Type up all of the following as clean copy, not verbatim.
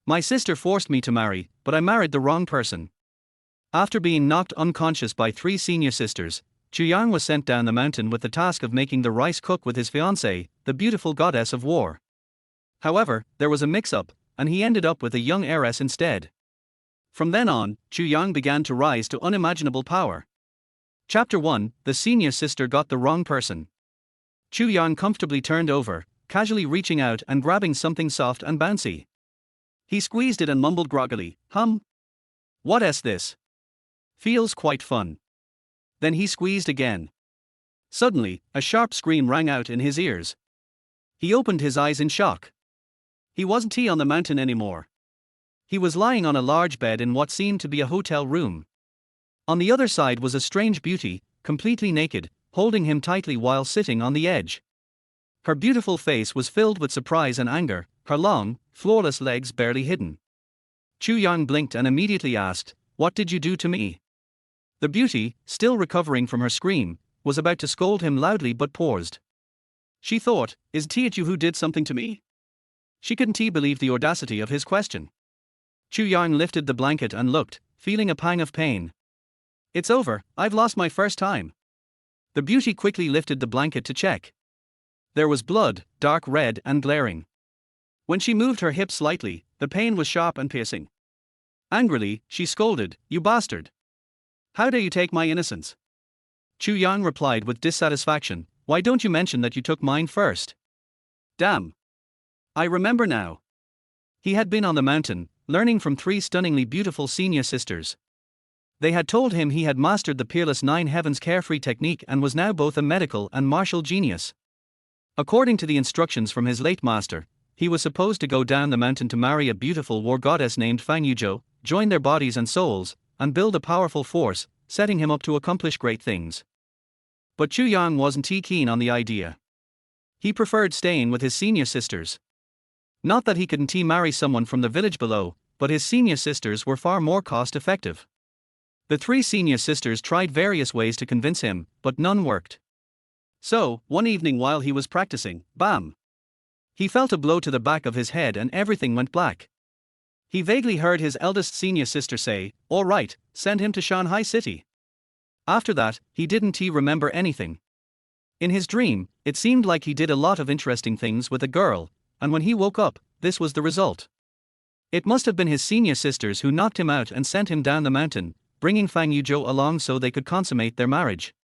My sister forced me to marry, but I married the wrong person. After being knocked unconscious by 3 senior sisters, Chu Yang was sent down the mountain with the task of making the rice cook with his fiancée, the beautiful goddess of war. However, there was a mix-up, and he ended up with a young heiress instead. From then on, Chu Yang began to rise to unimaginable power. Chapter 1: The senior sister got the wrong person. Chu Yang comfortably turned over, casually reaching out and grabbing something soft and bouncy. He squeezed it and mumbled groggily, What's this? Feels quite fun. Then he squeezed again. Suddenly, a sharp scream rang out in his ears. He opened his eyes in shock. He wasn't on the mountain anymore. He was lying on a large bed in what seemed to be a hotel room. On the other side was a strange beauty, completely naked, holding him tightly while sitting on the edge. Her beautiful face was filled with surprise and anger, her long, flawless legs barely hidden. Chu Yang blinked and immediately asked, "What did you do to me?" The beauty, still recovering from her scream, was about to scold him loudly but paused. She thought, "Is it you who did something to me?" She couldn't believe the audacity of his question. Chu Yang lifted the blanket and looked, feeling a pang of pain. "It's over, I've lost my first time." The beauty quickly lifted the blanket to check. There was blood, dark red and glaring. When she moved her hips slightly, the pain was sharp and piercing. Angrily, she scolded, "You bastard! How dare you take my innocence?" Chu Yang replied with dissatisfaction, "Why don't you mention that you took mine first?" "Damn! I remember now." He had been on the mountain, learning from 3 stunningly beautiful senior sisters. They had told him he had mastered the peerless 9 heavens carefree technique and was now both a medical and martial genius. According to the instructions from his late master, he was supposed to go down the mountain to marry a beautiful war goddess named Fang Yuzhou, join their bodies and souls, and build a powerful force, setting him up to accomplish great things. But Chu Yang wasn't keen on the idea. He preferred staying with his senior sisters. Not that he couldn't marry someone from the village below, but his senior sisters were far more cost-effective. The 3 senior sisters tried various ways to convince him, but none worked. So, one evening while he was practicing, bam! He felt a blow to the back of his head and everything went black. He vaguely heard his eldest senior sister say, "All right, send him to Shanghai City." After that, he didn't remember anything. In his dream, it seemed like he did a lot of interesting things with a girl, and when he woke up, this was the result. It must have been his senior sisters who knocked him out and sent him down the mountain, bringing Fang Yuzhou along so they could consummate their marriage.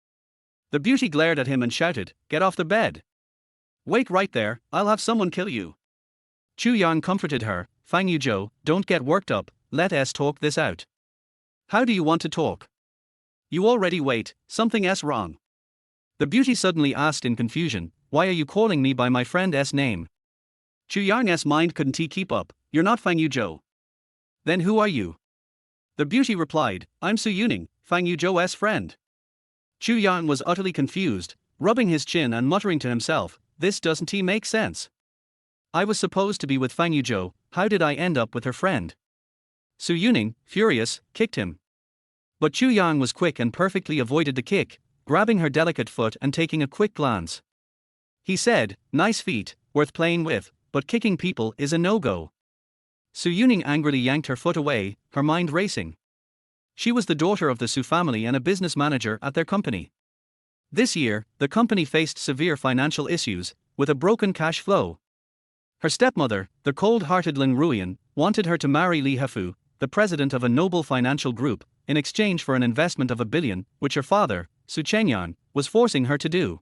The beauty glared at him and shouted, "Get off the bed! Wait right there, I'll have someone kill you." Chu Yang comforted her, "Fang Yuzhou, don't get worked up, let us talk this out." "How do you want to talk?" "You already wait, something's wrong." The beauty suddenly asked in confusion, "Why are you calling me by my friend's name?" Chu Yang's mind couldn't keep up, "You're not Fang Yuzhou." "Then who are you?" The beauty replied, "I'm Su Yuning, Fang Yuzhou's friend." Chu Yang was utterly confused, rubbing his chin and muttering to himself, "This doesn't make sense. I was supposed to be with Fang Yuzhou, how did I end up with her friend?" Su Yuning, furious, kicked him. But Chu Yang was quick and perfectly avoided the kick, grabbing her delicate foot and taking a quick glance. He said, "Nice feet, worth playing with, but kicking people is a no-go." Su Yuning angrily yanked her foot away, her mind racing. She was the daughter of the Su family and a business manager at their company. This year, the company faced severe financial issues, with a broken cash flow. Her stepmother, the cold-hearted Ling Ruian, wanted her to marry Li Hefu, the president of a noble financial group, in exchange for an investment of $1 billion, which her father, Su Chengyan, was forcing her to do.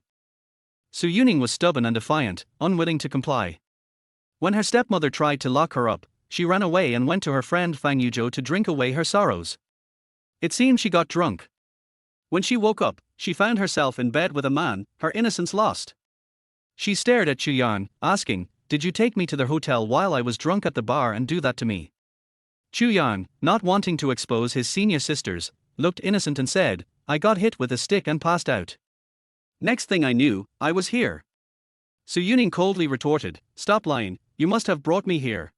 Su Yuning was stubborn and defiant, unwilling to comply. When her stepmother tried to lock her up, she ran away and went to her friend Fang Yuzhou to drink away her sorrows. It seemed she got drunk. When she woke up, she found herself in bed with a man, her innocence lost. She stared at Chu Yang, asking, "Did you take me to the hotel while I was drunk at the bar and do that to me?" Chu Yang, not wanting to expose his senior sisters, looked innocent and said, "I got hit with a stick and passed out. Next thing I knew, I was here." Su Yuning coldly retorted, "Stop lying, you must have brought me here.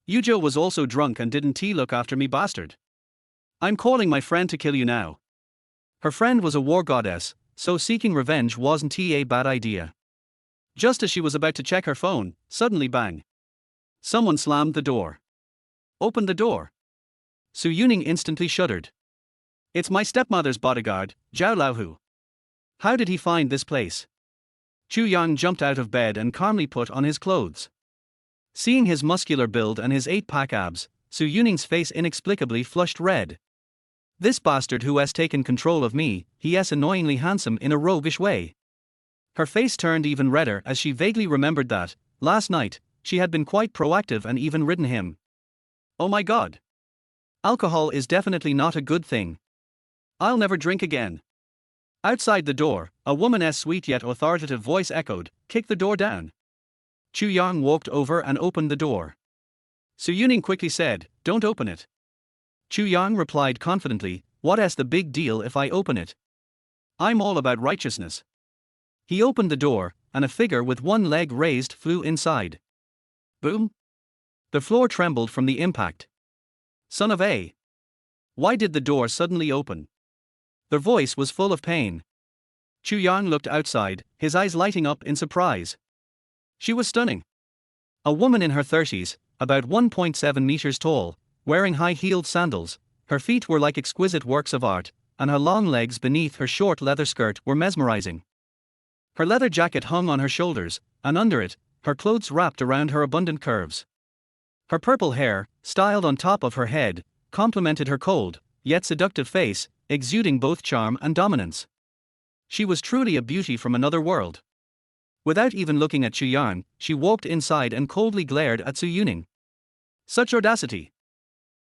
Yuzhou was also drunk and didn't look after me, bastard. I'm calling my friend to kill you now." Her friend was a war goddess, so seeking revenge wasn't a bad idea. Just as she was about to check her phone, suddenly bang! Someone slammed the door. Open the door. Su Yuning instantly shuddered. It's my stepmother's bodyguard, Zhao Laohu. How did he find this place? Chu Yang jumped out of bed and calmly put on his clothes. Seeing his muscular build and his 8-pack abs, Su Yuning's face inexplicably flushed red. This bastard who has taken control of me, he is annoyingly handsome in a roguish way. Her face turned even redder as she vaguely remembered that, last night, she had been quite proactive and even ridden him. Oh my god. Alcohol is definitely not a good thing. I'll never drink again. Outside the door, a woman's sweet yet authoritative voice echoed, "Kick the door down." Chu Yang walked over and opened the door. Su Yuning quickly said, "Don't open it." Chu Yang replied confidently, "What's the big deal if I open it? I'm all about righteousness." He opened the door, and a figure with one leg raised flew inside. Boom! The floor trembled from the impact. Son of a! Why did the door suddenly open? Their voice was full of pain. Chu Yang looked outside, his eyes lighting up in surprise. She was stunning. A woman in her 30s, about 1.7 meters tall, wearing high-heeled sandals, her feet were like exquisite works of art, and her long legs beneath her short leather skirt were mesmerizing. Her leather jacket hung on her shoulders, and under it, her clothes wrapped around her abundant curves. Her purple hair, styled on top of her head, complemented her cold, yet seductive face, exuding both charm and dominance. She was truly a beauty from another world. Without even looking at Chu Yang, she walked inside and coldly glared at Su Yuning. Such audacity!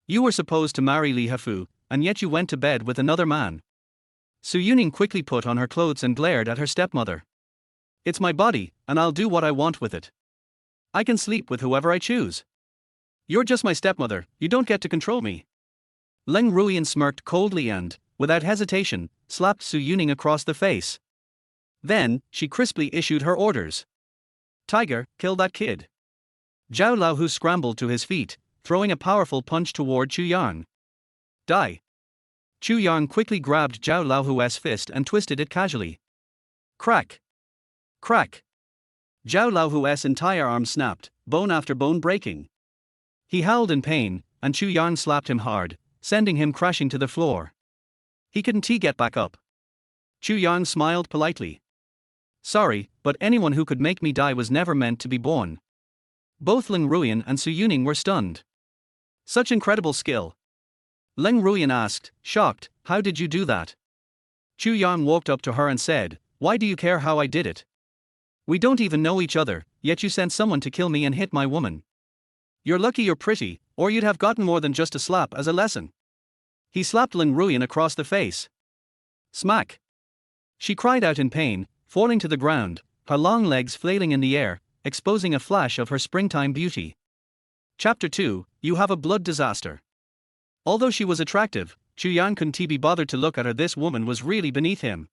You were supposed to marry Li Hafu, and yet you went to bed with another man. Su Yuning quickly put on her clothes and glared at her stepmother. It's my body, and I'll do what I want with it. I can sleep with whoever I choose. You're just my stepmother, you don't get to control me. Leng Ruian smirked coldly and, without hesitation, slapped Su Yuning across the face. Then, she crisply issued her orders. Tiger, kill that kid. Zhao Laohu scrambled to his feet, throwing a powerful punch toward Chu Yang. Die. Chu Yang quickly grabbed Zhao Laohu's fist and twisted it casually. Crack. Crack. Zhao Laohu's entire arm snapped, bone after bone breaking. He howled in pain, and Chu Yang slapped him hard, sending him crashing to the floor. He couldn't get back up. Chu Yang smiled politely. Sorry, but anyone who could make me die was never meant to be born. Both Leng Ruian and Su Yuning were stunned. Such incredible skill. Leng Ruian asked, shocked, how did you do that? Chu Yang walked up to her and said, why do you care how I did it? We don't even know each other, yet you sent someone to kill me and hit my woman. You're lucky you're pretty, or you'd have gotten more than just a slap as a lesson. He slapped Leng Ruian across the face. Smack. She cried out in pain, falling to the ground, her long legs flailing in the air, exposing a flash of her springtime beauty. Chapter 2, You Have a Blood Disaster. Although she was attractive, Chu Yang couldn't be bothered to look at her. This woman was really beneath him.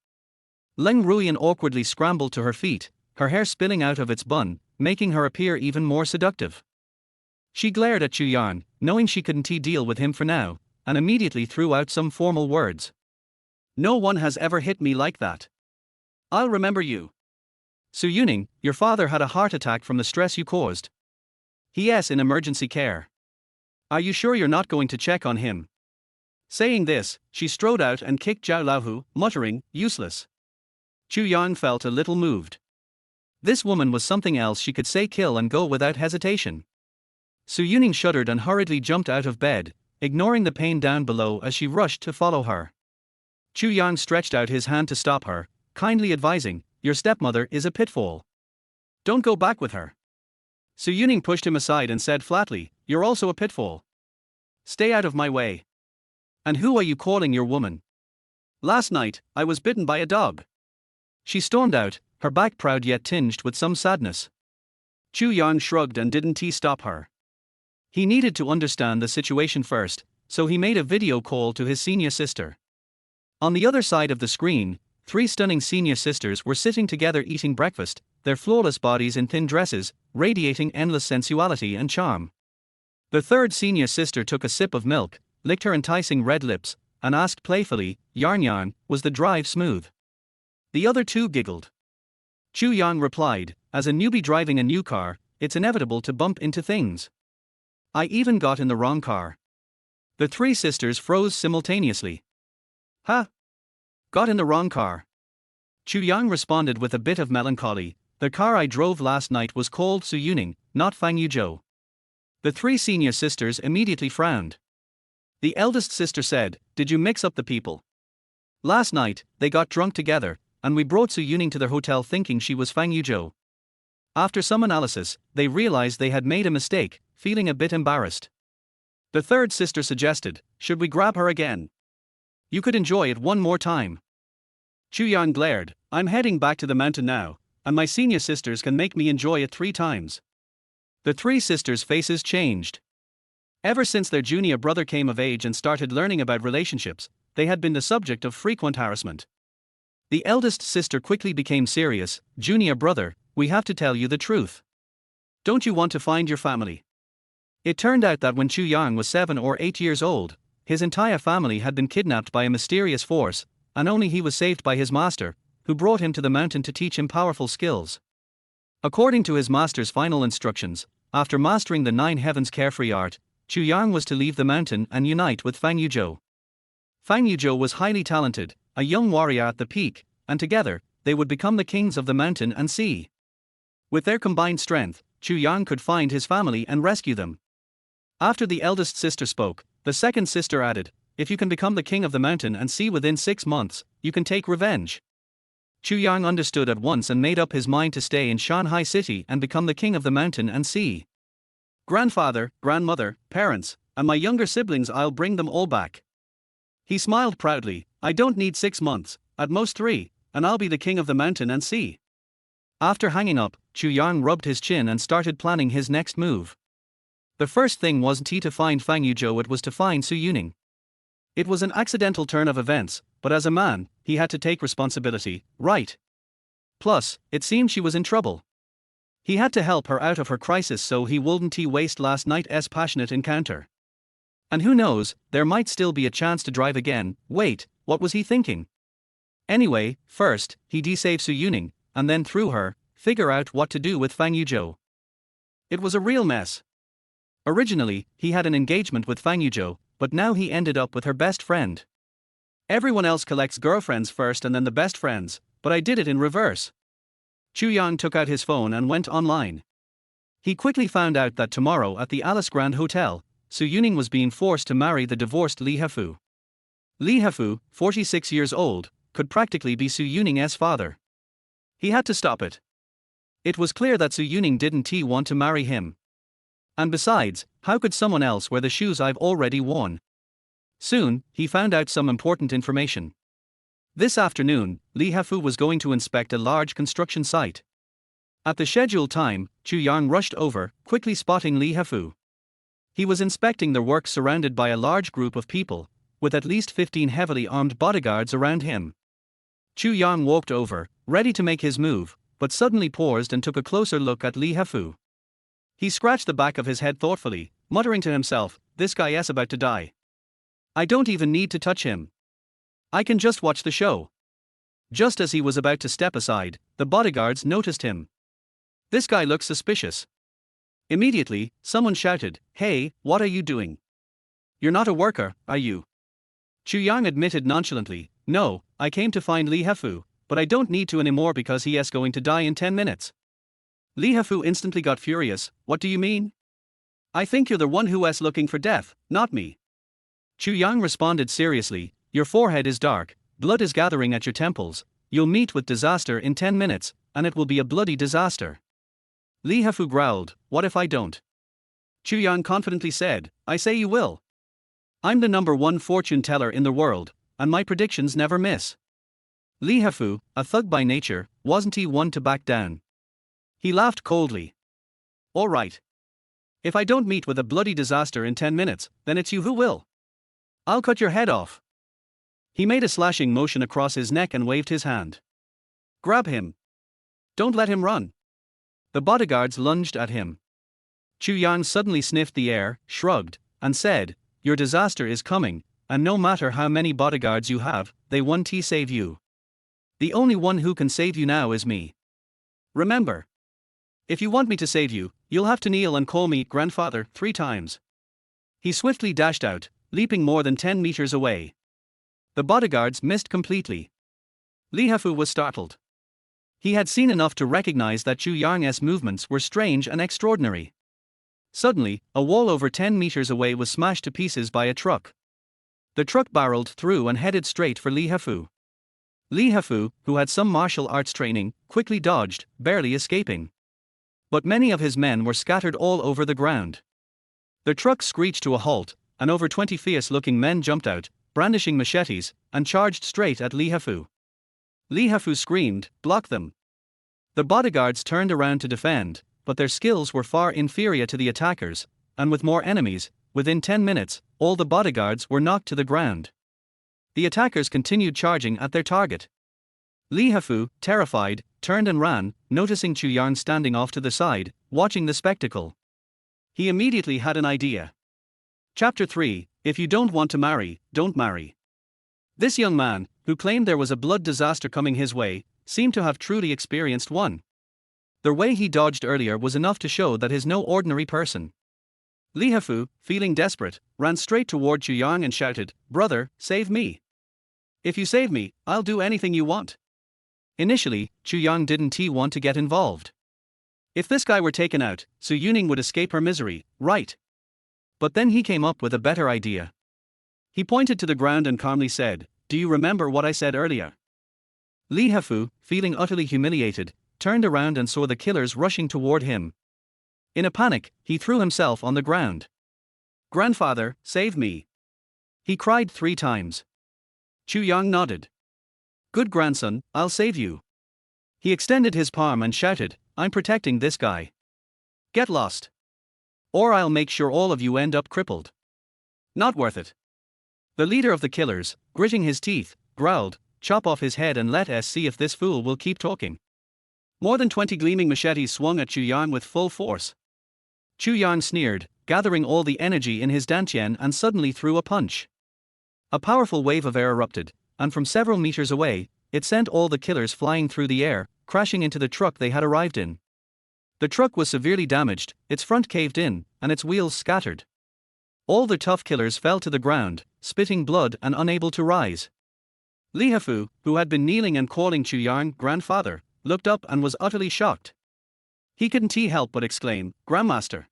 Leng Ruian awkwardly scrambled to her feet, her hair spilling out of its bun, making her appear even more seductive. She glared at Chu Yang, knowing she couldn't deal with him for now, and immediately threw out some formal words. No one has ever hit me like that. I'll remember you. Su Yuning, your father had a heart attack from the stress you caused. He is in emergency care. Are you sure you're not going to check on him? Saying this, she strode out and kicked Zhao Laohu, muttering, useless. Chu Yang felt a little moved. This woman was something else. She could say kill and go without hesitation. Su Yuning shuddered and hurriedly jumped out of bed, ignoring the pain down below as she rushed to follow her. Chu Yang stretched out his hand to stop her, kindly advising, your stepmother is a pitfall. Don't go back with her. Su Yuning pushed him aside and said flatly, you're also a pitfall. Stay out of my way. And who are you calling your woman? Last night, I was bitten by a dog. She stormed out, her back proud yet tinged with some sadness. Chu Yang shrugged and didn't stop her. He needed to understand the situation first, so he made a video call to his senior sister. On the other side of the screen, 3 stunning senior sisters were sitting together eating breakfast, their flawless bodies in thin dresses, radiating endless sensuality and charm. The third senior sister took a sip of milk, licked her enticing red lips, and asked playfully, Yarn Yarn, was the drive smooth? The other 2 giggled. Chu Yang replied, as a newbie driving a new car, it's inevitable to bump into things. I even got in the wrong car. The three sisters froze simultaneously. Huh? Got in the wrong car. Chu Yang responded with a bit of melancholy. The car I drove last night was called Su Yuning, not Fang Yuzhou. The three senior sisters immediately frowned. The eldest sister said, "Did you mix up the people? Last night, they got drunk together, and we brought Su Yuning to their hotel thinking she was Fang Yuzhou." After some analysis, they realized they had made a mistake, feeling a bit embarrassed. The third sister suggested, "Should we grab her again? You could enjoy it one more time." Chu Yang glared, "I'm heading back to the mountain now, and my senior sisters can make me enjoy it 3 times. The three sisters' faces changed. Ever since their junior brother came of age and started learning about relationships, they had been the subject of frequent harassment. The eldest sister quickly became serious. "Junior brother, we have to tell you the truth. Don't you want to find your family?" It turned out that when Chu Yang was 7 or 8 years old, his entire family had been kidnapped by a mysterious force, and only he was saved by his master, who brought him to the mountain to teach him powerful skills. According to his master's final instructions, after mastering the 9 heavens carefree art, Chu Yang was to leave the mountain and unite with Fang Yuzhou. Fang Yuzhou was highly talented, a young warrior at the peak, and together, they would become the kings of the mountain and sea. With their combined strength, Chu Yang could find his family and rescue them. After the eldest sister spoke, the second sister added, "If you can become the king of the mountain and sea within 6 months, you can take revenge." Chu Yang understood at once and made up his mind to stay in Shanghai City and become the king of the mountain and sea. "Grandfather, grandmother, parents, and my younger siblings, I'll bring them all back." He smiled proudly. "I don't need 6 months, at most 3, and I'll be the king of the mountain and sea." After hanging up, Chu Yang rubbed his chin and started planning his next move. The first thing wasn't to find Fang Yuzhou, it was to find Su Yuning. It was an accidental turn of events, but as a man, he had to take responsibility, right? Plus, it seemed she was in trouble. He had to help her out of her crisis so he wouldn't waste last night's passionate encounter. And who knows, there might still be a chance to drive again. Wait, what was he thinking? Anyway, first, he de-saved Su Yuning, and then through her, figure out what to do with Fang Yuzhou. It was a real mess. Originally, he had an engagement with Fang Yuzhou, but now he ended up with her best friend. Everyone else collects girlfriends first and then the best friends, but I did it in reverse. Chu Yang took out his phone and went online. He quickly found out that tomorrow at the Alice Grand Hotel, Su Yuning was being forced to marry the divorced Li Hefu. Li Hefu, 46 years old, could practically be Su Yuning's father. He had to stop it. It was clear that Su Yuning didn't want to marry him. And besides, how could someone else wear the shoes I've already worn? Soon, he found out some important information. This afternoon, Li Hefu was going to inspect a large construction site. At the scheduled time, Chu Yang rushed over, quickly spotting Li Hefu. He was inspecting their work surrounded by a large group of people, with at least 15 heavily armed bodyguards around him. Chu Yang walked over, ready to make his move, but suddenly paused and took a closer look at Li Hefu. He scratched the back of his head thoughtfully, muttering to himself, "This guy is about to die. I don't even need to touch him. I can just watch the show." Just as he was about to step aside, the bodyguards noticed him. "This guy looks suspicious." Immediately, someone shouted, "Hey, what are you doing? You're not a worker, are you?" Chu Yang admitted nonchalantly, "No, I came to find Li Hefu, but I don't need to anymore because he is going to die in 10 minutes. Li Hefu instantly got furious. "What do you mean? I think you're the one who is looking for death, not me." Chu Yang responded seriously, "Your forehead is dark, blood is gathering at your temples, you'll meet with disaster in 10 minutes, and it will be a bloody disaster." Li Hefu growled, "What if I don't?" Chu Yang confidently said, "I say you will. I'm the #1 fortune teller in the world, and my predictions never miss." Li Hefu, a thug by nature, wasn't one to back down. He laughed coldly. "All right. If I don't meet with a bloody disaster in 10 minutes, then it's you who will. I'll cut your head off." He made a slashing motion across his neck and waved his hand. "Grab him. Don't let him run." The bodyguards lunged at him. Chu Yang suddenly sniffed the air, shrugged, and said, "Your disaster is coming, and no matter how many bodyguards you have, they won't save you. The only one who can save you now is me. Remember. If you want me to save you, You'll have to kneel and call me grandfather 3 times. He swiftly dashed out, leaping more than 10 meters away. The bodyguards missed completely. Li Hafu was startled. He had seen enough to recognize that Chu Yang's movements were strange and extraordinary. Suddenly, a wall over 10 meters away was smashed to pieces by a truck. The truck barreled through and headed straight for Li Hafu. Li Hafu, who had some martial arts training, quickly dodged, barely escaping. But many of his men were scattered all over the ground. The truck screeched to a halt, and over 20 fierce-looking men jumped out, brandishing machetes, and charged straight at Li Hafu. Li Hafu screamed, "Block them!" The bodyguards turned around to defend, but their skills were far inferior to the attackers, and with more enemies, within 10 minutes, all the bodyguards were knocked to the ground. The attackers continued charging at their target. Li Hafu, terrified, turned and ran, noticing Chu Yang standing off to the side, watching the spectacle. He immediately had an idea. Chapter 3: If you don't want to marry, don't marry. This young man, who claimed there was a blood disaster coming his way, seemed to have truly experienced one. The way he dodged earlier was enough to show that he's no ordinary person. Li Hafu, feeling desperate, ran straight toward Chu Yang and shouted, "Brother, save me. If you save me, I'll do anything you want." Initially, Chu Yang didn't want to get involved. If this guy were taken out, Su Yuning would escape her misery, right? But then he came up with a better idea. He pointed to the ground and calmly said, "Do you remember what I said earlier?" Li Hafu, feeling utterly humiliated, turned around and saw the killers rushing toward him. In a panic, he threw himself on the ground. "Grandfather, save me!" he cried 3 times. Chu Yang nodded. "Good grandson, I'll save you." He extended his palm and shouted, "I'm protecting this guy. Get lost. Or I'll make sure all of you end up crippled." "Not worth it." The leader of the killers, gritting his teeth, growled, "Chop off his head and let us see if this fool will keep talking." More than 20 gleaming machetes swung at Chu Yang with full force. Chu Yang sneered, gathering all the energy in his dantian, and suddenly threw a punch. A powerful wave of air erupted, and from several meters away, it sent all the killers flying through the air, crashing into the truck they had arrived in. The truck was severely damaged, its front caved in, and its wheels scattered. All the tough killers fell to the ground, spitting blood and unable to rise. Li Hafu, who had been kneeling and calling Chu Yang grandfather, looked up and was utterly shocked. He couldn't help but exclaim, "Grandmaster."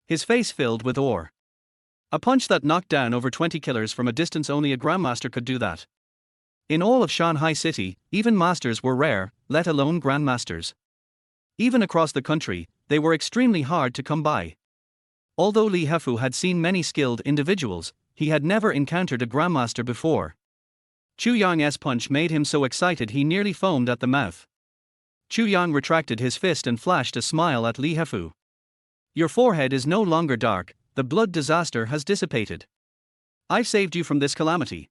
His face filled with awe. A punch that knocked down over 20 killers from a distance, only a grandmaster could do that. In all of Shanghai City, even masters were rare, let alone grandmasters. Even across the country, they were extremely hard to come by. Although Li Hafu had seen many skilled individuals, he had never encountered a grandmaster before. Chu Yang's punch made him so excited he nearly foamed at the mouth. Chu Yang retracted his fist and flashed a smile at Li Hafu. "Your forehead is no longer dark, the blood disaster has dissipated. I've saved you from this calamity.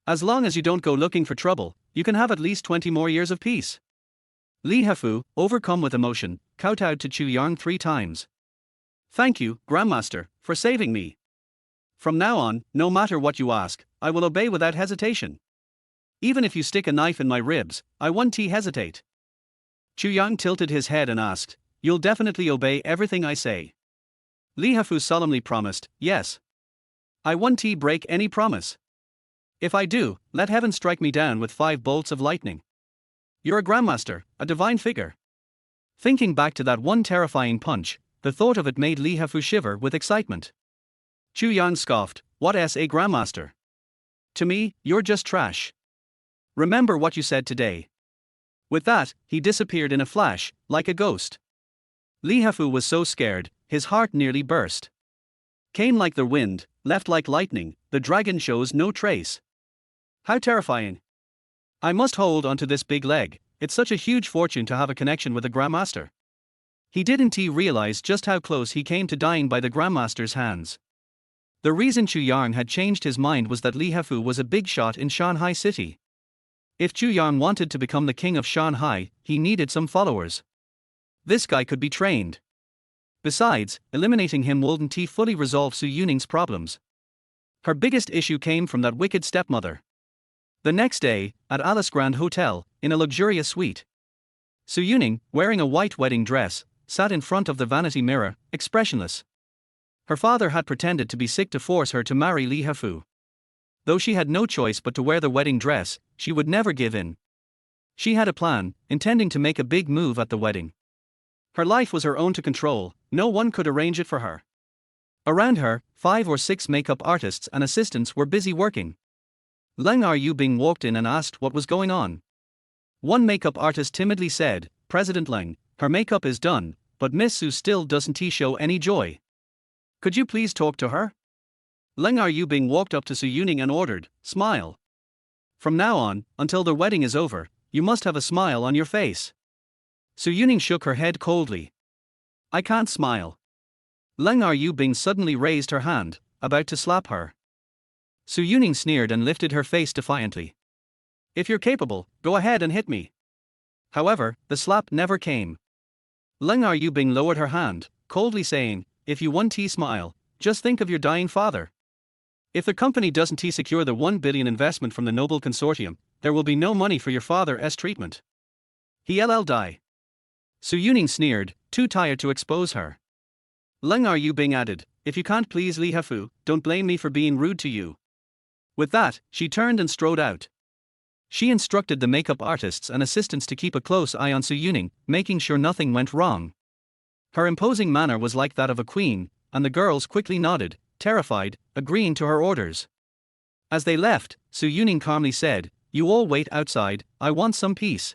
As long as you don't go looking for trouble, you can have at least 20 more years of peace." Li Hafu, overcome with emotion, kowtowed to Chu Yang 3 times. "Thank you, Grandmaster, for saving me. From now on, no matter what you ask, I will obey without hesitation. Even if you stick a knife in my ribs, I won't hesitate." Chu Yang tilted his head and asked, "You'll definitely obey everything I say?" Li Hafu solemnly promised, "Yes. I won't break any promise. If I do, let heaven strike me down with 5 bolts of lightning." "You're a grandmaster, a divine figure." Thinking back to that one terrifying punch, the thought of it made Li Hafu shiver with excitement. Chu Yang scoffed, "What's a grandmaster? To me, you're just trash. Remember what you said today." With that, he disappeared in a flash, like a ghost. Li Hafu was so scared, his heart nearly burst. Came like the wind, left like lightning, the dragon shows no trace. How terrifying. I must hold onto this big leg, it's such a huge fortune to have a connection with a grandmaster. He didn't realize just how close he came to dying by the grandmaster's hands. The reason Chu Yang had changed his mind was that Li Hafu was a big shot in Shanghai City. If Chu Yang wanted to become the king of Shanghai, he needed some followers. This guy could be trained. Besides, eliminating him wouldn't fully resolve Su Yuning's problems. Her biggest issue came from that wicked stepmother. The next day, at Alice Grand Hotel, in a luxurious suite, Su Yuning, wearing a white wedding dress, sat in front of the vanity mirror, expressionless. Her father had pretended to be sick to force her to marry Lee Hafu. Though she had no choice but to wear the wedding dress, she would never give in. She had a plan, intending to make a big move at the wedding. Her life was her own to control, no one could arrange it for her. Around her, 5 or 6 makeup artists and assistants were busy working. Leng Yubing walked in and asked what was going on. One makeup artist timidly said, "President Leng, her makeup is done, but Miss Su still doesn't show any joy. Could you please talk to her?" Leng Yubing walked up to Su Yuning and ordered, "Smile. From now on, until the wedding is over, you must have a smile on your face." Su Yuning shook her head coldly. "I can't smile." Leng Yubing suddenly raised her hand, about to slap her. Su Yuning sneered and lifted her face defiantly. "If you're capable, go ahead and hit me." However, the slap never came. Leng Yubing lowered her hand, coldly saying, "If you want to smile, just think of your dying father. If the company doesn't secure the 1 billion investment from the Noble Consortium, there will be no money for your father's treatment. He'll die." Su Yuning sneered, too tired to expose her. Leng Yubing added, "If you can't please Li Hafu, don't blame me for being rude to you." With that, she turned and strode out. She instructed the makeup artists and assistants to keep a close eye on Su Yuning, making sure nothing went wrong. Her imposing manner was like that of a queen, and the girls quickly nodded, terrified, agreeing to her orders. As they left, Su Yuning calmly said, "You all wait outside, I want some peace."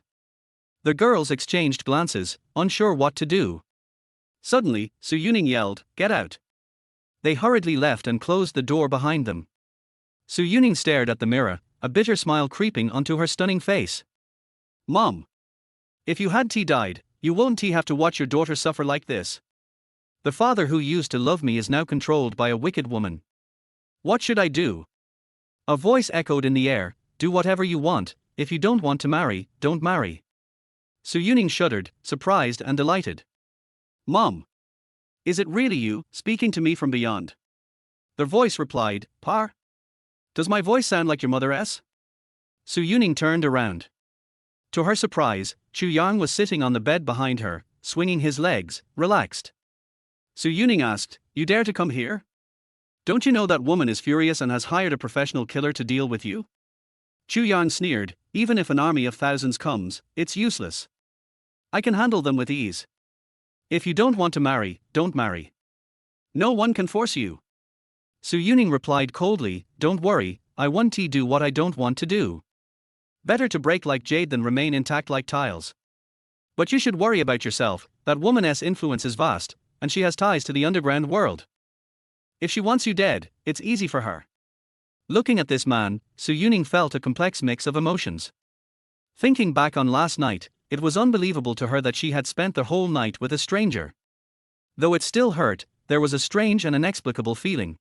The girls exchanged glances, unsure what to do. Suddenly, Su Yuning yelled, "Get out!" They hurriedly left and closed the door behind them. Su Yuning stared at the mirror, a bitter smile creeping onto her stunning face. "Mom! If you had died, you won't have to watch your daughter suffer like this. The father who used to love me is now controlled by a wicked woman. What should I do?" A voice echoed in the air, "Do whatever you want, if you don't want to marry, don't marry." Su Yuning shuddered, surprised and delighted. "Mom! Is it really you, speaking to me from beyond?" The voice replied, "Pa? Does my voice sound like your mother's?" Su Yuning turned around. To her surprise, Chu Yang was sitting on the bed behind her, swinging his legs, relaxed. Su Yuning asked, "You dare to come here? Don't you know that woman is furious and has hired a professional killer to deal with you?" Chu Yang sneered, "Even if an army of thousands comes, it's useless. I can handle them with ease. If you don't want to marry, don't marry. No one can force you." Su Yuning replied coldly, "Don't worry, I want to do what I don't want to do. Better to break like jade than remain intact like tiles. But you should worry about yourself, that woman's influence is vast, and she has ties to the underground world. If she wants you dead, it's easy for her." Looking at this man, Su Yuning felt a complex mix of emotions. Thinking back on last night, it was unbelievable to her that she had spent the whole night with a stranger. Though it still hurt, there was a strange and inexplicable feeling.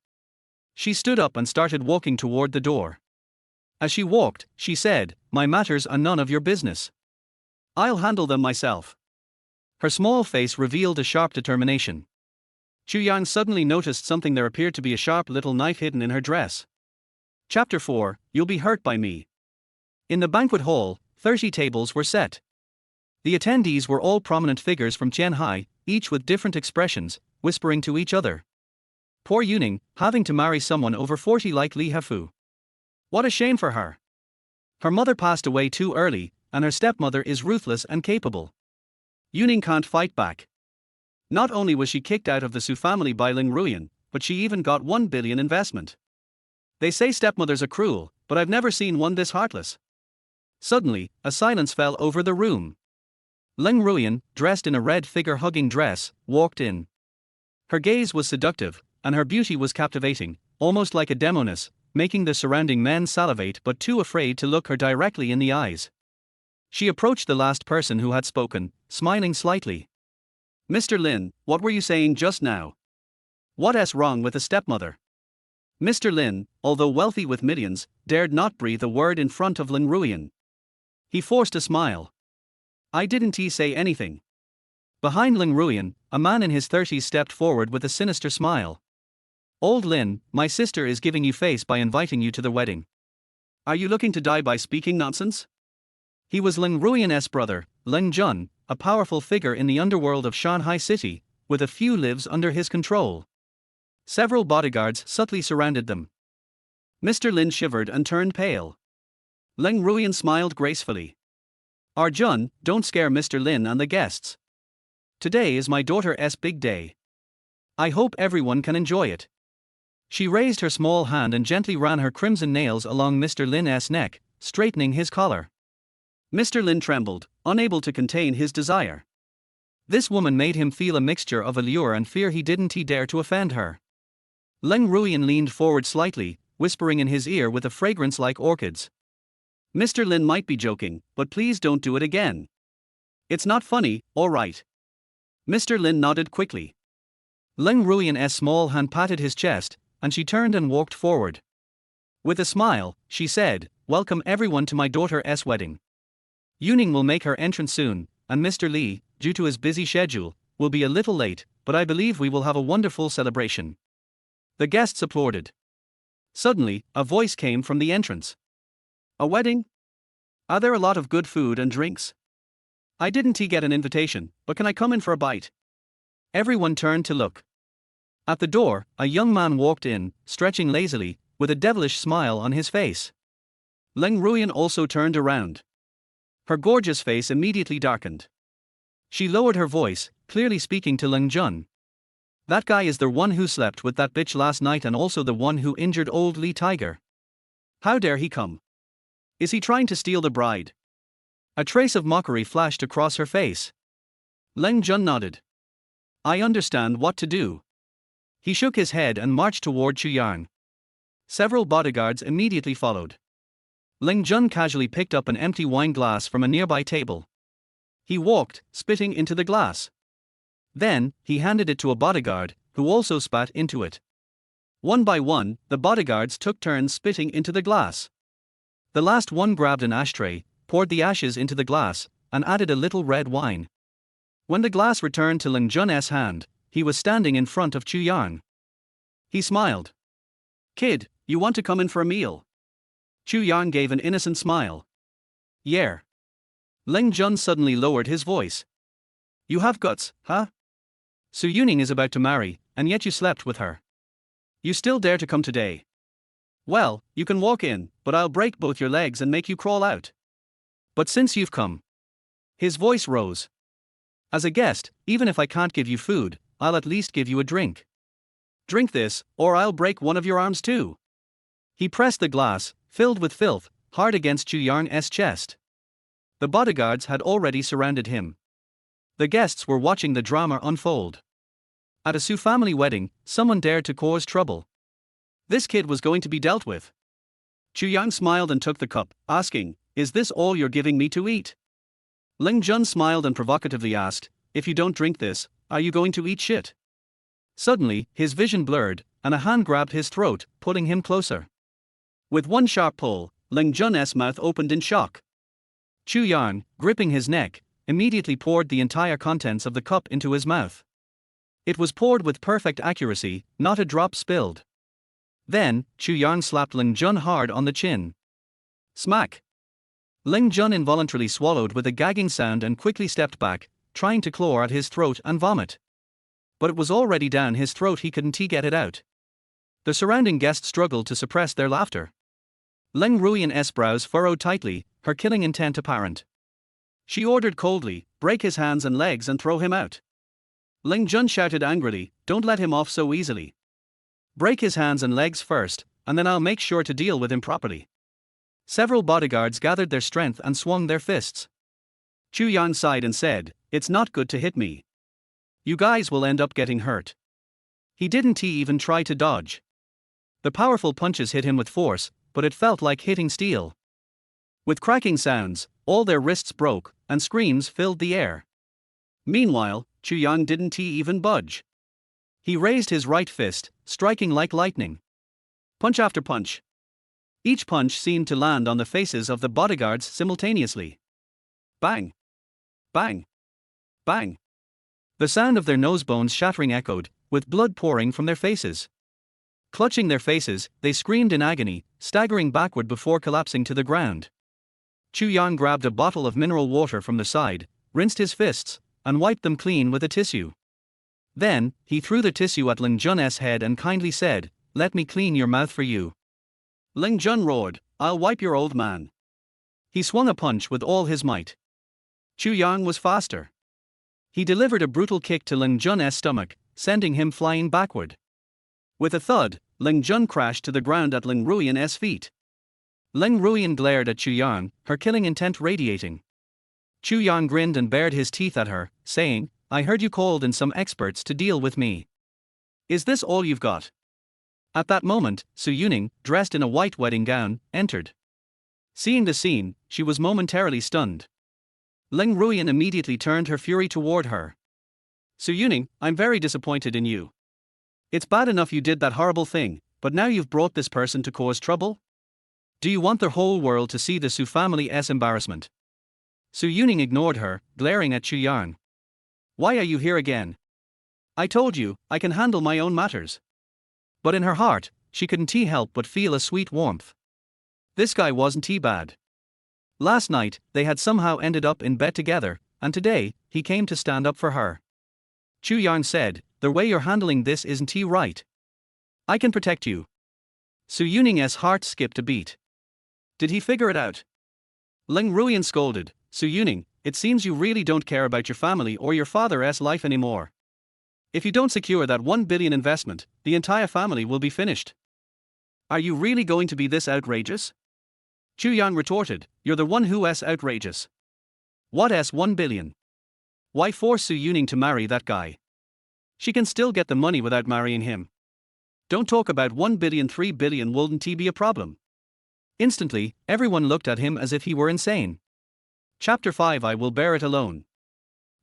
She stood up and started walking toward the door. As she walked, she said, "My matters are none of your business. I'll handle them myself." Her small face revealed a sharp determination. Chu Yang suddenly noticed something. There appeared to be a sharp little knife hidden in her dress. Chapter 4, You'll Be Hurt by Me. In the banquet hall, 30 tables were set. The attendees were all prominent figures from Qianhai, each with different expressions, whispering to each other. Poor Yuning, having to marry someone over 40 like Li Hafu. What a shame for her. Her mother passed away too early, and her stepmother is ruthless and capable. Yuning can't fight back. Not only was she kicked out of the Su family by Ling Ruyan, but she even got 1 billion investment. They say stepmothers are cruel, but I've never seen one this heartless. Suddenly, a silence fell over the room. Ling Ruyan, dressed in a red figure-hugging dress, walked in. Her gaze was seductive, and her beauty was captivating, almost like a demoness, making the surrounding men salivate but too afraid to look her directly in the eyes. She approached the last person who had spoken, smiling slightly. "Mr. Lin, what were you saying just now? What's wrong with a stepmother?" Mr. Lin, although wealthy with millions, dared not breathe a word in front of Ling Ruyan. He forced a smile. "I didn't say anything." Behind Ling Ruyan, a man in his 30s stepped forward with a sinister smile. "Old Lin, my sister is giving you face by inviting you to the wedding. Are you looking to die by speaking nonsense?" He was Ling Ruyan's brother, Ling Jun, a powerful figure in the underworld of Shanghai City, with a few lives under his control. Several bodyguards subtly surrounded them. Mr. Lin shivered and turned pale. Leng Ruiyan smiled gracefully. Arjun, don't scare Mr. Lin and the guests. Today is my daughter's big day. I hope everyone can enjoy it. She raised her small hand and gently ran her crimson nails along Mr. Lin's neck, straightening his collar. Mr. Lin trembled, unable to contain his desire. This woman made him feel a mixture of allure and fear. He didn't dare to offend her. Leng Ruiyan leaned forward slightly, whispering in his ear with a fragrance like orchids. Mr. Lin might be joking, but please don't do it again. It's not funny, all right. Mr. Lin nodded quickly. Leng Ruiyan's small hand patted his chest, and she turned and walked forward. With a smile, she said, "Welcome everyone to my daughter's wedding. Yuning will make her entrance soon, and Mr. Li, due to his busy schedule, will be a little late, but I believe we will have a wonderful celebration." The guests applauded. Suddenly, a voice came from the entrance. "A wedding? Are there a lot of good food and drinks? I didn't get an invitation, but can I come in for a bite?" Everyone turned to look. At the door, a young man walked in, stretching lazily, with a devilish smile on his face. Leng Ruiyan also turned around. Her gorgeous face immediately darkened. She lowered her voice, clearly speaking to Leng Jun. "That guy is the one who slept with that bitch last night and also the one who injured old Li Tiger. How dare he come? Is he trying to steal the bride?" A trace of mockery flashed across her face. Leng Jun nodded. "I understand what to do." He shook his head and marched toward Chu Yang. Several bodyguards immediately followed. Leng Jun casually picked up an empty wine glass from a nearby table. He walked, spitting into the glass. Then, he handed it to a bodyguard, who also spat into it. One by one, the bodyguards took turns spitting into the glass. The last one grabbed an ashtray, poured the ashes into the glass, and added a little red wine. When the glass returned to Leng Jun's hand, he was standing in front of Chu Yang. He smiled. "Kid, you want to come in for a meal?" Chu Yang gave an innocent smile. "Yeah." Leng Jun suddenly lowered his voice. "You have guts, huh? Su Yuning is about to marry, and yet you slept with her. You still dare to come today? Well, you can walk in, but I'll break both your legs and make you crawl out. But since you've come..." His voice rose. "As a guest, even if I can't give you food, I'll at least give you a drink. Drink this, or I'll break one of your arms too." He pressed the glass, filled with filth, hard against Chu Yang's chest. The bodyguards had already surrounded him. The guests were watching the drama unfold. At a Su family wedding, someone dared to cause trouble. This kid was going to be dealt with. Chu Yang smiled and took the cup, asking, "Is this all you're giving me to eat?" Leng Jun smiled and provocatively asked, "If you don't drink this, are you going to eat shit?" Suddenly, his vision blurred, and a hand grabbed his throat, pulling him closer. With one sharp pull, Leng Jun's mouth opened in shock. Chu Yang, gripping his neck, immediately poured the entire contents of the cup into his mouth. It was poured with perfect accuracy, not a drop spilled. Then, Chu Yang slapped Leng Jun hard on the chin. Smack! Leng Jun involuntarily swallowed with a gagging sound and quickly stepped back, trying to claw at his throat and vomit. But it was already down his throat, he couldn't get it out. The surrounding guests struggled to suppress their laughter. Leng Ruiyan's brows furrowed tightly, her killing intent apparent. She ordered coldly, "Break his hands and legs and throw him out." Leng Jun shouted angrily, "Don't let him off so easily. Break his hands and legs first, and then I'll make sure to deal with him properly." Several bodyguards gathered their strength and swung their fists. Chu Yang sighed and said, "It's not good to hit me. You guys will end up getting hurt." He didn't even try to dodge. The powerful punches hit him with force, but it felt like hitting steel. With cracking sounds, all their wrists broke, and screams filled the air. Meanwhile, Chu Yang didn't even budge. He raised his right fist, striking like lightning. Punch after punch. Each punch seemed to land on the faces of the bodyguards simultaneously. Bang! Bang! Bang! The sound of their nose bones shattering echoed, with blood pouring from their faces. Clutching their faces, they screamed in agony, staggering backward before collapsing to the ground. Chu Yang grabbed a bottle of mineral water from the side, rinsed his fists, and wiped them clean with a tissue. Then, he threw the tissue at Ling Jun's head and kindly said, "Let me clean your mouth for you." Ling Jun roared, "I'll wipe your old man." He swung a punch with all his might. Chu Yang was faster. He delivered a brutal kick to Ling Jun's stomach, sending him flying backward. With a thud, Ling Jun crashed to the ground at Ling Ruian's feet. Ling Ruian glared at Chu Yang, her killing intent radiating. Chu Yang grinned and bared his teeth at her, saying, "I heard you called in some experts to deal with me. Is this all you've got?" At that moment, Su Yuning, dressed in a white wedding gown, entered. Seeing the scene, she was momentarily stunned. Ling Ruian immediately turned her fury toward her. "Su Yuning, I'm very disappointed in you. It's bad enough you did that horrible thing, but now you've brought this person to cause trouble? Do you want the whole world to see the Su family's embarrassment?" Su Yuning ignored her, glaring at Chu Yang. "Why are you here again? I told you, I can handle my own matters." But in her heart, she couldn't help but feel a sweet warmth. This guy wasn't bad. Last night, they had somehow ended up in bed together, and today, he came to stand up for her. Chu Yang said, "The way you're handling this isn't right. I can protect you." Su Yuning's heart skipped a beat. Did he figure it out? Ling Ruian scolded, "Su Yuning, it seems you really don't care about your family or your father's life anymore. If you don't secure that 1 billion investment, the entire family will be finished. Are you really going to be this outrageous?" Chu Yang retorted, "You're the one who's outrageous. What's 1 billion? Why force Su Yuning to marry that guy? She can still get the money without marrying him. Don't talk about 1 billion, 3 billion wouldn't be a problem." Instantly, everyone looked at him as if he were insane. Chapter 5 I Will Bear It Alone.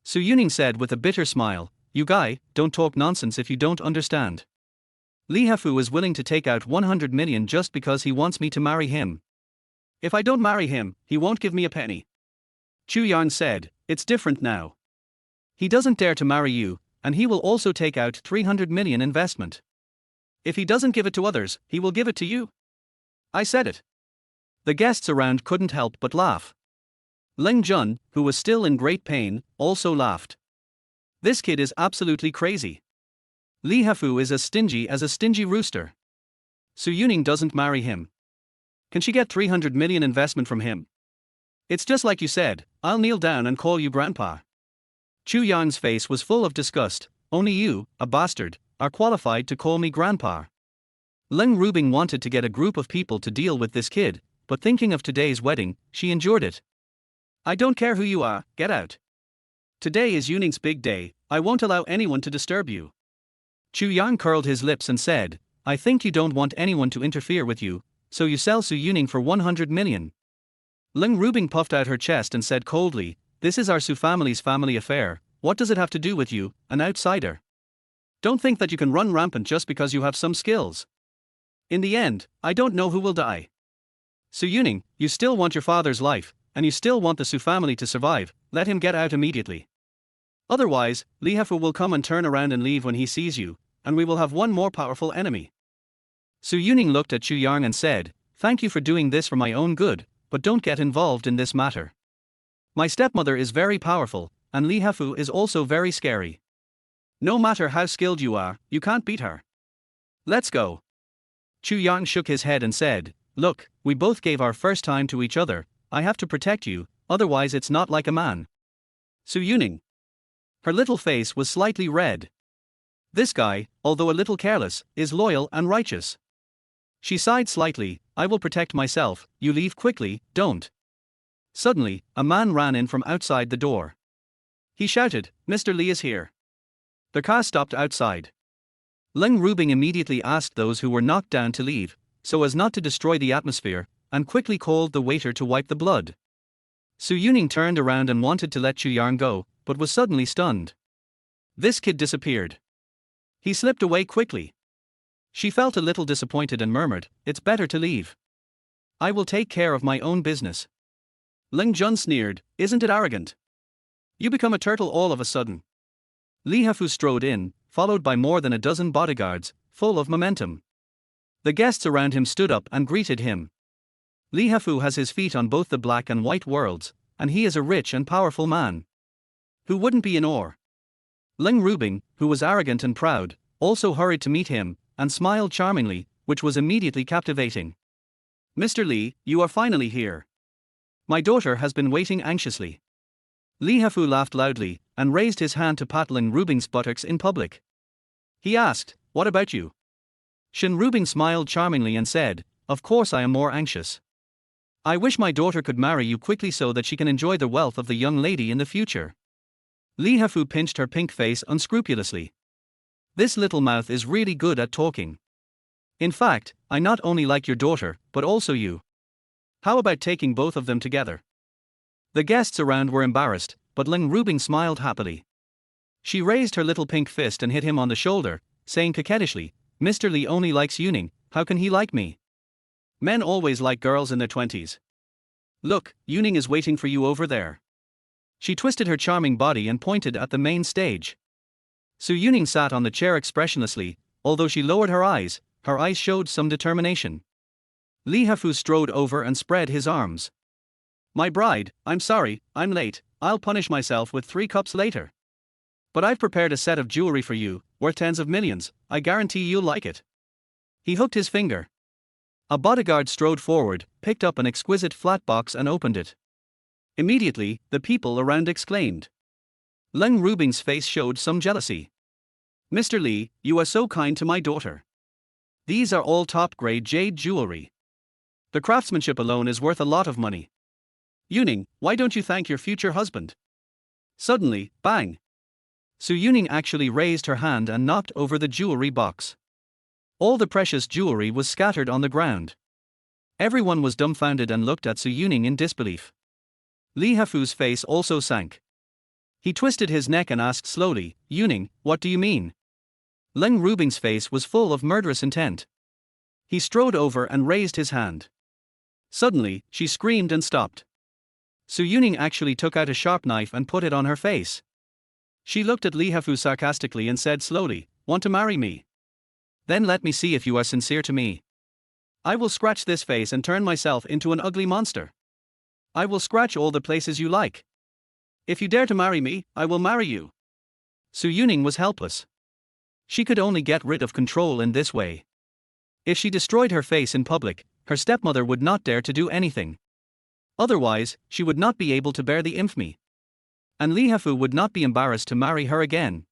Su Yuning said with a bitter smile, "You guy, don't talk nonsense if you don't understand. Li Hafu is willing to take out 100 million just because he wants me to marry him. If I don't marry him, he won't give me a penny." Chu Yang said, "It's different now. He doesn't dare to marry you, and he will also take out 300 million investment. If he doesn't give it to others, he will give it to you. I said it." The guests around couldn't help but laugh. Ling Jun, who was still in great pain, also laughed. "This kid is absolutely crazy. Li Hafu is as stingy as a stingy rooster. Su Yuning doesn't marry him. Can she get 300 million investment from him? It's just like you said, I'll kneel down and call you grandpa." Chu Yang's face was full of disgust. "Only you, a bastard, are qualified to call me grandpa." Ling Rubing wanted to get a group of people to deal with this kid, but thinking of today's wedding, she endured it. "I don't care who you are, get out. Today is Yuning's big day, I won't allow anyone to disturb you." Chu Yang curled his lips and said, "I think you don't want anyone to interfere with you, so you sell Su Yuning for 100 million. Ling Rubing puffed out her chest and said coldly, "This is our Su family's family affair, what does it have to do with you, an outsider? Don't think that you can run rampant just because you have some skills. In the end, I don't know who will die. Su Yuning, you still want your father's life, and you still want the Su family to survive, let him get out immediately. Otherwise, Li Hafu will come and turn around and leave when he sees you, and we will have one more powerful enemy." Su Yuning looked at Chu Yang and said, "Thank you for doing this for my own good, but don't get involved in this matter. My stepmother is very powerful, and Li Hafu is also very scary. No matter how skilled you are, you can't beat her. Let's go." Chu Yang shook his head and said, "Look, we both gave our first time to each other, I have to protect you, otherwise it's not like a man." Su Yuning. Her little face was slightly red. This guy, although a little careless, is loyal and righteous. She sighed slightly, "I will protect myself, you leave quickly, don't." Suddenly, a man ran in from outside the door. He shouted, "Mr. Li is here." The car stopped outside. Ling Rubing immediately asked those who were knocked down to leave, so as not to destroy the atmosphere, and quickly called the waiter to wipe the blood. Su Yuning turned around and wanted to let Chu Yang go, but was suddenly stunned. This kid disappeared. He slipped away quickly. She felt a little disappointed and murmured, "It's better to leave. I will take care of my own business." Ling Jun sneered, "Isn't it arrogant? You become a turtle all of a sudden." Li Hafu strode in, followed by more than a dozen bodyguards, full of momentum. The guests around him stood up and greeted him. Li Hafu has his feet on both the black and white worlds, and he is a rich and powerful man. Who wouldn't be in awe? Ling Rubing, who was arrogant and proud, also hurried to meet him, and smiled charmingly, which was immediately captivating. Mr. Li, you are finally here. My daughter has been waiting anxiously. Li Hafu laughed loudly, and raised his hand to pat Ling Rubing's buttocks in public. He asked, "What about you?" Shen Rubing smiled charmingly and said, "Of course I am more anxious. I wish my daughter could marry you quickly so that she can enjoy the wealth of the young lady in the future." Li Hafu pinched her pink face unscrupulously. This little mouth is really good at talking. In fact, I not only like your daughter, but also you. How about taking both of them together? The guests around were embarrassed, but Ling Rubing smiled happily. She raised her little pink fist and hit him on the shoulder, saying coquettishly, "Mr. Li only likes Yuning, how can he like me? Men always like girls in their 20s. Look, Yuning is waiting for you over there." She twisted her charming body and pointed at the main stage. Su Yuning sat on the chair expressionlessly, although she lowered her eyes showed some determination. Li Hafu strode over and spread his arms. "My bride, I'm sorry, I'm late, I'll punish myself with 3 cups later. But I've prepared a set of jewelry for you, worth tens of millions, I guarantee you'll like it." He hooked his finger. A bodyguard strode forward, picked up an exquisite flat box and opened it. Immediately, the people around exclaimed. Ling Rubing's face showed some jealousy. "Mr. Li, you are so kind to my daughter. These are all top-grade jade jewelry. The craftsmanship alone is worth a lot of money. Yuning, why don't you thank your future husband?" Suddenly, bang! Su Yuning actually raised her hand and knocked over the jewelry box. All the precious jewelry was scattered on the ground. Everyone was dumbfounded and looked at Su Yuning in disbelief. Li Hafu's face also sank. He twisted his neck and asked slowly, "Yuning, what do you mean?" Ling Rubing's face was full of murderous intent. He strode over and raised his hand. Suddenly, she screamed and stopped. Su Yuning actually took out a sharp knife and put it on her face. She looked at Li Hafu sarcastically and said slowly, "Want to marry me? Then let me see if you are sincere to me. I will scratch this face and turn myself into an ugly monster. I will scratch all the places you like. If you dare to marry me, I will marry you." Su Yuning was helpless. She could only get rid of control in this way. If she destroyed her face in public, her stepmother would not dare to do anything. Otherwise, she would not be able to bear the infamy. And Li Hafu would not be embarrassed to marry her again.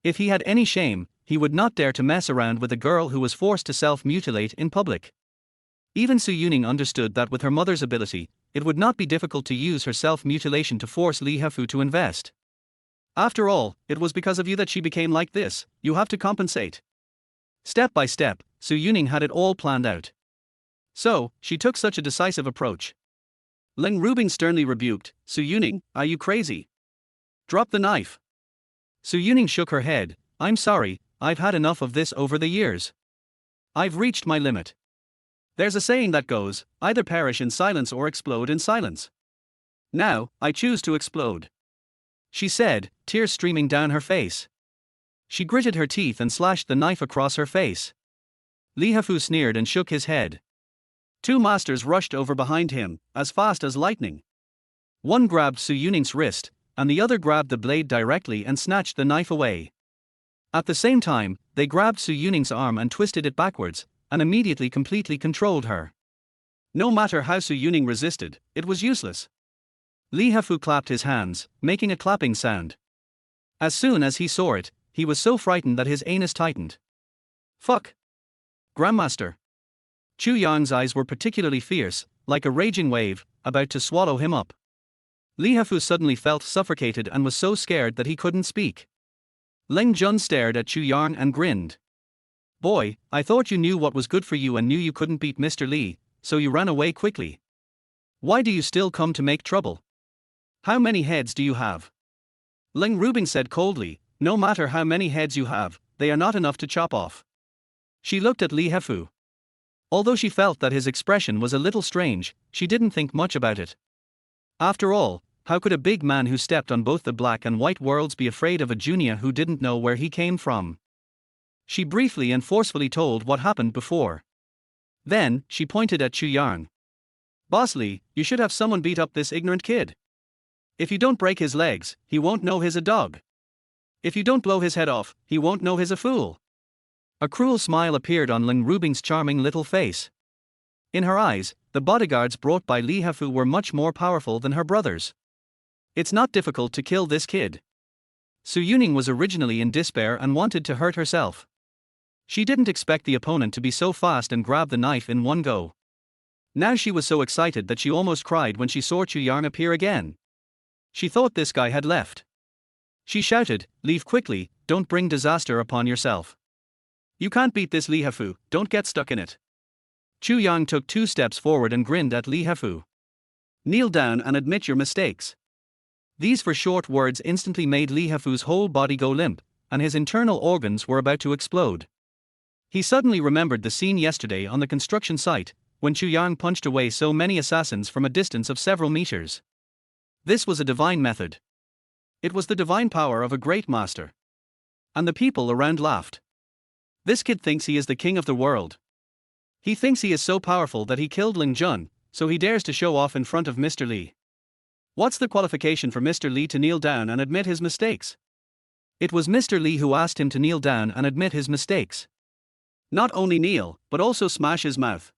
If he had any shame, he would not dare to mess around with a girl who was forced to self-mutilate in public. Even Su Yuning understood that with her mother's ability, it would not be difficult to use her self-mutilation to force Li Hafu to invest. "After all, it was because of you that she became like this, you have to compensate." Step by step, Su Yuning had it all planned out. So, she took such a decisive approach. Ling Rubing sternly rebuked, "Su Yuning, are you crazy? Drop the knife." Su Yuning shook her head, "I'm sorry, I've had enough of this over the years. I've reached my limit. There's a saying that goes, either perish in silence or explode in silence. Now, I choose to explode," she said, tears streaming down her face. She gritted her teeth and slashed the knife across her face. Li Hafu sneered and shook his head. 2 masters rushed over behind him, as fast as lightning. One grabbed Su Yuning's wrist, and the other grabbed the blade directly and snatched the knife away. At the same time, they grabbed Su Yuning's arm and twisted it backwards, and immediately completely controlled her. No matter how Su Yuning resisted, it was useless. Li Hafu clapped his hands, making a clapping sound. As soon as he saw it, he was so frightened that his anus tightened. "Fuck! Grandmaster!" Chu Yang's eyes were particularly fierce, like a raging wave, about to swallow him up. Li Hafu suddenly felt suffocated and was so scared that he couldn't speak. Ling Jun stared at Chu Yang and grinned. "Boy, I thought you knew what was good for you and knew you couldn't beat Mr. Li, so you ran away quickly. Why do you still come to make trouble? How many heads do you have?" Ling Rubing said coldly, "No matter how many heads you have, they are not enough to chop off." She looked at Li Hafu. Although she felt that his expression was a little strange, she didn't think much about it. After all, how could a big man who stepped on both the black and white worlds be afraid of a junior who didn't know where he came from? She briefly and forcefully told what happened before. Then, she pointed at Chu Yang. "Boss Li, you should have someone beat up this ignorant kid. If you don't break his legs, he won't know he's a dog. If you don't blow his head off, he won't know he's a fool. A cruel smile appeared on Ling Rubing's charming little face. In her eyes, the bodyguards brought by Li Hafu were much more powerful than her brothers. It's not difficult to kill this kid. Su Yuning was originally in despair and wanted to hurt herself. She didn't expect the opponent to be so fast and grab the knife in one go. Now she was so excited that she almost cried when she saw Chu Yang appear again. She thought this guy had left. She shouted, "Leave quickly, don't bring disaster upon yourself. You can't beat this Li Hafu, don't get stuck in it." Chu Yang took 2 steps forward and grinned at Li Hafu. "Kneel down and admit your mistakes." These 4 short words instantly made Li Hafu's whole body go limp, and his internal organs were about to explode. He suddenly remembered the scene yesterday on the construction site, when Chu Yang punched away so many assassins from a distance of several meters. This was a divine method. It was the divine power of a great master. And the people around laughed. This kid thinks he is the king of the world. He thinks he is so powerful that he killed Ling Jun, so he dares to show off in front of Mr. Li. What's the qualification for Mr. Li to kneel down and admit his mistakes? It was Mr. Li who asked him to kneel down and admit his mistakes. Not only kneel, but also smash his mouth.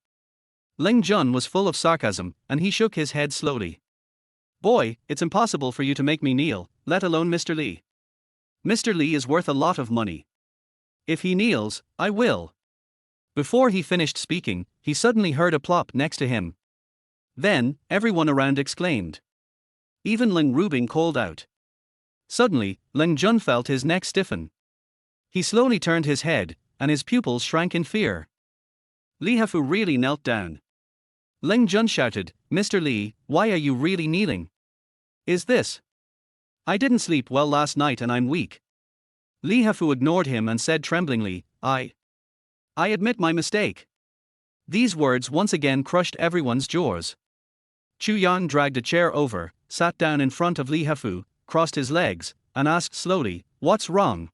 Ling Jun was full of sarcasm, and he shook his head slowly. "Boy, it's impossible for you to make me kneel, let alone Mr. Li. Mr. Li is worth a lot of money. If he kneels, I will." Before he finished speaking, he suddenly heard a plop next to him. Then, everyone around exclaimed. Even Ling Rubing called out. Suddenly, Ling Jun felt his neck stiffen. He slowly turned his head, and his pupils shrank in fear. Li Hafu really knelt down. Ling Jun shouted, "Mr. Li, why are you really kneeling? Is this? I didn't sleep well last night and I'm weak." Li Hafu ignored him and said tremblingly, I admit my mistake." These words once again crushed everyone's jaws. Chu Yang dragged a chair over, sat down in front of Li Hafu, crossed his legs, and asked slowly, "What's wrong?"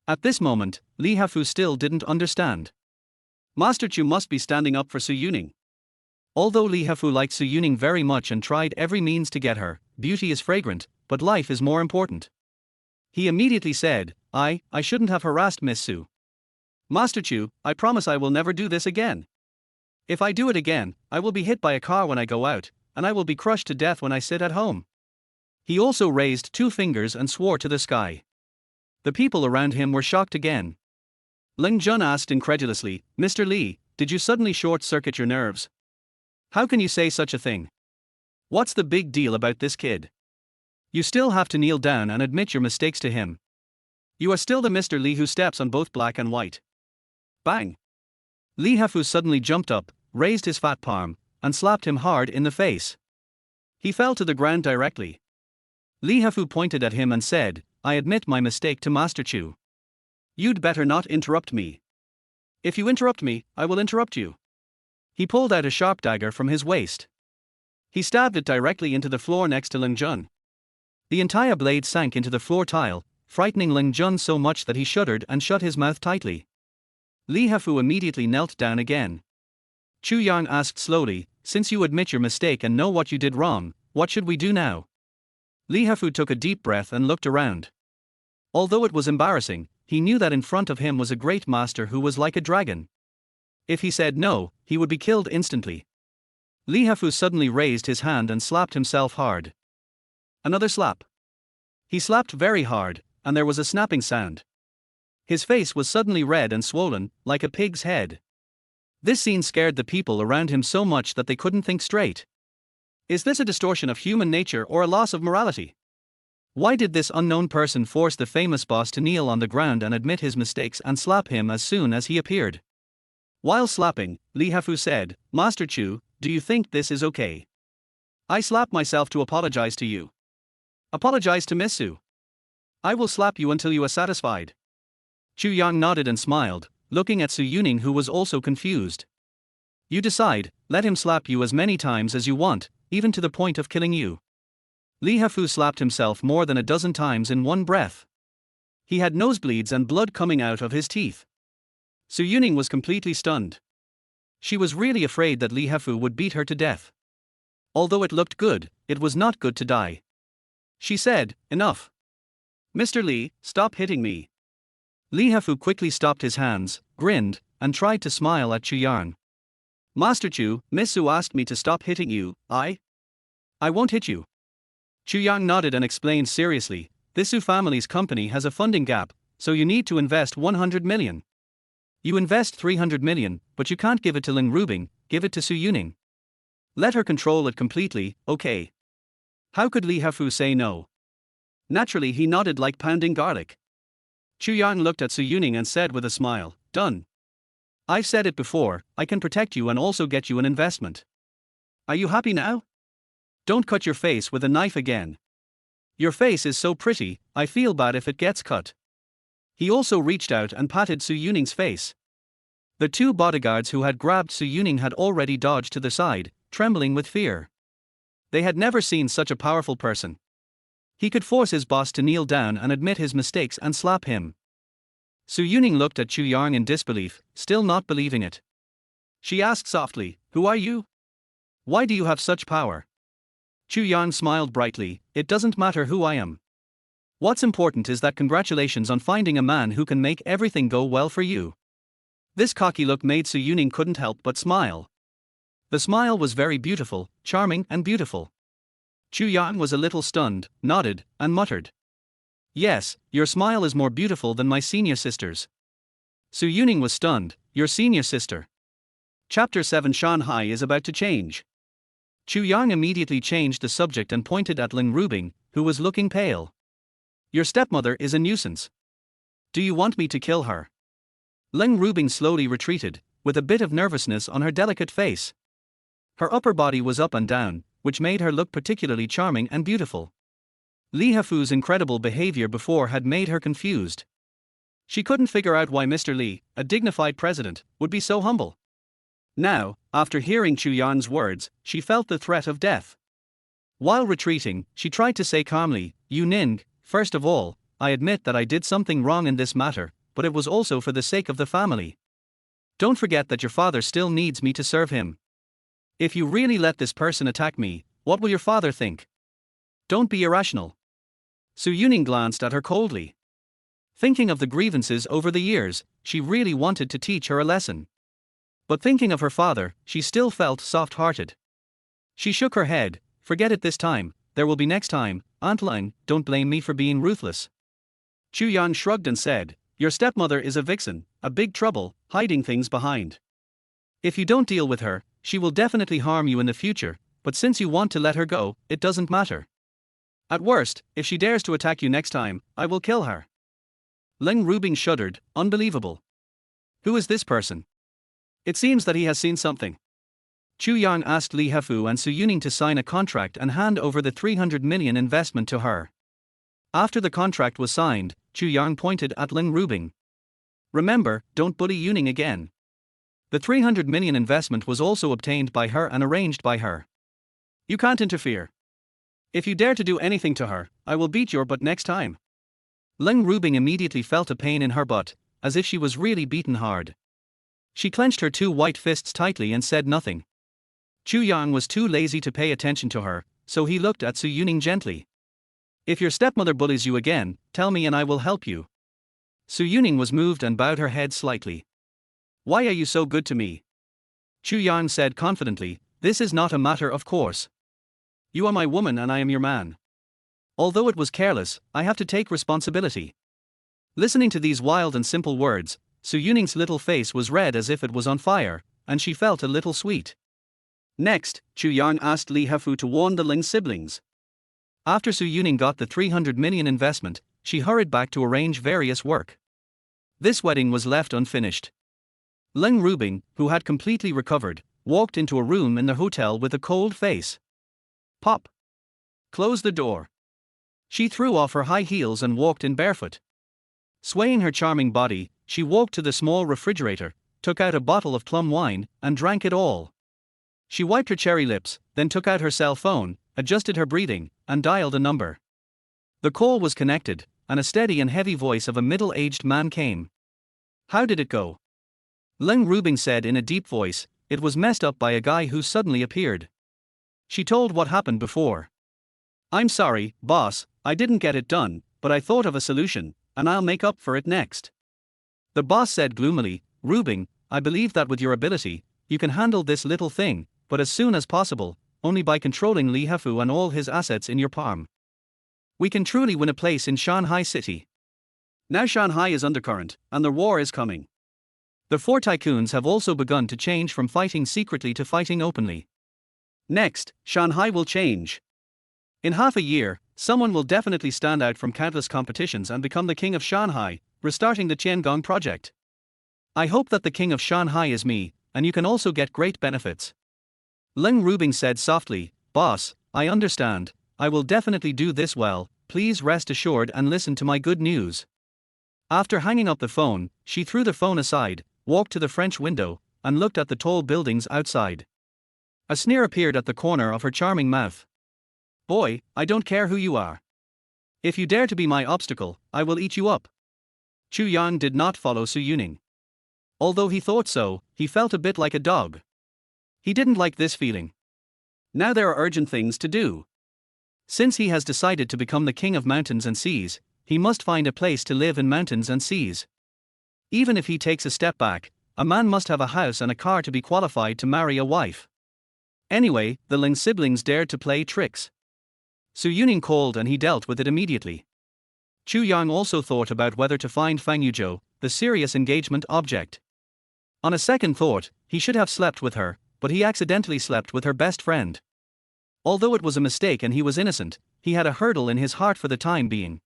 At this moment, Li Hafu still didn't understand. Master Chu must be standing up for Su Yuning. Although Li Hafu liked Su Yuning very much and tried every means to get her, beauty is fragrant, but life is more important. He immediately said, I shouldn't have harassed Miss Su. Master Chu, I promise I will never do this again. If I do it again, I will be hit by a car when I go out, and I will be crushed to death when I sit at home. He also raised 2 fingers and swore to the sky. The people around him were shocked again. Ling Jun asked incredulously, "Mr. Li, did you suddenly short-circuit your nerves? How can you say such a thing? What's the big deal about this kid? You still have to kneel down and admit your mistakes to him. You are still the Mr. Li who steps on both black and white." Bang! Li Hafu suddenly jumped up, raised his fat palm, and slapped him hard in the face. He fell to the ground directly. Li Hafu pointed at him and said, "I admit my mistake to Master Chu. You'd better not interrupt me. If you interrupt me, I will interrupt you." He pulled out a sharp dagger from his waist. He stabbed it directly into the floor next to Ling Jun. The entire blade sank into the floor tile, frightening Ling Jun so much that he shuddered and shut his mouth tightly. Li Hafu immediately knelt down again. Chu Yang asked slowly, "Since you admit your mistake and know what you did wrong, what should we do now?" Li Hafu took a deep breath and looked around. Although it was embarrassing, he knew that in front of him was a great master who was like a dragon. If he said no, he would be killed instantly. Li Hafu suddenly raised his hand and slapped himself hard. Another slap. He slapped very hard, and there was a snapping sound. His face was suddenly red and swollen, like a pig's head. This scene scared the people around him so much that they couldn't think straight. Is this a distortion of human nature or a loss of morality? Why did this unknown person force the famous boss to kneel on the ground and admit his mistakes and slap him as soon as he appeared? While slapping, Li Hafu said, "Master Chu, do you think this is okay? I slap myself to apologize to you. Apologize to Miss Su. I will slap you until you are satisfied." Chu Yang nodded and smiled, looking at Su Yuning, who was also confused. "You decide, let him slap you as many times as you want, even to the point of killing you." Li Hafu slapped himself more than a dozen times in one breath. He had nosebleeds and blood coming out of his teeth. Su Yuning was completely stunned. She was really afraid that Li Hafu would beat her to death. Although it looked good, it was not good to die. She said, enough. Mr. Lee, stop hitting me. Lee Hafu quickly stopped his hands, grinned, and tried to smile at Chu Yang. Master Chu, Miss Su asked me to stop hitting you. I won't hit you. Chu Yang nodded and explained seriously, this Su family's company has a funding gap, so you need to invest 100 million. You invest 300 million, but you can't give it to Ling Rubing, give it to Su Yuning. Let her control it completely, okay. How could Lee Hafu say no? Naturally he nodded like pounding garlic. Chu Yang looked at Su Yuning and said with a smile, done. I've said it before, I can protect you and also get you an investment. Are you happy now? Don't cut your face with a knife again. Your face is so pretty, I feel bad if it gets cut. He also reached out and patted Su Yuning's face. The two bodyguards who had grabbed Su Yuning had already dodged to the side, trembling with fear. They had never seen such a powerful person. He could force his boss to kneel down and admit his mistakes and slap him. Su Yuning looked at Chu Yang in disbelief, still not believing it. She asked softly, who are you? Why do you have such power? Chu Yang smiled brightly, it doesn't matter who I am. What's important is that congratulations on finding a man who can make everything go well for you. This cocky look made Su Yuning couldn't help but smile. The smile was very beautiful, charming and beautiful. Chu Yang was a little stunned, nodded, and muttered. Yes, your smile is more beautiful than my senior sister's. Su Yuning was stunned, your senior sister. Chapter 7 Shanghai is about to change. Chu Yang immediately changed the subject and pointed at Ling Rubing, who was looking pale. Your stepmother is a nuisance. Do you want me to kill her? Ling Rubing slowly retreated, with a bit of nervousness on her delicate face. Her upper body was up and down, which made her look particularly charming and beautiful. Lee Hafu's incredible behavior before had made her confused. She couldn't figure out why Mr. Lee, a dignified president, would be so humble. Now, after hearing Chu Yang's words, she felt the threat of death. While retreating, she tried to say calmly, "You Ning, first of all, I admit that I did something wrong in this matter, but it was also for the sake of the family. Don't forget that your father still needs me to serve him. If you really let this person attack me, what will your father think? Don't be irrational." Su Yuning glanced at her coldly. Thinking of the grievances over the years, she really wanted to teach her a lesson. But thinking of her father, she still felt soft-hearted. She shook her head, "Forget it this time, there will be next time, Aunt Ling, don't blame me for being ruthless." Chu Yang shrugged and said, "Your stepmother is a vixen, a big trouble, hiding things behind. If you don't deal with her, she will definitely harm you in the future, but since you want to let her go, it doesn't matter. At worst, if she dares to attack you next time, I will kill her." Ling Rubing shuddered, unbelievable. Who is this person? It seems that he has seen something. Chu Yang asked Lee Hafu and Su Yuning to sign a contract and hand over the 300 million investment to her. After the contract was signed, Chu Yang pointed at Ling Rubing. "Remember, don't bully Yuning again. The 300 million investment was also obtained by her and arranged by her. You can't interfere. If you dare to do anything to her, I will beat your butt next time." Ling Rubing immediately felt a pain in her butt, as if she was really beaten hard. She clenched her two white fists tightly and said nothing. Chu Yang was too lazy to pay attention to her, so he looked at Su Yuning gently. "If your stepmother bullies you again, tell me and I will help you." Su Yuning was moved and bowed her head slightly. "Why are you so good to me?" Chu Yang said confidently, "This is not a matter of course. You are my woman and I am your man. Although it was careless, I have to take responsibility." Listening to these wild and simple words, Su Yuning's little face was red as if it was on fire, and she felt a little sweet. Next, Chu Yang asked Lee Hafu to warn the Ling siblings. After Su Yuning got the 300 million investment, she hurried back to arrange various work. This wedding was left unfinished. Ling Rubing, who had completely recovered, walked into a room in the hotel with a cold face. Pop! Close the door. She threw off her high heels and walked in barefoot. Swaying her charming body, she walked to the small refrigerator, took out a bottle of plum wine, and drank it all. She wiped her cherry lips, then took out her cell phone, adjusted her breathing, and dialed a number. The call was connected, and a steady and heavy voice of a middle-aged man came. "How did it go?" Ling Rubing said in a deep voice, "It was messed up by a guy who suddenly appeared." She told what happened before. I'm sorry, boss, I didn't get it done, but I thought of a solution, and I'll make up for it next. The boss said gloomily, Rubing, I believe that with your ability, you can handle this little thing, but as soon as possible, only by controlling Li Hafu and all his assets in your palm. We can truly win a place in Shanghai City. Now Shanghai is undercurrent, and the war is coming. The four tycoons have also begun to change from fighting secretly to fighting openly. Next, Shanghai will change. In half a year, someone will definitely stand out from countless competitions and become the king of Shanghai, restarting the Tiangong project. I hope that the king of Shanghai is me, and you can also get great benefits. Leng Rubing said softly, Boss, I understand, I will definitely do this well, please rest assured and listen to my good news. After hanging up the phone, she threw the phone aside, walked to the French window, and looked at the tall buildings outside. A sneer appeared at the corner of her charming mouth. Boy, I don't care who you are. If you dare to be my obstacle, I will eat you up. Chu Yang did not follow Su Yuning. Although he thought so, he felt a bit like a dog. He didn't like this feeling. Now there are urgent things to do. Since he has decided to become the king of mountains and seas, he must find a place to live in mountains and seas. Even if he takes a step back, a man must have a house and a car to be qualified to marry a wife. Anyway, the Ling siblings dared to play tricks. Su Yuning called and he dealt with it immediately. Chu Yang also thought about whether to find Fang Yuzhou, the serious engagement object. On a second thought, he should have slept with her, but he accidentally slept with her best friend. Although it was a mistake and he was innocent, he had a hurdle in his heart for the time being.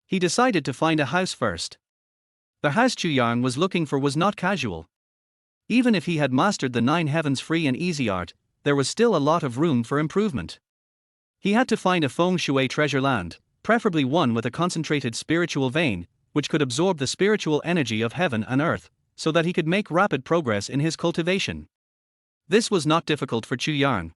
He decided to find a house first. The house Chu Yang was looking for was not casual. Even if he had mastered the 9 heavens free and easy art, there was still a lot of room for improvement. He had to find a feng shui treasure land, preferably one with a concentrated spiritual vein, which could absorb the spiritual energy of heaven and earth, so that he could make rapid progress in his cultivation. This was not difficult for Chu Yang.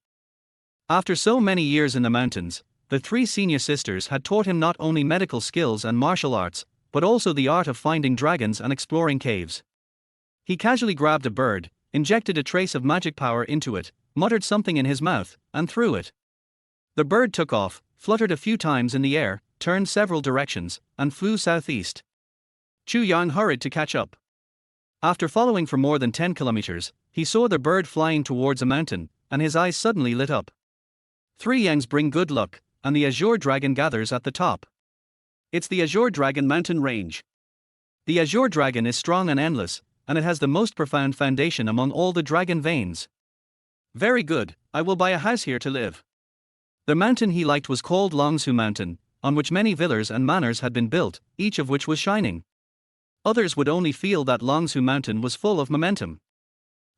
After so many years in the mountains, the 3 senior sisters had taught him not only medical skills and martial arts, but also the art of finding dragons and exploring caves. He casually grabbed a bird, injected a trace of magic power into it, muttered something in his mouth, and threw it. The bird took off, fluttered a few times in the air, turned several directions, and flew southeast. Chu Yang hurried to catch up. After following for more than 10 kilometers, he saw the bird flying towards a mountain, and his eyes suddenly lit up. 3 Yangs bring good luck, and the Azure Dragon gathers at the top. It's the Azure Dragon mountain range. The Azure Dragon is strong and endless, and it has the most profound foundation among all the dragon veins. Very good, I will buy a house here to live. The mountain he liked was called Longsu Mountain, on which many villas and manors had been built, each of which was shining. Others would only feel that Longsu Mountain was full of momentum.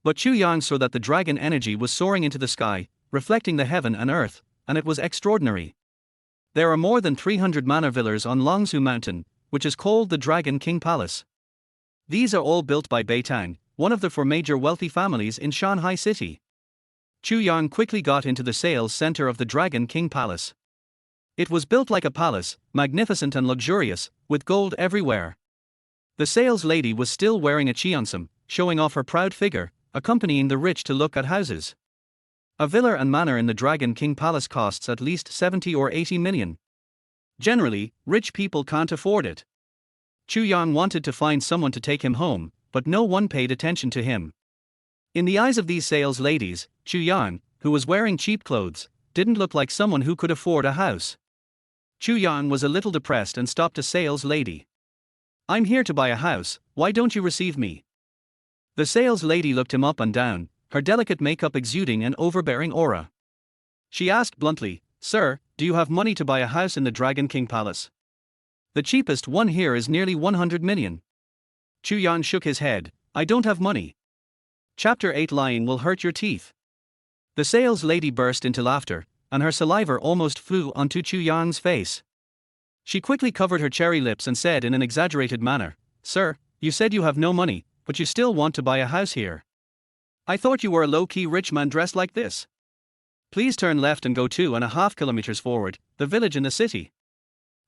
But Chu Yang saw that the dragon energy was soaring into the sky, reflecting the heaven and earth, and it was extraordinary. There are more than 300 manor villas on Longsu Mountain, which is called the Dragon King Palace. These are all built by Beitang, one of the 4 major wealthy families in Shanghai City. Chu Yang quickly got into the sales center of the Dragon King Palace. It was built like a palace, magnificent and luxurious, with gold everywhere. The sales lady was still wearing a cheongsam, showing off her proud figure, accompanying the rich to look at houses. A villa and manor in the Dragon King Palace costs at least 70 or 80 million. Generally, rich people can't afford it. Chu Yang wanted to find someone to take him home, but no one paid attention to him. In the eyes of these sales ladies, Chu Yang, who was wearing cheap clothes, didn't look like someone who could afford a house. Chu Yang was a little depressed and stopped a sales lady. I'm here to buy a house, why don't you receive me? The sales lady looked him up and down, her delicate makeup exuding an overbearing aura. She asked bluntly, Sir, do you have money to buy a house in the Dragon King Palace? The cheapest one here is nearly 100 million. Chu Yang shook his head, I don't have money. Chapter 8 Lying will hurt your teeth. The sales lady burst into laughter, and her saliva almost flew onto Chu Yang's face. She quickly covered her cherry lips and said in an exaggerated manner, Sir, you said you have no money, but you still want to buy a house here. I thought you were a low-key rich man dressed like this. Please turn left and go 2.5 kilometers forward, the village in the city.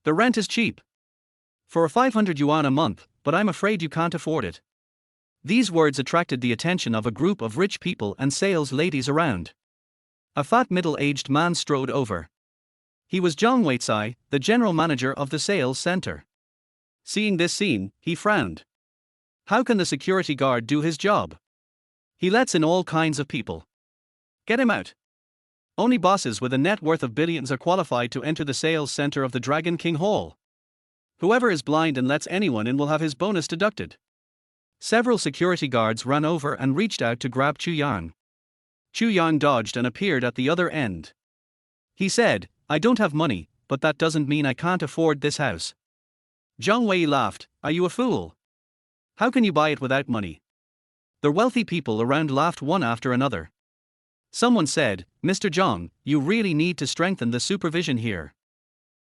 The rent is cheap. For 500 yuan a month, but I'm afraid you can't afford it. These words attracted the attention of a group of rich people and sales ladies around. A fat middle-aged man strode over. He was Zhang Weicai, the general manager of the sales center. Seeing this scene, he frowned. How can the security guard do his job? He lets in all kinds of people. Get him out. Only bosses with a net worth of billions are qualified to enter the sales center of the Dragon King Hall. Whoever is blind and lets anyone in will have his bonus deducted. Several security guards ran over and reached out to grab Chu Yang. Chu Yang dodged and appeared at the other end. He said, I don't have money, but that doesn't mean I can't afford this house. Zhang Wei laughed, are you a fool? How can you buy it without money? The wealthy people around laughed one after another. Someone said, Mr. Zhang, you really need to strengthen the supervision here.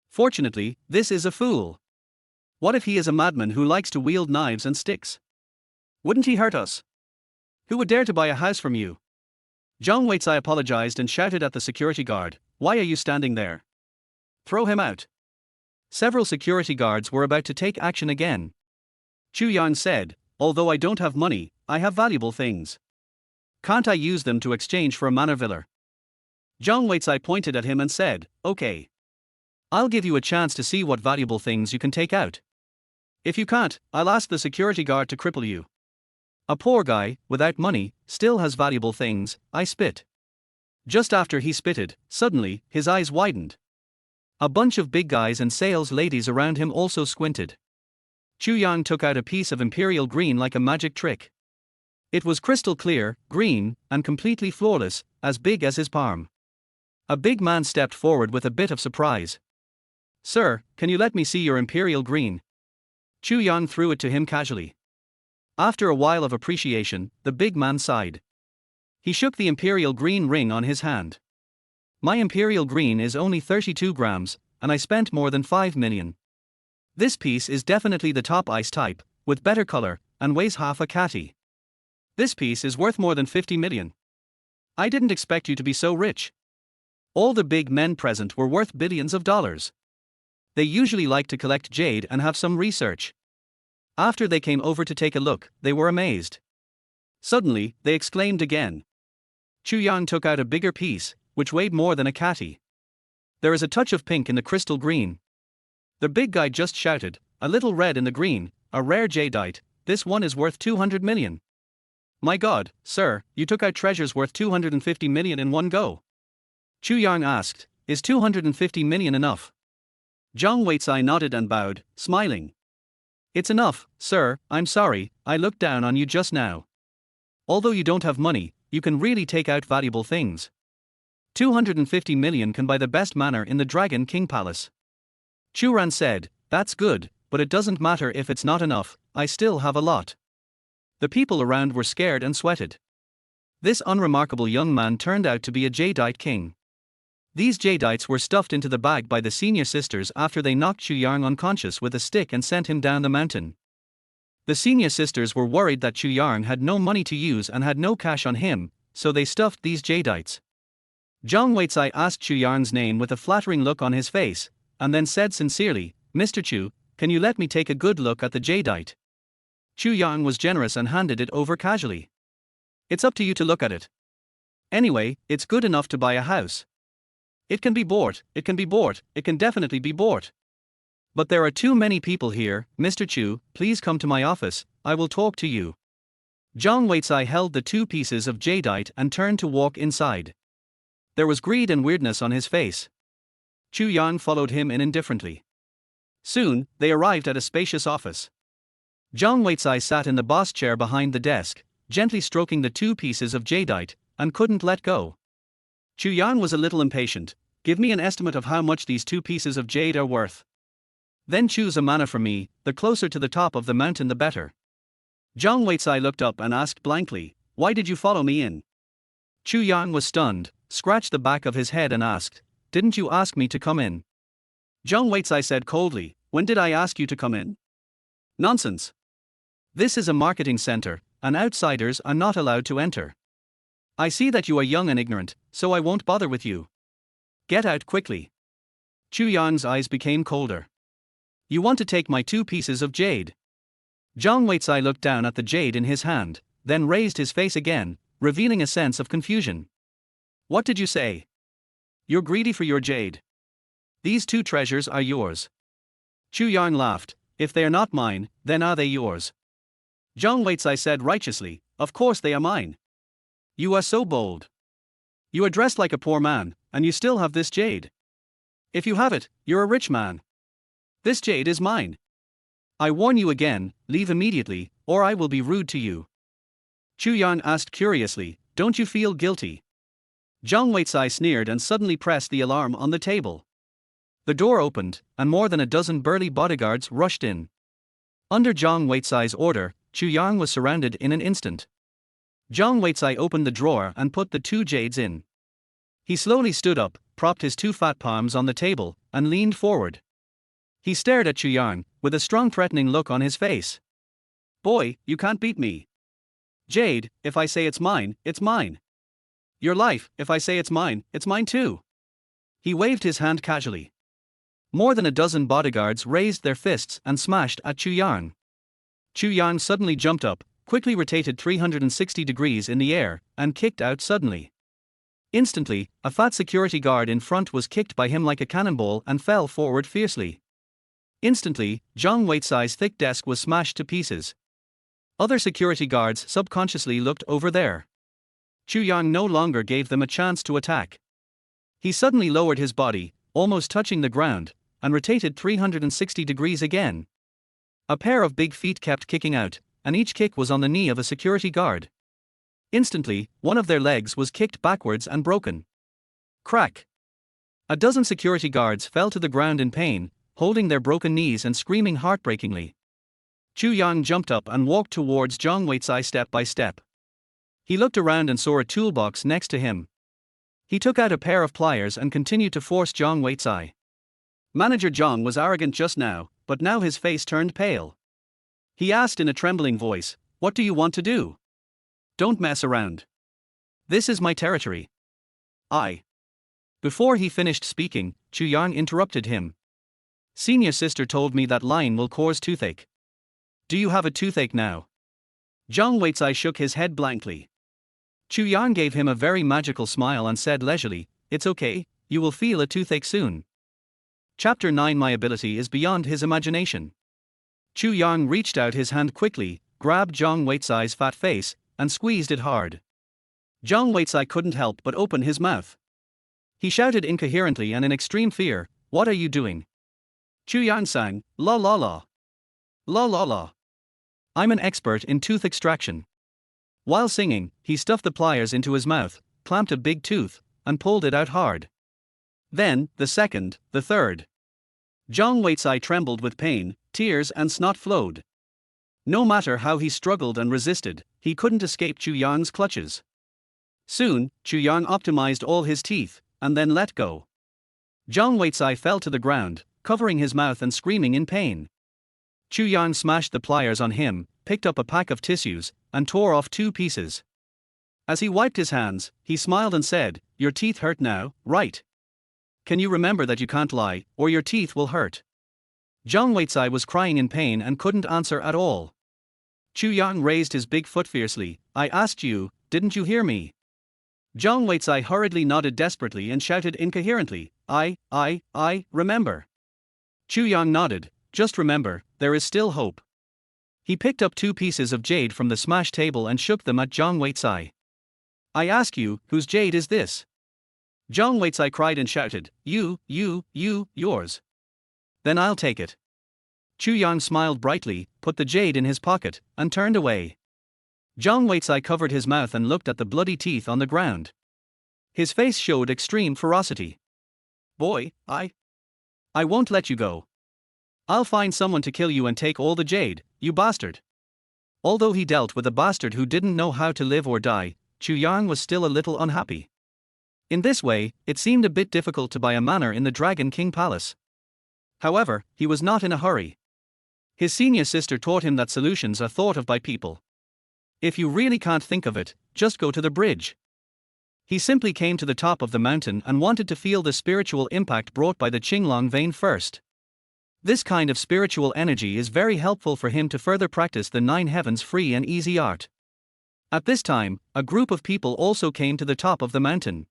Fortunately, this is a fool. What if he is a madman who likes to wield knives and sticks? Wouldn't he hurt us? Who would dare to buy a house from you? Zhang Weicai apologized and shouted at the security guard, why are you standing there? Throw him out. Several security guards were about to take action again. Chu Yang said, although I don't have money, I have valuable things. Can't I use them to exchange for a manor villa? Zhang Weicai pointed at him and said, okay. I'll give you a chance to see what valuable things you can take out. If you can't, I'll ask the security guard to cripple you. A poor guy, without money, still has valuable things, I spit. Just after he spitted, suddenly, his eyes widened. A bunch of big guys and sales ladies around him also squinted. Chu Yang took out a piece of imperial green like a magic trick. It was crystal clear, green, and completely flawless, as big as his palm. A big man stepped forward with a bit of surprise. Sir, can you let me see your imperial green? Chu Yang threw it to him casually. After a while of appreciation, the big man sighed. He shook the imperial green ring on his hand. My imperial green is only 32 grams, and I spent more than 5 million. This piece is definitely the top ice type, with better color, and weighs half a catty. This piece is worth more than 50 million. I didn't expect you to be so rich. All the big men present were worth billions of dollars. They usually like to collect jade and have some research. After they came over to take a look, they were amazed. Suddenly, they exclaimed again. Chu Yang took out a bigger piece, which weighed more than a catty. There is a touch of pink in the crystal green. The big guy just shouted, a little red in the green, a rare jadeite, this one is worth 200 million. My God, sir, you took out treasures worth 250 million in one go. Chu Yang asked, is 250 million enough? Zhang Weicai nodded and bowed, smiling. It's enough, sir, I'm sorry, I looked down on you just now. Although you don't have money, you can really take out valuable things. 250 million can buy the best manor in the Dragon King Palace. Chu Ran said, that's good, but it doesn't matter if it's not enough, I still have a lot. The people around were scared and sweated. This unremarkable young man turned out to be a jadeite king. These jadeites were stuffed into the bag by the senior sisters after they knocked Chu Yang unconscious with a stick and sent him down the mountain. The senior sisters were worried that Chu Yang had no money to use and had no cash on him, so they stuffed these jadeites. Zhang Weicai asked Chu Yang's name with a flattering look on his face, and then said sincerely, Mr. Chu, can you let me take a good look at the jadeite? Chu Yang was generous and handed it over casually. It's up to you to look at it. Anyway, it's good enough to buy a house. It can be bought, it can be bought, it can definitely be bought. But there are too many people here, Mr. Chu, please come to my office, I will talk to you. Zhang Weicai held the two pieces of jadeite and turned to walk inside. There was greed and weirdness on his face. Chu Yang followed him in indifferently. Soon, they arrived at a spacious office. Zhang Weicai sat in the boss chair behind the desk, gently stroking the two pieces of jadeite, and couldn't let go. Chu Yang was a little impatient. Give me an estimate of how much these two pieces of jade are worth. Then choose a manor for me, the closer to the top of the mountain the better. Zhang Weicai looked up and asked blankly, why did you follow me in? Chu Yang was stunned, scratched the back of his head and asked, didn't you ask me to come in? Zhang Weicai said coldly, when did I ask you to come in? Nonsense. This is a marketing center, and outsiders are not allowed to enter. I see that you are young and ignorant, so I won't bother with you. Get out quickly. Chu Yang's eyes became colder. You want to take my two pieces of jade? Zhang Weicai looked down at the jade in his hand, then raised his face again, revealing a sense of confusion. What did you say? You're greedy for your jade. These two treasures are yours. Chu Yang laughed. If they are not mine, then are they yours? Zhang Weicai said righteously, of course they are mine. You are so bold. You are dressed like a poor man, and you still have this jade. If you have it, you're a rich man. This jade is mine. I warn you again, leave immediately, or I will be rude to you. Chu Yang asked curiously, don't you feel guilty? Zhang Weicai sneered and suddenly pressed the alarm on the table. The door opened, and more than a dozen burly bodyguards rushed in. Under Zhang Weicai's order, Chu Yang was surrounded in an instant. Zhang Weicai opened the drawer and put the two jades in. He slowly stood up, propped his two fat palms on the table, and leaned forward. He stared at Chu Yang, with a strong threatening look on his face. Boy, you can't beat me. Jade, if I say it's mine, it's mine. Your life, if I say it's mine too. He waved his hand casually. More than a dozen bodyguards raised their fists and smashed at Chu Yang. Chu Yang suddenly jumped up, quickly rotated 360 degrees in the air, and kicked out suddenly. Instantly, a fat security guard in front was kicked by him like a cannonball and fell forward fiercely. Instantly, Zhang Weicai's thick desk was smashed to pieces. Other security guards subconsciously looked over there. Chu Yang no longer gave them a chance to attack. He suddenly lowered his body, almost touching the ground, and rotated 360 degrees again. A pair of big feet kept kicking out, and each kick was on the knee of a security guard. Instantly, one of their legs was kicked backwards and broken. Crack! A dozen security guards fell to the ground in pain, holding their broken knees and screaming heartbreakingly. Chu Yang jumped up and walked towards Zhang Weicai step by step. He looked around and saw a toolbox next to him. He took out a pair of pliers and continued to force Zhang Weicai. Manager Zhang was arrogant just now, but now his face turned pale. He asked in a trembling voice, "What do you want to do? Don't mess around. This is my territory." Before he finished speaking, Chu Yang interrupted him. Senior sister told me that lying will cause toothache. Do you have a toothache now? Zhang Weicai shook his head blankly. Chu Yang gave him a very magical smile and said leisurely, "It's okay, you will feel a toothache soon." Chapter 9. My ability is beyond his imagination. Chu Yang reached out his hand quickly, grabbed Zhang Weicai's fat face, and squeezed it hard. Zhang Weicai couldn't help but open his mouth. He shouted incoherently and in extreme fear, "What are you doing?" Chu Yang sang, "La la la. La la la. I'm an expert in tooth extraction." While singing, he stuffed the pliers into his mouth, clamped a big tooth, and pulled it out hard. Then, the second, the third. Zhang Weicai trembled with pain, tears and snot flowed. No matter how he struggled and resisted, he couldn't escape Chu Yang's clutches. Soon, Chu Yang optimized all his teeth, and then let go. Zhang Weicai fell to the ground, covering his mouth and screaming in pain. Chu Yang smashed the pliers on him, picked up a pack of tissues, and tore off 2 pieces. As he wiped his hands, he smiled and said, "Your teeth hurt now, right? Can you remember that you can't lie, or your teeth will hurt?" Zhang Weicai was crying in pain and couldn't answer at all. Chu Yang raised his big foot fiercely. "I asked you, didn't you hear me?" Zhang Weicai hurriedly nodded desperately and shouted incoherently, I remember." Chu Yang nodded, "Just remember, there is still hope." He picked up 2 pieces of jade from the smashed table and shook them at Zhang Weicai. "I ask you, whose jade is this?" Zhang Weicai cried and shouted, yours." "Then I'll take it." Chu Yang smiled brightly, put the jade in his pocket, and turned away. Zhang Weicai covered his mouth and looked at the bloody teeth on the ground. His face showed extreme ferocity. "Boy, I won't let you go. I'll find someone to kill you and take all the jade, you bastard." Although he dealt with a bastard who didn't know how to live or die, Chu Yang was still a little unhappy. In this way, it seemed a bit difficult to buy a manor in the Dragon King Palace. However, he was not in a hurry. His senior sister taught him that solutions are thought of by people. If you really can't think of it, just go to the bridge. He simply came to the top of the mountain and wanted to feel the spiritual impact brought by the Qinglong vein first. This kind of spiritual energy is very helpful for him to further practice the 9 heavens free and easy art. At this time, a group of people also came to the top of the mountain.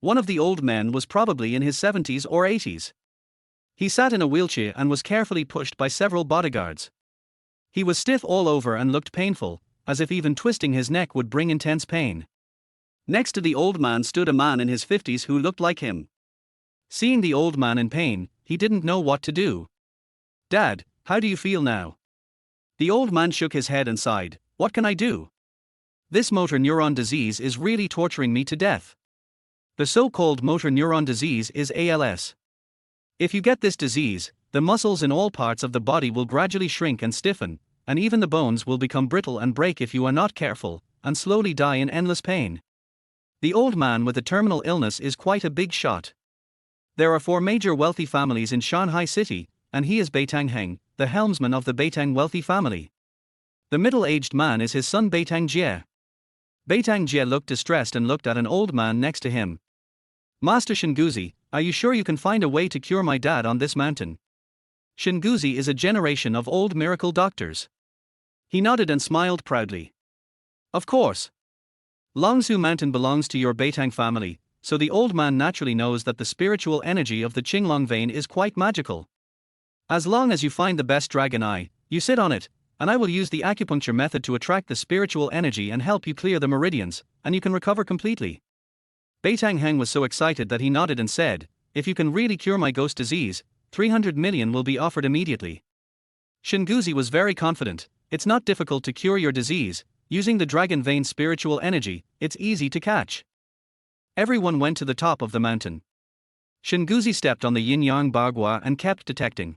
One of the old men was probably in his 70s or 80s. He sat in a wheelchair and was carefully pushed by several bodyguards. He was stiff all over and looked painful, as if even twisting his neck would bring intense pain. Next to the old man stood a man in his 50s who looked like him. Seeing the old man in pain, he didn't know what to do. "Dad, how do you feel now?" The old man shook his head and sighed. "What can I do? This motor neuron disease is really torturing me to death." The so-called motor neuron disease is ALS. If you get this disease, the muscles in all parts of the body will gradually shrink and stiffen, and even the bones will become brittle and break if you are not careful, and slowly die in endless pain. The old man with the terminal illness is quite a big shot. There are 4 major wealthy families in Shanghai City, and he is Beitang Heng, the helmsman of the Beitang wealthy family. The middle-aged man is his son Beitang Jie. Beitang Jie looked distressed and looked at an old man next to him. "Master Shinguzi, are you sure you can find a way to cure my dad on this mountain?" Shinguzi is a generation of old miracle doctors. He nodded and smiled proudly. "Of course. Longzhou Mountain belongs to your Beitang family, so the old man naturally knows that the spiritual energy of the Qinglong vein is quite magical. As long as you find the best dragon eye, you sit on it, and I will use the acupuncture method to attract the spiritual energy and help you clear the meridians, and you can recover completely." Beitang Heng was so excited that he nodded and said, "If you can really cure my ghost disease, 300 million will be offered immediately." Shinguzi was very confident. "It's not difficult to cure your disease, using the dragon vein spiritual energy, it's easy to catch." Everyone went to the top of the mountain. Shinguzi stepped on the yin-yang bagua and kept detecting.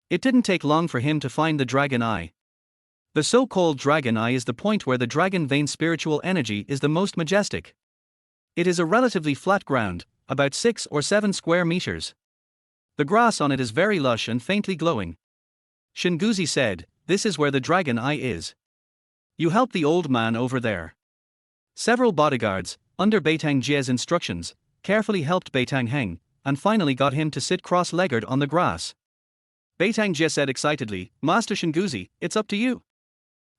It didn't take long for him to find the dragon eye. The so-called dragon eye is the point where the dragon vein spiritual energy is the most majestic. It is a relatively flat ground, about 6 or 7 square meters. The grass on it is very lush and faintly glowing. Shinguzi said, "This is where the dragon eye is. You help the old man over there." Several bodyguards, under Beitang Jie's instructions, carefully helped Beitang Heng, and finally got him to sit cross-legged on the grass. Beitang Jie said excitedly, "Master Shinguzi, it's up to you."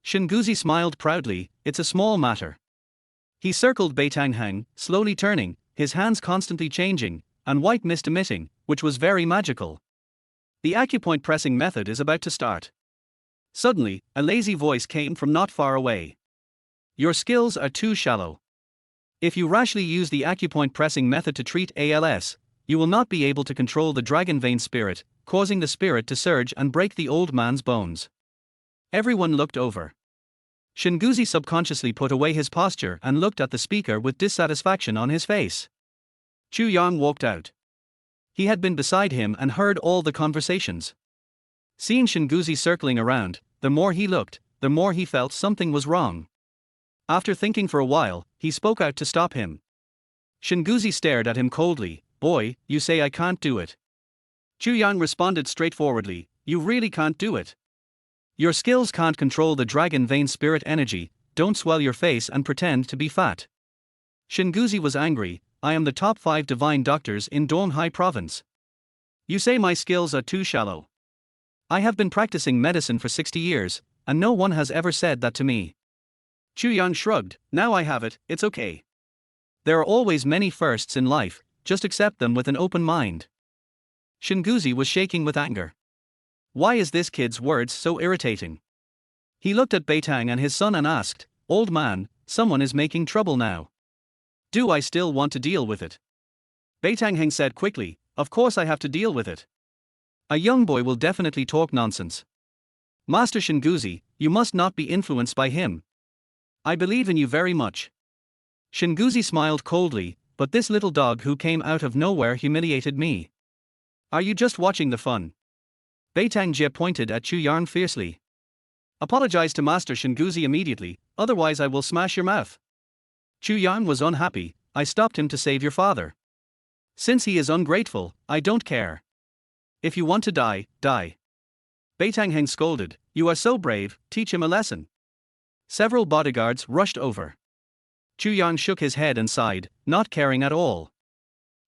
Shinguzi smiled proudly, "It's a small matter." He circled Beitang Heng, slowly turning, his hands constantly changing, and white mist emitting, which was very magical. The acupoint pressing method is about to start. Suddenly, a lazy voice came from not far away. "Your skills are too shallow. If you rashly use the acupoint pressing method to treat ALS, you will not be able to control the dragon vein spirit, causing the spirit to surge and break the old man's bones." Everyone looked over. Shinguzi subconsciously put away his posture and looked at the speaker with dissatisfaction on his face. Chu Yang walked out. He had been beside him and heard all the conversations. Seeing Shinguzi circling around, the more he looked, the more he felt something was wrong. After thinking for a while, he spoke out to stop him. Shinguzi stared at him coldly. "Boy, you say I can't do it." Chu Yang responded straightforwardly, "You really can't do it. Your skills can't control the dragon vein spirit energy, don't swell your face and pretend to be fat." Shinguzi was angry. "I am the top 5 divine doctors in Donghai province. You say my skills are too shallow. I have been practicing medicine for 60 years, and no one has ever said that to me." Chu Yang shrugged, "Now I have it, it's okay. There are always many firsts in life, just accept them with an open mind." Shinguzi was shaking with anger. Why is this kid's words so irritating? He looked at Beitang and his son and asked, "Old man, someone is making trouble now. Do I still want to deal with it?" Beitang Heng said quickly, "Of course I have to deal with it. A young boy will definitely talk nonsense. Master Shinguzi, you must not be influenced by him. I believe in you very much." Shinguzi smiled coldly, "But this little dog who came out of nowhere humiliated me. Are you just watching the fun?" Beitang Jie pointed at Chu Yang fiercely. "Apologize to Master Shinguzi immediately, otherwise I will smash your mouth." Chu Yang was unhappy. "I stopped him to save your father. Since he is ungrateful, I don't care. If you want to die, die." Beitang Heng scolded, "You are so brave, teach him a lesson." Several bodyguards rushed over. Chu Yang shook his head and sighed, not caring at all.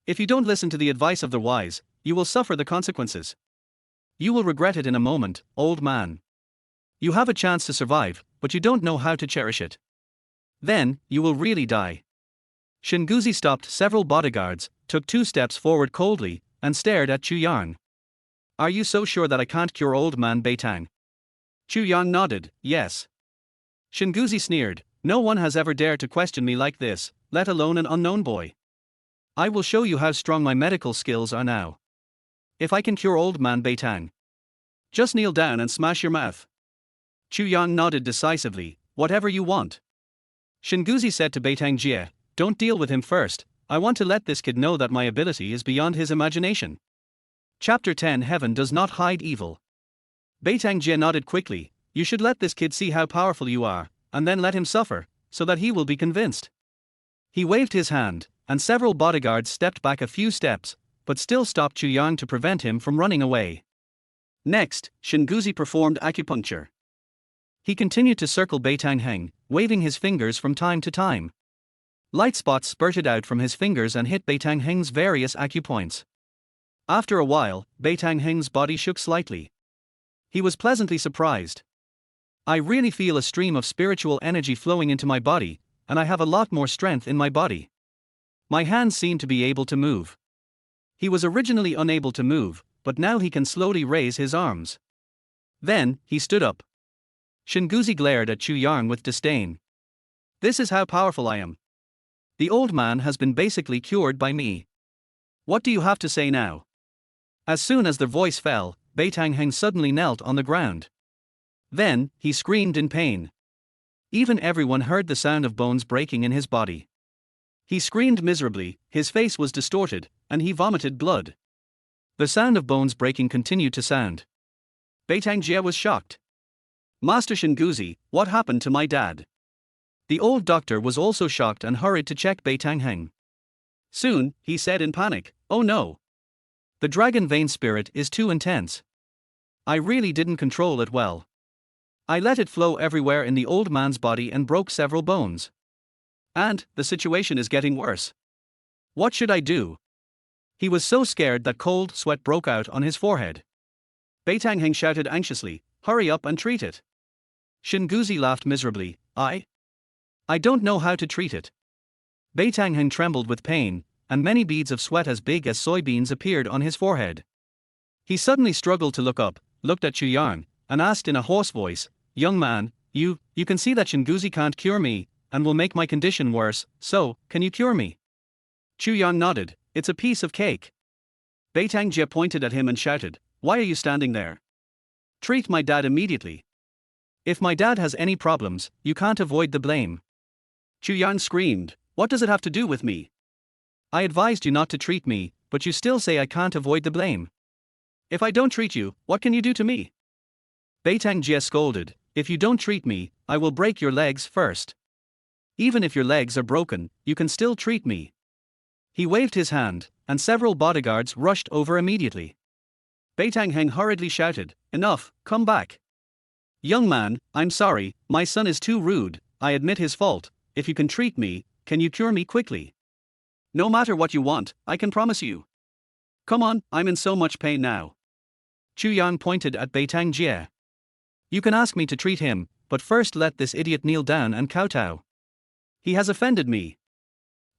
"If you don't listen to the advice of the wise, you will suffer the consequences. You will regret it in a moment, old man. You have a chance to survive, but you don't know how to cherish it. Then, you will really die." Shinguzi stopped several bodyguards, took 2 steps forward coldly, and stared at Chu Yang. Are you so sure that I can't cure old man Beitang? Chu Yang nodded, yes. Shinguzi sneered, no one has ever dared to question me like this, let alone an unknown boy. I will show you how strong my medical skills are now. If I can cure old man Beitang. Just kneel down and smash your mouth. Chu Yang nodded decisively, whatever you want. Shinguzi said to Beitang Jie, don't deal with him first, I want to let this kid know that my ability is beyond his imagination. Chapter 10 Heaven does not hide evil. Beitang Jie nodded quickly, you should let this kid see how powerful you are, and then let him suffer, so that he will be convinced. He waved his hand, and several bodyguards stepped back a few steps, but still stopped Chu Yang to prevent him from running away. Next, Shinguzi performed acupuncture. He continued to circle Beitang Heng, waving his fingers from time to time. Light spots spurted out from his fingers and hit Beitang Heng's various acupoints. After a while, Beitang Heng's body shook slightly. He was pleasantly surprised. I really feel a stream of spiritual energy flowing into my body, and I have a lot more strength in my body. My hands seem to be able to move. He was originally unable to move, but now he can slowly raise his arms. Then, he stood up. Shinguzi glared at Chu Yang with disdain. This is how powerful I am. The old man has been basically cured by me. What do you have to say now? As soon as their voice fell, Beitang Heng suddenly knelt on the ground. Then, he screamed in pain. Even everyone heard the sound of bones breaking in his body. He screamed miserably, his face was distorted, and he vomited blood. The sound of bones breaking continued to sound. Beitang Jie was shocked. Master Shinguzi, what happened to my dad? The old doctor was also shocked and hurried to check Beitang Heng. Soon, he said in panic, oh no. The dragon vein spirit is too intense. I really didn't control it well. I let it flow everywhere in the old man's body and broke several bones. And, the situation is getting worse. What should I do? He was so scared that cold sweat broke out on his forehead. Beitang Heng shouted anxiously, hurry up and treat it. Shinguzi laughed miserably, I don't know how to treat it. Beitang Heng trembled with pain, and many beads of sweat as big as soybeans appeared on his forehead. He suddenly struggled to look up, looked at Chu Yang, and asked in a hoarse voice, young man, you can see that Shinguzi can't cure me, and will make my condition worse, so, can you cure me? Chu Yang nodded, it's a piece of cake. Beitang Jie pointed at him and shouted, why are you standing there? Treat my dad immediately. If my dad has any problems, you can't avoid the blame. Chu Yang screamed, what does it have to do with me? I advised you not to treat me, but you still say I can't avoid the blame. If I don't treat you, what can you do to me? Beitang Jie scolded, if you don't treat me, I will break your legs first. Even if your legs are broken, you can still treat me. He waved his hand, and several bodyguards rushed over immediately. Beitang Heng hurriedly shouted, enough, come back. Young man, I'm sorry, my son is too rude, I admit his fault, if you can treat me, can you cure me quickly? No matter what you want, I can promise you. Come on, I'm in so much pain now. Chu Yang pointed at Beitang Jie. You can ask me to treat him, but first let this idiot kneel down and kowtow. He has offended me.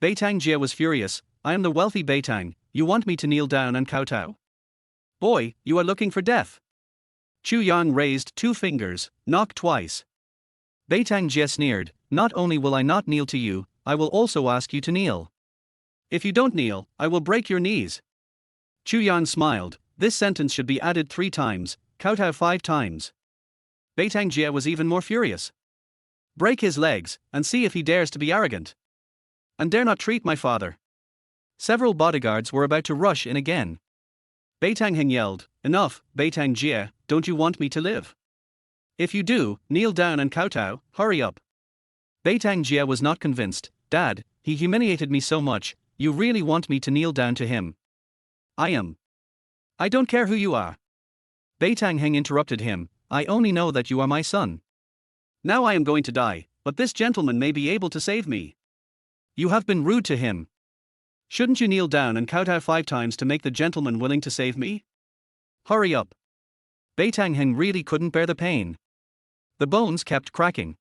Beitang Jie was furious, I am the wealthy Beitang, you want me to kneel down and kowtow? Boy, you are looking for death. Chu Yang raised 2 fingers, knock twice. Beitang Jie sneered, not only will I not kneel to you, I will also ask you to kneel. If you don't kneel, I will break your knees. Chu Yang smiled, this sentence should be added 3 times, kowtow 5 times. Beitang Jie was even more furious. Break his legs, and see if he dares to be arrogant. And dare not treat my father. Several bodyguards were about to rush in again. Beitang Heng yelled, enough, Beitang Jie, don't you want me to live? If you do, kneel down and kowtow, hurry up. Beitang Jie was not convinced, Dad, he humiliated me so much, you really want me to kneel down to him? I don't care who you are. Beitang Heng interrupted him, I only know that you are my son. Now I am going to die, but this gentleman may be able to save me. You have been rude to him. Shouldn't you kneel down and kowtow 5 times to make the gentleman willing to save me? Hurry up. Beitang Heng really couldn't bear the pain. The bones kept cracking.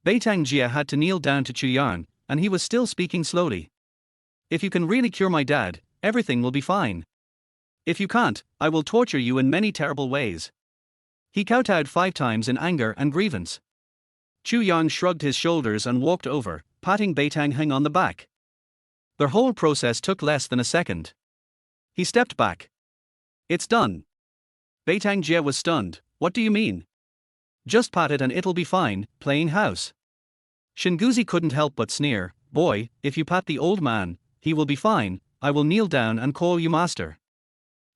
Beitang Jie had to kneel down to Chu Yang, and he was still speaking slowly. If you can really cure my dad, everything will be fine. If you can't, I will torture you in many terrible ways. He kowtowed 5 times in anger and grievance. Chu Yang shrugged his shoulders and walked over, patting Beitang Heng on the back. The whole process took less than a second. He stepped back. It's done. Beitang Jie was stunned. What do you mean? Just pat it and it'll be fine, playing house. Shinguzi couldn't help but sneer. Boy, if you pat the old man, he will be fine. I will kneel down and call you master.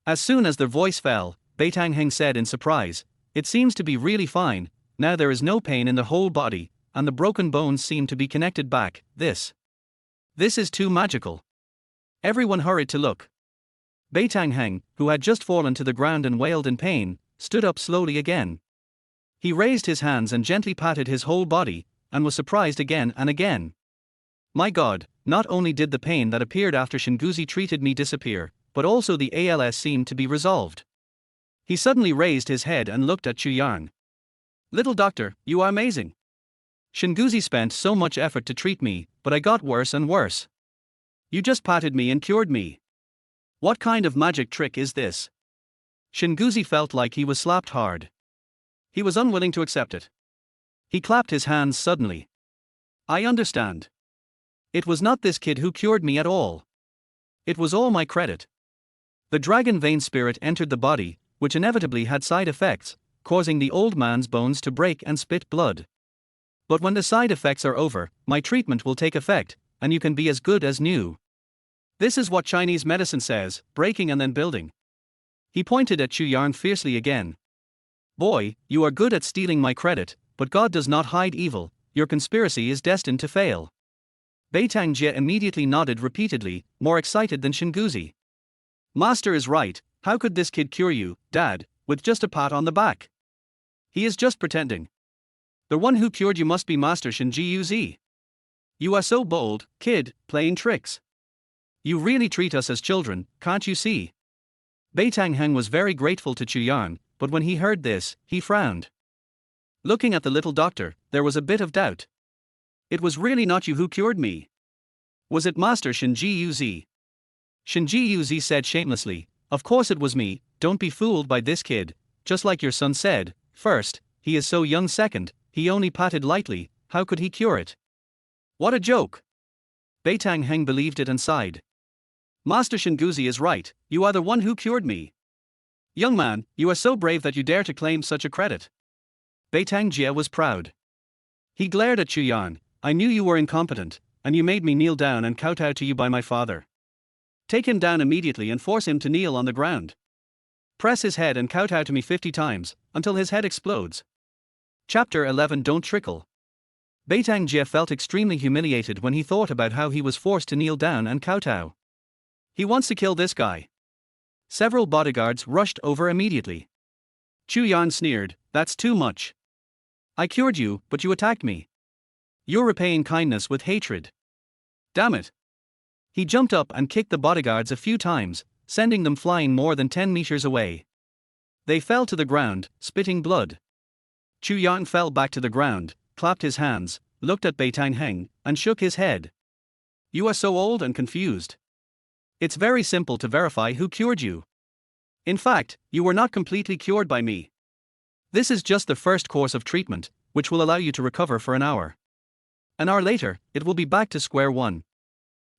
As soon as their voice fell, Beitang Heng said in surprise, it seems to be really fine. Now there is no pain in the whole body, and the broken bones seem to be connected back. This is too magical. Everyone hurried to look. Beitang Heng, who had just fallen to the ground and wailed in pain, stood up slowly again. He raised his hands and gently patted his whole body, and was surprised again and again. My God, not only did the pain that appeared after Shinguzi treated me disappear, but also the ALS seemed to be resolved. He suddenly raised his head and looked at Chu Yang. Little doctor, you are amazing. Shinguzi spent so much effort to treat me, but I got worse and worse. You just patted me and cured me. What kind of magic trick is this? Shinguzi felt like he was slapped hard. He was unwilling to accept it. He clapped his hands suddenly. I understand. It was not this kid who cured me at all. It was all my credit. The dragon vein spirit entered the body, which inevitably had side effects, causing the old man's bones to break and spit blood. But when the side effects are over, my treatment will take effect, and you can be as good as new. This is what Chinese medicine says, breaking and then building. He pointed at Chu Yang fiercely again. Boy, you are good at stealing my credit, but God does not hide evil. Your conspiracy is destined to fail. Beitang Jie immediately nodded repeatedly, more excited than Shinguzi. Master is right. How could this kid cure you, Dad, with just a pat on the back? He is just pretending. The one who cured you must be Master Shinji. You are so bold, kid, playing tricks. You really treat us as children, can't you see? Beitang Heng was very grateful to Chu Yang, but when he heard this, he frowned. Looking at the little doctor, there was a bit of doubt. It was really not you who cured me. Was it Master Shinji? Shinji said shamelessly, of course it was me. Don't be fooled by this kid. Just like your son said, first, he is so young, second, he only patted lightly, how could he cure it? What a joke! Beitang Heng believed it and sighed. Master Shinguzi is right, you are the one who cured me. Young man, you are so brave that you dare to claim such a credit. Beitang Jie was proud. He glared at Chu Yang. I knew you were incompetent, and you made me kneel down and kowtow to you by my father. Take him down immediately and force him to kneel on the ground. Press his head and kowtow to me 50 times, until his head explodes. Chapter 11 Don't Trickle. Beitang Jie felt extremely humiliated when he thought about how he was forced to kneel down and kowtow. He wants to kill this guy. Several bodyguards rushed over immediately. Chu Yang sneered, that's too much. I cured you, but you attacked me. You're repaying kindness with hatred. Damn it. He jumped up and kicked the bodyguards a few times, sending them flying more than 10 meters away. They fell to the ground, spitting blood. Chu Yang fell back to the ground, clapped his hands, looked at Beitang Heng, and shook his head. You are so old and confused. It's very simple to verify who cured you. In fact, you were not completely cured by me. This is just the first course of treatment, which will allow you to recover for an hour. An hour later, it will be back to square one.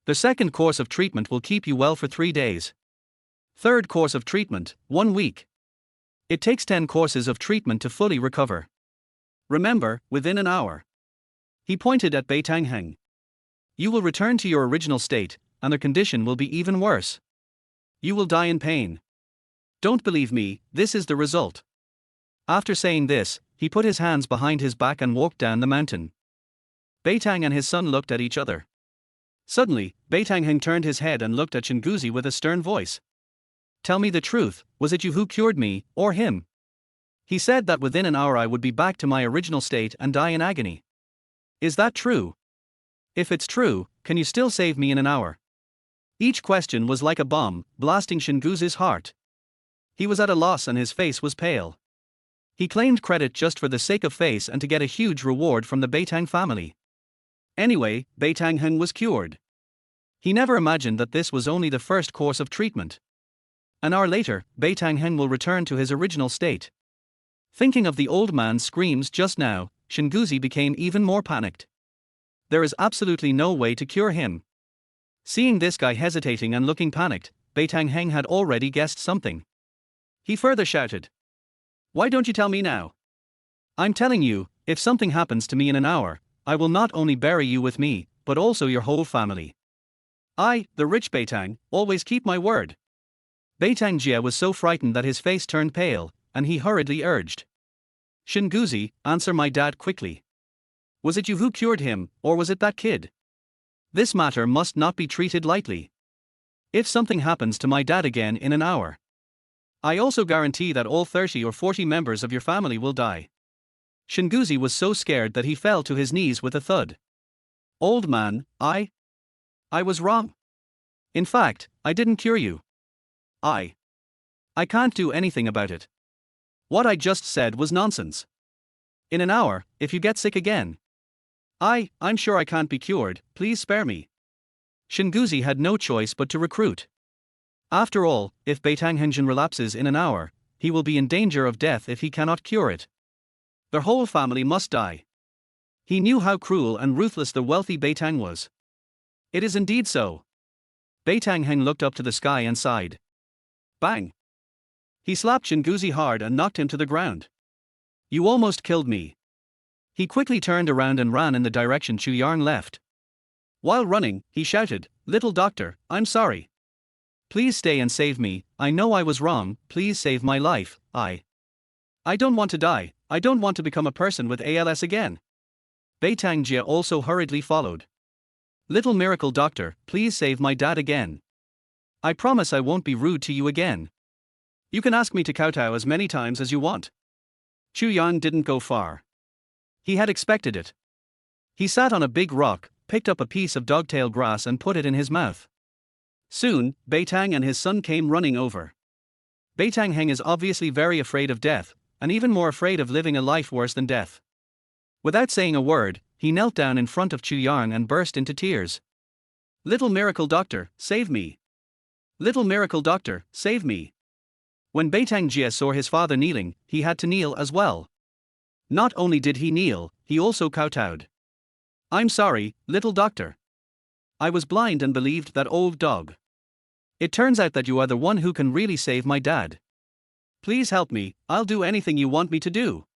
The second course of treatment will keep you well for 3 days. Third course of treatment, 1 week. It takes 10 courses of treatment to fully recover. Remember, within an hour. He pointed at Beitang Heng. You will return to your original state, and the condition will be even worse. You will die in pain. Don't believe me, this is the result. After saying this, he put his hands behind his back and walked down the mountain. Beitang and his son looked at each other. Suddenly, Beitang Heng turned his head and looked at Shinguzi with a stern voice. Tell me the truth, was it you who cured me, or him? He said that within an hour I would be back to my original state and die in agony. Is that true? If it's true, can you still save me in an hour? Each question was like a bomb, blasting Shinguzi's heart. He was at a loss and his face was pale. He claimed credit just for the sake of face and to get a huge reward from the Beitang family. Anyway, Beitang Heng was cured. He never imagined that this was only the first course of treatment. An hour later, Bei Tang Heng will return to his original state. Thinking of the old man's screams just now, Shinguzi became even more panicked. There is absolutely no way to cure him. Seeing this guy hesitating and looking panicked, Bei Tang Heng had already guessed something. He further shouted, "Why don't you tell me now? I'm telling you, if something happens to me in an hour, I will not only bury you with me, but also your whole family. I, the rich Bei Tang, always keep my word." Bei Tang Jie was so frightened that his face turned pale, and he hurriedly urged, "Shinguzi, answer my dad quickly. Was it you who cured him, or was it that kid? This matter must not be treated lightly. If something happens to my dad again in an hour, I also guarantee that all 30 or 40 members of your family will die." Shinguzi was so scared that he fell to his knees with a thud. "Old man, I was wrong. In fact, I didn't cure you. I can't do anything about it. What I just said was nonsense. In an hour, if you get sick again, I'm sure I can't be cured, please spare me." Shinguzi had no choice but to recruit. After all, if Bei Tang Hengjin relapses in an hour, he will be in danger of death if he cannot cure it. Their whole family must die. He knew how cruel and ruthless the wealthy Bei Tang was. It is indeed so. Bei Tang Heng looked up to the sky and sighed. Bang! He slapped Shinguzi hard and knocked him to the ground. "You almost killed me." He quickly turned around and ran in the direction Chu Yang left. While running, he shouted, "Little doctor, I'm sorry. Please stay and save me, I know I was wrong, please save my life, I don't want to die, I don't want to become a person with ALS again." Bei Tang Jie also hurriedly followed. "Little miracle doctor, please save my dad again. I promise I won't be rude to you again. You can ask me to kowtow as many times as you want." Chu Yang didn't go far. He had expected it. He sat on a big rock, picked up a piece of dogtail grass and put it in his mouth. Soon, Bei Tang and his son came running over. Bei Tang Heng is obviously very afraid of death, and even more afraid of living a life worse than death. Without saying a word, he knelt down in front of Chu Yang and burst into tears. "Little miracle doctor, save me! Little miracle doctor, save me!" When Bei Tang Jie saw his father kneeling, he had to kneel as well. Not only did he kneel, he also kowtowed. "I'm sorry, little doctor. I was blind and believed that old dog. It turns out that you are the one who can really save my dad. Please help me, I'll do anything you want me to do."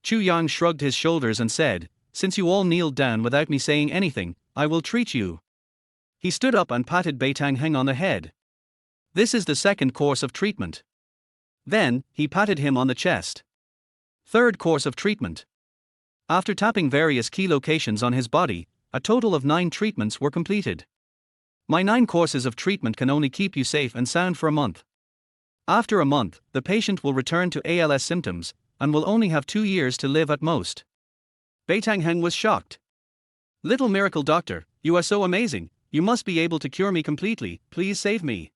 Chu Yang shrugged his shoulders and said, "Since you all kneeled down without me saying anything, I will treat you." He stood up and patted Bei Tang Heng on the head. "This is the second course of treatment." Then, he patted him on the chest. Third course of treatment. After tapping various key locations on his body, a total of 9 treatments were completed. "My 9 courses of treatment can only keep you safe and sound for a month. After a month, the patient will return to ALS symptoms, and will only have 2 years to live at most." Bei Tang Heng was shocked. "Little miracle doctor, you are so amazing, you must be able to cure me completely, please save me."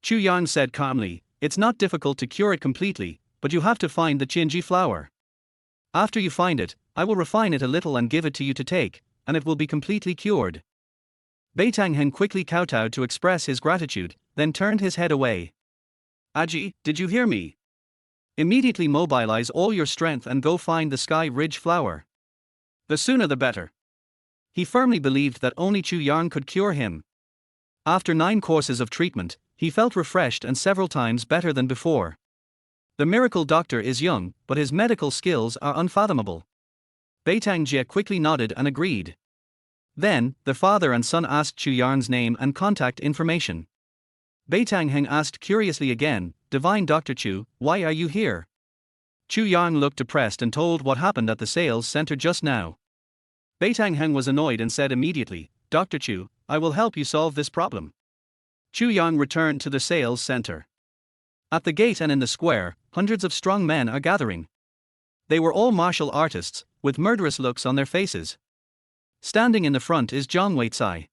Chu Yang said calmly, "It's not difficult to cure it completely, but you have to find the Qinji flower. After you find it, I will refine it a little and give it to you to take, and it will be completely cured." Bei Tang Heng quickly kowtowed to express his gratitude, then turned his head away. "Aji, did you hear me? Immediately mobilize all your strength and go find the Sky Ridge flower. The sooner the better." He firmly believed that only Chu Yang could cure him. After 9 courses of treatment, he felt refreshed and several times better than before. The miracle doctor is young, but his medical skills are unfathomable. Bei Tang Jie quickly nodded and agreed. Then, the father and son asked Chu Yang's name and contact information. Bei Tang Heng asked curiously again, "Divine Dr. Chu, why are you here?" Chu Yang looked depressed and told what happened at the sales center just now. Bei Tang Heng was annoyed and said immediately, "Dr. Chu, I will help you solve this problem." Chu Yang returned to the sales center. At the gate and in the square, hundreds of strong men are gathering. They were all martial artists, with murderous looks on their faces. Standing in the front is Zhang Weicai.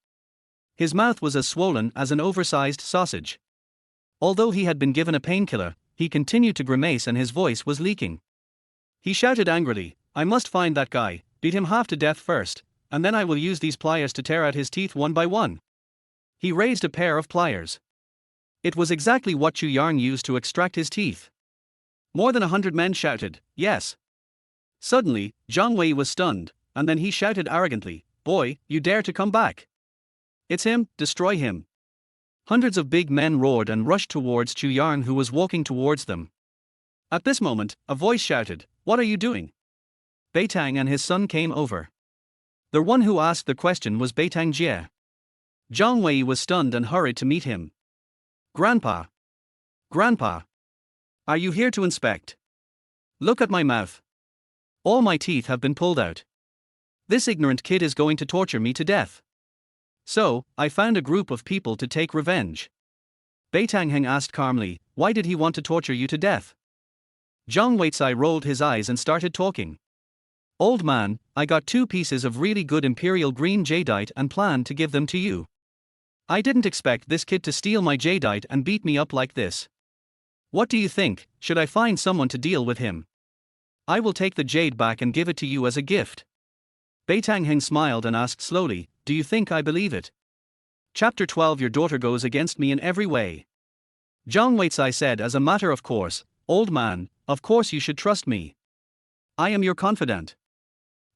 His mouth was as swollen as an oversized sausage. Although he had been given a painkiller, he continued to grimace and his voice was leaking. He shouted angrily, "I must find that guy, beat him half to death first, and then I will use these pliers to tear out his teeth one by one." He raised a pair of pliers. It was exactly what Chu Yang used to extract his teeth. More than 100 men shouted, yes. Suddenly, Zhang Wei was stunned, and then he shouted arrogantly, boy, you dare to come back? It's him, destroy him. Hundreds of big men roared and rushed towards Chu Yang, who was walking towards them. At this moment, a voice shouted, what are you doing? Beitang and his son came over. The one who asked the question was Beitang Jie. Zhang Wei was stunned and hurried to meet him. Grandpa. Grandpa. Are you here to inspect? Look at my mouth. All my teeth have been pulled out. This ignorant kid is going to torture me to death. So, I found a group of people to take revenge. Beitang Heng asked calmly, why did he want to torture you to death? Zhang Weizai rolled his eyes and started talking. Old man, I got 2 pieces of really good imperial green jadeite and planned to give them to you. I didn't expect this kid to steal my jadeite and beat me up like this. What do you think, should I find someone to deal with him? I will take the jade back and give it to you as a gift. Beitang Heng smiled and asked slowly, do you think I believe it? Chapter 12. Your daughter goes against me in every way. Zhang Weizai said as a matter of course, old man, of course you should trust me. I am your confidant.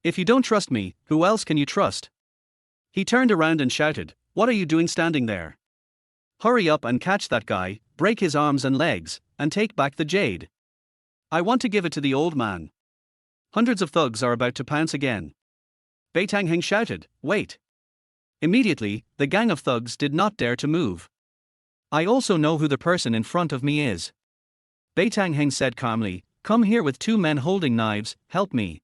If you don't trust me, who else can you trust? He turned around and shouted, what are you doing standing there? Hurry up and catch that guy, break his arms and legs, and take back the jade. I want to give it to the old man. Hundreds of thugs are about to pounce again. Beitang Heng shouted, wait. Immediately, the gang of thugs did not dare to move. I also know who the person in front of me is. Beitang Heng said calmly, come here with 2 men holding knives, help me.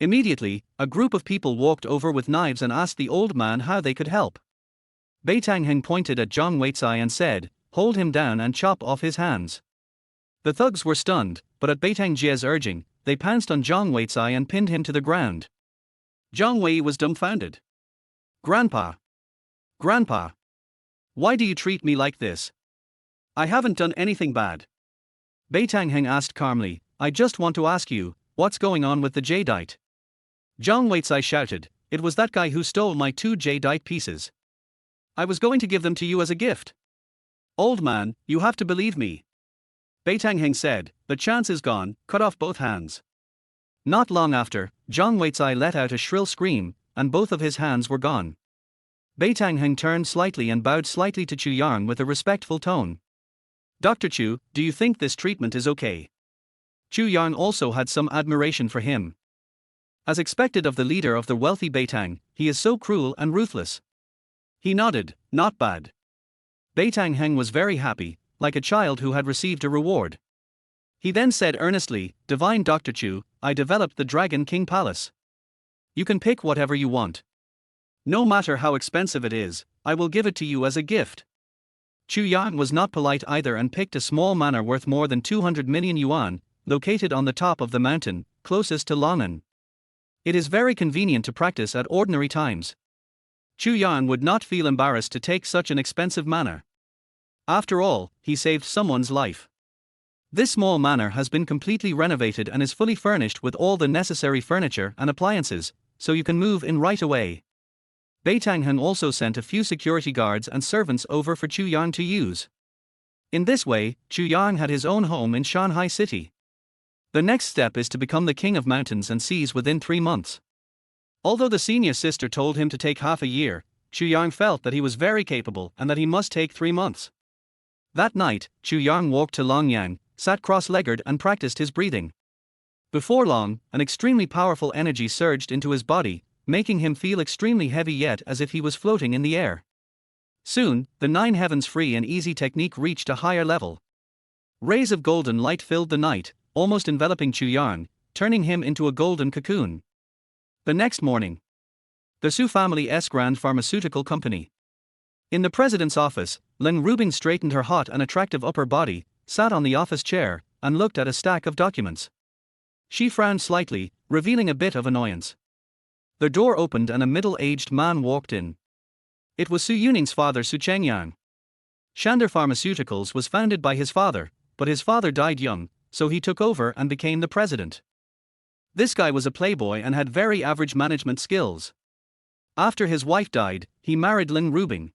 Immediately, a group of people walked over with knives and asked the old man how they could help. Beitang Heng pointed at Zhang Weizai and said, hold him down and chop off his hands. The thugs were stunned, but at Beitang Jie's urging, they pounced on Zhang Weizai and pinned him to the ground. Zhang Wei was dumbfounded. Grandpa. Grandpa. Why do you treat me like this? I haven't done anything bad. Beitang Heng asked calmly, I just want to ask you, what's going on with the jadeite? Zhang Weizai shouted, it was that guy who stole my 2 jadeite pieces. I was going to give them to you as a gift. Old man, you have to believe me. Beitang Heng said, the chance is gone, cut off both hands. Not long after, Zhang Weizai let out a shrill scream, and both of his hands were gone. Beitang Heng turned slightly and bowed slightly to Chu Yang with a respectful tone. Dr. Chu, do you think this treatment is okay? Chu Yang also had some admiration for him. As expected of the leader of the wealthy Beitang, he is so cruel and ruthless. He nodded, not bad. Beitang Heng was very happy, like a child who had received a reward. He then said earnestly, Divine Dr. Chu, I developed the Dragon King Palace. You can pick whatever you want. No matter how expensive it is, I will give it to you as a gift. Chu Yang was not polite either and picked a small manor worth more than 200 million yuan, located on the top of the mountain, closest to Longnan. It is very convenient to practice at ordinary times. Chu Yang would not feel embarrassed to take such an expensive manor. After all, he saved someone's life. This small manor has been completely renovated and is fully furnished with all the necessary furniture and appliances, so you can move in right away. Beitang Heng also sent a few security guards and servants over for Chu Yang to use. In this way, Chu Yang had his own home in Shanghai City. The next step is to become the king of mountains and seas within 3 months. Although the senior sister told him to take half a year, Chu Yang felt that he was very capable and that he must take 3 months. That night, Chu Yang walked to Longyang, sat cross-legged and practiced his breathing. Before long, an extremely powerful energy surged into his body, making him feel extremely heavy yet as if he was floating in the air. Soon, the 9 heavens free and easy technique reached a higher level. Rays of golden light filled the night, almost enveloping Chu Yang, turning him into a golden cocoon. The next morning, the Su family's grand pharmaceutical company. In the president's office, Leng Rubing straightened her hot and attractive upper body, sat on the office chair, and looked at a stack of documents. She frowned slightly, revealing a bit of annoyance. The door opened and a middle-aged man walked in. It was Su Yuning's father, Su Chengyang. Shander Pharmaceuticals was founded by his father, but his father died young, so he took over and became the president. This guy was a playboy and had very average management skills. After his wife died, he married Leng Rubing.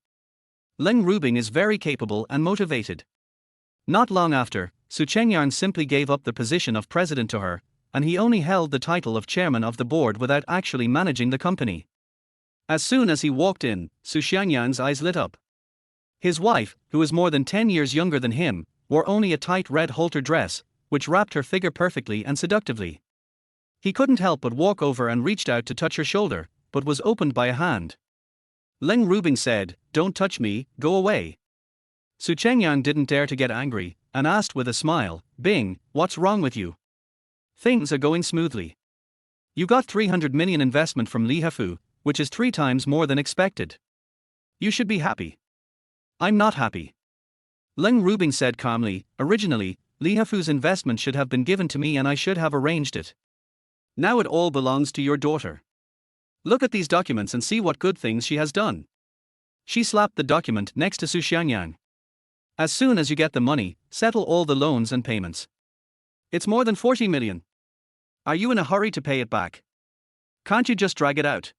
Leng Rubing is very capable and motivated. Not long after, Chu Yang simply gave up the position of president to her, and he only held the title of chairman of the board without actually managing the company. As soon as he walked in, Chu Yang's eyes lit up. His wife, who was more than 10 years younger than him, wore only a tight red halter dress, which wrapped her figure perfectly and seductively. He couldn't help but walk over and reached out to touch her shoulder, but was opened by a hand. Leng Rubing said, "Don't touch me, go away." Chu Yang didn't dare to get angry, and asked with a smile, "Bing, what's wrong with you? Things are going smoothly. You got 300 million investment from Li Hefu, which is 3 times more than expected. You should be happy." "I'm not happy." Leng Rubing said calmly, "Originally, Li Hefu's investment should have been given to me and I should have arranged it. Now it all belongs to your daughter. Look at these documents and see what good things she has done." She slapped the document next to Chu Yang. "As soon as you get the money, settle all the loans and payments. It's more than 40 million. Are you in a hurry to pay it back? Can't you just drag it out?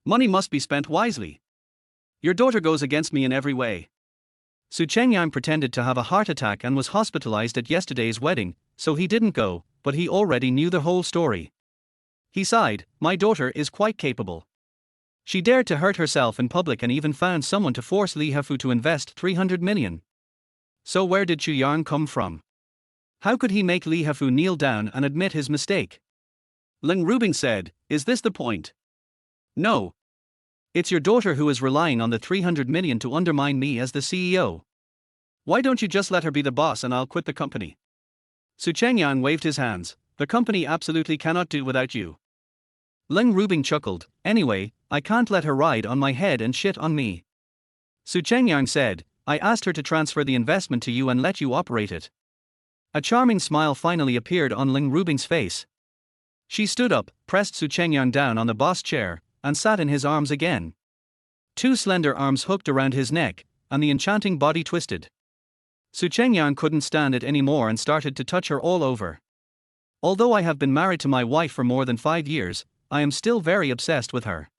Money must be spent wisely. Your daughter goes against me in every way." Chu Yang pretended to have a heart attack and was hospitalized at yesterday's wedding, so he didn't go, but he already knew the whole story. He sighed, "My daughter is quite capable. She dared to hurt herself in public and even found someone to force Li Hefu to invest 300 million. So where did Chu Yang come from? How could he make Li Hefu kneel down and admit his mistake?" Leng Rubing said, "Is this the point? No. It's your daughter who is relying on the 300 million to undermine me as the CEO. Why don't you just let her be the boss and I'll quit the company?" Chu Yang waved his hands, "The company absolutely cannot do without you." Leng Rubing chuckled, "Anyway, I can't let her ride on my head and shit on me." Chu Yang said, "I asked her to transfer the investment to you and let you operate it." A charming smile finally appeared on Leng Rubing's face. She stood up, pressed Chu Yang down on the boss chair, and sat in his arms again. 2 slender arms hooked around his neck, and the enchanting body twisted. Chu Yang couldn't stand it anymore and started to touch her all over. "Although I have been married to my wife for more than 5 years, I am still very obsessed with her."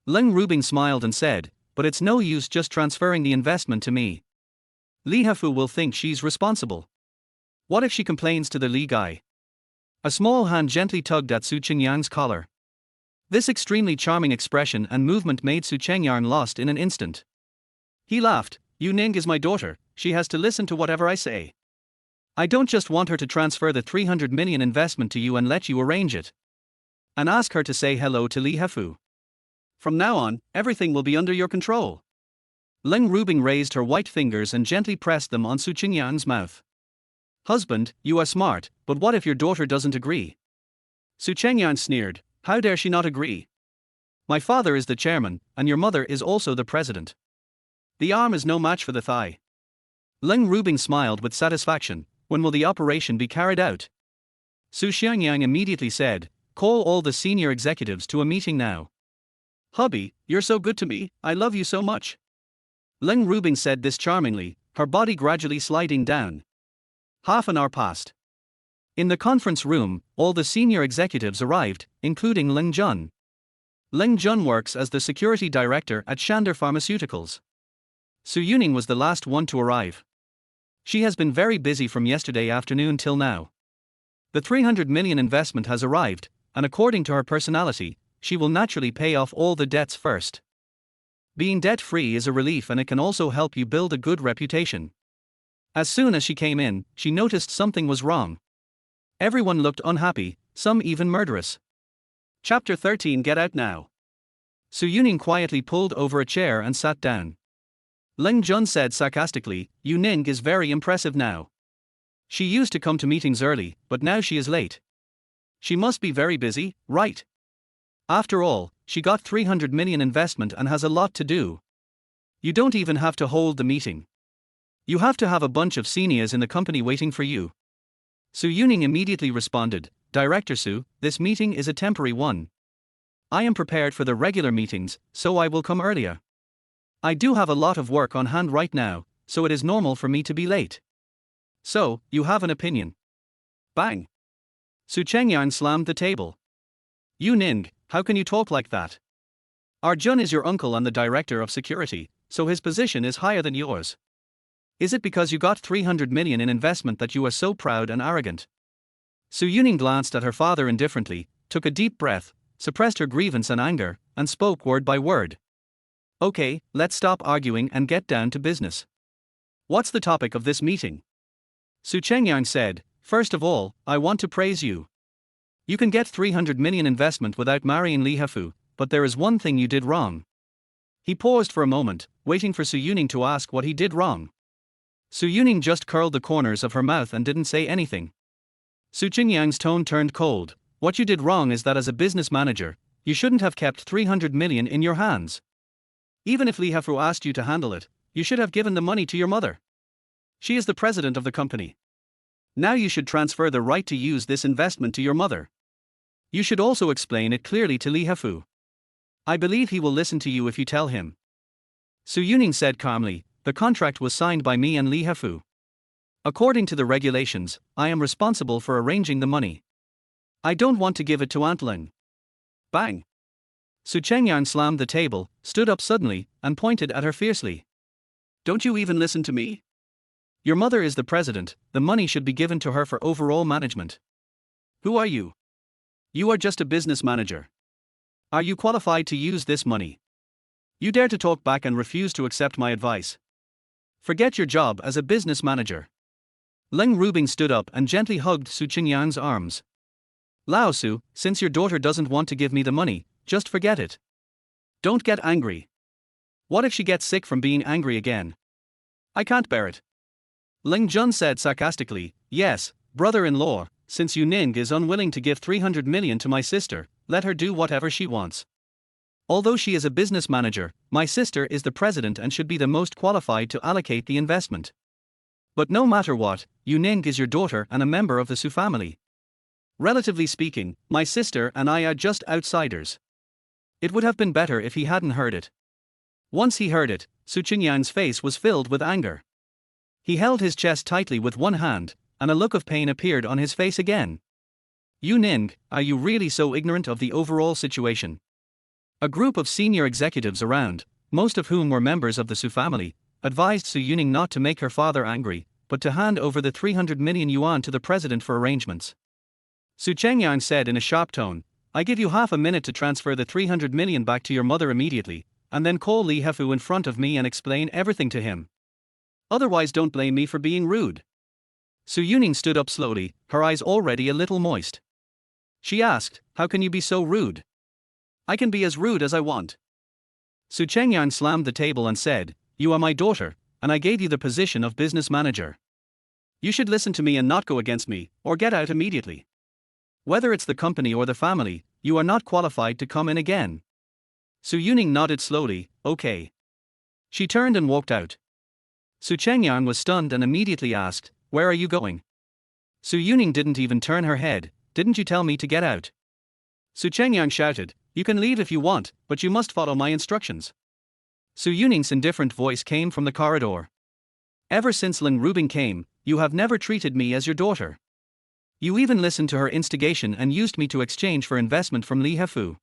Leng Rubing smiled and said, "But it's no use just transferring the investment to me. Li Hefu will think she's responsible. What if she complains to the Li guy?" A small hand gently tugged at Chu Yang's collar. This extremely charming expression and movement made Chu Yang lost in an instant. He laughed, "Yu Ning is my daughter, she has to listen to whatever I say. I don't just want her to transfer the 300 million investment to you and let you arrange it. And ask her to say hello to Li Hefu. From now on, everything will be under your control." Leng Rubing raised her white fingers and gently pressed them on Chu Yang's mouth. "Husband, you are smart, but what if your daughter doesn't agree?" Chu Yang sneered, "How dare she not agree? My father is the chairman, and your mother is also the president. The arm is no match for the thigh." Leng Rubing smiled with satisfaction, "When will the operation be carried out?" Chu Yang immediately said, "Call all the senior executives to a meeting now." "Hubby, you're so good to me, I love you so much." Leng Rubing said this charmingly, her body gradually sliding down. Half an hour passed. In the conference room, all the senior executives arrived, including Leng Jun. Leng Jun works as the security director at Shander Pharmaceuticals. Su Yuning was the last one to arrive. She has been very busy from yesterday afternoon till now. The 300 million investment has arrived, and according to her personality, she will naturally pay off all the debts first. Being debt-free is a relief and it can also help you build a good reputation. As soon as she came in, she noticed something was wrong. Everyone looked unhappy, some even murderous. Chapter 13. Get out now. Su Yuning quietly pulled over a chair and sat down. Leng Jun said sarcastically, "Yu Ning is very impressive now. She used to come to meetings early, but now she is late. She must be very busy, right? After all, she got 300 million investment and has a lot to do. You don't even have to hold the meeting. You have to have a bunch of seniors in the company waiting for you." Su Yuning immediately responded, "Director Su, this meeting is a temporary one. I am prepared for the regular meetings, so I will come earlier. I do have a lot of work on hand right now, so it is normal for me to be late. So, you have an opinion?" Bang! Chu Yang slammed the table. "Yu Ning, how can you talk like that? Our Jun is your uncle and the director of security, so his position is higher than yours. Is it because you got 300 million in investment that you are so proud and arrogant? Su Yuning glanced at her father indifferently, took a deep breath, suppressed her grievance and anger, and spoke word by word. Okay, let's stop arguing and get down to business. What's the topic of this meeting? Chu Yang said, first of all, I want to praise you. You can get 300 million investment without marrying Li Hefu, but there is one thing you did wrong. He paused for a moment, waiting for Su Yuning to ask what he did wrong. Su Yuning just curled the corners of her mouth and didn't say anything. Chu Yang's tone turned cold. What you did wrong is that as a business manager, you shouldn't have kept 300 million in your hands. Even if Li Hefu asked you to handle it, you should have given the money to your mother. She is the president of the company. Now you should transfer the right to use this investment to your mother. You should also explain it clearly to Li Hefu. I believe he will listen to you if you tell him. Su Yuning said calmly, the contract was signed by me and Li Hefu. According to the regulations, I am responsible for arranging the money. I don't want to give it to Aunt Ling. Bang! Chu Yang slammed the table, stood up suddenly, and pointed at her fiercely. Don't you even listen to me? Your mother is the president, the money should be given to her for overall management. Who are you? You are just a business manager. Are you qualified to use this money? You dare to talk back and refuse to accept my advice. Forget your job as a business manager. Ling Rubing stood up and gently hugged Chu Yang's arms. Lao Su, since your daughter doesn't want to give me the money, just forget it. Don't get angry. What if she gets sick from being angry again? I can't bear it. Ling Jun said sarcastically, yes, brother-in-law, since Yu Ning is unwilling to give 300 million to my sister, let her do whatever she wants. Although she is a business manager, my sister is the president and should be the most qualified to allocate the investment. But no matter what, Yu Ning is your daughter and a member of the Su family. Relatively speaking, my sister and I are just outsiders. It would have been better if he hadn't heard it. Once he heard it, Chu Yang's face was filled with anger. He held his chest tightly with one hand, and a look of pain appeared on his face again. Yu Ning, are you really so ignorant of the overall situation? A group of senior executives around, most of whom were members of the Su family, advised Su Yuning not to make her father angry, but to hand over the 300 million yuan to the president for arrangements. Chu Yang said in a sharp tone, I give you half a minute to transfer the 300 million back to your mother immediately, and then call Li Hefu in front of me and explain everything to him. Otherwise don't blame me for being rude. Su Yuning stood up slowly, her eyes already a little moist. She asked, how can you be so rude? I can be as rude as I want. Chu Yang slammed the table and said, you are my daughter, and I gave you the position of business manager. You should listen to me and not go against me, or get out immediately. Whether it's the company or the family, you are not qualified to come in again. Su Yuning nodded slowly, okay. She turned and walked out. Chu Yang was stunned and immediately asked, where are you going? Su Yuning didn't even turn her head, didn't you tell me to get out? Chu Yang shouted, you can leave if you want, but you must follow my instructions. Su Yuning's indifferent voice came from the corridor. Ever since Ling Rubing came, you have never treated me as your daughter. You even listened to her instigation and used me to exchange for investment from Li Hefu.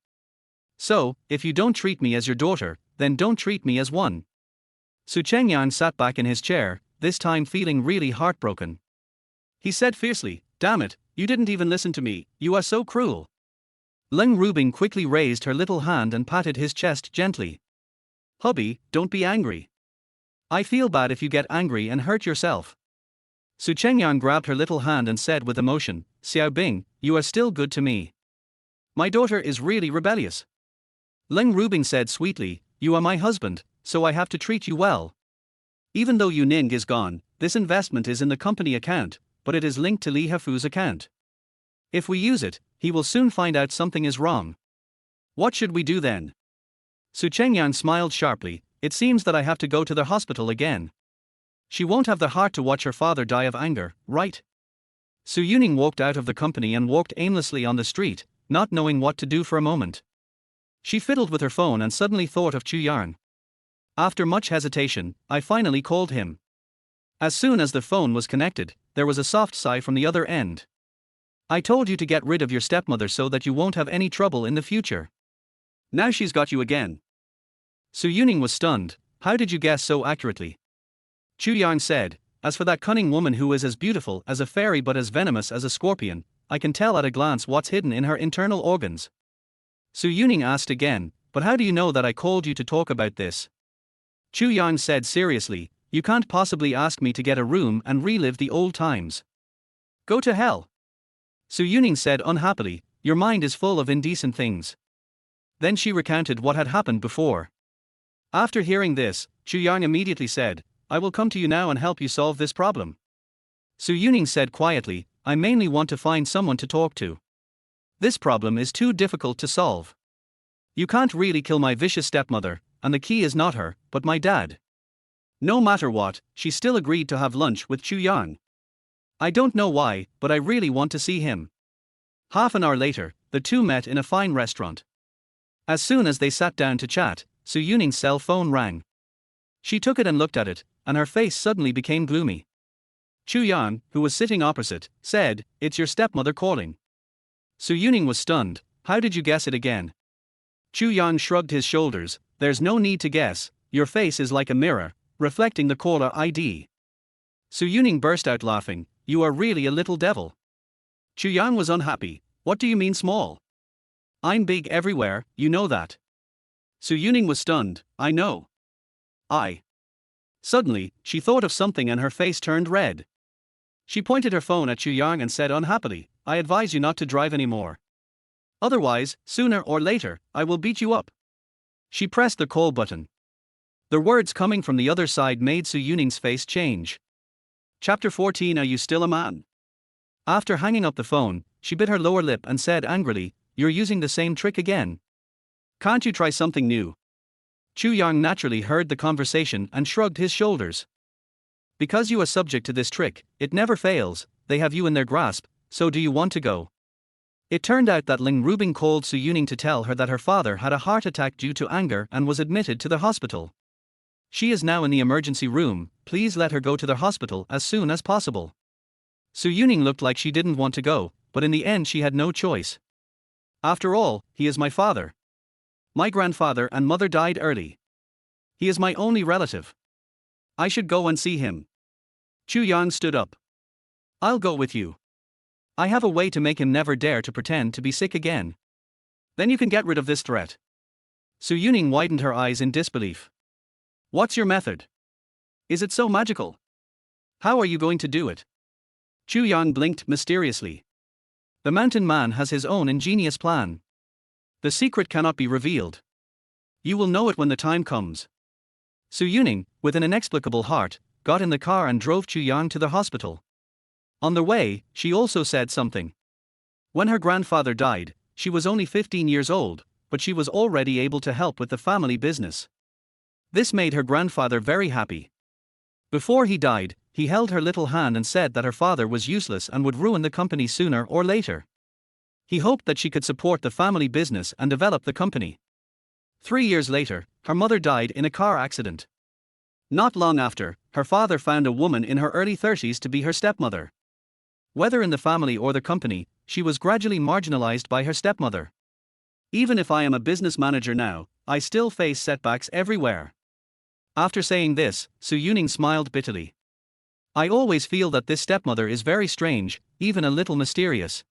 So, if you don't treat me as your daughter, then don't treat me as one. Chu Yang sat back in his chair, this time feeling really heartbroken. He said fiercely, damn it, you didn't even listen to me, you are so cruel. Ling Rubing quickly raised her little hand and patted his chest gently. Hubby, don't be angry. I feel bad if you get angry and hurt yourself. Chu Yang grabbed her little hand and said with emotion, Xiao Bing, you are still good to me. My daughter is really rebellious. Ling Rubing said sweetly, you are my husband, so I have to treat you well. Even though Yu Ning is gone, this investment is in the company account, but it is linked to Li Hefu's account. If we use it, he will soon find out something is wrong. What should we do then? Chu Yang smiled sharply, it seems that I have to go to the hospital again. She won't have the heart to watch her father die of anger, right? Su Yuning walked out of the company and walked aimlessly on the street, not knowing what to do for a moment. She fiddled with her phone and suddenly thought of Chu Yang. After much hesitation, I finally called him. As soon as the phone was connected, there was a soft sigh from the other end. I told you to get rid of your stepmother so that you won't have any trouble in the future. Now she's got you again. Su Yuning was stunned, How did you guess so accurately? Chu Yang said, as for that cunning woman who is as beautiful as a fairy but as venomous as a scorpion, I can tell at a glance what's hidden in her internal organs. Su Yuning asked again, but how do you know that I called you to talk about this? Chu Yang said seriously, you can't possibly ask me to get a room and relive the old times. Go to hell. Su Yuning said unhappily, your mind is full of indecent things. Then she recounted what had happened before. After hearing this, Chu Yang immediately said, I will come to you now and help you solve this problem. Su Yuning said quietly, I mainly want to find someone to talk to. This problem is too difficult to solve. You can't really kill my vicious stepmother, and the key is not her, but my dad. No matter what, she still agreed to have lunch with Chu Yang. I don't know why, but I really want to see him. Half an hour later, the two met in a fine restaurant. As soon as they sat down to chat, Su Yuning's cell phone rang. She took it and looked at it, and her face suddenly became gloomy. Chu Yang, who was sitting opposite, said, It's your stepmother calling. Su Yuning was stunned. How did you guess it again? Chu Yang shrugged his shoulders. There's no need to guess, your face is like a mirror, reflecting the caller ID. Su Yuning burst out laughing. You are really a little devil. Chu Yang was unhappy. What do you mean small? I'm big everywhere, you know that. Su Yuning was stunned. I know. Suddenly, she thought of something and her face turned red. She pointed her phone at Chu Yang and said unhappily, I advise you not to drive anymore. Otherwise, sooner or later, I will beat you up. She pressed the call button. The words coming from the other side made Su Yuning's face change. Chapter 14 Are you still a man? After hanging up the phone, she bit her lower lip and said angrily, You're using the same trick again. Can't you try something new? Chu Yang naturally heard the conversation and shrugged his shoulders. Because you are subject to this trick, it never fails, they have you in their grasp, so do you want to go? It turned out that Ling Rubing called Su Yuning to tell her that her father had a heart attack due to anger and was admitted to the hospital. She is now in the emergency room, please let her go to the hospital as soon as possible. Su Yuning looked like she didn't want to go, but in the end she had no choice. After all, he is my father. My grandfather and mother died early. He is my only relative. I should go and see him. Chu Yang stood up. I'll go with you. I have a way to make him never dare to pretend to be sick again. Then you can get rid of this threat. Su Yuning widened her eyes in disbelief. What's your method? Is it so magical? How are you going to do it? Chu Yang blinked mysteriously. The mountain man has his own ingenious plan. The secret cannot be revealed. You will know it when the time comes. Su Yuning, with an inexplicable heart, got in the car and drove Chu Yang to the hospital. On the way, she also said something. When her grandfather died, she was only 15 years old, but she was already able to help with the family business. This made her grandfather very happy. Before he died, he held her little hand and said that her father was useless and would ruin the company sooner or later. He hoped that she could support the family business and develop the company. 3 years later, her mother died in a car accident. Not long after, her father found a woman in her early 30s to be her stepmother. Whether in the family or the company, she was gradually marginalized by her stepmother. Even if I am a business manager now, I still face setbacks everywhere. After saying this, Su Yuning smiled bitterly. I always feel that this stepmother is very strange, even a little mysterious.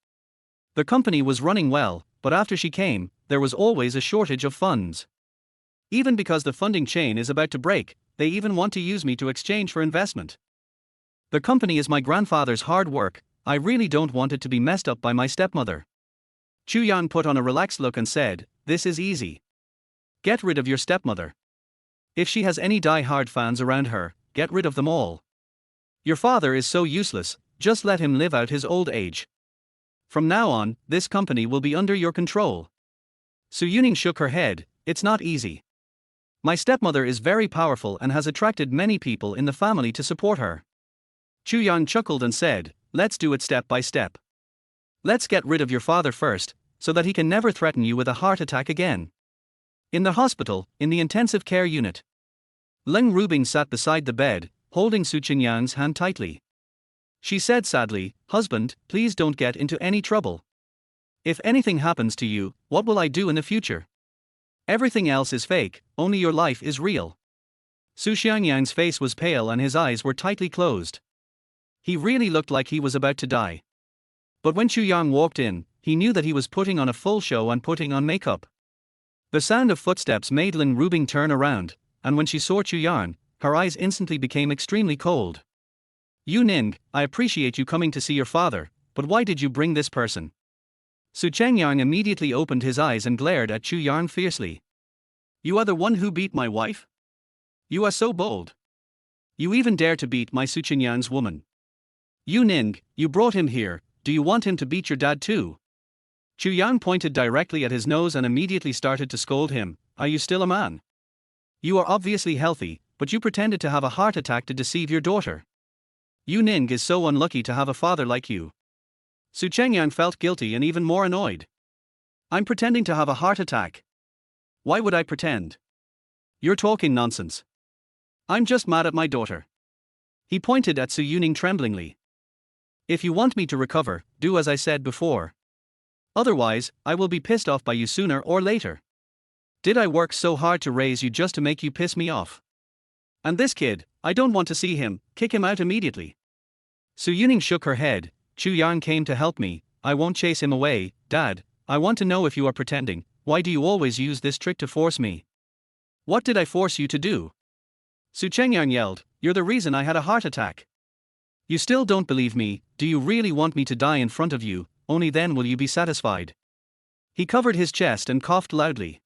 The company was running well, but after she came, there was always a shortage of funds. Even because the funding chain is about to break, they even want to use me to exchange for investment. The company is my grandfather's hard work, I really don't want it to be messed up by my stepmother. Chu Yang put on a relaxed look and said, This is easy. Get rid of your stepmother. If she has any die-hard fans around her, get rid of them all. Your father is so useless, just let him live out his old age. From now on, this company will be under your control. Su Yuning shook her head, It's not easy. My stepmother is very powerful and has attracted many people in the family to support her. Chu Yang chuckled and said, Let's do it step by step. Let's get rid of your father first, so that he can never threaten you with a heart attack again. In the hospital, in the intensive care unit. Ling Rubing sat beside the bed, holding Su Yang's hand tightly. She said sadly, Husband, please don't get into any trouble. If anything happens to you, what will I do in the future? Everything else is fake, only your life is real. Su Xiangyang's face was pale and his eyes were tightly closed. He really looked like he was about to die. But when Chu Yang walked in, he knew that he was putting on a full show and putting on makeup. The sound of footsteps made Ling Rubing turn around, and when she saw Chu Yang, her eyes instantly became extremely cold. "Yu Ning, I appreciate you coming to see your father, but why did you bring this person?" Su Chengyang immediately opened his eyes and glared at Chu Yang fiercely. "You are the one who beat my wife? You are so bold. You even dare to beat my Su Chenyang's woman. Yu Ning, you brought him here, do you want him to beat your dad too?" Chu Yang pointed directly at his nose and immediately started to scold him. "Are you still a man? You are obviously healthy, but you pretended to have a heart attack to deceive your daughter. Yu Ning is so unlucky to have a father like you." Su Chengyang felt guilty and even more annoyed. "I'm pretending to have a heart attack. Why would I pretend? You're talking nonsense. I'm just mad at my daughter." He pointed at Su Yuning tremblingly. "If you want me to recover, do as I said before. Otherwise, I will be pissed off by you sooner or later. Did I work so hard to raise you just to make you piss me off? And this kid, I don't want to see him, kick him out immediately." Su Yuning shook her head. "Chu Yang came to help me, I won't chase him away. Dad, I want to know if you are pretending. Why do you always use this trick to force me? What did I force you to do?" Su Chengyang yelled, "You're the reason I had a heart attack. You still don't believe me, do you really want me to die in front of you? Only then will you be satisfied." He covered his chest and coughed loudly.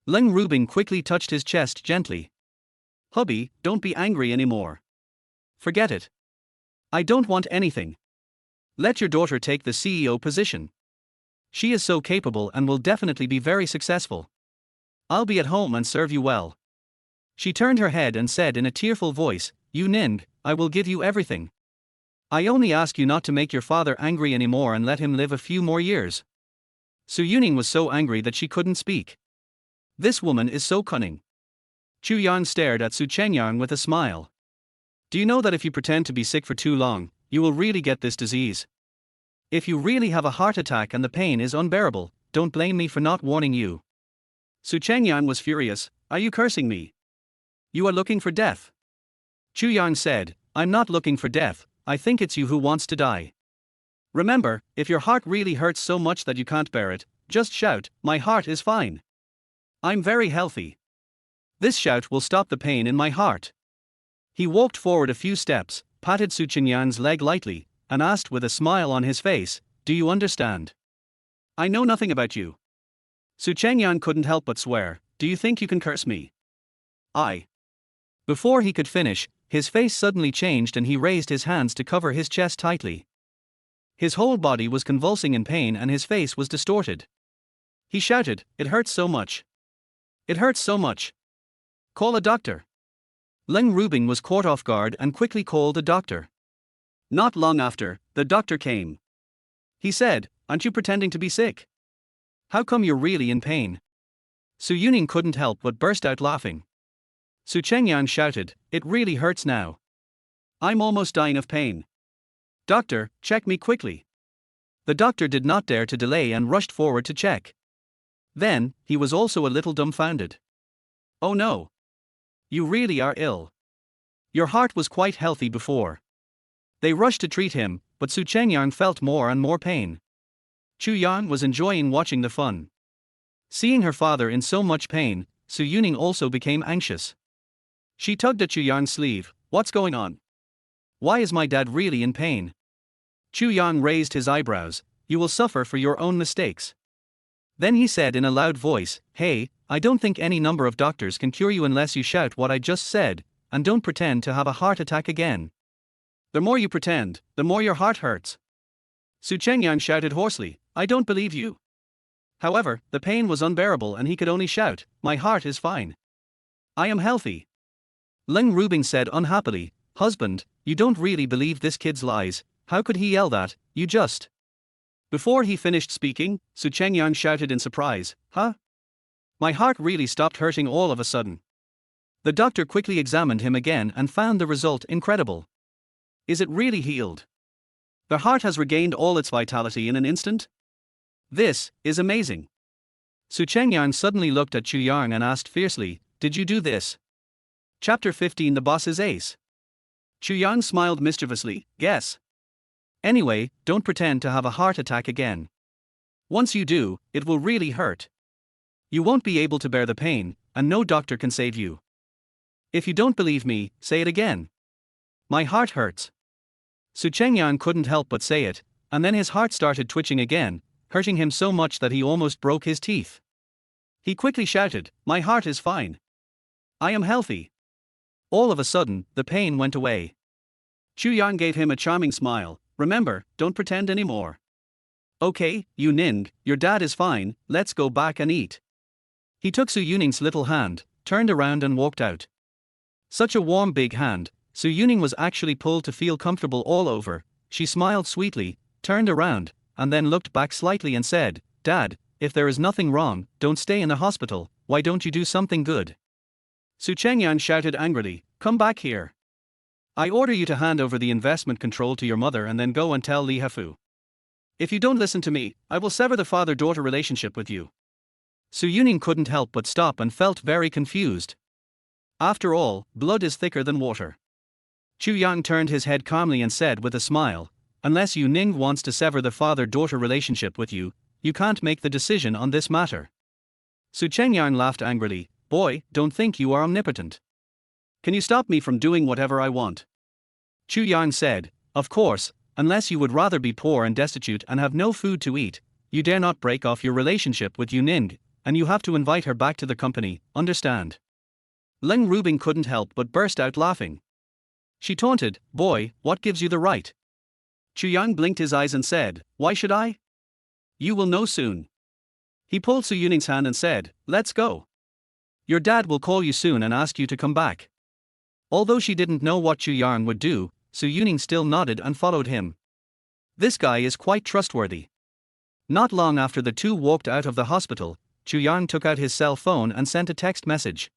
Ling Rubing quickly touched his chest gently. "Hubby, don't be angry anymore. Forget it. I don't want anything. Let your daughter take the CEO position. She is so capable and will definitely be very successful. I'll be at home and serve you well." She turned her head and said in a tearful voice, "Yu Ning, I will give you everything. I only ask you not to make your father angry anymore and let him live a few more years." Su Yuning was so angry that she couldn't speak. This woman is so cunning. Chu Yang stared at Su Chengyang with a smile. "Do you know that if you pretend to be sick for too long, you will really get this disease? If you really have a heart attack and the pain is unbearable, don't blame me for not warning you." Su Chengyang was furious. "Are you cursing me? You are looking for death." Chu Yang said, "I'm not looking for death, I think it's you who wants to die. Remember, if your heart really hurts so much that you can't bear it, just shout, 'My heart is fine. I'm very healthy.' This shout will stop the pain in my heart." He walked forward a few steps, patted Su Chenyang's leg lightly, and asked with a smile on his face, "Do you understand? I know nothing about you." Su Chengyang couldn't help but swear, "Do you think you can curse me? I." Before he could finish, his face suddenly changed and he raised his hands to cover his chest tightly. His whole body was convulsing in pain and his face was distorted. He shouted, "It hurts so much. It hurts so much. Call a doctor." Ling Rubing was caught off guard and quickly called a doctor. Not long after, the doctor came. He said, "Aren't you pretending to be sick? How come you're really in pain?" Su Yuning couldn't help but burst out laughing. Su Chengyang shouted, "It really hurts now. I'm almost dying of pain. Doctor, check me quickly." The doctor did not dare to delay and rushed forward to check. Then, he was also a little dumbfounded. "Oh no. You really are ill. Your heart was quite healthy before." They rushed to treat him, but Su Chengyang felt more and more pain. Chu Yang was enjoying watching the fun. Seeing her father in so much pain, Su Yuning also became anxious. She tugged at Chu Yang's sleeve. "What's going on? Why is my dad really in pain?" Chu Yang raised his eyebrows. "You will suffer for your own mistakes." Then he said in a loud voice, "Hey, I don't think any number of doctors can cure you unless you shout what I just said, and don't pretend to have a heart attack again. The more you pretend, the more your heart hurts." Su Chengyang shouted hoarsely, "I don't believe you." However, the pain was unbearable and he could only shout, "My heart is fine. I am healthy." Ling Rubing said unhappily, "Husband, you don't really believe this kid's lies, how could he yell that, you just..." Before he finished speaking, Su Chengyang shouted in surprise, "Huh? My heart really stopped hurting all of a sudden." The doctor quickly examined him again and found the result incredible. "Is it really healed? The heart has regained all its vitality in an instant? This is amazing." Su Chengyang suddenly looked at Chu Yang and asked fiercely, "Did you do this?" Chapter 15 The Boss's Ace. Chu Yang smiled mischievously. Guess. Anyway, don't pretend to have a heart attack again. Once you do, it will really hurt. You won't be able to bear the pain, and no doctor can save you. If you don't believe me, say it again. My heart hurts. Chu Yang couldn't help but say it, and then his heart started twitching again, hurting him so much that he almost broke his teeth. He quickly shouted, My heart is fine. I am healthy. All of a sudden, the pain went away. Chu Yang gave him a charming smile. Remember, don't pretend anymore. Okay, you Ning, your dad is fine, let's go back and eat. He took Su Yuning's little hand, turned around and walked out. Such a warm big hand. Su Yuning was actually pulled to feel comfortable all over. She smiled sweetly, turned around, and then looked back slightly and said, Dad, if there is nothing wrong, don't stay in the hospital, why don't you do something good? Chu Yang shouted angrily, Come back here. I order you to hand over the investment control to your mother and then go and tell Li Hafu. If you don't listen to me, I will sever the father-daughter relationship with you. Su Yuning couldn't help but stop and felt very confused. After all, blood is thicker than water. Chu Yang turned his head calmly and said with a smile, Unless Yu Ning wants to sever the father-daughter relationship with you, you can't make the decision on this matter. Chu Yang laughed angrily, Boy, don't think you are omnipotent. Can you stop me from doing whatever I want? Chu Yang said, Of course, unless you would rather be poor and destitute and have no food to eat, you dare not break off your relationship with Yu Ning, and you have to invite her back to the company, understand? Leng Rubing couldn't help but burst out laughing. She taunted, Boy, what gives you the right? Chu Yang blinked his eyes and said, Why should I? You will know soon. He pulled Su Yuning's hand and said, Let's go. Your dad will call you soon and ask you to come back. Although she didn't know what Chu Yang would do, Su Yuning still nodded and followed him. This guy is quite trustworthy. Not long after the two walked out of the hospital, Chu Yang took out his cell phone and sent a text message.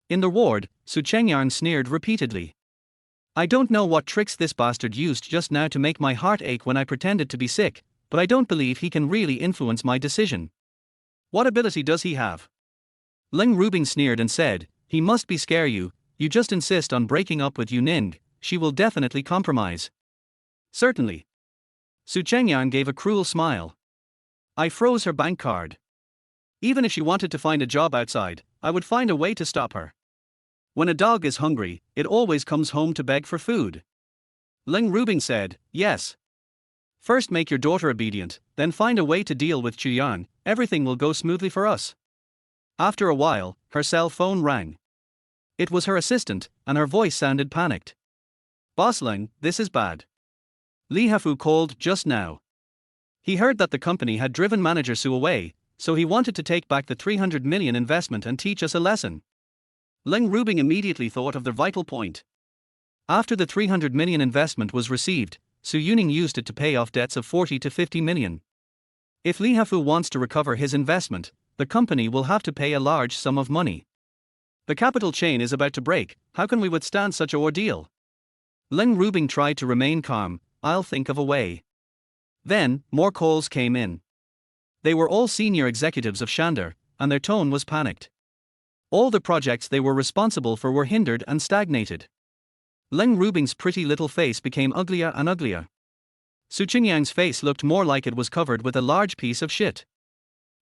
In the ward, Chu Yang sneered repeatedly. I don't know what tricks this bastard used just now to make my heart ache when I pretended to be sick, but I don't believe he can really influence my decision. What ability does he have? Leng Rubing sneered and said, He must be scare you, you just insist on breaking up with Yu Ning, she will definitely compromise. Certainly. Chu Yang gave a cruel smile. I froze her bank card. Even if she wanted to find a job outside, I would find a way to stop her. When a dog is hungry, it always comes home to beg for food. Leng Rubing said, Yes. First make your daughter obedient, then find a way to deal with Chu Yang, everything will go smoothly for us. After a while, her cell phone rang. It was her assistant, and her voice sounded panicked. Boss Leng, this is bad. Li Hafu called just now. He heard that the company had driven manager Su away, so he wanted to take back the 300 million investment and teach us a lesson. Leng Rubing immediately thought of the vital point. After the 300 million investment was received, Su Yuning used it to pay off debts of 40 to 50 million. If Li Hafu wants to recover his investment, the company will have to pay a large sum of money. The capital chain is about to break, how can we withstand such an ordeal? Leng Rubing tried to remain calm, I'll think of a way. Then, more calls came in. They were all senior executives of Shandar, and their tone was panicked. All the projects they were responsible for were hindered and stagnated. Leng Rubing's pretty little face became uglier and uglier. Chu Yang's face looked more like it was covered with a large piece of shit.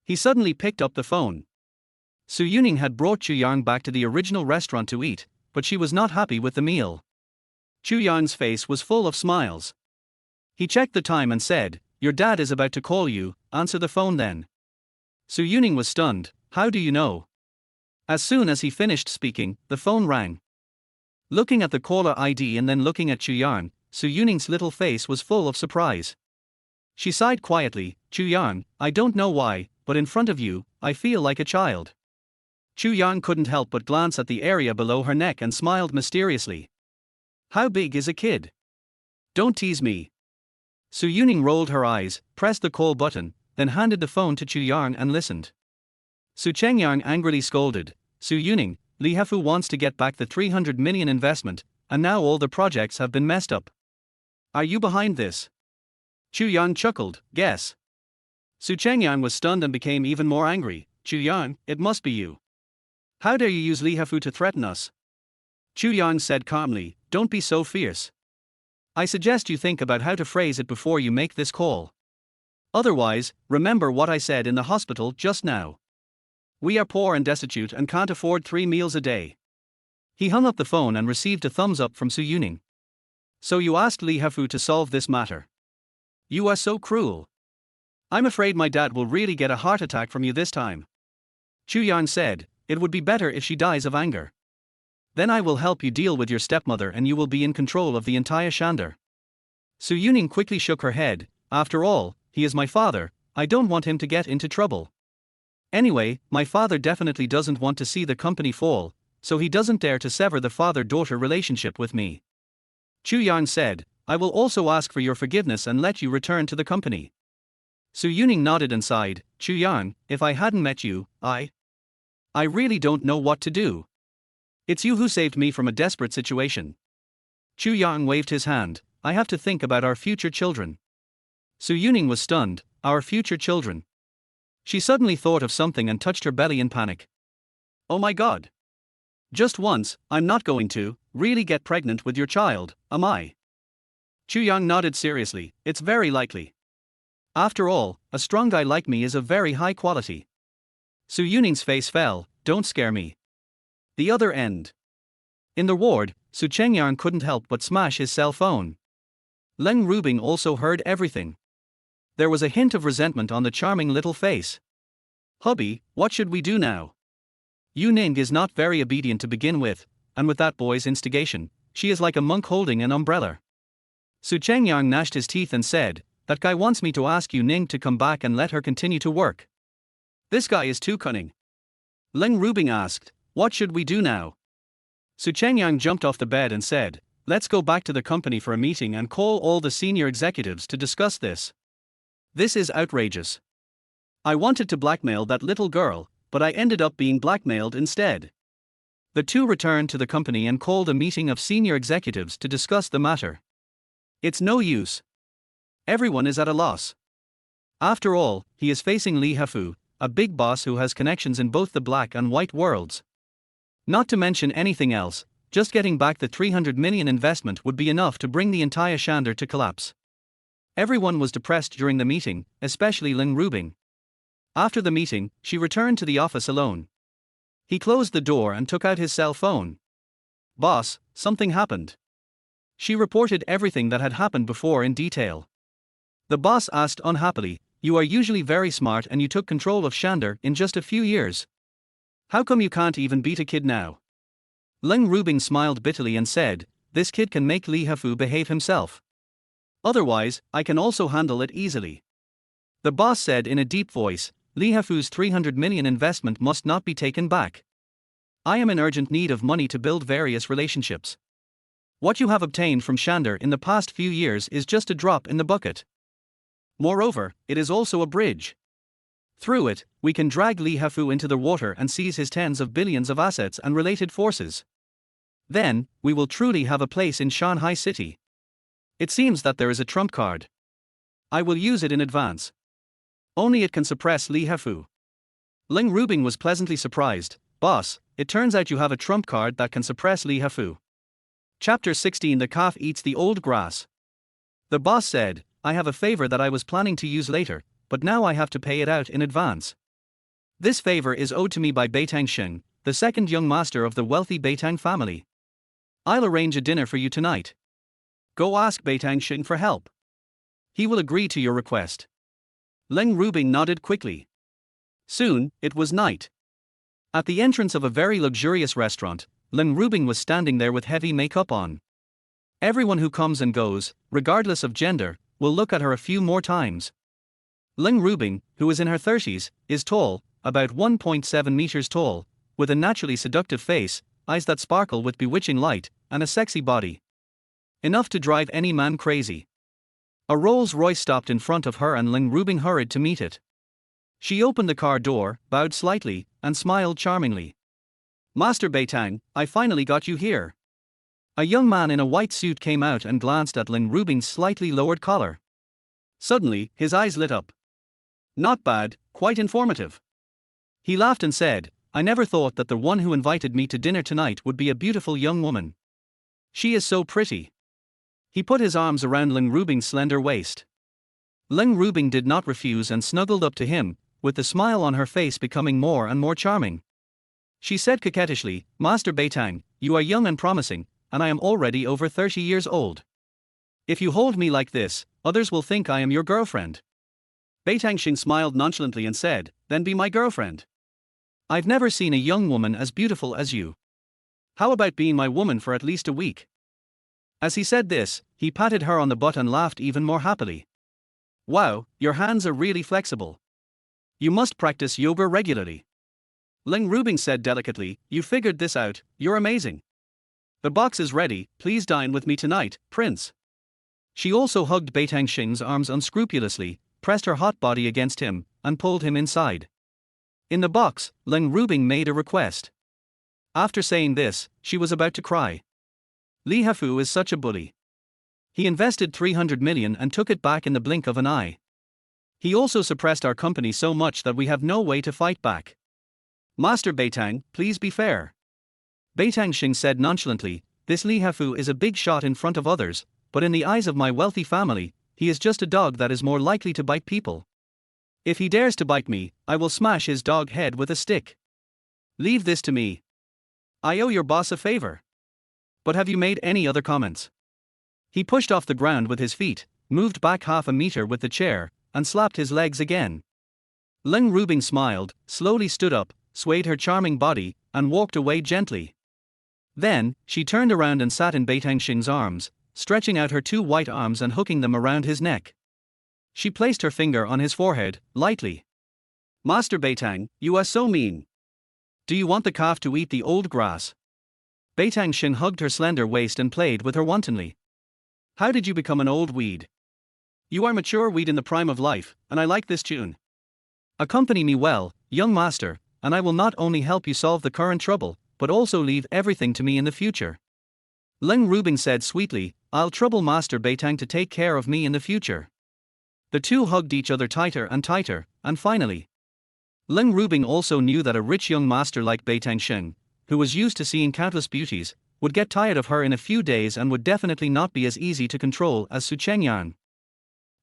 He suddenly picked up the phone. Su Yuning had brought Chu Yang back to the original restaurant to eat, but she was not happy with the meal. Chu Yang's face was full of smiles. He checked the time and said, Your dad is about to call you, answer the phone then. Su Yuning was stunned, How do you know? As soon as he finished speaking, the phone rang. Looking at the caller ID and then looking at Chu Yang, Su Yuning's little face was full of surprise. She sighed quietly, Chu Yang, I don't know why, but in front of you, I feel like a child. Chu Yang couldn't help but glance at the area below her neck and smiled mysteriously. How big is a kid? Don't tease me. Su Yuning rolled her eyes, pressed the call button, then handed the phone to Chu Yang and listened. Chu Yang angrily scolded, Su Yuning, Li Hafu wants to get back the 300 million investment, and now all the projects have been messed up. Are you behind this? Chu Yang chuckled, Guess. Chu Yang was stunned and became even more angry. Chu Yang, it must be you. How dare you use Li Hafu to threaten us? Chu Yang said calmly, don't be so fierce. I suggest you think about how to phrase it before you make this call. Otherwise, remember what I said in the hospital just now. We are poor and destitute and can't afford 3 meals a day. He hung up the phone and received a thumbs up from Su Yuning. So you asked Li Hafu to solve this matter. You are so cruel. I'm afraid my dad will really get a heart attack from you this time. Chu Yang said, it would be better if she dies of anger. Then I will help you deal with your stepmother and you will be in control of the entire Shandor. Su Yuning quickly shook her head, after all, he is my father, I don't want him to get into trouble. Anyway, my father definitely doesn't want to see the company fall, so he doesn't dare to sever the father-daughter relationship with me. Chu Yang said, I will also ask for your forgiveness and let you return to the company. Su Yuning nodded and sighed, Chu Yang, if I hadn't met you, I really don't know what to do. It's you who saved me from a desperate situation. Chu Yang waved his hand, I have to think about our future children. Su Yuning was stunned, our future children. She suddenly thought of something and touched her belly in panic. Oh my god. Just once, I'm not going to really get pregnant with your child, am I? Chu Yang nodded seriously, it's very likely. After all, a strong guy like me is of very high quality. Su Yuning's face fell, don't scare me. The other end. In the ward, Su Chengyang couldn't help but smash his cell phone. Leng Rubing also heard everything. There was a hint of resentment on the charming little face. Hubby, what should we do now? Yu Ning is not very obedient to begin with, and with that boy's instigation, she is like a monk holding an umbrella. Su Chengyang gnashed his teeth and said, that guy wants me to ask Yu Ning to come back and let her continue to work. This guy is too cunning. Leng Rubing asked, what should we do now? Su Chengyang jumped off the bed and said, let's go back to the company for a meeting and call all the senior executives to discuss this. This is outrageous. I wanted to blackmail that little girl, but I ended up being blackmailed instead. The two returned to the company and called a meeting of senior executives to discuss the matter. It's no use. Everyone is at a loss. After all, he is facing Li Hafu, a big boss who has connections in both the black and white worlds. Not to mention anything else, just getting back the 300 million investment would be enough to bring the entire Shandor to collapse. Everyone was depressed during the meeting, especially Leng Rubing. After the meeting, she returned to the office alone. He closed the door and took out his cell phone. Boss, something happened. She reported everything that had happened before in detail. The boss asked unhappily, you are usually very smart and you took control of Shandor in just a few years. How come you can't even beat a kid now? Leng Rubing smiled bitterly and said, this kid can make Li Hafu behave himself. Otherwise, I can also handle it easily. The boss said in a deep voice, Li Hafu's 300 million investment must not be taken back. I am in urgent need of money to build various relationships. What you have obtained from Shandor in the past few years is just a drop in the bucket. Moreover, it is also a bridge. Through it, we can drag Li Hafu into the water and seize his tens of billions of assets and related forces. Then, we will truly have a place in Shanghai City. It seems that there is a trump card. I will use it in advance. Only it can suppress Li Hafu. Leng Rubing was pleasantly surprised, boss, it turns out you have a trump card that can suppress Li Hafu. Chapter 16 The calf eats the old grass. The boss said, I have a favor that I was planning to use later, but now I have to pay it out in advance. This favor is owed to me by Beitang Sheng, the second young master of the wealthy Beitang family. I'll arrange a dinner for you tonight. Go ask Beitang Sheng for help. He will agree to your request. Leng Rubing nodded quickly. Soon, it was night. At the entrance of a very luxurious restaurant, Leng Rubing was standing there with heavy makeup on. Everyone who comes and goes, regardless of gender, will look at her a few more times. Leng Rubing, who is in her 30s, is tall, about 1.7 meters tall, with a naturally seductive face, eyes that sparkle with bewitching light, and a sexy body. Enough to drive any man crazy. A Rolls-Royce stopped in front of her and Leng Rubing hurried to meet it. She opened the car door, bowed slightly, and smiled charmingly. Master Beitang, I finally got you here. A young man in a white suit came out and glanced at Leng Rubing's slightly lowered collar. Suddenly, his eyes lit up. Not bad, quite informative. He laughed and said, I never thought that the one who invited me to dinner tonight would be a beautiful young woman. She is so pretty." He put his arms around Ling Rubing's slender waist. Ling Rubing did not refuse and snuggled up to him, with the smile on her face becoming more and more charming. She said coquettishly, "Master Beitang, you are young and promising, and I am already over 30 years old. If you hold me like this, others will think I am your girlfriend." Beitang Xing smiled nonchalantly and said, "Then be my girlfriend. I've never seen a young woman as beautiful as you. How about being my woman for at least a week?" As he said this, he patted her on the butt and laughed even more happily. "Wow, your hands are really flexible. You must practice yoga regularly." Ling Rubing said delicately, "You figured this out, you're amazing. The box is ready, please dine with me tonight, Prince." She also hugged Beitang Xing's arms unscrupulously, pressed her hot body against him, and pulled him inside. In the box, Ling Rubing made a request. After saying this, she was about to cry. Li Hafu is such a bully. He invested 300 million and took it back in the blink of an eye. He also suppressed our company so much that we have no way to fight back. Master Beitang, please be fair. Beitang Xing said nonchalantly, "This Li Hafu is a big shot in front of others, but in the eyes of my wealthy family, he is just a dog that is more likely to bite people. If he dares to bite me, I will smash his dog head with a stick. Leave this to me. I owe your boss a favor. But have you made any other comments?" He pushed off the ground with his feet, moved back half a meter with the chair, and slapped his legs again. Ling Rubing smiled, slowly stood up, swayed her charming body, and walked away gently. Then, she turned around and sat in Beitang Xing's arms, stretching out her two white arms and hooking them around his neck. She placed her finger on his forehead, lightly. "Master Beitang, you are so mean. Do you want the calf to eat the old grass?" Beitang Xing hugged her slender waist and played with her wantonly. "How did you become an old weed? You are mature weed in the prime of life, and I like this tune. Accompany me well, young master, and I will not only help you solve the current trouble, but also leave everything to me in the future." Ling Rubing said sweetly, "I'll trouble Master Beitang to take care of me in the future." The two hugged each other tighter, and finally, Ling Rubing also knew that a rich young master like Beitang Xing, who was used to seeing countless beauties, would get tired of her in a few days and would definitely not be as easy to control as Chu Yang.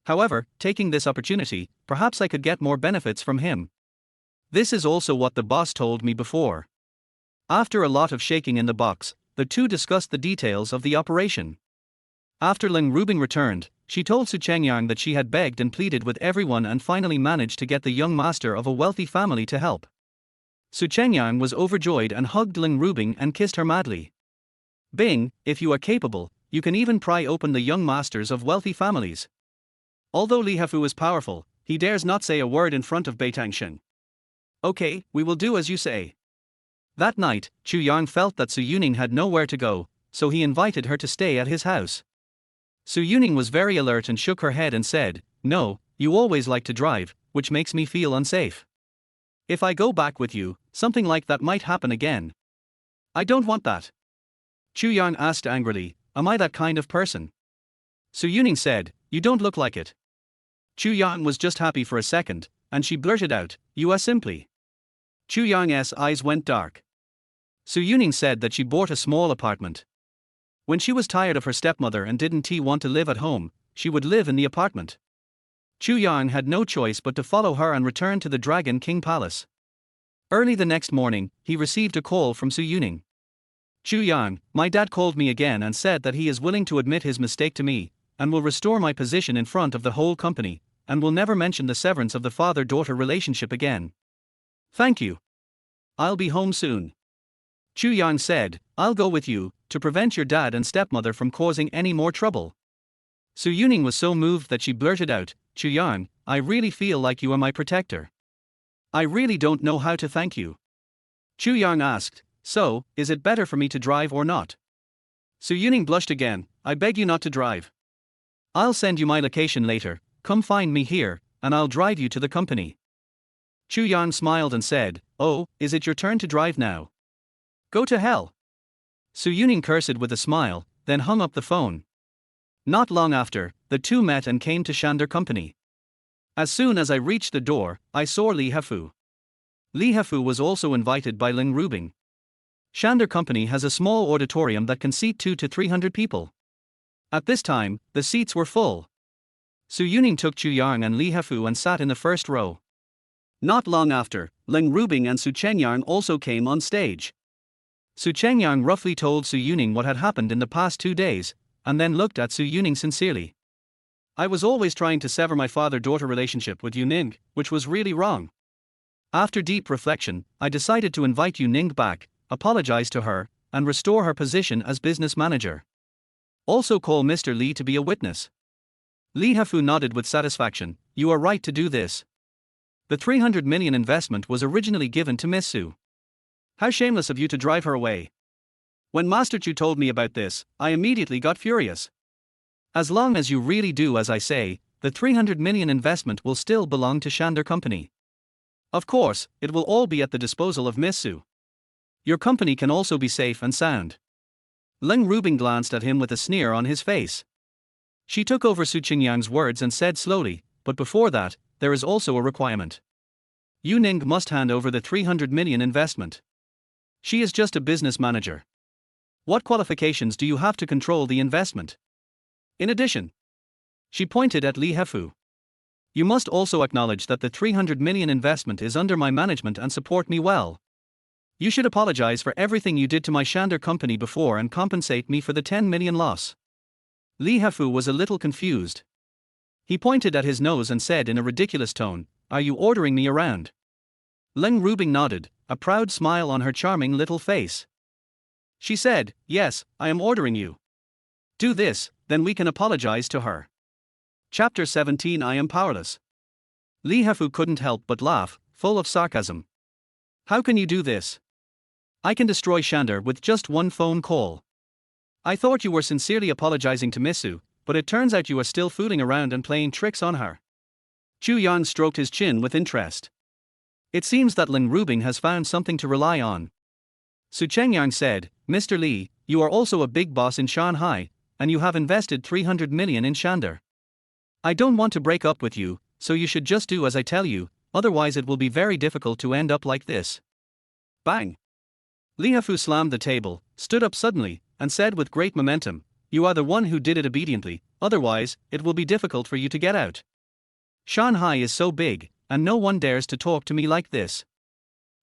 However, taking this opportunity, perhaps I could get more benefits from him. This is also what the boss told me before. After a lot of shaking in the box, the two discussed the details of the operation. After Ling Rubing returned, she told Chu Yang that she had begged and pleaded with everyone and finally managed to get the young master of a wealthy family to help. Chu Yang was overjoyed and hugged Ling Rubing and kissed her madly. "Bing, if you are capable, you can even pry open the young masters of wealthy families." Although Li Hafu is powerful, he dares not say a word in front of Beitang Xing. "Okay, we will do as you say." That night, Chu Yang felt that Su Yuning had nowhere to go, so he invited her to stay at his house. Su Yuning was very alert and shook her head and said, "No, you always like to drive, which makes me feel unsafe. If I go back with you, something like that might happen again. I don't want that." Chu Yang asked angrily, "Am I that kind of person?" Su Yuning said, "You don't look like it." Chu Yang was just happy for a second, and she blurted out, "You are simply." Chu Yang's eyes went dark. Su Yuning said that she bought a small apartment. When she was tired of her stepmother and didn't want to live at home, she would live in the apartment. Chu Yang had no choice but to follow her and return to the Dragon King Palace. Early the next morning, he received a call from Su Yuning. "Chu Yang, my dad called me again and said that he is willing to admit his mistake to me, and will restore my position in front of the whole company, and will never mention the severance of the father-daughter relationship again. Thank you. I'll be home soon." Chu Yang said, "I'll go with you, to prevent your dad and stepmother from causing any more trouble." Su Yuning was so moved that she blurted out, "Chu Yang, I really feel like you are my protector. I really don't know how to thank you." Chu Yang asked, "So, is it better for me to drive or not?" Su Yuning blushed again, "I beg you not to drive. I'll send you my location later, come find me here, and I'll drive you to the company." Chu Yang smiled and said, "Oh, is it your turn to drive now? Go to hell." Su Yuning cursed with a smile, then hung up the phone. Not long after, the two met and came to Shander Company. As soon as I reached the door, I saw Li Hafu. Li Hefu was also invited by Ling Rubing. Shander Company has a small auditorium that can seat 200 to 300 people. At this time, the seats were full. Su Yuning took Chu Yang and Li Hefu and sat in the first row. Not long after, Ling Rubing and Su Chengyang also came on stage. Su Chengyang roughly told Su Yuning what had happened in the past 2 days, and then looked at Su Yuning sincerely. I was always trying to sever my father-daughter relationship with Yuning, which was really wrong. After deep reflection, I decided to invite Yuning back, apologize to her, and restore her position as business manager. Also call Mr. Li to be a witness. Li Hefu nodded with satisfaction. You are right to do this. The 300 million investment was originally given to Miss Su. How shameless of you to drive her away. When Master Chu told me about this, I immediately got furious. As long as you really do as I say, the 300 million investment will still belong to Shander Company. Of course, it will all be at the disposal of Miss Su. Your company can also be safe and sound. Ling Rubing glanced at him with a sneer on his face. She took over Su Qingyang's words and said slowly, but before that, there is also a requirement. Yuning must hand over the 300 million investment. She is just a business manager. What qualifications do you have to control the investment? In addition, she pointed at Li Hefu. You must also acknowledge that the 300 million investment is under my management and support me well. You should apologize for everything you did to my Shander Company before and compensate me for the 10 million loss. Li Hefu was a little confused. He pointed at his nose and said in a ridiculous tone, Are you ordering me around? Ling Rubing nodded, a proud smile on her charming little face. She said, Yes, I am ordering you. Do this, then we can apologize to her. Chapter 17 I am powerless. Li Hefu couldn't help but laugh, full of sarcasm. How can you do this? I can destroy Shander with just one phone call. I thought you were sincerely apologizing to Miss Su, but it turns out you are still fooling around and playing tricks on her. Chu Yang stroked his chin with interest. It seems that Ling Rubing has found something to rely on. Su Chengyang said, Mr. Li, you are also a big boss in Shanghai, and you have invested 300 million in Shander. I don't want to break up with you, so you should just do as I tell you, otherwise it will be very difficult to end up like this. Bang! Li Hefu slammed the table, stood up suddenly, and said with great momentum, You are the one who did it obediently, otherwise, it will be difficult for you to get out. Shanghai is so big, and no one dares to talk to me like this.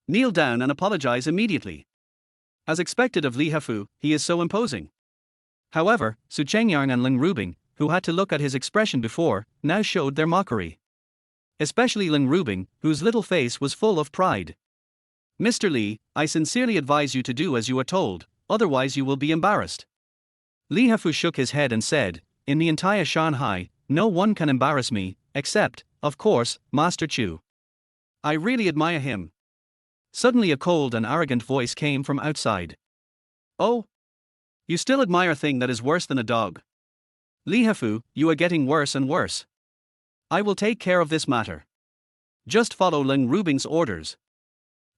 Kneel down and apologize immediately. As expected of Li Hefu, he is so imposing. However, Su Chengyang and Ling Rubing, who had to look at his expression before, now showed their mockery. Especially Ling Rubing, whose little face was full of pride. Mr. Li, I sincerely advise you to do as you are told, otherwise you will be embarrassed. Li Hefu shook his head and said, In the entire Shanghai, no one can embarrass me, except, of course, Master Chu. I really admire him. Suddenly a cold and arrogant voice came from outside. Oh? You still admire a thing that is worse than a dog. Li Hefu, you are getting worse and worse. I will take care of this matter. Just follow Ling Rubing's orders.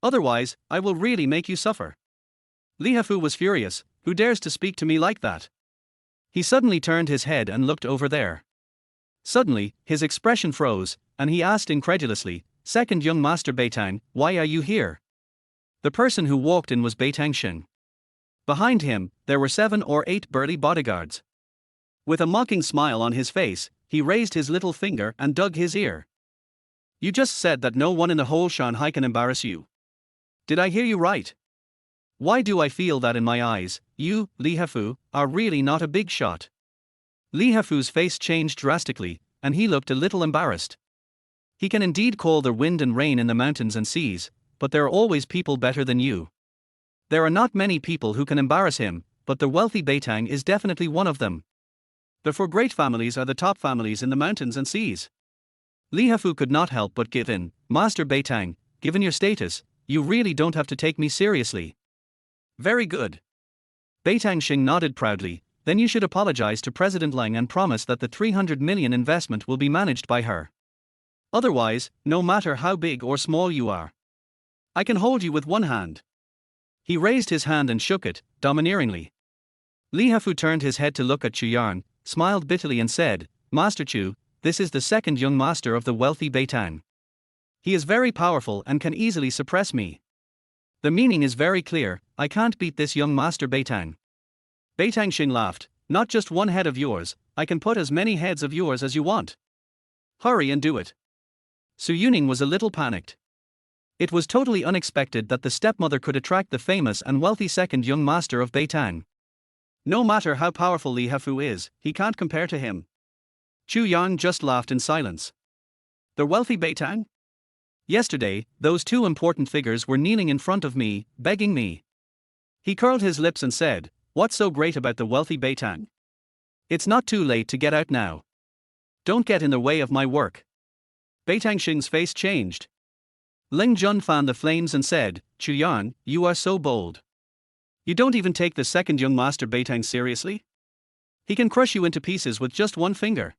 Otherwise, I will really make you suffer. Li Hefu was furious. Who dares to speak to me like that? He suddenly turned his head and looked over there. Suddenly, his expression froze, and he asked incredulously, Second young Master Beitang, why are you here? The person who walked in was Beitang Sheng. Behind him, there were 7 or 8 burly bodyguards. With a mocking smile on his face, he raised his little finger and dug his ear. You just said that no one in the whole Shanghai can embarrass you. Did I hear you right? Why do I feel that in my eyes, you, Li Hefu, are really not a big shot? Li Hefu's face changed drastically, and he looked a little embarrassed. He can indeed call the wind and rain in the mountains and seas, but there are always people better than you. There are not many people who can embarrass him, but the wealthy Beitang is definitely one of them. The 4 great families are the top families in the mountains and seas. Li Hefu could not help but give in. Master Beitang, given your status, you really don't have to take me seriously. Very good. Beitang Sheng nodded proudly, then you should apologize to President Lang and promise that the 300 million investment will be managed by her. Otherwise, no matter how big or small you are, I can hold you with one hand. He raised his hand and shook it, domineeringly. Li Hefu turned his head to look at Chu Yang, smiled bitterly and said, Master Chu, this is the second young master of the wealthy Beitang. He is very powerful and can easily suppress me. The meaning is very clear, I can't beat this young master Beitang. Beitang Xing laughed, not just one head of yours, I can put as many heads of yours as you want. Hurry and do it. Su Yuning was a little panicked. It was totally unexpected that the stepmother could attract the famous and wealthy second young master of Beitang. No matter how powerful Li Hafu is, he can't compare to him. Chu Yang just laughed in silence. The wealthy Beitang? Yesterday, those two important figures were kneeling in front of me, begging me. He curled his lips and said, "What's so great about the wealthy Beitang? It's not too late to get out now. Don't get in the way of my work." Beitang Xing's face changed. Ling Jun fanned the flames and said, "Chu Yang, you are so bold. You don't even take the second young master Beitang seriously? He can crush you into pieces with just one finger."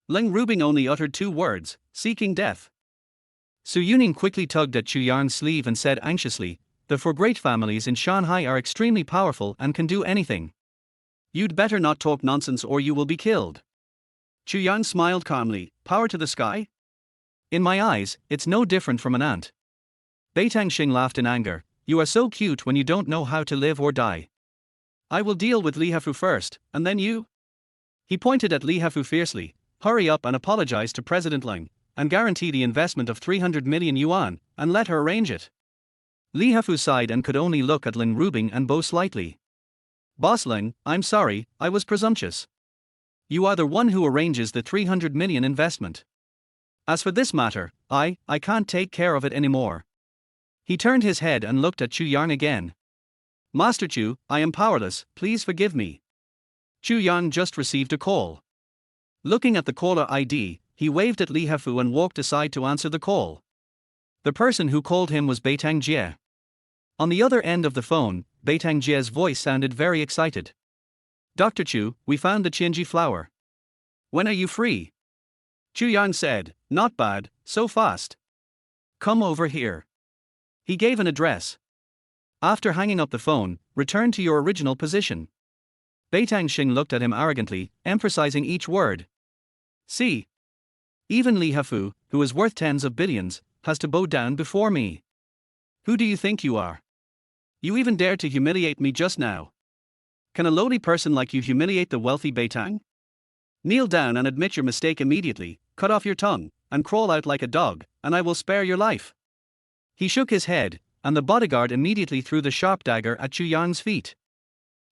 Ling Rubing only uttered two words, "seeking death." Su Yuning quickly tugged at Chu Yang's sleeve and said anxiously, "The four great families in Shanghai are extremely powerful and can do anything. You'd better not talk nonsense or you will be killed." Chu Yang smiled calmly, "Power to the sky? In my eyes, it's no different from an ant." Beitang Xing laughed in anger, "You are so cute when you don't know how to live or die. I will deal with Li Hafu first, and then you." He pointed at Li Hafu fiercely, "Hurry up and apologize to President Ling, and guarantee the investment of 300 million yuan, and let her arrange it." Li Hafu sighed and could only look at Ling Rubing and bow slightly. "Boss Ling, I'm sorry, I was presumptuous. You are the one who arranges the 300 million investment. As for this matter, I can't take care of it anymore." He turned his head and looked at Chu Yang again. "Master Chu, I am powerless, please forgive me." Chu Yang just received a call. Looking at the caller ID, he waved at Li Hafu and walked aside to answer the call. The person who called him was Beitang Jie. On the other end of the phone, Beitang Jie's voice sounded very excited. "Dr. Chu, we found the Qianji flower. When are you free?" Chu Yang said, "Not bad, so fast. Come over here." He gave an address. After hanging up the phone, "Return to your original position." Beitang Xing looked at him arrogantly, emphasizing each word. "See? Even Li Hafu, who is worth tens of billions, has to bow down before me. Who do you think you are? You even dared to humiliate me just now. Can a lowly person like you humiliate the wealthy Beitang? Kneel down and admit your mistake immediately, cut off your tongue, and crawl out like a dog, and I will spare your life." He shook his head, and the bodyguard immediately threw the sharp dagger at Chu Yang's feet.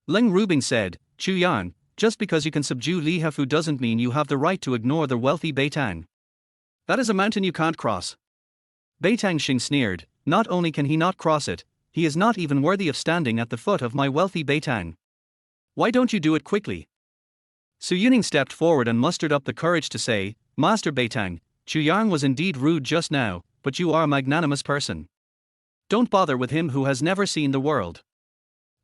Ling Rubing said, "Chu Yang, just because you can subdue Li Hafu doesn't mean you have the right to ignore the wealthy Beitang. That is a mountain you can't cross." Beitang Xing sneered, "Not only can he not cross it, he is not even worthy of standing at the foot of my wealthy Beitang. Why don't you do it quickly?" Su Yuning stepped forward and mustered up the courage to say, "Master Beitang, Chu Yang was indeed rude just now, but you are a magnanimous person. Don't bother with him who has never seen the world.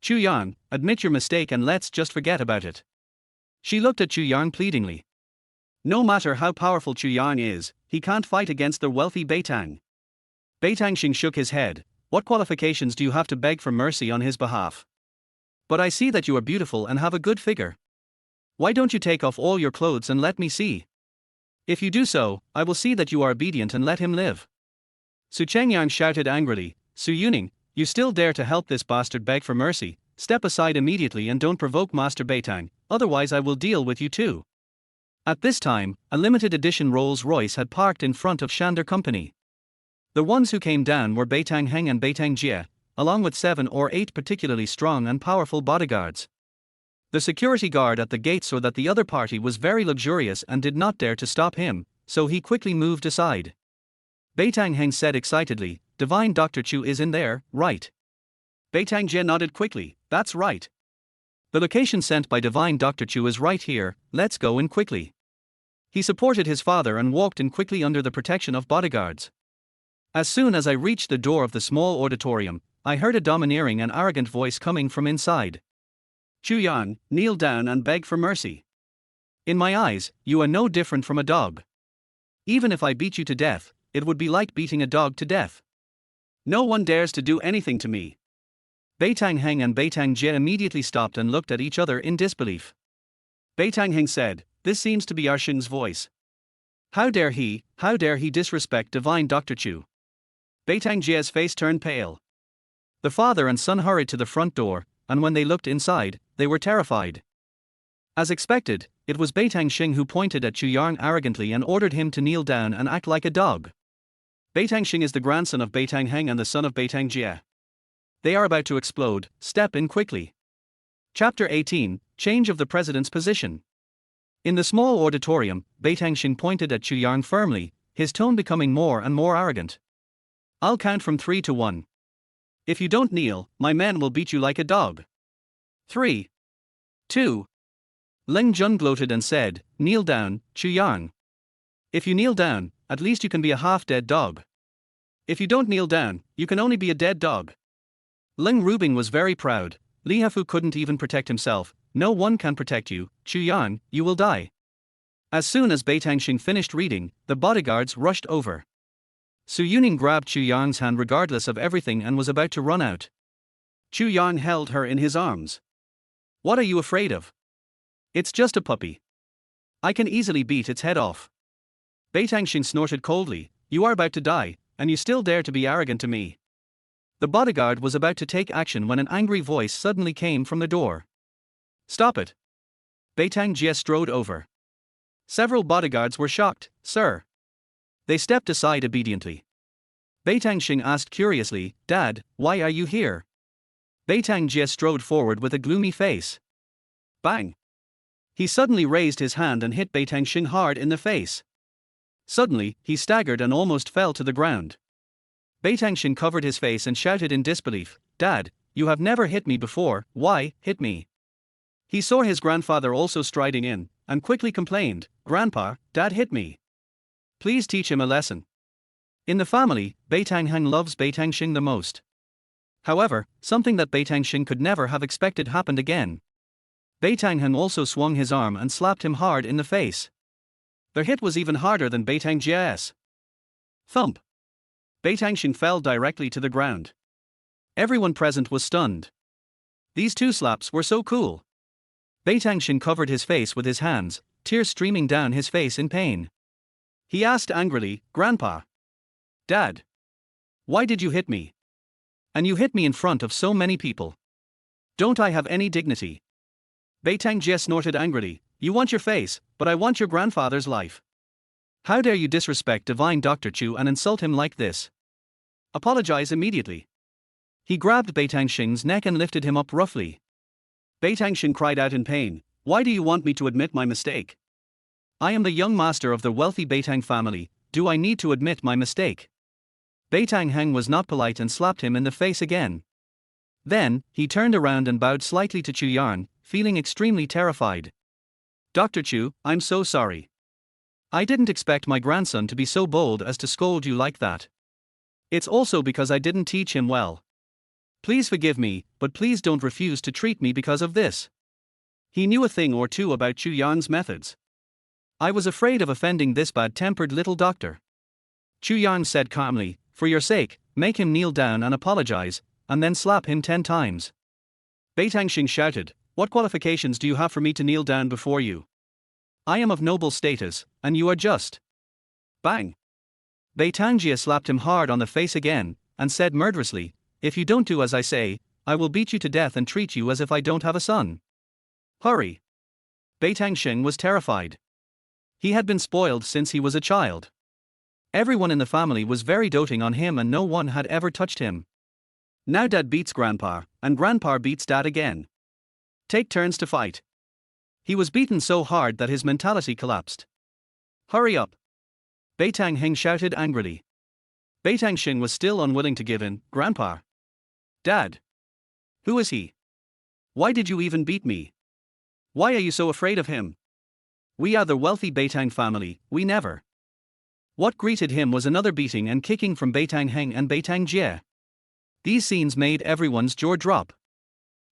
Chu Yang, admit your mistake and let's just forget about it." She looked at Chu Yang pleadingly. No matter how powerful Chu Yang is, he can't fight against the wealthy Beitang. Beitang Xing shook his head, "What qualifications do you have to beg for mercy on his behalf? But I see that you are beautiful and have a good figure. Why don't you take off all your clothes and let me see? If you do so, I will see that you are obedient and let him live." Su Chengyang shouted angrily, "Su Yuning, you still dare to help this bastard beg for mercy? Step aside immediately and don't provoke Master Beitang, otherwise I will deal with you too." At this time, a limited edition Rolls-Royce had parked in front of Shander Company. The ones who came down were Beitang Heng and Beitang Jie, along with 7 or 8 particularly strong and powerful bodyguards. The security guard at the gate saw that the other party was very luxurious and did not dare to stop him, so he quickly moved aside. Beitang Heng said excitedly, "Divine Dr. Chu is in there, right?" Beitang Jie nodded quickly, "That's right. The location sent by Divine Dr. Chu is right here, let's go in quickly." He supported his father and walked in quickly under the protection of bodyguards. As soon as I reached the door of the small auditorium, I heard a domineering and arrogant voice coming from inside. "Chu Yang, kneel down and beg for mercy. In my eyes, you are no different from a dog. Even if I beat you to death, it would be like beating a dog to death. No one dares to do anything to me." Beitang Heng and Beitang Jie immediately stopped and looked at each other in disbelief. Beitang Heng said, "This seems to be Arshing's voice. How dare he disrespect divine Dr. Chu? Beitang Jie's face turned pale. The father and son hurried to the front door, and when they looked inside, they were terrified. As expected, it was Beitang Xing who pointed at Chu Yang arrogantly and ordered him to kneel down and act like a dog. Beitang Xing is the grandson of Beitang Heng and the son of Beitang Jie. They are about to explode, step in quickly. Chapter 18, Change of the President's Position. In the small auditorium, Beitang Xing pointed at Chu Yang firmly, his tone becoming more and more arrogant. I'll count from 3 to 1. If you don't kneel, my men will beat you like a dog. 3. 2. Ling Jun gloated and said, kneel down, Chu Yang. If you kneel down, at least you can be a half-dead dog. If you don't kneel down, you can only be a dead dog. Ling Rubing was very proud. Li Hafu couldn't even protect himself. No one can protect you, Chu Yang, you will die. As soon as Beitang Xing finished reading, the bodyguards rushed over. Su Yuning grabbed Chu Yang's hand regardless of everything and was about to run out. Chu Yang held her in his arms. What are you afraid of? It's just a puppy. I can easily beat its head off. Beitang Xing snorted coldly, you are about to die, and you still dare to be arrogant to me. The bodyguard was about to take action when an angry voice suddenly came from the door. Stop it. Beitang Jie strode over. Several bodyguards were shocked, sir. They stepped aside obediently. Beitang Xing asked curiously, Dad, why are you here? Beitang Jie strode forward with a gloomy face. Bang! He suddenly raised his hand and hit Beitang Xing hard in the face. Suddenly, he staggered and almost fell to the ground. Beitang Xing covered his face and shouted in disbelief, Dad, you have never hit me before, why hit me? He saw his grandfather also striding in, and quickly complained, Grandpa, Dad hit me. Please teach him a lesson. In the family, Beitang Heng loves Beitang Xing the most. However, something that Beitang Xing could never have expected happened again. Beitang Heng also swung his arm and slapped him hard in the face. The hit was even harder than Beitang Jie's. Thump! Beitang Xing fell directly to the ground. Everyone present was stunned. These two slaps were so cool. Beitang Xing covered his face with his hands, tears streaming down his face in pain. He asked angrily, Grandpa. Dad. Why did you hit me? And you hit me in front of so many people. Don't I have any dignity? Beitang Jie snorted angrily, you want your face, but I want your grandfather's life. How dare you disrespect divine Dr. Chu and insult him like this? Apologize immediately. He grabbed Beitang Xing's neck and lifted him up roughly. Beitang Xing cried out in pain, why do you want me to admit my mistake? I am the young master of the wealthy Beitang family, do I need to admit my mistake? Beitang Heng was not polite and slapped him in the face again. Then, he turned around and bowed slightly to Chu Yang, feeling extremely terrified. Dr. Chu, I'm so sorry. I didn't expect my grandson to be so bold as to scold you like that. It's also because I didn't teach him well. Please forgive me, but please don't refuse to treat me because of this. He knew a thing or two about Chu Yang's methods. I was afraid of offending this bad-tempered little doctor. Chu Yang said calmly, for your sake, make him kneel down and apologize, and then slap him 10 times. Beitang Xing shouted, what qualifications do you have for me to kneel down before you? I am of noble status, and you are just. Bang! Beitang Jie slapped him hard on the face again, and said murderously, if you don't do as I say, I will beat you to death and treat you as if I don't have a son. Hurry! Beitang Xing was terrified. He had been spoiled since he was a child. Everyone in the family was very doting on him and no one had ever touched him. Now Dad beats Grandpa, and Grandpa beats Dad again. Take turns to fight. He was beaten so hard that his mentality collapsed. Hurry up! Beitang Heng shouted angrily. Beitang Xing was still unwilling to give in, Grandpa. Dad. Who is he? Why did you even beat me? Why are you so afraid of him? We are the wealthy Beitang family, we never. What greeted him was another beating and kicking from Beitang Heng and Beitang Jie. These scenes made everyone's jaw drop.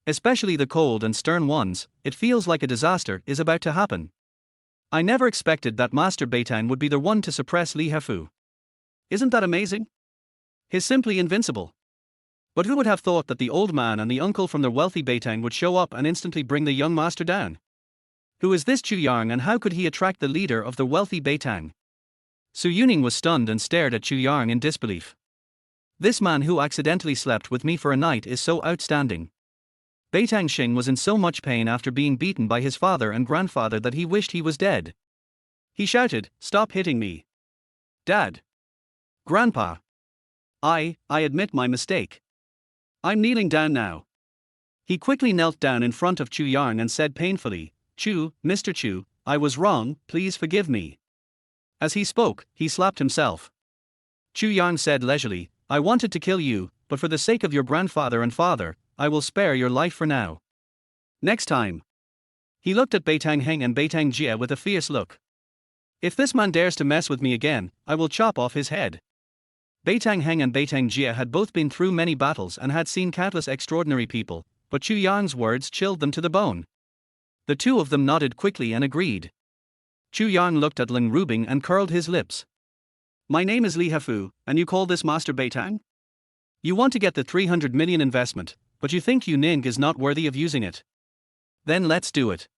Especially the cold and stern ones, it feels like a disaster is about to happen. I never expected that Master Beitang would be the one to suppress Li Hafu. Isn't that amazing? He's simply invincible. But who would have thought that the old man and the uncle from the wealthy Beitang would show up and instantly bring the young master down? Who is this Chu Yang and how could he attract the leader of the wealthy Beitang? Su Yuning was stunned and stared at Chu Yang in disbelief. This man who accidentally slept with me for a night is so outstanding. Beitang Xing was in so much pain after being beaten by his father and grandfather that he wished he was dead. He shouted, "Stop hitting me. Dad. Grandpa. I admit my mistake. I'm kneeling down now." He quickly knelt down in front of Chu Yang and said painfully, Mr. Chu, I was wrong, please forgive me." As he spoke, he slapped himself. Chu Yang said leisurely, "I wanted to kill you, but for the sake of your grandfather and father, I will spare your life for now. Next time." He looked at Beitang Heng and Beitang Jie with a fierce look. "If this man dares to mess with me again, I will chop off his head." Beitang Heng and Beitang Jie had both been through many battles and had seen countless extraordinary people, but Chu Yang's words chilled them to the bone. The two of them nodded quickly and agreed. Chu Yang looked at Ling Rubing and curled his lips. "My name is Li Hafu, and you call this Master Beitang? You want to get the 300 million investment, but you think Yu Ning is not worthy of using it. Then let's do it."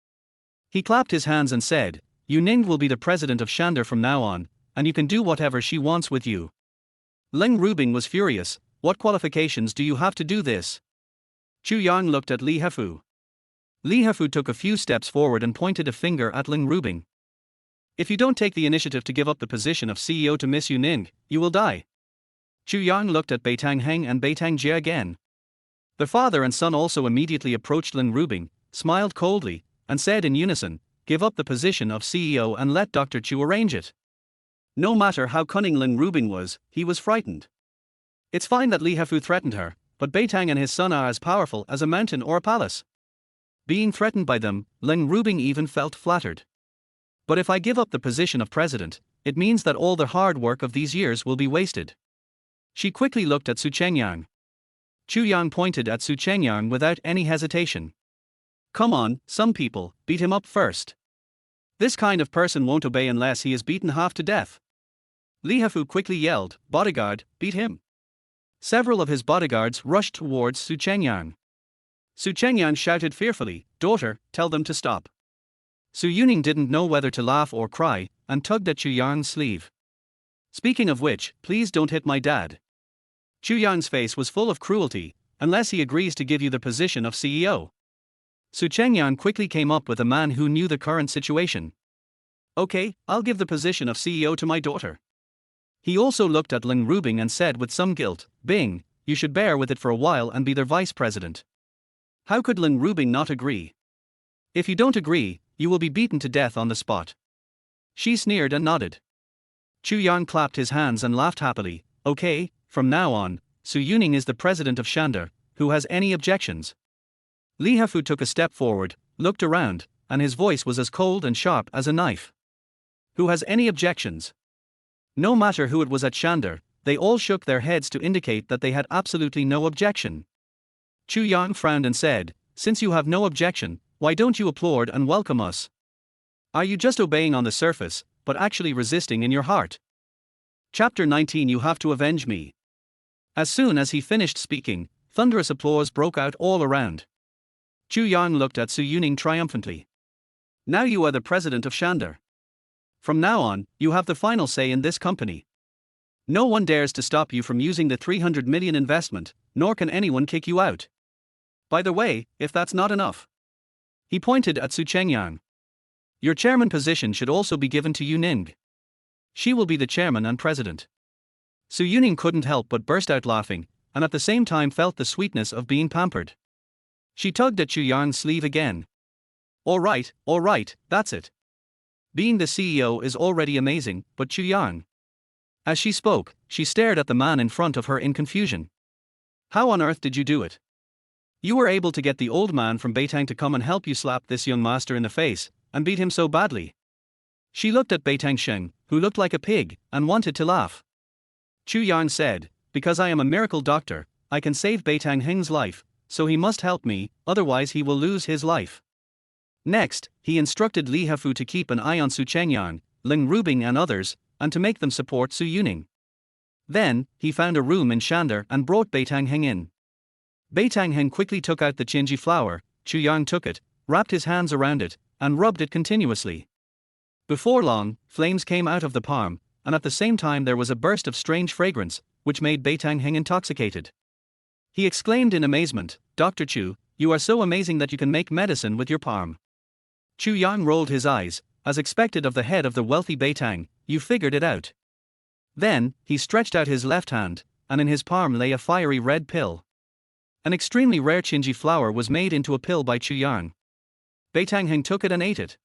He clapped his hands and said, "Yu Ning will be the president of Shander from now on, and you can do whatever she wants with you." Ling Rubing was furious. "What qualifications do you have to do this?" Chu Yang looked at Li Hafu. Li Hafu took a few steps forward and pointed a finger at Ling Rubing. "If you don't take the initiative to give up the position of CEO to Miss Yu Ning, you will die." Chu Yang looked at Beitang Heng and Beitang Jie again. The father and son also immediately approached Ling Rubing, smiled coldly, and said in unison, "Give up the position of CEO and let Dr. Chu arrange it." No matter how cunning Ling Rubing was, he was frightened. It's fine that Li Hafu threatened her, but Beitang and his son are as powerful as a mountain or a palace. Being threatened by them, Ling Rubing even felt flattered. But if I give up the position of president, it means that all the hard work of these years will be wasted. She quickly looked at Su Chengyang. Chu Yang pointed at Su Chengyang without any hesitation. "Come on, some people, beat him up first. This kind of person won't obey unless he is beaten half to death." Li Hafu quickly yelled, "Bodyguard, beat him." Several of his bodyguards rushed towards Su Chengyang. Su Chengyang shouted fearfully, "Daughter, tell them to stop." Su Yuning didn't know whether to laugh or cry, and tugged at Chu Yang's sleeve. "Speaking of which, please don't hit my dad." Chu Yang's face was full of cruelty, "unless he agrees to give you the position of CEO." Su Chengyang quickly came up with a man who knew the current situation. "Okay, I'll give the position of CEO to my daughter." He also looked at Ling Rubing and said with some guilt, "Bing, you should bear with it for a while and be their vice president." How could Ling Rubing not agree? "If you don't agree, you will be beaten to death on the spot." She sneered and nodded. Chu Yang clapped his hands and laughed happily. "Okay, from now on, Su Yuning is the president of Shander. Who has any objections?" Li Hafu took a step forward, looked around, and his voice was as cold and sharp as a knife. "Who has any objections?" No matter who it was at Shander, they all shook their heads to indicate that they had absolutely no objection. Chu Yang frowned and said, "Since you have no objection, why don't you applaud and welcome us? Are you just obeying on the surface, but actually resisting in your heart?" Chapter 19 You Have to Avenge Me. As soon as he finished speaking, thunderous applause broke out all around. Chu Yang looked at Su Yuning triumphantly. "Now you are the president of Shander. From now on, you have the final say in this company. No one dares to stop you from using the 300 million investment, nor can anyone kick you out. By the way, if that's not enough." He pointed at Su Chengyang. "Your chairman position should also be given to Yu Ning. She will be the chairman and president." Su Yuning couldn't help but burst out laughing, and at the same time felt the sweetness of being pampered. She tugged at Chu Yang's sleeve again. All right, that's it. Being the CEO is already amazing, but Chu Yang." As she spoke, she stared at the man in front of her in confusion. "How on earth did you do it? You were able to get the old man from Beitang to come and help you slap this young master in the face, and beat him so badly." She looked at Beitang Sheng, who looked like a pig, and wanted to laugh. Chu Yang said, "Because I am a miracle doctor, I can save Beitang Heng's life, so he must help me, otherwise he will lose his life." Next, he instructed Li Hafu to keep an eye on Su Chengyang, Ling Rubing and others, and to make them support Su Yuning. Then, he found a room in Shander and brought Beitang Heng in. Beitang Heng quickly took out the Chinji flower. Chu Yang took it, wrapped his hands around it, and rubbed it continuously. Before long, flames came out of the palm, and at the same time there was a burst of strange fragrance, which made Beitang Heng intoxicated. He exclaimed in amazement, "Dr. Chu, you are so amazing that you can make medicine with your palm." Chu Yang rolled his eyes, as expected of the head of the wealthy Beitang. "You figured it out." Then, he stretched out his left hand, and in his palm lay a fiery red pill. An extremely rare chinji flower was made into a pill by Chu Yang. Beitang Heng took it and ate it.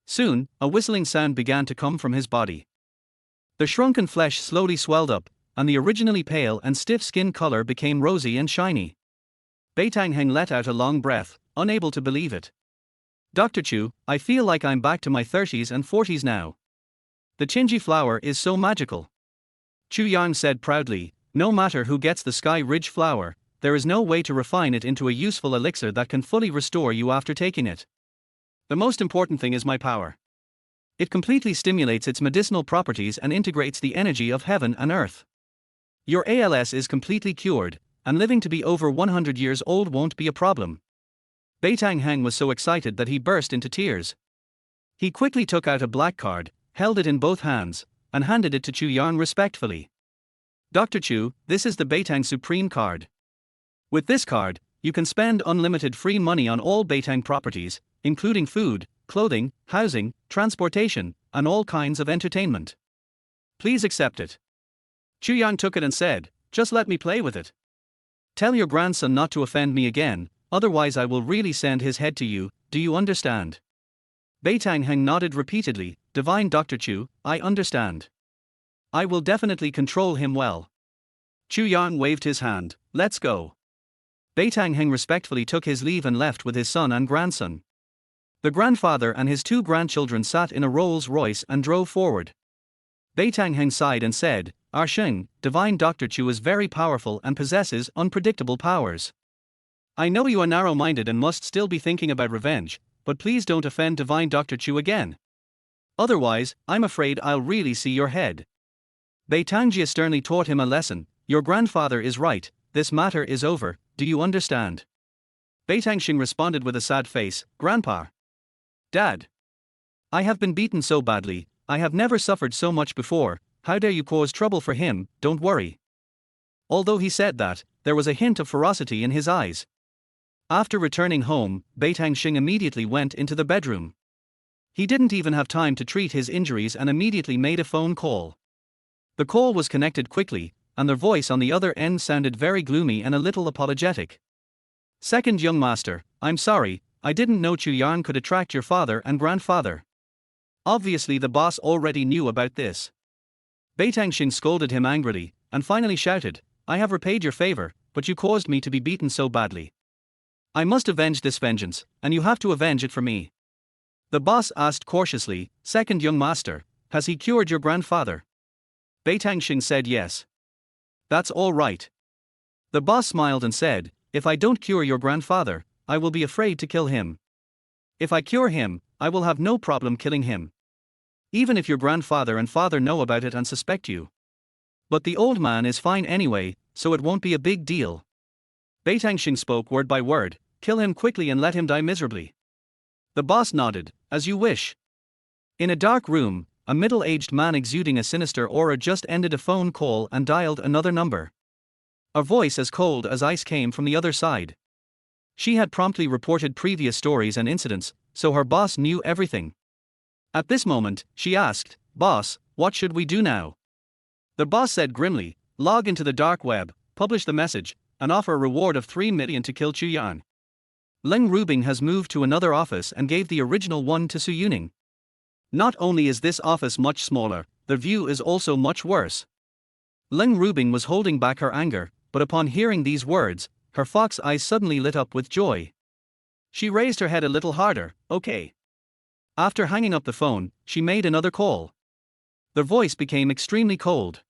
Soon, a whistling sound began to come from his body. The shrunken flesh slowly swelled up, and the originally pale and stiff skin color became rosy and shiny. Beitang Heng let out a long breath, unable to believe it. "Dr. Chu, I feel like I'm back to my 30s and 40s now. The chinji flower is so magical." Chu Yang said proudly, "No matter who gets the Sky Ridge flower, there is no way to refine it into a useful elixir that can fully restore you after taking it. The most important thing is my power. It completely stimulates its medicinal properties and integrates the energy of heaven and earth. Your ALS is completely cured, and living to be over 100 years old won't be a problem." Beitang Heng was so excited that he burst into tears. He quickly took out a black card, held it in both hands, and handed it to Chu Yang respectfully. "Dr. Chu, this is the Beitang Supreme card. With this card, you can spend unlimited free money on all Beitang properties, including food, clothing, housing, transportation, and all kinds of entertainment. Please accept it." Chu Yang took it and said, "Just let me play with it. Tell your grandson not to offend me again, otherwise I will really send his head to you, do you understand?" Beitang Heng nodded repeatedly. "Divine Dr. Chu, I understand. I will definitely control him well." Chu Yang waved his hand. "Let's go." Beitang Heng respectfully took his leave and left with his son and grandson. The grandfather and his two grandchildren sat in a Rolls-Royce and drove forward. Beitang Heng sighed and said, "Sheng, Divine Dr. Chu is very powerful and possesses unpredictable powers. I know you are narrow-minded and must still be thinking about revenge, but please don't offend Divine Dr. Chu again. Otherwise, I'm afraid I'll really see your head." Beitang sternly taught him a lesson. "Your grandfather is right, this matter is over, do you understand?" Beitang Xing responded with a sad face, "Grandpa. Dad. I have been beaten so badly, I have never suffered so much before, how dare you cause trouble for him, don't worry." Although he said that, there was a hint of ferocity in his eyes. After returning home, Beitang Xing immediately went into the bedroom. He didn't even have time to treat his injuries and immediately made a phone call. The call was connected quickly, and the voice on the other end sounded very gloomy and a little apologetic. "Second young master, I'm sorry, I didn't know Chu Yang could attract your father and grandfather." Obviously the boss already knew about this. Beitang Xing scolded him angrily, and finally shouted, "I have repaid your favor, but you caused me to be beaten so badly. I must avenge this vengeance, and you have to avenge it for me." The boss asked cautiously, "Second young master, has he cured your grandfather?" Beitang Xing said yes. "That's all right." The boss smiled and said, "If I don't cure your grandfather, I will be afraid to kill him. If I cure him, I will have no problem killing him. Even if your grandfather and father know about it and suspect you. But the old man is fine anyway, so it won't be a big deal." Beitang Xing spoke word by word, "Kill him quickly and let him die miserably." The boss nodded, "As you wish." In a dark room, a middle-aged man exuding a sinister aura just ended a phone call and dialed another number. A voice as cold as ice came from the other side. She had promptly reported previous stories and incidents, so her boss knew everything. At this moment, she asked, "Boss, what should we do now?" The boss said grimly, "Log into the dark web, publish the message, and offer a reward of 3 million to kill Chu Yang. Leng Rubing has moved to another office and gave the original one to Su Yuning. Not only is this office much smaller, the view is also much worse." Leng Rubing was holding back her anger, but upon hearing these words, her fox eyes suddenly lit up with joy. She raised her head a little harder. "Okay." After hanging up the phone, she made another call. The voice became extremely cold.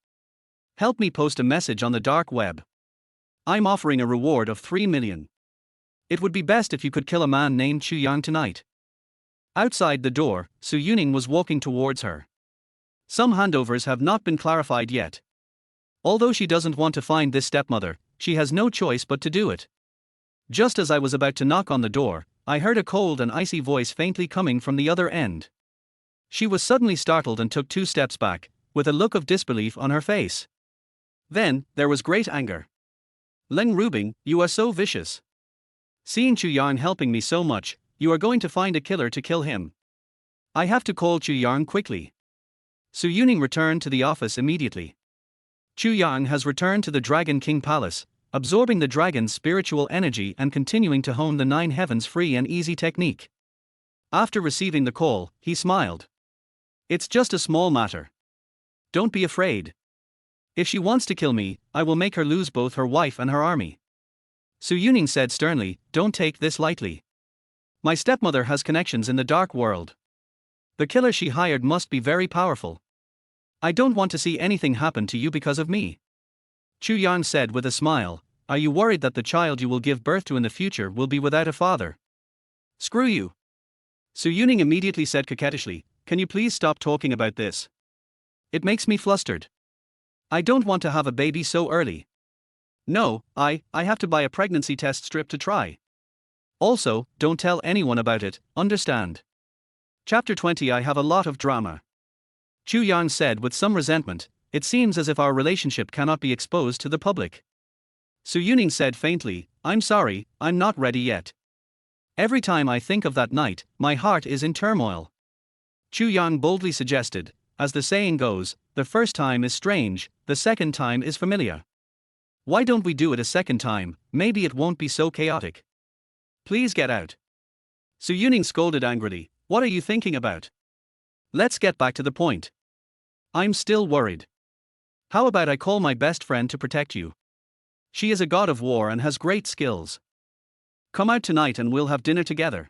"Help me post a message on the dark web. I'm offering a reward of 3 million. It would be best if you could kill a man named Chu Yang tonight." Outside the door, Su Yuning was walking towards her. Some handovers have not been clarified yet. Although she doesn't want to find this stepmother, she has no choice but to do it. Just as I was about to knock on the door, I heard a cold and icy voice faintly coming from the other end. She was suddenly startled and took 2 steps back, with a look of disbelief on her face. Then, there was great anger. Leng Rubing, you are so vicious. Seeing Chu Yang helping me so much, you are going to find a killer to kill him. I have to call Chu Yang quickly. Su Yuning returned to the office immediately. Chu Yang has returned to the Dragon King Palace, absorbing the dragon's spiritual energy and continuing to hone the Nine Heavens free and easy technique. After receiving the call, he smiled. It's just a small matter. Don't be afraid. If she wants to kill me, I will make her lose both her wife and her army. Su Yuning said sternly, don't take this lightly. My stepmother has connections in the dark world. The killer she hired must be very powerful. I don't want to see anything happen to you because of me. Chu Yang said with a smile, are you worried that the child you will give birth to in the future will be without a father? Screw you. Su Yuning immediately said coquettishly, can you please stop talking about this? It makes me flustered. I don't want to have a baby so early. No, I have to buy a pregnancy test strip to try. Also, don't tell anyone about it, understand? Chapter 20 I have a lot of drama. Chu Yang said with some resentment, it seems as if our relationship cannot be exposed to the public. Su Yuning said faintly, I'm sorry, I'm not ready yet. Every time I think of that night, my heart is in turmoil. Chu Yang boldly suggested, as the saying goes, the first time is strange, the second time is familiar. Why don't we do it a second time, maybe it won't be so chaotic. Please get out. Su Yuning scolded angrily, what are you thinking about? Let's get back to the point. I'm still worried. How about I call my best friend to protect you? She is a god of war and has great skills. Come out tonight and we'll have dinner together.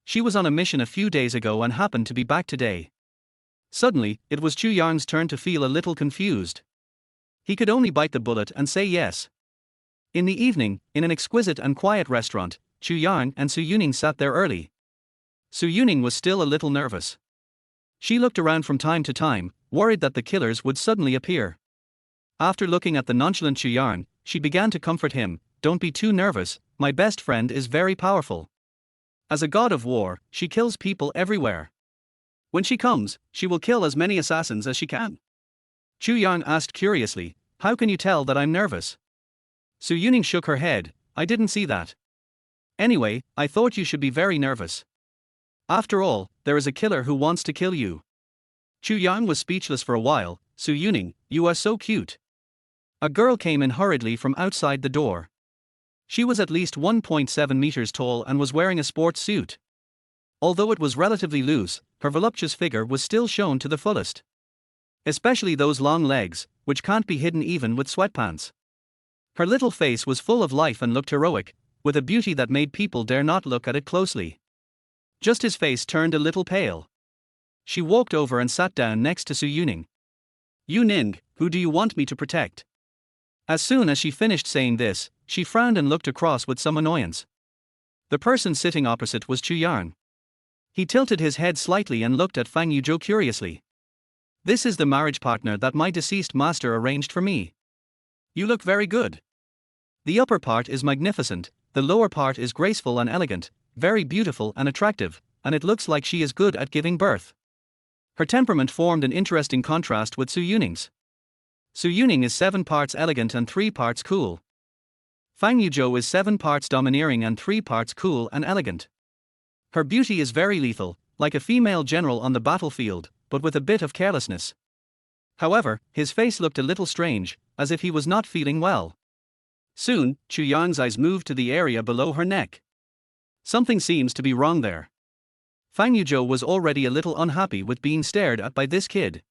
She was on a mission a few days ago and happened to be back today. Suddenly, it was Chu Yang's turn to feel a little confused. He could only bite the bullet and say yes. In the evening, in an exquisite and quiet restaurant, Chu Yang and Su Yuning sat there early. Su Yuning was still a little nervous. She looked around from time to time, worried that the killers would suddenly appear. After looking at the nonchalant Chu Yang, she began to comfort him, don't be too nervous, my best friend is very powerful. As a god of war, she kills people everywhere. When she comes, she will kill as many assassins as she can. Chu Yang asked curiously, how can you tell that I'm nervous? Su Yuning shook her head, I didn't see that. Anyway, I thought you should be very nervous. After all, there is a killer who wants to kill you. Chu Yang was speechless for a while. Su Yuning, you are so cute. A girl came in hurriedly from outside the door. She was at least 1.7 meters tall and was wearing a sports suit. Although it was relatively loose, her voluptuous figure was still shown to the fullest. Especially those long legs, which can't be hidden even with sweatpants. Her little face was full of life and looked heroic, with a beauty that made people dare not look at it closely. Just his face turned a little pale. She walked over and sat down next to Su Yuning. Yu Ning, who do you want me to protect? As soon as she finished saying this, she frowned and looked across with some annoyance. The person sitting opposite was Chu Yang. He tilted his head slightly and looked at Fang Yuzhou curiously. This is the marriage partner that my deceased master arranged for me. You look very good. The upper part is magnificent, the lower part is graceful and elegant, very beautiful and attractive, and it looks like she is good at giving birth. Her temperament formed an interesting contrast with Su Yuning's. Su Yuning is 7 parts elegant and 3 parts cool. Fang Yuzhou is 7 parts domineering and 3 parts cool and elegant. Her beauty is very lethal, like a female general on the battlefield, but with a bit of carelessness. However, his face looked a little strange, as if he was not feeling well. Soon, Chu Yang's eyes moved to the area below her neck. Something seems to be wrong there. Fang Yuzhou was already a little unhappy with being stared at by this kid.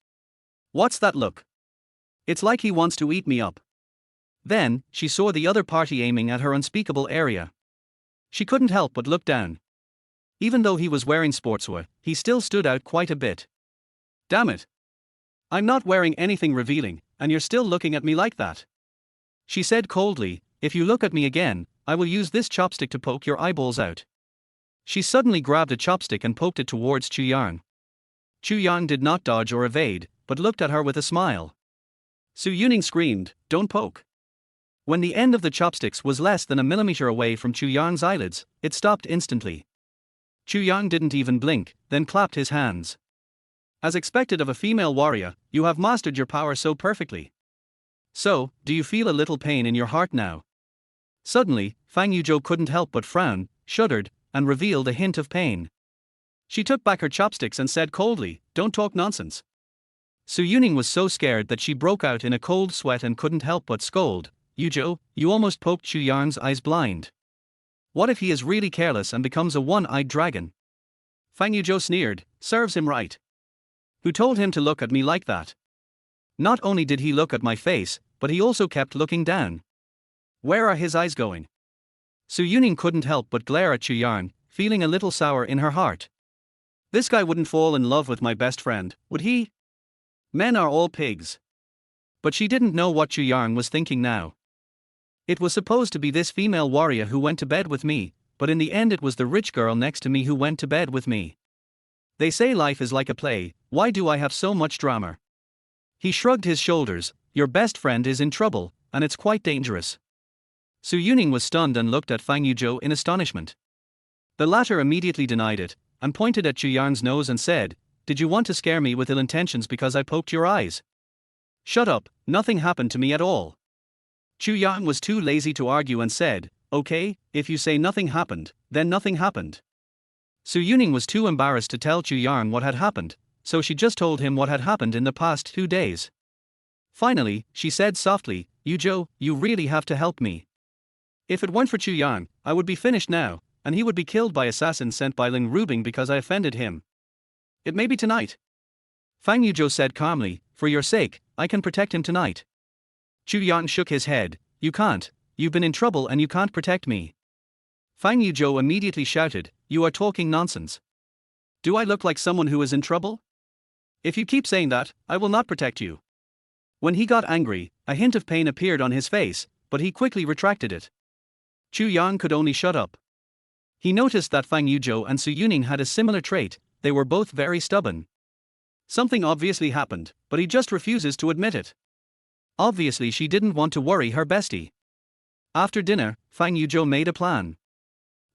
What's that look? It's like he wants to eat me up. Then, she saw the other party aiming at her unspeakable area. She couldn't help but look down. Even though he was wearing sportswear, he still stood out quite a bit. Damn it. I'm not wearing anything revealing, and you're still looking at me like that. She said coldly, if you look at me again, I will use this chopstick to poke your eyeballs out. She suddenly grabbed a chopstick and poked it towards Chu Yang. Chu Yang did not dodge or evade, but looked at her with a smile. Su Yuning screamed, don't poke. When the end of the chopsticks was less than a millimeter away from Chu Yang's eyelids, it stopped instantly. Chu Yang didn't even blink, then clapped his hands. As expected of a female warrior, you have mastered your power so perfectly. So, do you feel a little pain in your heart now? Suddenly, Fang Yuzhou couldn't help but frown, shuddered, and revealed a hint of pain. She took back her chopsticks and said coldly, "Don't talk nonsense." Su Yuning was so scared that she broke out in a cold sweat and couldn't help but scold, "Yuzhou, you almost poked Chu Yang's eyes blind. What if he is really careless and becomes a one-eyed dragon?" Fang Yuzhou sneered, "Serves him right. Who told him to look at me like that?" Not only did he look at my face, but he also kept looking down. Where are his eyes going? Su Yuning couldn't help but glare at Chu Yang, feeling a little sour in her heart. This guy wouldn't fall in love with my best friend, would he? Men are all pigs. But she didn't know what Chu Yang was thinking now. It was supposed to be this female warrior who went to bed with me, but in the end it was the rich girl next to me who went to bed with me. They say life is like a play, why do I have so much drama? He shrugged his shoulders, your best friend is in trouble, and it's quite dangerous. Su Yuning was stunned and looked at Fang Yuzhou in astonishment. The latter immediately denied it, and pointed at Chu Yang's nose and said, "Did you want to scare me with ill intentions because I poked your eyes?" "Shut up, nothing happened to me at all." Chu Yang was too lazy to argue and said, "Okay, if you say nothing happened, then nothing happened." Su Yuning was too embarrassed to tell Chu Yang what had happened, so she just told him what had happened in the past 2 days. Finally, she said softly, "Yuzhou, you really have to help me. If it weren't for Chu Yang, I would be finished now, and he would be killed by assassins sent by Ling Rubing because I offended him. It may be tonight." Fang Yuzhou said calmly, "For your sake, I can protect him tonight." Chu Yang shook his head, "You can't, you've been in trouble and you can't protect me." Fang Yuzhou immediately shouted, "You are talking nonsense. Do I look like someone who is in trouble? If you keep saying that, I will not protect you." When he got angry, a hint of pain appeared on his face, but he quickly retracted it. Chu Yang could only shut up. He noticed that Fang Yuzhou and Su Yuning had a similar trait, they were both very stubborn. Something obviously happened, but he just refuses to admit it. Obviously she didn't want to worry her bestie. After dinner, Fang Yuzhou made a plan.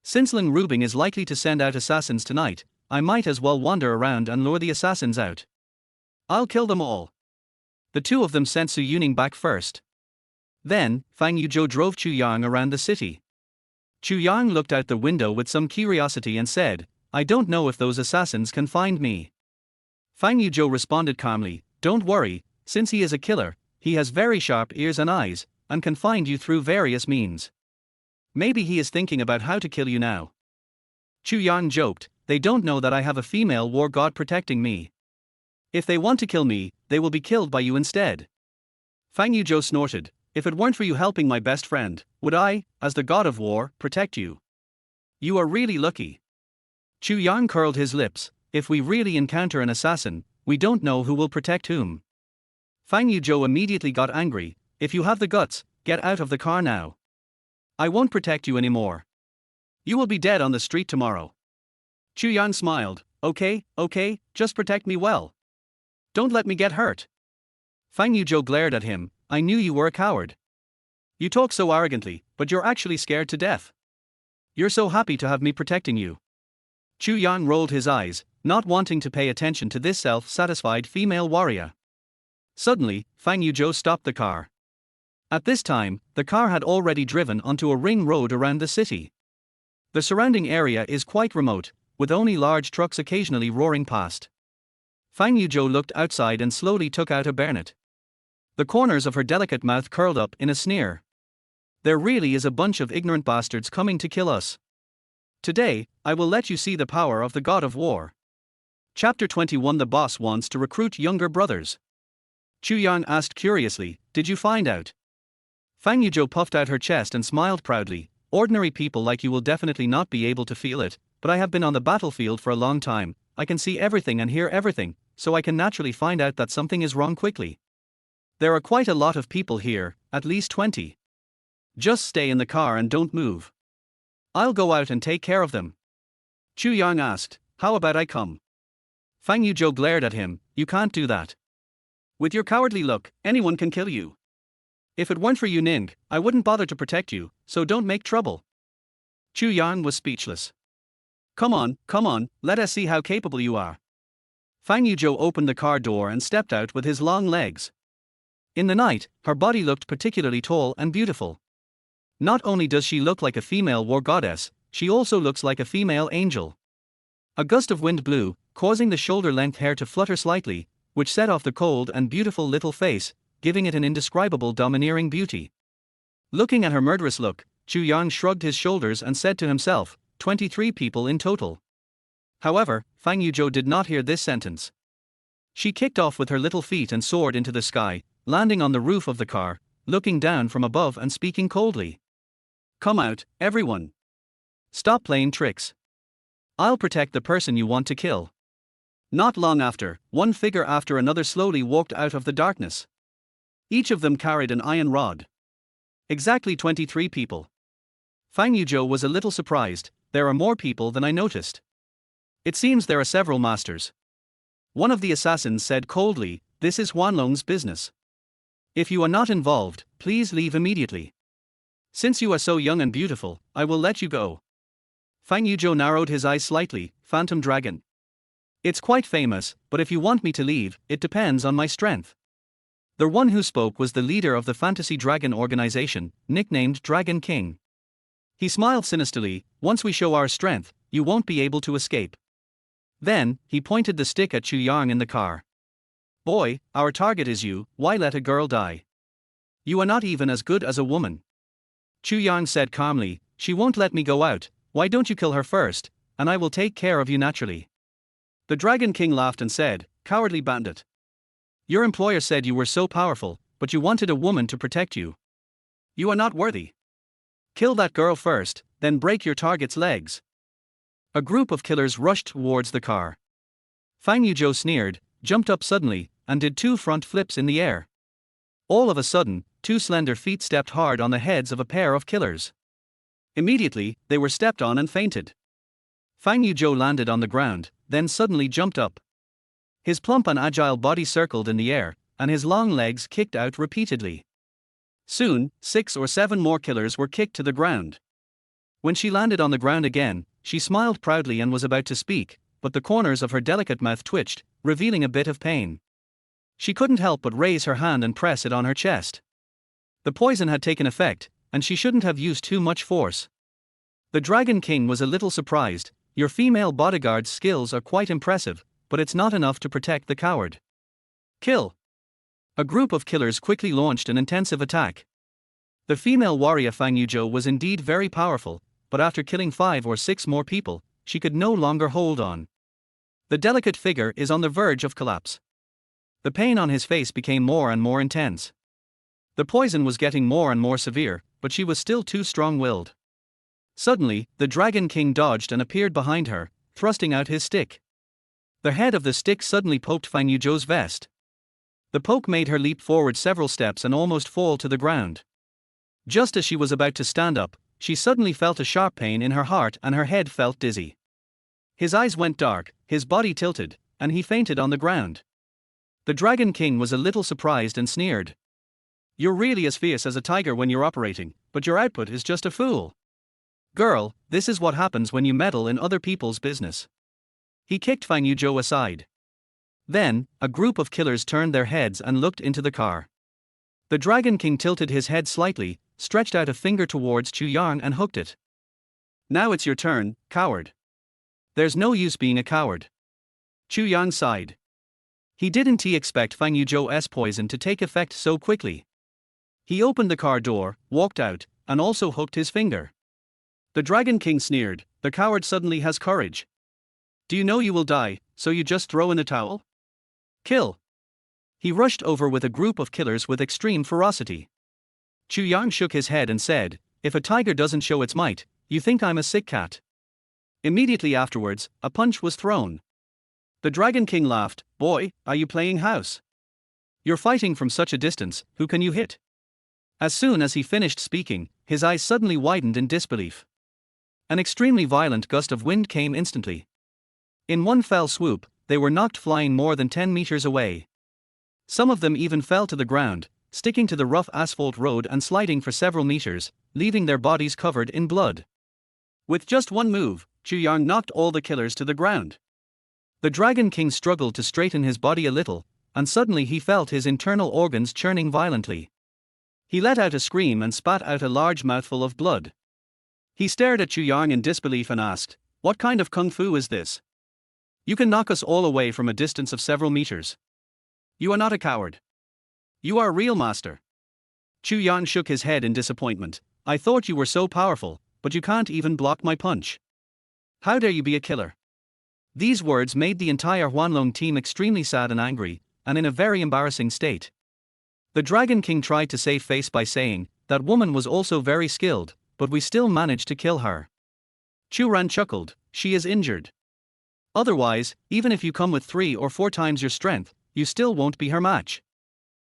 Since Ling Rubing is likely to send out assassins tonight, I might as well wander around and lure the assassins out. I'll kill them all. The two of them sent Su Yuning back first. Then, Fang Yuzhou drove Chu Yang around the city. Chu Yang looked out the window with some curiosity and said, "I don't know if those assassins can find me." Fang Yuzhou responded calmly, "Don't worry, since he is a killer, he has very sharp ears and eyes, and can find you through various means. Maybe he is thinking about how to kill you now." Chu Yang joked, "They don't know that I have a female war god protecting me. If they want to kill me, they will be killed by you instead." Fang Yuzhou snorted, "If it weren't for you helping my best friend, would I, as the god of war, protect you? You are really lucky." Chu Yang curled his lips, "If we really encounter an assassin, we don't know who will protect whom." Fang Yuzhou immediately got angry, "If you have the guts, get out of the car now. I won't protect you anymore. You will be dead on the street tomorrow." Chu Yang smiled, okay, just protect me well. Don't let me get hurt." Fang Yuzhou glared at him, "I knew you were a coward. You talk so arrogantly, but you're actually scared to death. You're so happy to have me protecting you." Chu Yang rolled his eyes, not wanting to pay attention to this self-satisfied female warrior. Suddenly, Fang Yuzhou stopped the car. At this time, the car had already driven onto a ring road around the city. The surrounding area is quite remote, with only large trucks occasionally roaring past. Fang Yuzhou looked outside and slowly took out a bayonet. The corners of her delicate mouth curled up in a sneer. "There really is a bunch of ignorant bastards coming to kill us. Today, I will let you see the power of the god of war." Chapter 21. The boss wants to recruit younger brothers. Chu Yang asked curiously, "Did you find out?" Fang Yuzhou puffed out her chest and smiled proudly, "Ordinary people like you will definitely not be able to feel it, but I have been on the battlefield for a long time, I can see everything and hear everything, so I can naturally find out that something is wrong quickly. There are quite a lot of people here, at least 20. Just stay in the car and don't move. I'll go out and take care of them." Chu Yang asked, "How about I come?" Fang Yuzhou glared at him, "You can't do that. With your cowardly look, anyone can kill you. If it weren't for you Ning, I wouldn't bother to protect you, so don't make trouble." Chu Yang was speechless. Come on, let us see how capable you are." Fang Yuzhou opened the car door and stepped out with his long legs. In the night, her body looked particularly tall and beautiful. Not only does she look like a female war goddess, she also looks like a female angel. A gust of wind blew, causing the shoulder-length hair to flutter slightly, which set off the cold and beautiful little face, giving it an indescribable domineering beauty. Looking at her murderous look, Chu Yang shrugged his shoulders and said to himself, 23 people in total. However, Fang Yuzhou did not hear this sentence. She kicked off with her little feet and soared into the sky, landing on the roof of the car, looking down from above and speaking coldly. Come out, everyone. Stop playing tricks. I'll protect the person you want to kill. Not long after, one figure after another slowly walked out of the darkness. Each of them carried an iron rod. Exactly 23 people. Fang Yuzhou was a little surprised. There are more people than I noticed. It seems there are several masters. One of the assassins said coldly, this is Huanlong's business. If you are not involved, please leave immediately. Since you are so young and beautiful, I will let you go. Fang Yuzhou narrowed his eyes slightly. Phantom Dragon. It's quite famous, but if you want me to leave, it depends on my strength. The one who spoke was the leader of the Fantasy Dragon organization, nicknamed Dragon King. He smiled sinisterly, once we show our strength, you won't be able to escape. Then, he pointed the stick at Chu Yang in the car. Boy, our target is you, why let a girl die? You are not even as good as a woman. Chu Yang said calmly, she won't let me go out, why don't you kill her first, and I will take care of you naturally. The Dragon King laughed and said, cowardly bandit. Your employer said you were so powerful, but you wanted a woman to protect you. You are not worthy. Kill that girl first, then break your target's legs. A group of killers rushed towards the car. Fang Yuzhou sneered, jumped up suddenly, and did 2 front flips in the air. All of a sudden, 2 slender feet stepped hard on the heads of a pair of killers. Immediately, they were stepped on and fainted. Fang Yuzhou landed on the ground, then suddenly jumped up. His plump and agile body circled in the air, and his long legs kicked out repeatedly. Soon, 6 or 7 more killers were kicked to the ground. When she landed on the ground again, she smiled proudly and was about to speak, but the corners of her delicate mouth twitched, revealing a bit of pain. She couldn't help but raise her hand and press it on her chest. The poison had taken effect, and she shouldn't have used too much force. The Dragon King was a little surprised. Your female bodyguard's skills are quite impressive, but it's not enough to protect the coward. Kill. A group of killers quickly launched an intensive attack. The female warrior Fang Yuzhou was indeed very powerful, but after killing 5 or 6 more people, she could no longer hold on. The delicate figure is on the verge of collapse. The pain on his face became more and more intense. The poison was getting more and more severe, but she was still too strong-willed. Suddenly, the Dragon King dodged and appeared behind her, thrusting out his stick. The head of the stick suddenly poked Fang Yuzhou's vest. The poke made her leap forward several steps and almost fall to the ground. Just as she was about to stand up, she suddenly felt a sharp pain in her heart and her head felt dizzy. His eyes went dark, his body tilted, and he fainted on the ground. The Dragon King was a little surprised and sneered. You're really as fierce as a tiger when you're operating, but your output is just a fool. Girl, this is what happens when you meddle in other people's business. He kicked Fang Yuzhou aside. Then, a group of killers turned their heads and looked into the car. The Dragon King tilted his head slightly, stretched out a finger towards Chu Yang and hooked it. Now it's your turn, coward. There's no use being a coward. Chu Yang sighed. He didn't expect Fang Yuzhou's poison to take effect so quickly. He opened the car door, walked out, and also hooked his finger. The Dragon King sneered, the coward suddenly has courage. Do you know you will die, so you just throw in the towel? Kill. He rushed over with a group of killers with extreme ferocity. Chu Yang shook his head and said, if a tiger doesn't show its might, you think I'm a sick cat. Immediately afterwards, a punch was thrown. The Dragon King laughed, boy, are you playing house? You're fighting from such a distance, who can you hit? As soon as he finished speaking, his eyes suddenly widened in disbelief. An extremely violent gust of wind came instantly. In one fell swoop, they were knocked flying more than 10 meters away. Some of them even fell to the ground, sticking to the rough asphalt road and sliding for several meters, leaving their bodies covered in blood. With just one move, Chu Yang knocked all the killers to the ground. The Dragon King struggled to straighten his body a little, and suddenly he felt his internal organs churning violently. He let out a scream and spat out a large mouthful of blood. He stared at Chu Yang in disbelief and asked, "What kind of kung fu is this? You can knock us all away from a distance of several meters. You are not a coward. You are a real master." Chu Yang shook his head in disappointment. "I thought you were so powerful, but you can't even block my punch. How dare you be a killer?" These words made the entire Huanlong team extremely sad and angry, and in a very embarrassing state. The Dragon King tried to save face by saying, "That woman was also very skilled, but we still managed to kill her." Chu Ran chuckled, "She is injured. Otherwise, even if you come with 3 or 4 times your strength, you still won't be her match."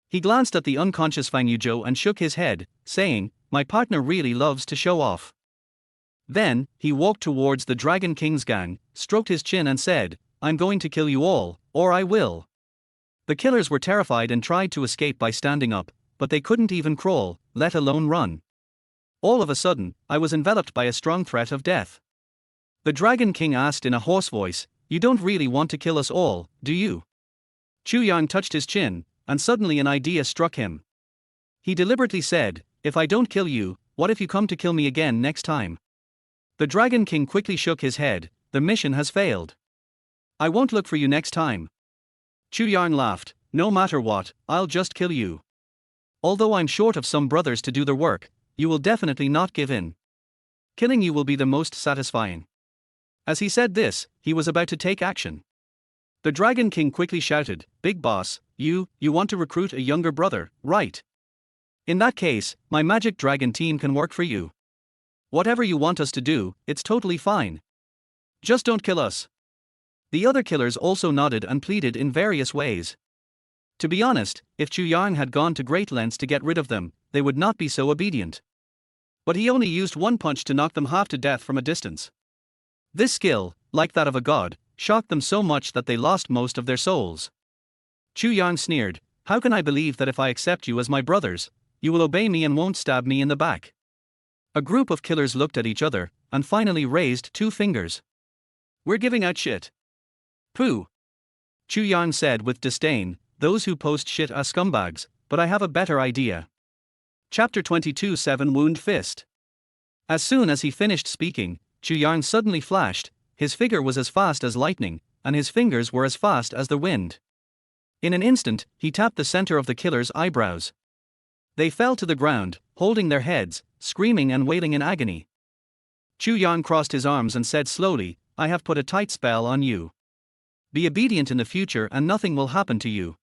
He glanced at the unconscious Fang Yuzhou and shook his head, saying, "My partner really loves to show off." Then, he walked towards the Dragon King's gang, stroked his chin and said, "I'm going to kill you all, or I will." The killers were terrified and tried to escape by standing up, but they couldn't even crawl, let alone run. All of a sudden, I was enveloped by a strong threat of death. The Dragon King asked in a hoarse voice, "You don't really want to kill us all, do you?" Chu Yang touched his chin, and suddenly an idea struck him. He deliberately said, "If I don't kill you, what if you come to kill me again next time?" The Dragon King quickly shook his head, "The mission has failed. I won't look for you next time." Chu Yang laughed, "No matter what, I'll just kill you. Although I'm short of some brothers to do the work, you will definitely not give in. Killing you will be the most satisfying." As he said this, he was about to take action. The Dragon King quickly shouted, "Big boss, you want to recruit a younger brother, right? In that case, my Magic Dragon team can work for you. Whatever you want us to do, it's totally fine. Just don't kill us." The other killers also nodded and pleaded in various ways. To be honest, if Chu Yang had gone to great lengths to get rid of them, they would not be so obedient. But he only used one punch to knock them half to death from a distance. This skill, like that of a god, shocked them so much that they lost most of their souls. Chu Yang sneered, "How can I believe that if I accept you as my brothers, you will obey me and won't stab me in the back?" A group of killers looked at each other, and finally raised 2 fingers. "We're giving out shit." "Pooh," Chu Yang said with disdain, "those who post shit are scumbags, but I have a better idea." Chapter 22 7 Wound Fist. As soon as he finished speaking, Chu Yang suddenly flashed, his figure was as fast as lightning, and his fingers were as fast as the wind. In an instant, he tapped the center of the killer's eyebrows. They fell to the ground, holding their heads, screaming and wailing in agony. Chu Yang crossed his arms and said slowly, "I have put a tight spell on you. Be obedient in the future and nothing will happen to you.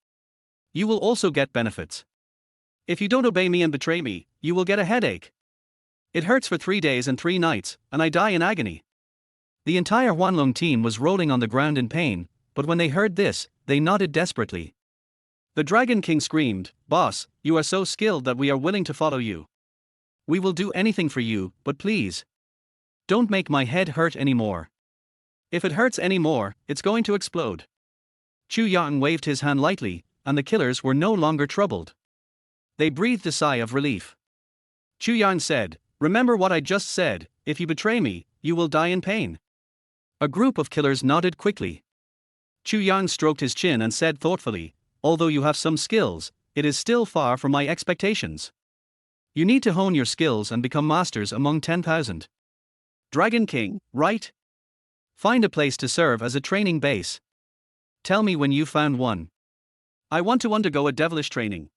You will also get benefits. If you don't obey me and betray me, you will get a headache. It hurts for 3 days and 3 nights, and I die in agony." The entire Huanlong team was rolling on the ground in pain, but when they heard this, they nodded desperately. The Dragon King screamed, "Boss, you are so skilled that we are willing to follow you. We will do anything for you, but please, don't make my head hurt anymore. If it hurts anymore, it's going to explode." Chu Yang waved his hand lightly, and the killers were no longer troubled. They breathed a sigh of relief. Chu Yang said, "Remember what I just said, if you betray me, you will die in pain." A group of killers nodded quickly. Chu Yang stroked his chin and said thoughtfully, "Although you have some skills, it is still far from my expectations. You need to hone your skills and become masters among 10,000. Dragon King, right? Find a place to serve as a training base. Tell me when you found one. I want to undergo a devilish training."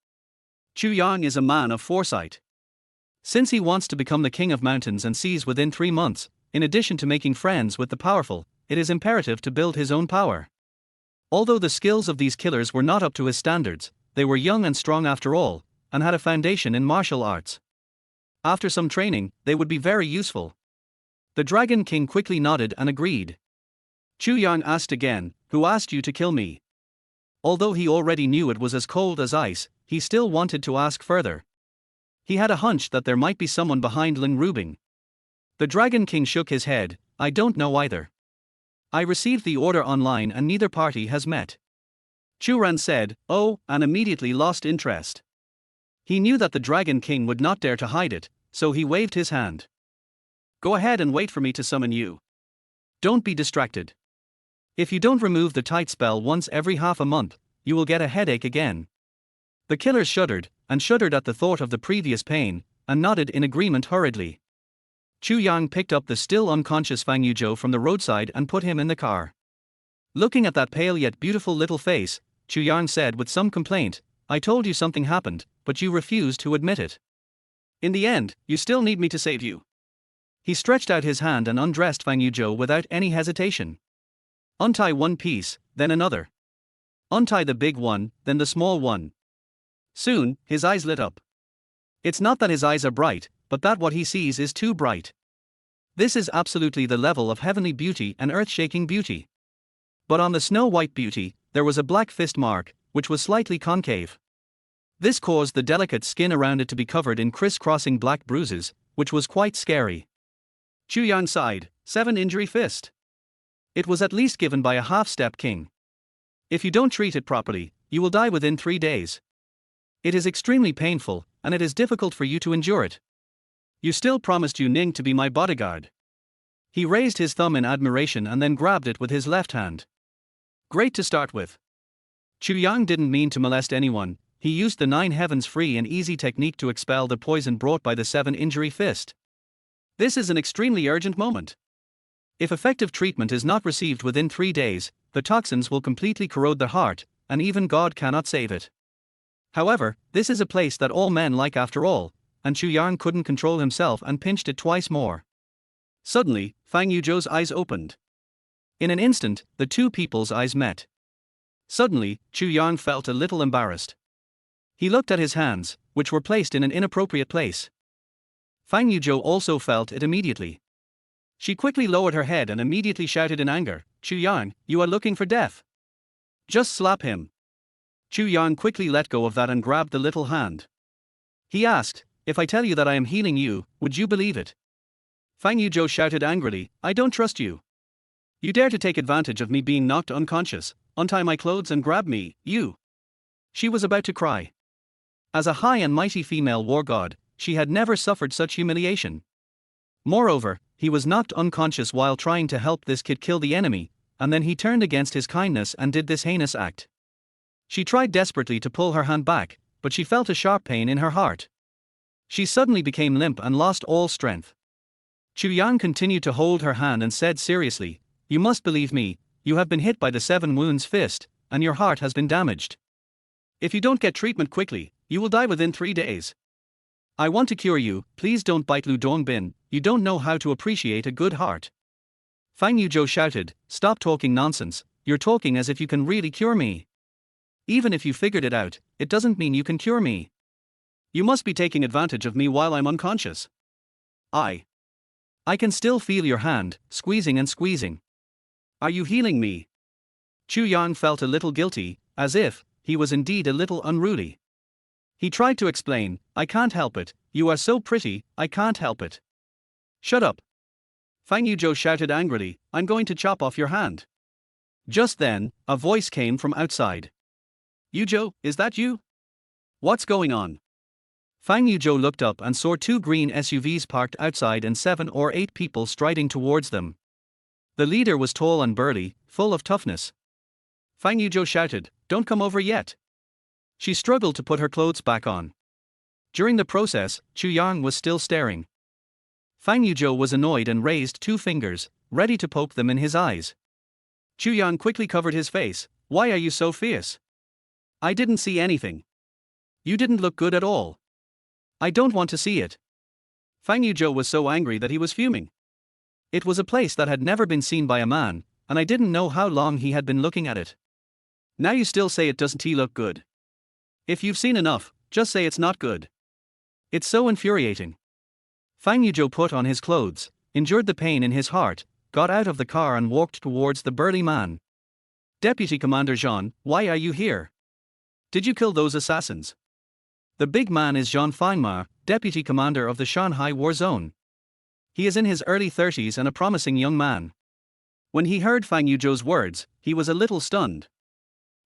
Chu Yang is a man of foresight. Since he wants to become the king of mountains and seas within 3 months, in addition to making friends with the powerful, it is imperative to build his own power. Although the skills of these killers were not up to his standards, they were young and strong after all, and had a foundation in martial arts. After some training, they would be very useful. The Dragon King quickly nodded and agreed. Chu Yang asked again, "Who asked you to kill me?" Although he already knew it was as cold as ice, he still wanted to ask further. He had a hunch that there might be someone behind Ling Rubing. The Dragon King shook his head, "I don't know either. I received the order online and neither party has met." Chu Ran said, "Oh," and immediately lost interest. He knew that the Dragon King would not dare to hide it, so he waved his hand. "Go ahead and wait for me to summon you. Don't be distracted." If you don't remove the tight spell once every half a month, you will get a headache again. The killers shuddered at the thought of the previous pain, and nodded in agreement hurriedly. Chu Yang picked up the still unconscious Fang Yuzhou from the roadside and put him in the car. Looking at that pale yet beautiful little face, Chu Yang said with some complaint, "I told you something happened, but you refused to admit it. In the end, you still need me to save you." He stretched out his hand and undressed Fang Yuzhou without any hesitation. "Untie one piece, then another. Untie the big one, then the small one." Soon, his eyes lit up. It's not that his eyes are bright, but that what he sees is too bright. This is absolutely the level of heavenly beauty and earth-shaking beauty. But on the snow-white beauty, there was a black fist mark, which was slightly concave. This caused the delicate skin around it to be covered in criss-crossing black bruises, which was quite scary. Chu Yang sighed, 7-injury fist. It was at least given by a half-step king. If you don't treat it properly, you will die within 3 days. It is extremely painful, and it is difficult for you to endure it. You still promised Yu Ning to be my bodyguard. He raised his thumb in admiration and then grabbed it with his left hand. Great to start with. Chu Yang didn't mean to molest anyone. He used the 9 heavens free and easy technique to expel the poison brought by the 7-injury fist. This is an extremely urgent moment. If effective treatment is not received within 3 days, the toxins will completely corrode the heart, and even God cannot save it. However, this is a place that all men like after all, and Chu Yang couldn't control himself and pinched it twice more. Suddenly, Fang Yuzhou's eyes opened. In an instant, the two people's eyes met. Suddenly, Chu Yang felt a little embarrassed. He looked at his hands, which were placed in an inappropriate place. Fang Yuzhou also felt it immediately. She quickly lowered her head and immediately shouted in anger, "Chu Yang, you are looking for death. Just slap him." Chu Yang quickly let go of that and grabbed the little hand. He asked, "If I tell you that I am healing you, would you believe it?" Fang Yuzhou shouted angrily, "I don't trust you. You dare to take advantage of me being knocked unconscious, untie my clothes and grab me, you." She was about to cry. As a high and mighty female war god, she had never suffered such humiliation. Moreover, he was knocked unconscious while trying to help this kid kill the enemy, and then he turned against his kindness and did this heinous act. She tried desperately to pull her hand back, but she felt a sharp pain in her heart. She suddenly became limp and lost all strength. Chu Yang continued to hold her hand and said seriously, "You must believe me, you have been hit by the 7 wounds fist, and your heart has been damaged. If you don't get treatment quickly, you will die within 3 days. I want to cure you, please don't bite Lu Dongbin, you don't know how to appreciate a good heart." Fang Yuzhou shouted, "Stop talking nonsense, you're talking as if you can really cure me. Even if you figured it out, it doesn't mean you can cure me. You must be taking advantage of me while I'm unconscious. I can still feel your hand, squeezing and squeezing. Are you healing me?" Chu Yang felt a little guilty, as if he was indeed a little unruly. He tried to explain, "I can't help it, you are so pretty, I can't help it." "Shut up." Fang Yuzhou shouted angrily, "I'm going to chop off your hand." Just then, a voice came from outside. "Yuzhou, is that you? What's going on?" Fang Yuzhou looked up and saw 2 green SUVs parked outside and 7 or 8 people striding towards them. The leader was tall and burly, full of toughness. Fang Yuzhou shouted, "Don't come over yet." She struggled to put her clothes back on. During the process, Chu Yang was still staring. Fang Yuzhou was annoyed and raised 2 fingers, ready to poke them in his eyes. Chu Yang quickly covered his face. "Why are you so fierce? I didn't see anything. You didn't look good at all. I don't want to see it." Fang Yuzhou was so angry that he was fuming. It was a place that had never been seen by a man, and I didn't know how long he had been looking at it. Now you still say it doesn't look good. If you've seen enough, just say it's not good. It's so infuriating. Fang Yuzhou put on his clothes, endured the pain in his heart, got out of the car and walked towards the burly man. "Deputy Commander Jean, why are you here? Did you kill those assassins?" The big man is Jean Feinmar, deputy commander of the Shanghai War Zone. He is in his early 30s and a promising young man. When he heard Fang Yuzhou's words, he was a little stunned.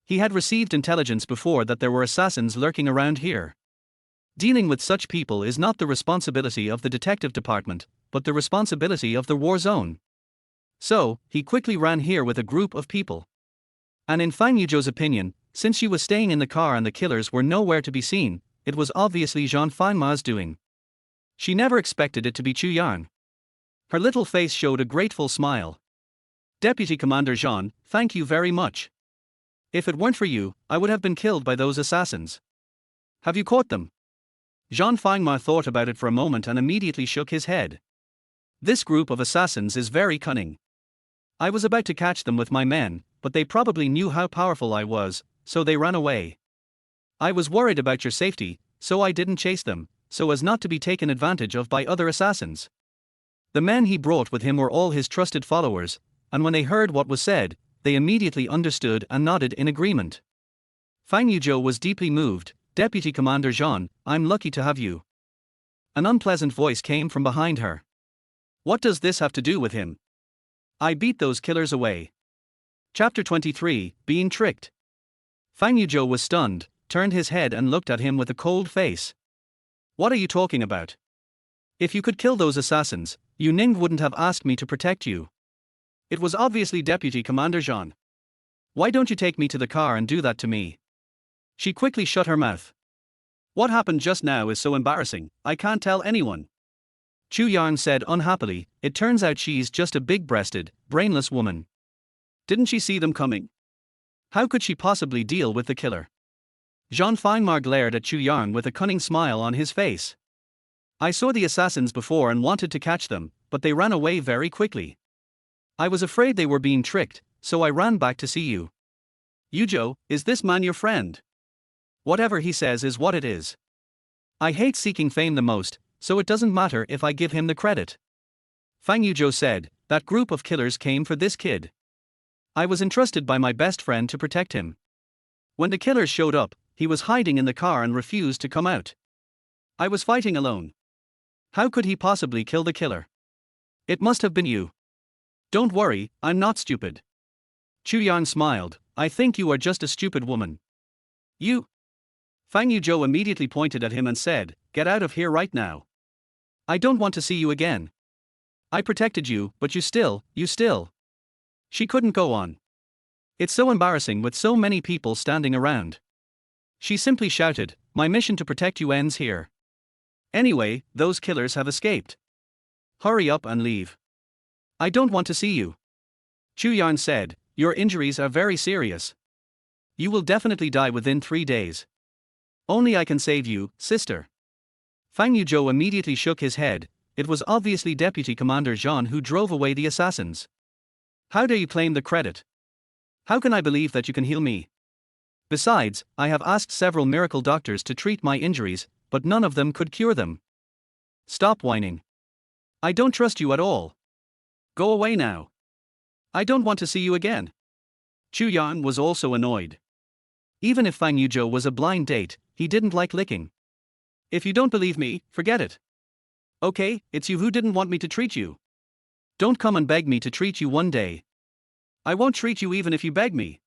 He had received intelligence before that there were assassins lurking around here. Dealing with such people is not the responsibility of the detective department, but the responsibility of the war zone. So, he quickly ran here with a group of people. And in Fang Yuzhou's opinion, since she was staying in the car and the killers were nowhere to be seen, it was obviously Jean Fangma's doing. She never expected it to be Chu Yang. Her little face showed a grateful smile. Deputy Commander Jean, thank you very much. If it weren't for you, I would have been killed by those assassins. Have you caught them? Jean Fangma thought about it for a moment and immediately shook his head. This group of assassins is very cunning. I was about to catch them with my men, but they probably knew how powerful I was, so they ran away. I was worried about your safety, so I didn't chase them, so as not to be taken advantage of by other assassins. The men he brought with him were all his trusted followers, and when they heard what was said, they immediately understood and nodded in agreement. Fang Yuzhou was deeply moved. Deputy Commander Jean, I'm lucky to have you. An unpleasant voice came from behind her. What does this have to do with him? I beat those killers away. Chapter 23, Being Tricked. Fang Yuzhou was stunned, turned his head and looked at him with a cold face. What are you talking about? If you could kill those assassins, Yu Ning wouldn't have asked me to protect you. It was obviously Deputy Commander Jean. Why don't you take me to the car and do that to me? She quickly shut her mouth. What happened just now is so embarrassing, I can't tell anyone. Chu Yang said unhappily, it turns out she's just a big-breasted, brainless woman. Didn't she see them coming? How could she possibly deal with the killer? Jean Fangma glared at Chu Yang with a cunning smile on his face. I saw the assassins before and wanted to catch them, but they ran away very quickly. I was afraid they were being tricked, so I ran back to see you. Yuzhou, is this man your friend? Whatever he says is what it is. I hate seeking fame the most, so it doesn't matter if I give him the credit. Fang Yuzhou said, that group of killers came for this kid. I was entrusted by my best friend to protect him. When the killers showed up, he was hiding in the car and refused to come out. I was fighting alone. How could he possibly kill the killer? It must have been you. Don't worry, I'm not stupid. Chu Yang smiled, I think you are just a stupid woman. You? Fang Yuzhou immediately pointed at him and said, get out of here right now. I don't want to see you again. I protected you, but you still. She couldn't go on. It's so embarrassing with so many people standing around. She simply shouted, my mission to protect you ends here. Anyway, those killers have escaped. Hurry up and leave. I don't want to see you. Chu Yang said, your injuries are very serious. You will definitely die within 3 days. Only I can save you, sister. Fang Yuzhou immediately shook his head. It was obviously Deputy Commander Jean who drove away the assassins. How dare you claim the credit? How can I believe that you can heal me? Besides, I have asked several miracle doctors to treat my injuries, but none of them could cure them. Stop whining. I don't trust you at all. Go away now. I don't want to see you again. Chu Yang was also annoyed. Even if Fang Yuzhou was a blind date, he didn't like licking. If you don't believe me, forget it. Okay, it's you who didn't want me to treat you. Don't come and beg me to treat you one day. I won't treat you even if you beg me.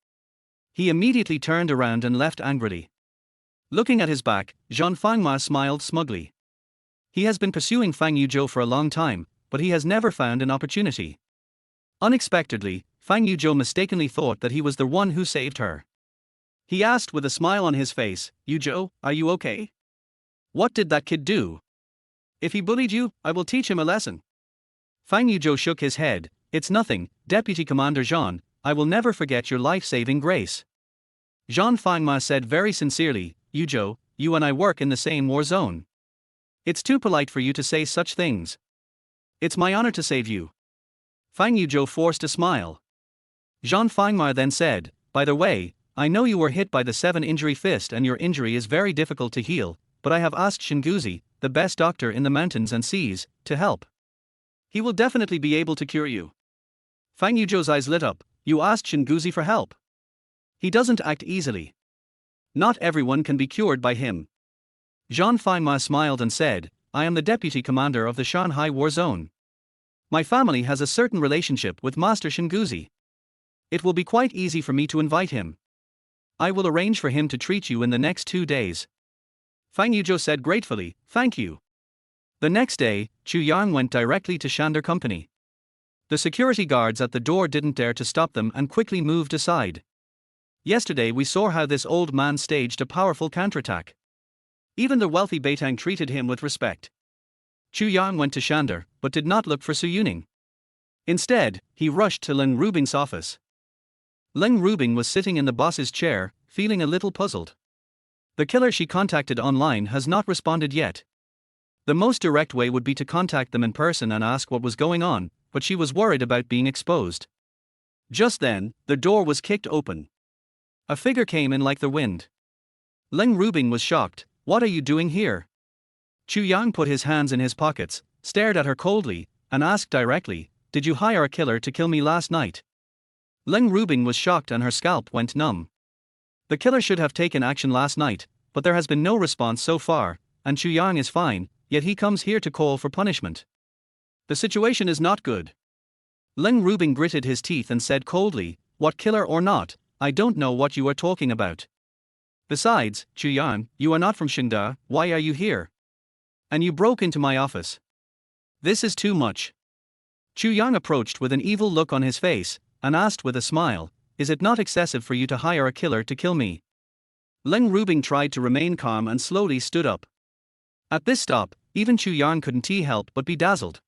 He immediately turned around and left angrily. Looking at his back, Jean Fangma smiled smugly. He has been pursuing Fang Yuzhou for a long time, but he has never found an opportunity. Unexpectedly, Fang Yuzhou mistakenly thought that he was the one who saved her. He asked with a smile on his face, Yuzhou, are you okay? What did that kid do? If he bullied you, I will teach him a lesson. Fang Yuzhou shook his head, it's nothing, Deputy Commander Jean, I will never forget your life-saving grace. Jean Fangma said very sincerely, Yuzhou, you and I work in the same war zone. It's too polite for you to say such things. It's my honor to save you. Fang Yuzhou forced a smile. Jean Fangma then said, by the way, I know you were hit by the 7-injury fist and your injury is very difficult to heal, but I have asked Shinguzi, the best doctor in the mountains and seas, to help. He will definitely be able to cure you. Fang Yuzhou's eyes lit up, you asked Shinguzi for help. He doesn't act easily. Not everyone can be cured by him. Jean Fangma smiled and said, I am the deputy commander of the Shanghai War Zone. My family has a certain relationship with Master Shinguzi. It will be quite easy for me to invite him. I will arrange for him to treat you in the next 2 days. Fang Yuzhou said gratefully, thank you. The next day, Chu Yang went directly to Shander Company. The security guards at the door didn't dare to stop them and quickly moved aside. Yesterday we saw how this old man staged a powerful counterattack. Even the wealthy Beitang treated him with respect. Chu Yang went to Shander, but did not look for Su Yuning. Instead, he rushed to Leng Rubing's office. Leng Rubing was sitting in the boss's chair, feeling a little puzzled. The killer she contacted online has not responded yet. The most direct way would be to contact them in person and ask what was going on, but she was worried about being exposed. Just then, the door was kicked open. A figure came in like the wind. Leng Rubing was shocked. "What are you doing here?" Chu Yang put his hands in his pockets, stared at her coldly, and asked directly, "Did you hire a killer to kill me last night?" Leng Rubing was shocked and her scalp went numb. The killer should have taken action last night, but there has been no response so far, and Chu Yang is fine, yet he comes here to call for punishment. The situation is not good. Leng Rubing gritted his teeth and said coldly, "What killer or not, I don't know what you are talking about. Besides, Chu Yang, you are not from Xingda, why are you here? And you broke into my office. This is too much." Chu Yang approached with an evil look on his face, and asked with a smile, "Is it not excessive for you to hire a killer to kill me?" Leng Rubing tried to remain calm and slowly stood up. At this stop, even Chu Yang couldn't help but be dazzled.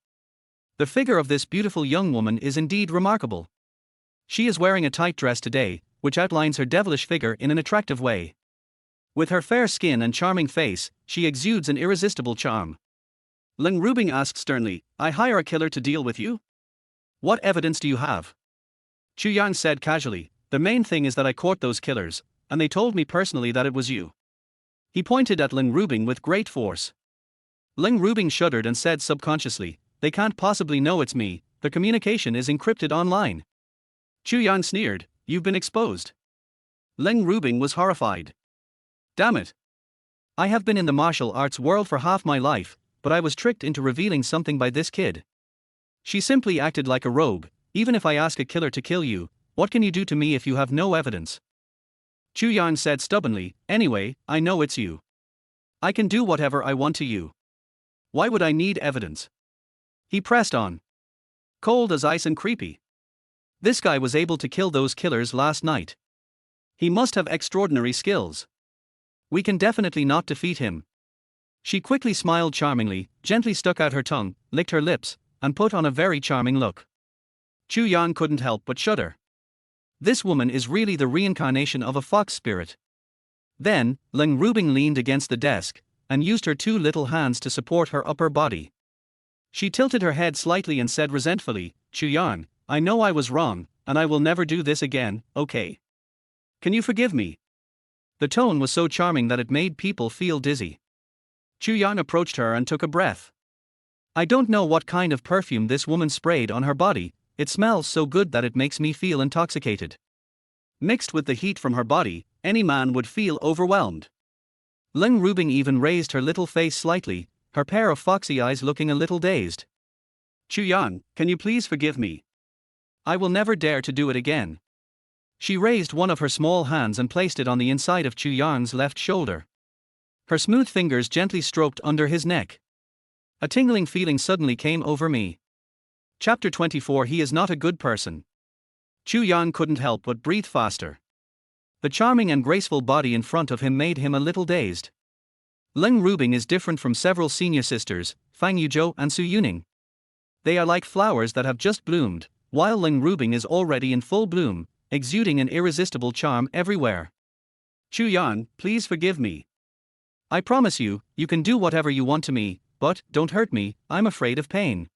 The figure of this beautiful young woman is indeed remarkable. She is wearing a tight dress today, which outlines her devilish figure in an attractive way. With her fair skin and charming face, she exudes an irresistible charm. Leng Rubing asked sternly, "I hire a killer to deal with you? What evidence do you have?" Chu Yang said casually, "The main thing is that I caught those killers, and they told me personally that it was you." He pointed at Leng Rubing with great force. Leng Rubing shuddered and said subconsciously, "They can't possibly know it's me, the communication is encrypted online." Chu Yang sneered, "You've been exposed." Leng Rubing was horrified. "Damn it. I have been in the martial arts world for half my life, but I was tricked into revealing something by this kid. She simply acted like a rogue. Even if I ask a killer to kill you, what can you do to me if you have no evidence?" Chu Yang said stubbornly, "Anyway, I know it's you. I can do whatever I want to you. Why would I need evidence?" He pressed on. Cold as ice and creepy. This guy was able to kill those killers last night. He must have extraordinary skills. We can definitely not defeat him. She quickly smiled charmingly, gently stuck out her tongue, licked her lips, and put on a very charming look. Chu Yang couldn't help but shudder. This woman is really the reincarnation of a fox spirit. Then, Leng Rubing leaned against the desk, and used her two little hands to support her upper body. She tilted her head slightly and said resentfully, "Chu Yang, I know I was wrong, and I will never do this again, okay? Can you forgive me?" The tone was so charming that it made people feel dizzy. Chu Yang approached her and took a breath. "I don't know what kind of perfume this woman sprayed on her body, it smells so good that it makes me feel intoxicated. Mixed with the heat from her body, any man would feel overwhelmed." Leng Rubing even raised her little face slightly, her pair of foxy eyes looking a little dazed. "Chu Yang, can you please forgive me? I will never dare to do it again." She raised one of her small hands and placed it on the inside of Chu Yang's left shoulder. Her smooth fingers gently stroked under his neck. A tingling feeling suddenly came over me. Chapter 24. He is not a good person. Chu Yang couldn't help but breathe faster. The charming and graceful body in front of him made him a little dazed. Leng Rubing is different from several senior sisters, Fang Yuzhou and Su Yuning. They are like flowers that have just bloomed, while Leng Rubing is already in full bloom, exuding an irresistible charm everywhere. "Chu Yang, please forgive me. I promise you, you can do whatever you want to me, but don't hurt me, I'm afraid of pain."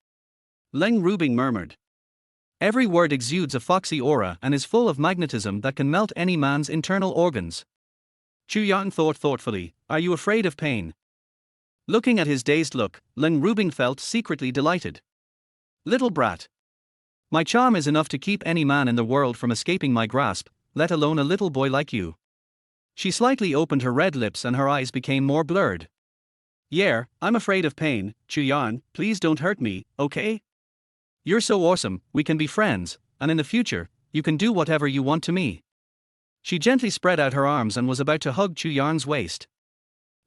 Leng Rubing murmured. Every word exudes a foxy aura and is full of magnetism that can melt any man's internal organs. Chu Yang thought thoughtfully, "Are you afraid of pain?" Looking at his dazed look, Leng Rubing felt secretly delighted. "Little brat. My charm is enough to keep any man in the world from escaping my grasp, let alone a little boy like you." She slightly opened her red lips and her eyes became more blurred. "Yeah, I'm afraid of pain, Chu Yang, please don't hurt me, okay? You're so awesome, we can be friends, and in the future, you can do whatever you want to me." She gently spread out her arms and was about to hug Chu Yang's waist.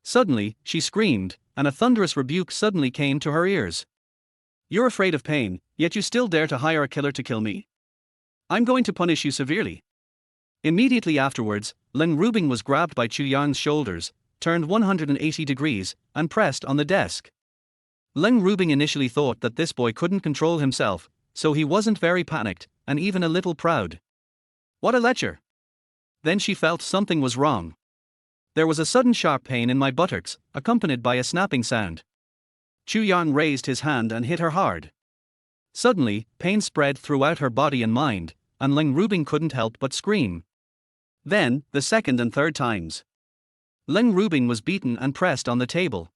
Suddenly, she screamed, and a thunderous rebuke suddenly came to her ears. You're afraid of pain, yet you still dare to hire a killer to kill me? I'm going to punish you severely. Immediately afterwards, Leng Rubing was grabbed by Chu Yang's shoulders, turned 180 degrees, and pressed on the desk. Leng Rubing initially thought that this boy couldn't control himself, so he wasn't very panicked, and even a little proud. What a lecher! Then she felt something was wrong. There was a sudden sharp pain in my buttocks, accompanied by a snapping sound. Chu Yang raised his hand and hit her hard. Suddenly, pain spread throughout her body and mind, and Leng Rubing couldn't help but scream. Then, the second and third times. Leng Rubing was beaten and pressed on the table.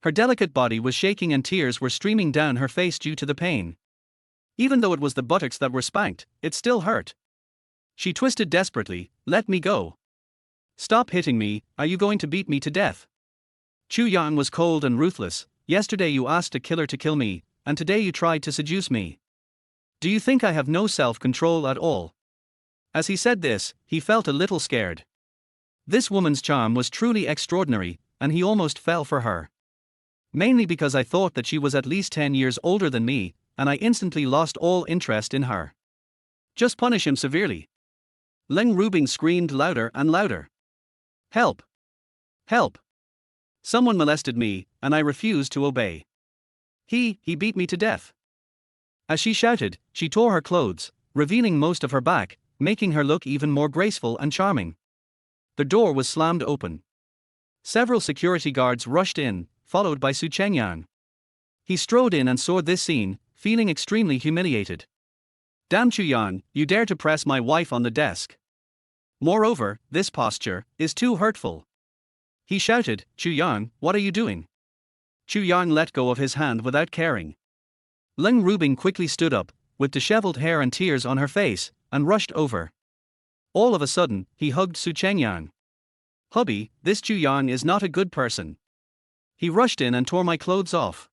Her delicate body was shaking and tears were streaming down her face due to the pain. Even though it was the buttocks that were spanked, it still hurt. She twisted desperately, "Let me go. Stop hitting me, are you going to beat me to death?" Chu Yang was cold and ruthless. Yesterday you asked a killer to kill me, and today you tried to seduce me. Do you think I have no self-control at all? As he said this, he felt a little scared. This woman's charm was truly extraordinary, and he almost fell for her. Mainly because I thought that she was at least 10 years older than me, and I instantly lost all interest in her. Just punish him severely. Leng Rubing screamed louder and louder. Help! Help! Someone molested me, and I refused to obey. He beat me to death. As she shouted, she tore her clothes, revealing most of her back, making her look even more graceful and charming. The door was slammed open. Several security guards rushed in, followed by Chu Yang. He strode in and saw this scene, feeling extremely humiliated. Damn Chu Yang, you dare to press my wife on the desk. Moreover, this posture is too hurtful. He shouted, Chu Yang, what are you doing? Chu Yang let go of his hand without caring. Leng Rubing quickly stood up, with disheveled hair and tears on her face, and rushed over. All of a sudden, he hugged Chu Yang. Hubby, this Chu Yang is not a good person. He rushed in and tore my clothes off.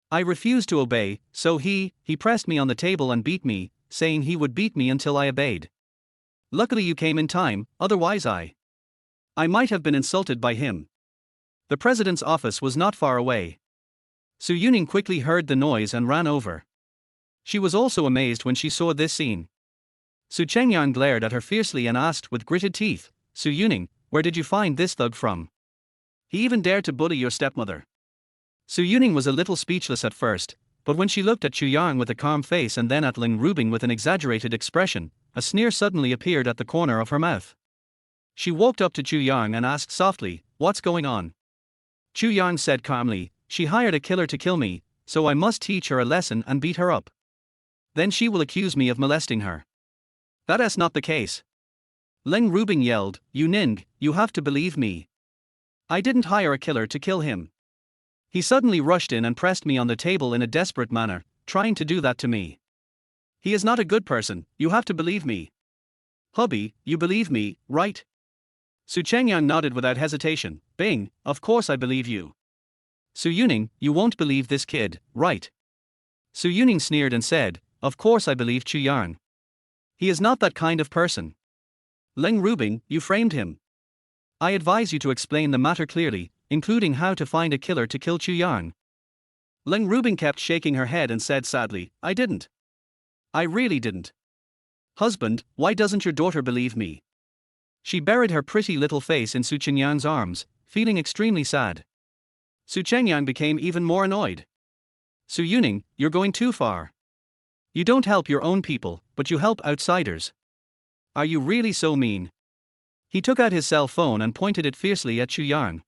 I refused to obey, so he pressed me on the table and beat me, saying he would beat me until I obeyed. Luckily you came in time, otherwise I might have been insulted by him. The president's office was not far away. Su Yuning quickly heard the noise and ran over. She was also amazed when she saw this scene. Su Chengyang glared at her fiercely and asked with gritted teeth, Su Yuning, where did you find this thug from? He even dared to bully your stepmother. Su Yuning was a little speechless at first, but when she looked at Chu Yang with a calm face and then at Leng Rubing with an exaggerated expression, a sneer suddenly appeared at the corner of her mouth. She walked up to Chu Yang and asked softly, what's going on? Chu Yang said calmly, she hired a killer to kill me, so I must teach her a lesson and beat her up. Then she will accuse me of molesting her. That's not the case. Leng Rubing yelled, you ning, you have to believe me. I didn't hire a killer to kill him. He suddenly rushed in and pressed me on the table in a desperate manner, trying to do that to me. He is not a good person, you have to believe me. Hubby, you believe me, right? Su Chengyang nodded without hesitation. Bing, of course I believe you. Su Yuning, you won't believe this kid, right? Su Yuning sneered and said, of course I believe Chu Yang. He is not that kind of person. Leng Rubing, you framed him. I advise you to explain the matter clearly, including how to find a killer to kill Chu Yang. Leng Rubing kept shaking her head and said sadly, I didn't. I really didn't. Husband, why doesn't your daughter believe me? She buried her pretty little face in Su Chengyang's arms, feeling extremely sad. Su Chengyang became even more annoyed. Su Yuning, you're going too far. You don't help your own people, but you help outsiders. Are you really so mean? He took out his cell phone and pointed it fiercely at Chu Yang.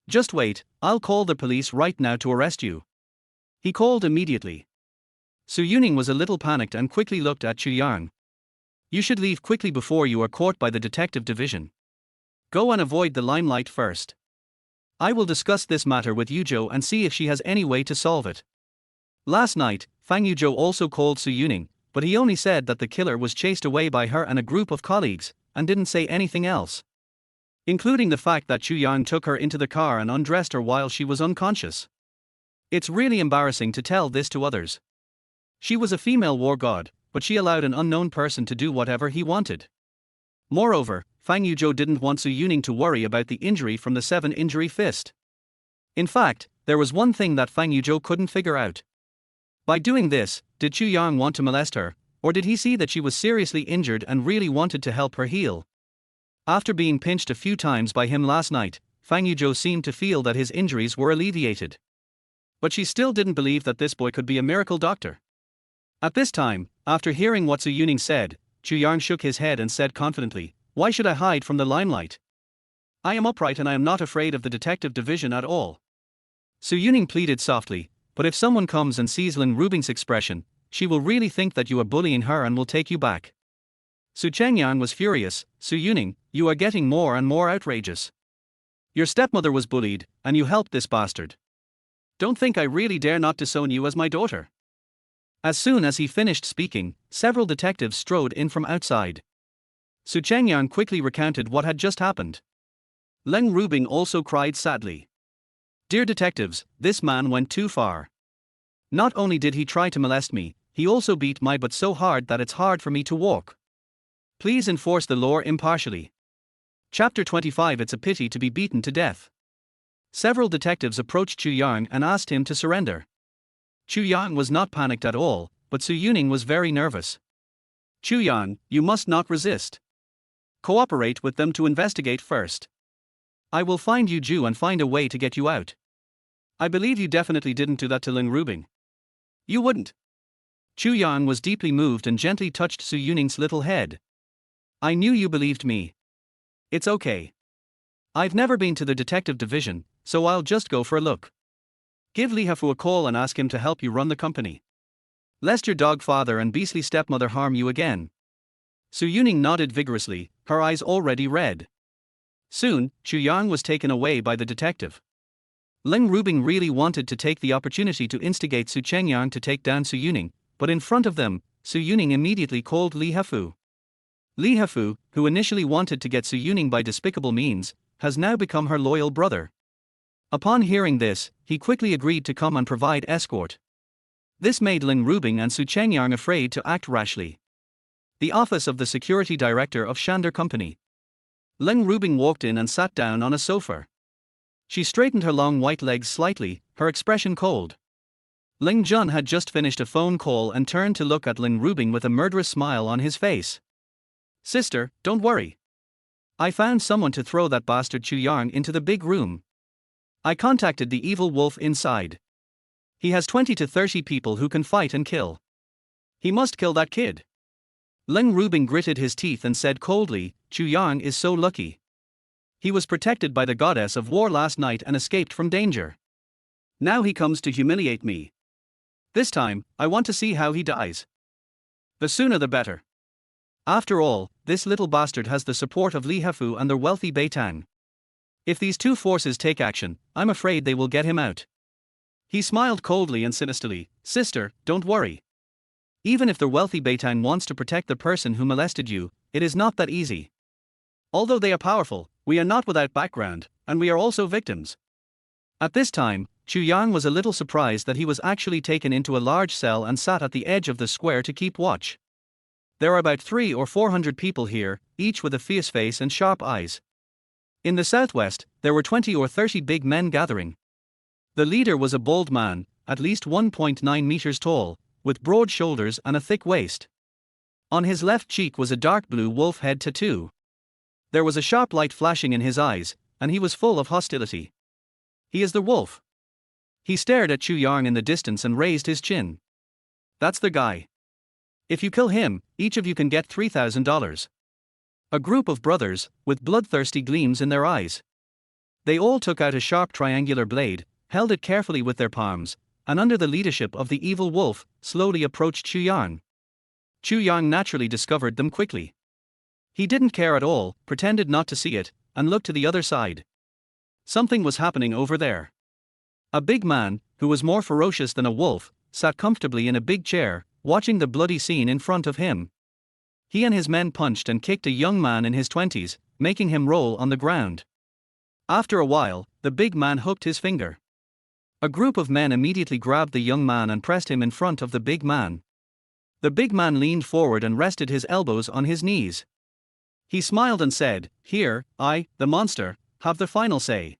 Just wait, I'll call the police right now to arrest you. He called immediately. Su Yuning was a little panicked and quickly looked at Chu Yang. You should leave quickly before you are caught by the detective division. Go and avoid the limelight first. I will discuss this matter with Yuzhou and see if she has any way to solve it. Last night, Fang Yuzhou also called Su Yuning, but he only said that the killer was chased away by her and a group of colleagues, and didn't say anything else. Including the fact that Chu Yang took her into the car and undressed her while she was unconscious. It's really embarrassing to tell this to others. She was a female war god, but she allowed an unknown person to do whatever he wanted. Moreover, Fang Yuzhou didn't want Su Yuning to worry about the injury from the 7-injury fist. In fact, there was one thing that Fang Yuzhou couldn't figure out. By doing this, did Chu Yang want to molest her, or did he see that she was seriously injured and really wanted to help her heal? After being pinched a few times by him last night, Fang Yuzhou seemed to feel that his injuries were alleviated. But she still didn't believe that this boy could be a miracle doctor. At this time, after hearing what Su Yuning said, Chu Yang shook his head and said confidently, "Why should I hide from the limelight? I am upright and I am not afraid of the detective division at all." Su Yuning pleaded softly, "But if someone comes and sees Ling Rubing's expression, she will really think that you are bullying her and will take you back." Su Chengyang was furious. "Su Yuning, you are getting more and more outrageous. Your stepmother was bullied, and you helped this bastard. Don't think I really dare not disown you as my daughter." As soon as he finished speaking, several detectives strode in from outside. Su Chengyang quickly recounted what had just happened. Ling Rubing also cried sadly. "Dear detectives, this man went too far. Not only did he try to molest me, he also beat my butt so hard that it's hard for me to walk. Please enforce the law impartially." Chapter 25. It's a pity to be beaten to death. Several detectives approached Chu Yang and asked him to surrender. Chu Yang was not panicked at all, but Su Yuning was very nervous. "Chu Yang, you must not resist. Cooperate with them to investigate first. I will find you Ju and find a way to get you out. I believe you definitely didn't do that to Ling Rubing. You wouldn't." Chu Yang was deeply moved and gently touched Su Yuning's little head. "I knew you believed me. It's okay. I've never been to the detective division, so I'll just go for a look. Give Li Hafu a call and ask him to help you run the company. Lest your dog father and beastly stepmother harm you again." Su Yuning nodded vigorously, her eyes already red. Soon, Chu Yang was taken away by the detective. Ling Rubing really wanted to take the opportunity to instigate Su Chengyang to take down Su Yuning, but in front of them, Su Yuning immediately called Li Hafu. Li Hafu, who initially wanted to get Su Yuning by despicable means, has now become her loyal brother. Upon hearing this, he quickly agreed to come and provide escort. This made Ling Rubing and Su Chengyang afraid to act rashly. The office of the security director of Shander Company. Ling Rubing walked in and sat down on a sofa. She straightened her long white legs slightly, her expression cold. Ling Jun had just finished a phone call and turned to look at Ling Rubing with a murderous smile on his face. "Sister, don't worry. I found someone to throw that bastard Chu Yang into the big room. I contacted the evil wolf inside. He has 20 to 30 people who can fight and kill. He must kill that kid." Ling Rubing gritted his teeth and said coldly, "Chu Yang is so lucky. He was protected by the goddess of war last night and escaped from danger. Now he comes to humiliate me. This time, I want to see how he dies. The sooner the better. After all, this little bastard has the support of Li Hafu and the wealthy Beitang. If these two forces take action, I'm afraid they will get him out." He smiled coldly and sinisterly. "Sister, don't worry. Even if the wealthy Beitang wants to protect the person who molested you, it is not that easy. Although they are powerful, we are not without background, and we are also victims." At this time, Chu Yang was a little surprised that he was actually taken into a large cell and sat at the edge of the square to keep watch. There are about 300 or 400 people here, each with a fierce face and sharp eyes. In the southwest, there were 20 or 30 big men gathering. The leader was a bald man, at least 1.9 meters tall, with broad shoulders and a thick waist. On his left cheek was a dark blue wolf head tattoo. There was a sharp light flashing in his eyes, and he was full of hostility. "He is the wolf." He stared at Chu Yang in the distance and raised his chin. "That's the guy. If you kill him, each of you can get $3,000. A group of brothers, with bloodthirsty gleams in their eyes. They all took out a sharp triangular blade, held it carefully with their palms, and under the leadership of the evil wolf, slowly approached Chu Yang. Chu Yang naturally discovered them quickly. He didn't care at all, pretended not to see it, and looked to the other side. Something was happening over there. A big man, who was more ferocious than a wolf, sat comfortably in a big chair, watching the bloody scene in front of him. He and his men punched and kicked a young man in his 20s, making him roll on the ground. After a while, the big man hooked his finger. A group of men immediately grabbed the young man and pressed him in front of the big man. The big man leaned forward and rested his elbows on his knees. He smiled and said, "Here, I, the monster, have the final say.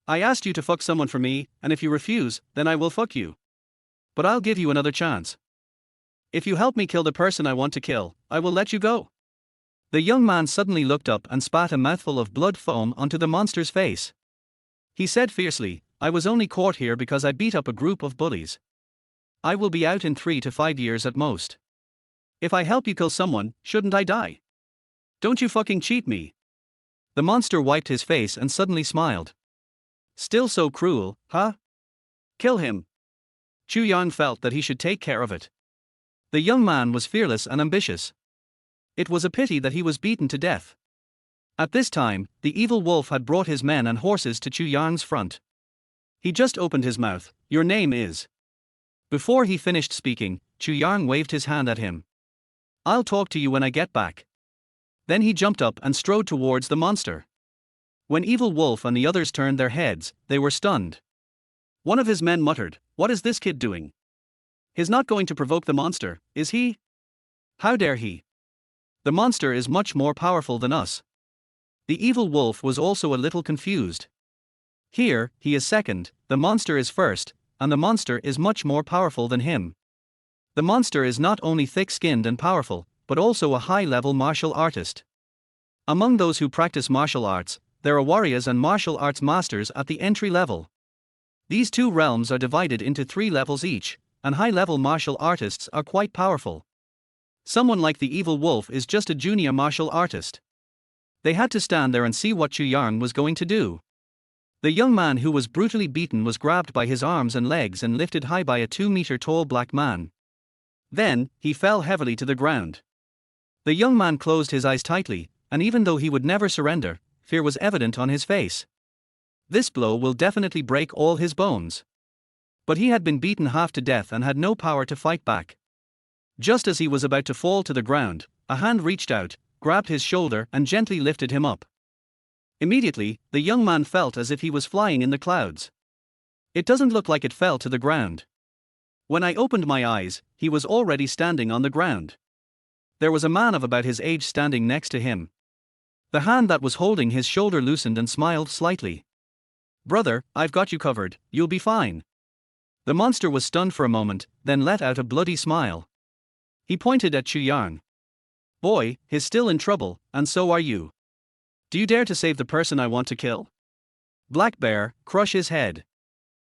I asked you to fuck someone for me, and if you refuse, then I will fuck you." But I'll give you another chance. If you help me kill the person I want to kill, I will let you go. The young man suddenly looked up and spat a mouthful of blood foam onto the monster's face. He said fiercely, I was only caught here because I beat up a group of bullies. I will be out in 3 to 5 years at most. If I help you kill someone, shouldn't I die? Don't you fucking cheat me. The monster wiped his face and suddenly smiled. Still so cruel, huh? Kill him. Chu Yang felt that he should take care of it. The young man was fearless and ambitious. It was a pity that he was beaten to death. At this time, the evil wolf had brought his men and horses to Chu Yang's front. He just opened his mouth. Your name is. Before he finished speaking, Chu Yang waved his hand at him. I'll talk to you when I get back. Then he jumped up and strode towards the monster. When Evil Wolf and the others turned their heads, they were stunned. One of his men muttered, What is this kid doing? He's not going to provoke the monster, is he? How dare he? The monster is much more powerful than us. The Evil Wolf was also a little confused. Here, he is second, the monster is first, and the monster is much more powerful than him. The monster is not only thick-skinned and powerful, but also a high-level martial artist. Among those who practice martial arts, there are warriors and martial arts masters at the entry level. These two realms are divided into 3 levels each, and high-level martial artists are quite powerful. Someone like the Evil Wolf is just a junior martial artist. They had to stand there and see what Chu Yang was going to do. The young man who was brutally beaten was grabbed by his arms and legs and lifted high by a 2-meter-tall black man. Then, he fell heavily to the ground. The young man closed his eyes tightly, and even though he would never surrender, fear was evident on his face. This blow will definitely break all his bones. But he had been beaten half to death and had no power to fight back. Just as he was about to fall to the ground, a hand reached out, grabbed his shoulder and gently lifted him up. Immediately, the young man felt as if he was flying in the clouds. It doesn't look like it fell to the ground. When I opened my eyes, he was already standing on the ground. There was a man of about his age standing next to him. The hand that was holding his shoulder loosened and smiled slightly. Brother, I've got you covered, you'll be fine. The monster was stunned for a moment, then let out a bloody smile. He pointed at Chu Yang. Boy, he's still in trouble, and so are you. Do you dare to save the person I want to kill? Black Bear, crush his head.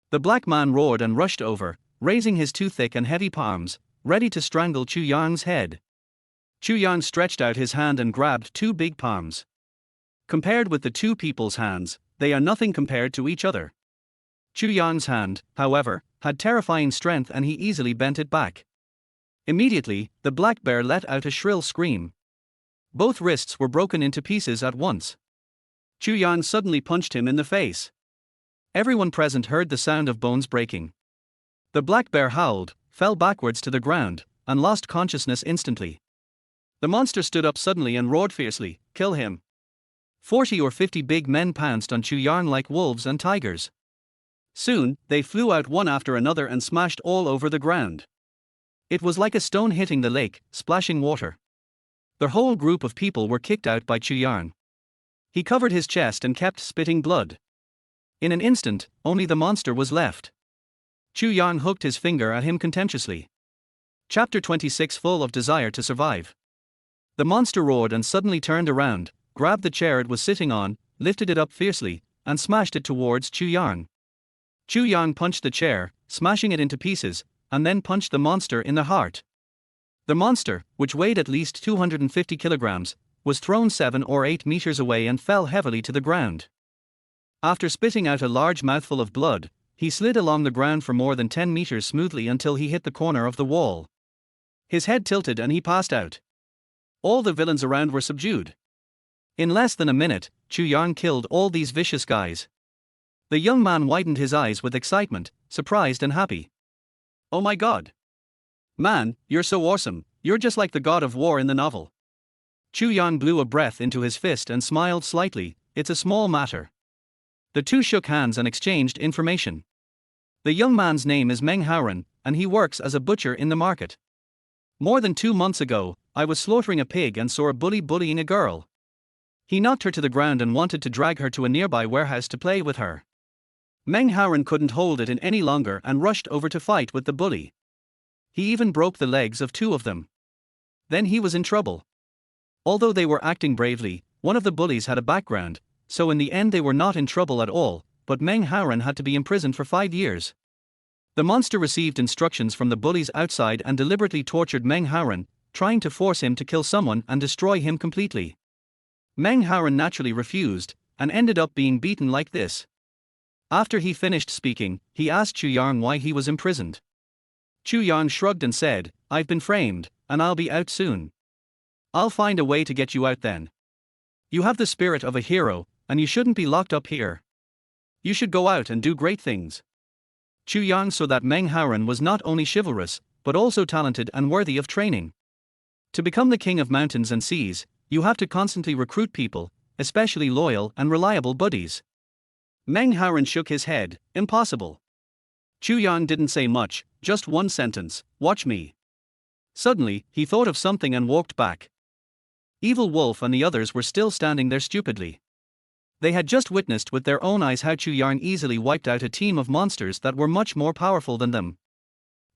The black man roared and rushed over, raising his 2 thick and heavy palms, ready to strangle Chu Yang's head. Chu Yang stretched out his hand and grabbed 2 big palms. Compared with the 2 people's hands, they are nothing compared to each other. Chu Yang's hand, however, had terrifying strength and he easily bent it back. Immediately, the black bear let out a shrill scream. Both wrists were broken into pieces at once. Chu Yang suddenly punched him in the face. Everyone present heard the sound of bones breaking. The black bear howled, fell backwards to the ground, and lost consciousness instantly. The monster stood up suddenly and roared fiercely, Kill him. 40 or 50 big men pounced on Chu Yang like wolves and tigers. Soon, they flew out one after another and smashed all over the ground. It was like a stone hitting the lake, splashing water. The whole group of people were kicked out by Chu Yang. He covered his chest and kept spitting blood. In an instant, only the monster was left. Chu Yang hooked his finger at him contemptuously. Chapter 26 Full of desire to survive. The monster roared and suddenly turned around, grabbed the chair it was sitting on, lifted it up fiercely, and smashed it towards Chu Yang. Chu Yang punched the chair, smashing it into pieces, and then punched the monster in the heart. The monster, which weighed at least 250 kilograms, was thrown 7 or 8 meters away and fell heavily to the ground. After spitting out a large mouthful of blood, he slid along the ground for more than 10 meters smoothly until he hit the corner of the wall. His head tilted and he passed out. All the villains around were subdued. In less than a minute, Chu Yang killed all these vicious guys. The young man widened his eyes with excitement, surprised and happy. Oh my god! Man, you're so awesome, you're just like the god of war in the novel. Chu Yang blew a breath into his fist and smiled slightly, it's a small matter. The two shook hands and exchanged information. The young man's name is Meng Haoren, and he works as a butcher in the market. More than 2 months ago, I was slaughtering a pig and saw a bully bullying a girl. He knocked her to the ground and wanted to drag her to a nearby warehouse to play with her. Meng Haoren couldn't hold it in any longer and rushed over to fight with the bully. He even broke the legs of two of them. Then he was in trouble. Although they were acting bravely, one of the bullies had a background, so in the end they were not in trouble at all, but Meng Haoren had to be imprisoned for 5 years. The monster received instructions from the bullies outside and deliberately tortured Meng Haoren, trying to force him to kill someone and destroy him completely. Meng Haoren naturally refused, and ended up being beaten like this. After he finished speaking, he asked Chu Yang why he was imprisoned. Chu Yang shrugged and said, "I've been framed, and I'll be out soon. I'll find a way to get you out then. You have the spirit of a hero, and you shouldn't be locked up here. You should go out and do great things." Chu Yang saw that Meng Haoren was not only chivalrous, but also talented and worthy of training. To become the king of mountains and seas, you have to constantly recruit people, especially loyal and reliable buddies. Meng Haoren shook his head, "Impossible." Chu Yang didn't say much, just one sentence, "Watch me." Suddenly, he thought of something and walked back. Evil Wolf and the others were still standing there stupidly. They had just witnessed with their own eyes how Chu Yang easily wiped out a team of monsters that were much more powerful than them.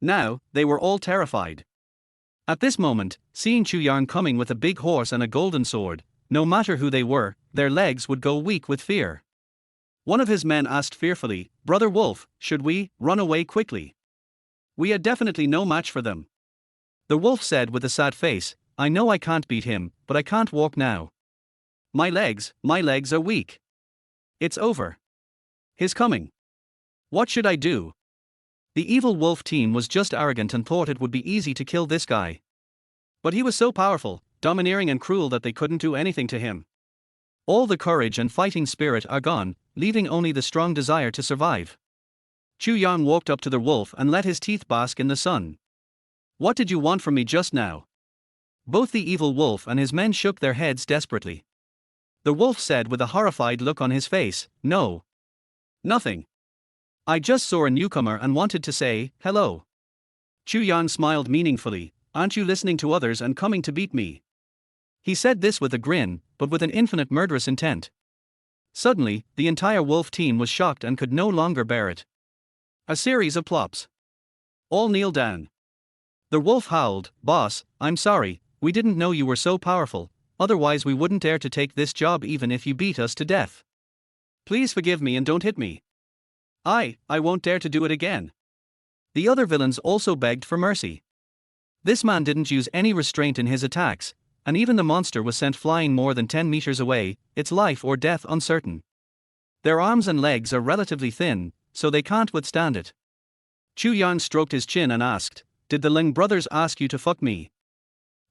Now, they were all terrified. At this moment, seeing Chu Yang coming with a big horse and a golden sword, no matter who they were, their legs would go weak with fear. One of his men asked fearfully, "Brother Wolf, should we run away quickly? We are definitely no match for them." The wolf said with a sad face, "I know I can't beat him, but I can't walk now. My legs are weak. It's over. He's coming. What should I do?" The evil wolf team was just arrogant and thought it would be easy to kill this guy. But he was so powerful, domineering and cruel that they couldn't do anything to him. All the courage and fighting spirit are gone, leaving only the strong desire to survive. Chu Yang walked up to the wolf and let his teeth bask in the sun. "What did you want from me just now?" Both the evil wolf and his men shook their heads desperately. The wolf said with a horrified look on his face, "No. Nothing. I just saw a newcomer and wanted to say, hello." Chu Yang smiled meaningfully, "Aren't you listening to others and coming to beat me?" He said this with a grin, but with an infinite murderous intent. Suddenly, the entire wolf team was shocked and could no longer bear it. A series of plops. All kneel down. The wolf howled, "Boss, I'm sorry, we didn't know you were so powerful, otherwise we wouldn't dare to take this job even if you beat us to death. Please forgive me and don't hit me. I won't dare to do it again." The other villains also begged for mercy. This man didn't use any restraint in his attacks, and even the monster was sent flying more than 10 meters away, its life or death uncertain. Their arms and legs are relatively thin, so they can't withstand it. Chu Yang stroked his chin and asked, "Did the Ling brothers ask you to fuck me?"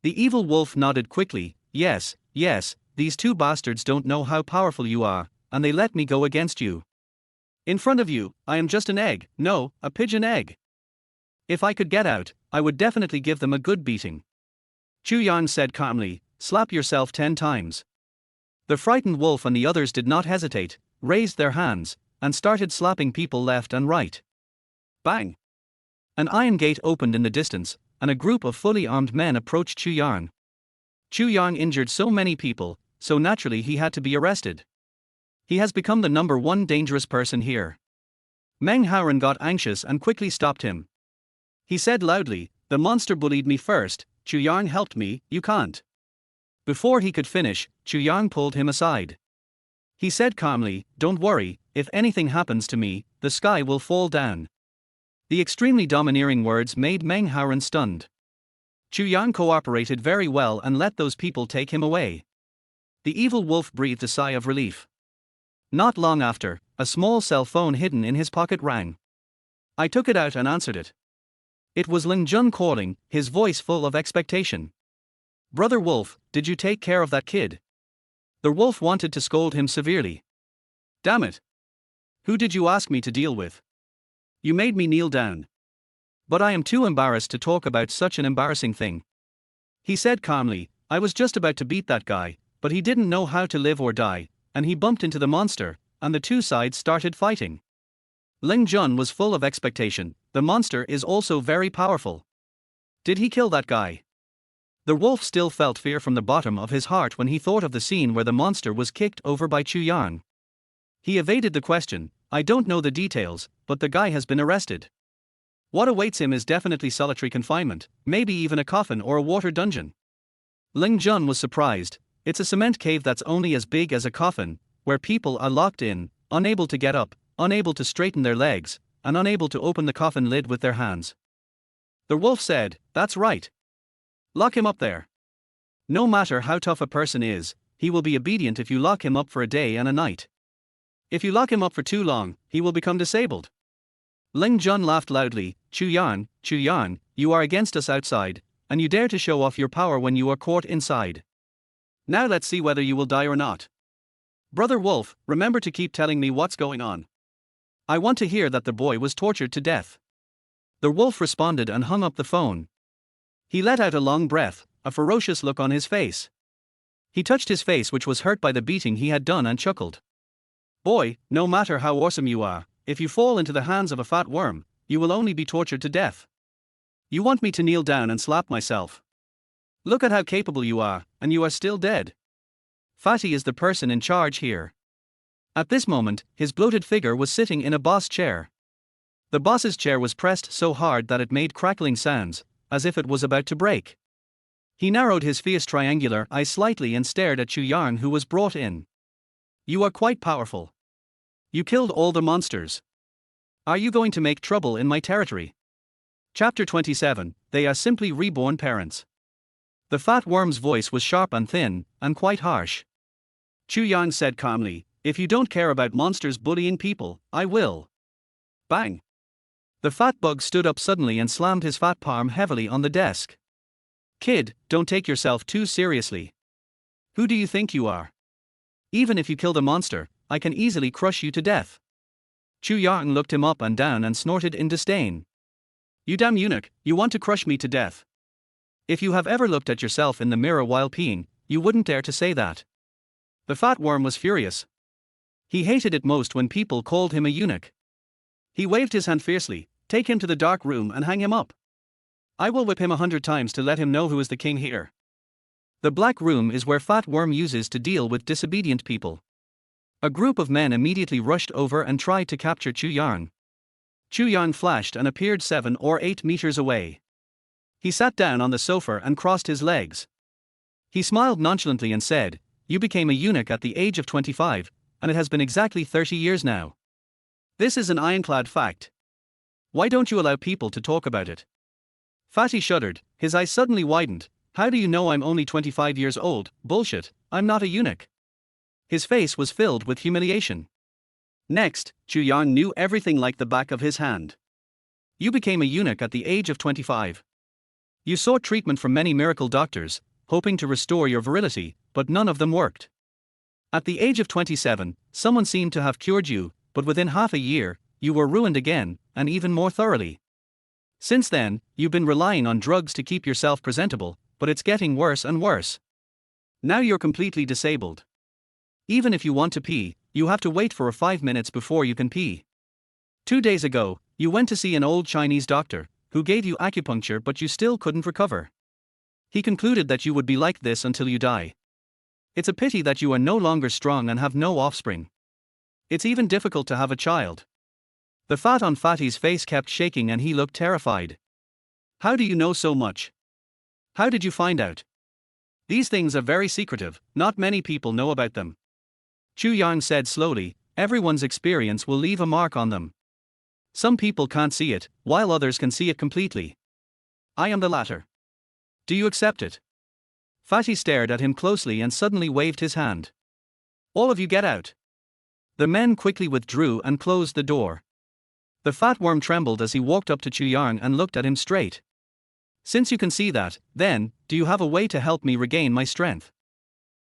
The evil wolf nodded quickly, yes, these two bastards don't know how powerful you are, and they let me go against you. In front of you, I am just an egg, no, a pigeon egg. If I could get out, I would definitely give them a good beating." Chu Yang said calmly, "Slap yourself 10 times. The frightened wolf and the others did not hesitate, raised their hands, and started slapping people left and right. Bang! An iron gate opened in the distance, and a group of fully armed men approached Chu Yang. Chu Yang injured so many people, so naturally he had to be arrested. He has become the #1 dangerous person here. Meng Haoren got anxious and quickly stopped him. He said loudly, "The monster bullied me first, Chu Yang helped me, you can't." Before he could finish, Chu Yang pulled him aside. He said calmly, "Don't worry, if anything happens to me, the sky will fall down." The extremely domineering words made Meng Haoren stunned. Chu Yang cooperated very well and let those people take him away. The evil wolf breathed a sigh of relief. Not long after, a small cell phone hidden in his pocket rang. I took it out and answered it. It was Ling Jun calling, his voice full of expectation. "Brother Wolf, did you take care of that kid?" The wolf wanted to scold him severely. "Damn it! Who did you ask me to deal with? You made me kneel down. But I am too embarrassed to talk about such an embarrassing thing." He said calmly, "I was just about to beat that guy, but he didn't know how to live or die, and he bumped into the monster, and the two sides started fighting." Ling Jun was full of expectation. The monster is also very powerful. Did he kill that guy? The wolf still felt fear from the bottom of his heart when he thought of the scene where the monster was kicked over by Chu Yang. He evaded the question, I don't know the details, but the guy has been arrested. What awaits him is definitely solitary confinement, maybe even a coffin or a water dungeon. Ling Jun was surprised. It's a cement cave that's only as big as a coffin, where people are locked in, unable to get up, unable to straighten their legs, and unable to open the coffin lid with their hands. The wolf said, "That's right. Lock him up there. No matter how tough a person is, he will be obedient if you lock him up for a day and a night. If you lock him up for too long, he will become disabled." Ling Jun laughed loudly. Chu Yang, you are against us outside, and you dare to show off your power when you are caught inside. Now let's see whether you will die or not. Brother Wolf, remember to keep telling me what's going on. I want to hear that the boy was tortured to death. The wolf responded and hung up the phone. He let out a long breath, a ferocious look on his face. He touched his face, which was hurt by the beating he had done, and chuckled. Boy, no matter how awesome you are, if you fall into the hands of a fat worm, you will only be tortured to death. You want me to kneel down and slap myself? Look at how capable you are, and you are still dead. Fatty is the person in charge here. At this moment, his bloated figure was sitting in a boss chair. The boss's chair was pressed so hard that it made crackling sounds, as if it was about to break. He narrowed his fierce triangular eyes slightly and stared at Chu Yang, who was brought in. You are quite powerful. You killed all the monsters. Are you going to make trouble in my territory? Chapter 27, They are simply reborn parents. The fat worm's voice was sharp and thin, and quite harsh. Chu Yang said calmly, if you don't care about monsters bullying people, I will. Bang! The fat bug stood up suddenly and slammed his fat palm heavily on the desk. Kid, don't take yourself too seriously. Who do you think you are? Even if you kill the monster, I can easily crush you to death. Chu Yang looked him up and down and snorted in disdain. You damn eunuch, you want to crush me to death. If you have ever looked at yourself in the mirror while peeing, you wouldn't dare to say that. The fat worm was furious. He hated it most when people called him a eunuch. He waved his hand fiercely. Take him to the dark room and hang him up. I will whip him 100 times to let him know who is the king here. The black room is where Fat Worm uses to deal with disobedient people. A group of men immediately rushed over and tried to capture Chu Yang. Chu Yang flashed and appeared 7 or 8 meters away. He sat down on the sofa and crossed his legs. He smiled nonchalantly and said, You became a eunuch at the age of 25, and it has been exactly 30 years now. This is an ironclad fact. Why don't you allow people to talk about it? Fatty shuddered, his eyes suddenly widened. How do you know I'm only 25 years old? Bullshit, I'm not a eunuch. His face was filled with humiliation. Next, Chu Yang knew everything like the back of his hand. You became a eunuch at the age of 25. You sought treatment from many miracle doctors, hoping to restore your virility, but none of them worked. At the age of 27, someone seemed to have cured you, but within half a year, you were ruined again, and even more thoroughly. Since then, you've been relying on drugs to keep yourself presentable, but it's getting worse and worse. Now you're completely disabled. Even if you want to pee, you have to wait for 5 minutes before you can pee. 2 days ago, you went to see an old Chinese doctor, who gave you acupuncture, but you still couldn't recover. He concluded that you would be like this until you die. It's a pity that you are no longer strong and have no offspring. It's even difficult to have a child. The fat on Fatty's face kept shaking and he looked terrified. How do you know so much? How did you find out? These things are very secretive, not many people know about them. Chu Yang said slowly, everyone's experience will leave a mark on them. Some people can't see it, while others can see it completely. I am the latter. Do you accept it? Fatty stared at him closely and suddenly waved his hand. All of you get out. The men quickly withdrew and closed the door. The fat worm trembled as he walked up to Chu Yang and looked at him straight. Since you can see that, then, do you have a way to help me regain my strength?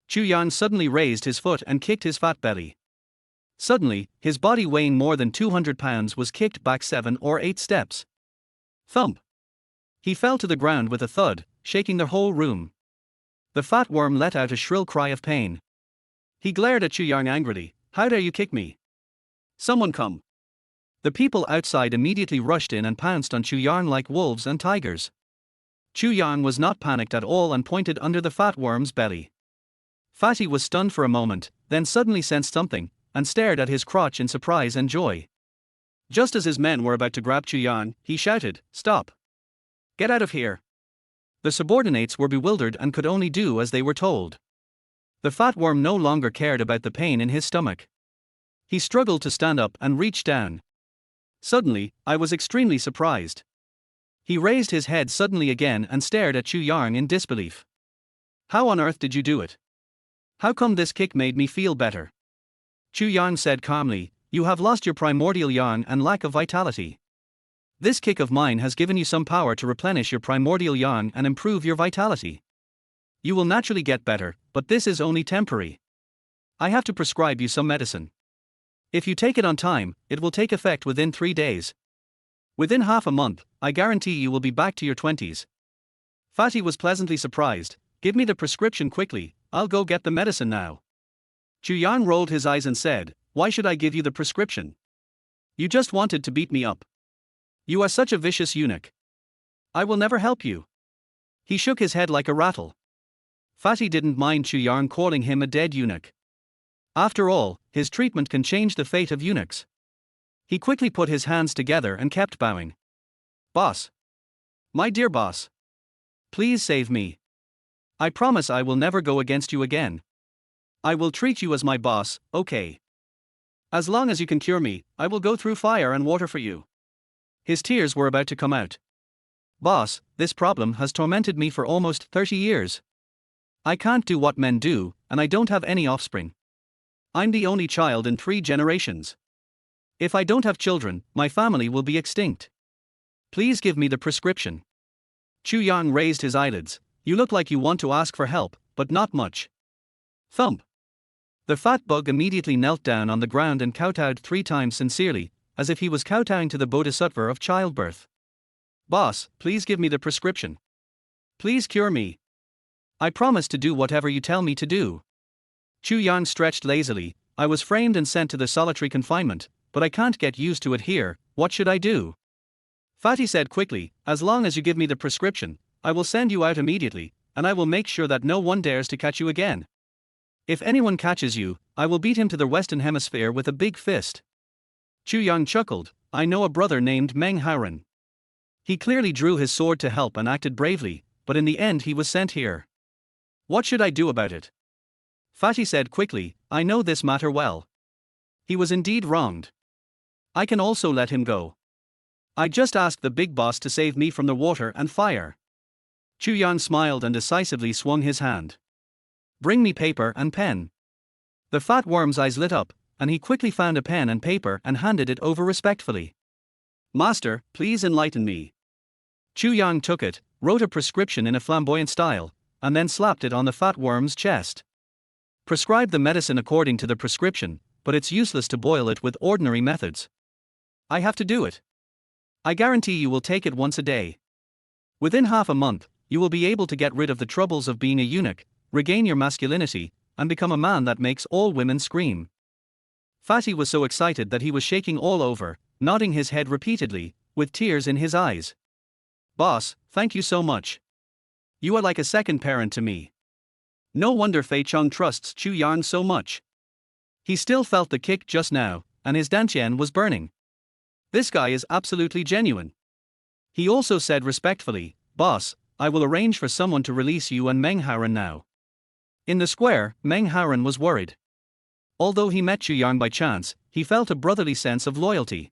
Chu Yang suddenly raised his foot and kicked his fat belly. Suddenly, his body weighing more than 200 pounds was kicked back 7 or 8 steps. Thump! He fell to the ground with a thud, shaking the whole room. The fat worm let out a shrill cry of pain. He glared at Chu Yang angrily. How dare you kick me? Someone come. The people outside immediately rushed in and pounced on Chu Yang like wolves and tigers. Chu Yang was not panicked at all and pointed under the fat worm's belly. Fatty was stunned for a moment, then suddenly sensed something, and stared at his crotch in surprise and joy. Just as his men were about to grab Chu Yang, he shouted, "Stop! Get out of here!" The subordinates were bewildered and could only do as they were told. The fat worm no longer cared about the pain in his stomach. He struggled to stand up and reach down. Suddenly, I was extremely surprised. He raised his head suddenly again and stared at Chu Yang in disbelief. "How on earth did you do it? How come this kick made me feel better?" Chu Yang said calmly, "You have lost your primordial yang and lack of vitality. This kick of mine has given you some power to replenish your primordial yang and improve your vitality. You will naturally get better, but this is only temporary. I have to prescribe you some medicine. If you take it on time, it will take effect within 3 days. Within half a month, I guarantee you will be back to your 20s. Fatty was pleasantly surprised. "Give me the prescription quickly, I'll go get the medicine now." Chu Yang rolled his eyes and said, "Why should I give you the prescription? You just wanted to beat me up. You are such a vicious eunuch. I will never help you." He shook his head like a rattle. Fatty didn't mind Chu Yang calling him a dead eunuch. After all, his treatment can change the fate of eunuchs. He quickly put his hands together and kept bowing. "Boss. My dear boss. Please save me. I promise I will never go against you again. I will treat you as my boss, okay? As long as you can cure me, I will go through fire and water for you." His tears were about to come out. "Boss, this problem has tormented me for almost 30 years. I can't do what men do, and I don't have any offspring. I'm the only child in 3 generations. If I don't have children, my family will be extinct. Please give me the prescription." Chu Yang raised his eyelids. "You look like you want to ask for help, but not much." Thump. The fat bug immediately knelt down on the ground and kowtowed 3 times sincerely, as if he was kowtowing to the bodhisattva of childbirth. "Boss, please give me the prescription. Please cure me. I promise to do whatever you tell me to do." Chu Yang stretched lazily. "I was framed and sent to the solitary confinement, but I can't get used to it here. What should I do?" Fatty said quickly, "As long as you give me the prescription, I will send you out immediately, and I will make sure that no one dares to catch you again. If anyone catches you, I will beat him to the Western Hemisphere with a big fist." Chu Yang chuckled. "I know a brother named Meng Haoren. He clearly drew his sword to help and acted bravely, but in the end he was sent here. What should I do about it?" Fatty said quickly, "I know this matter well. He was indeed wronged. I can also let him go. I just asked the big boss to save me from the water and fire." Chu Yang smiled and decisively swung his hand. "Bring me paper and pen." The fat worm's eyes lit up, and he quickly found a pen and paper and handed it over respectfully. "Master, please enlighten me." Chu Yang took it, wrote a prescription in a flamboyant style, and then slapped it on the fat worm's chest. "Prescribe the medicine according to the prescription, but it's useless to boil it with ordinary methods. I have to do it. I guarantee you will take it once a day. Within half a month, you will be able to get rid of the troubles of being a eunuch, regain your masculinity, and become a man that makes all women scream." Fatty was so excited that he was shaking all over, nodding his head repeatedly, with tears in his eyes. "Boss, thank you so much. You are like a second parent to me." No wonder Fei Cheng trusts Chu Yang so much. He still felt the kick just now, and his dantian was burning. This guy is absolutely genuine. He also said respectfully, "Boss, I will arrange for someone to release you and Meng Haoren now." In the square, Meng Haoren was worried. Although he met Chu Yang by chance, he felt a brotherly sense of loyalty.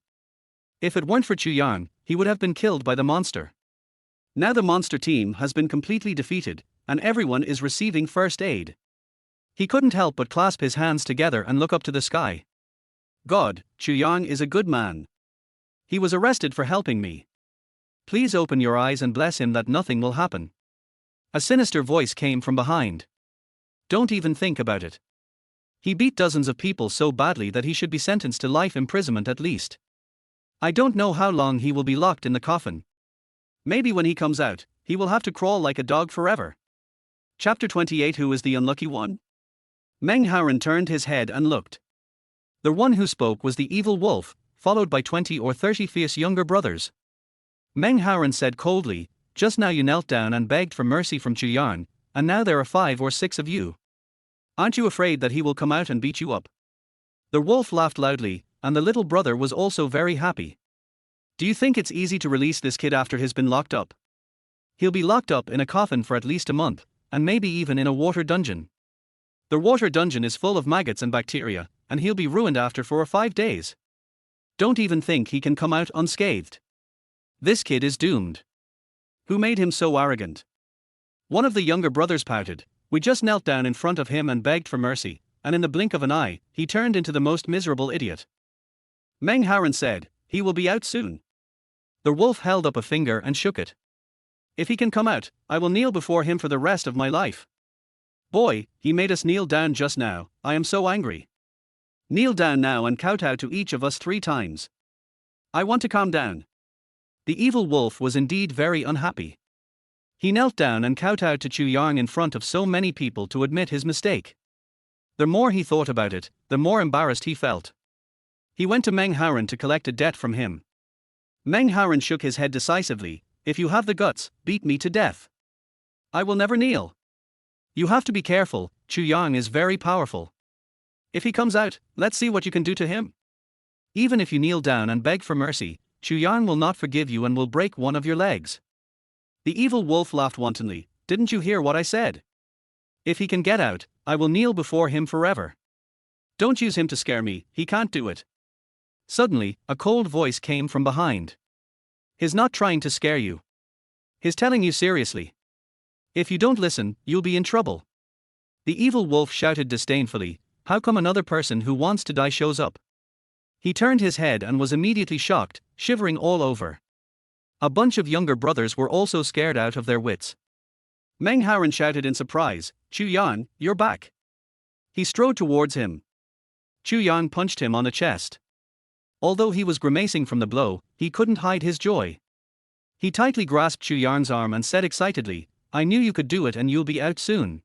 If it weren't for Chu Yang, he would have been killed by the monster. Now the monster team has been completely defeated, and everyone is receiving first aid. He couldn't help but clasp his hands together and look up to the sky. "God, Chu Yang is a good man. He was arrested for helping me. Please open your eyes and bless him that nothing will happen." A sinister voice came from behind. "Don't even think about it. He beat dozens of people so badly that he should be sentenced to life imprisonment at least. I don't know how long he will be locked in the coffin. Maybe when he comes out, he will have to crawl like a dog forever." Chapter 28. Who is the unlucky one? Meng Haoren turned his head and looked. The one who spoke was the evil wolf, followed by 20 or 30 fierce younger brothers. Meng Haoren said coldly, "Just now you knelt down and begged for mercy from Chu Yang, and now there are 5 or 6 of you. Aren't you afraid that he will come out and beat you up?" The wolf laughed loudly, and the little brother was also very happy. Do you think it's easy to release this kid after he's been locked up? He'll be locked up in a coffin for at least a month, and maybe even in a water dungeon. The water dungeon is full of maggots and bacteria, and he'll be ruined after 4 or 5 days. Don't even think he can come out unscathed. This kid is doomed. Who made him so arrogant? One of the younger brothers pouted. We just knelt down in front of him and begged for mercy, and in the blink of an eye, he turned into the most miserable idiot. Meng Haran said, he will be out soon. The wolf held up a finger and shook it. If he can come out, I will kneel before him for the rest of my life. Boy, he made us kneel down just now, I am so angry. Kneel down now and kowtow to each of us 3 times. I want to calm down. The evil wolf was indeed very unhappy. He knelt down and kowtowed to Chu Yang in front of so many people to admit his mistake. The more he thought about it, the more embarrassed he felt. He went to Meng Haran to collect a debt from him. Meng Haran shook his head decisively. If you have the guts, beat me to death. I will never kneel. You have to be careful, Chu Yang is very powerful. If he comes out, let's see what you can do to him. Even if you kneel down and beg for mercy, Chu Yang will not forgive you and will break one of your legs. The evil wolf laughed wantonly. Didn't you hear what I said? If he can get out, I will kneel before him forever. Don't use him to scare me, he can't do it. Suddenly, a cold voice came from behind. He's not trying to scare you. He's telling you seriously. If you don't listen, you'll be in trouble. The evil wolf shouted disdainfully, how come another person who wants to die shows up? He turned his head and was immediately shocked, shivering all over. A bunch of younger brothers were also scared out of their wits. Meng Haran shouted in surprise, Chu Yang, you're back. He strode towards him. Chu Yang punched him on the chest. Although he was grimacing from the blow, he couldn't hide his joy. He tightly grasped Chu Yang's arm and said excitedly, I knew you could do it and you'll be out soon.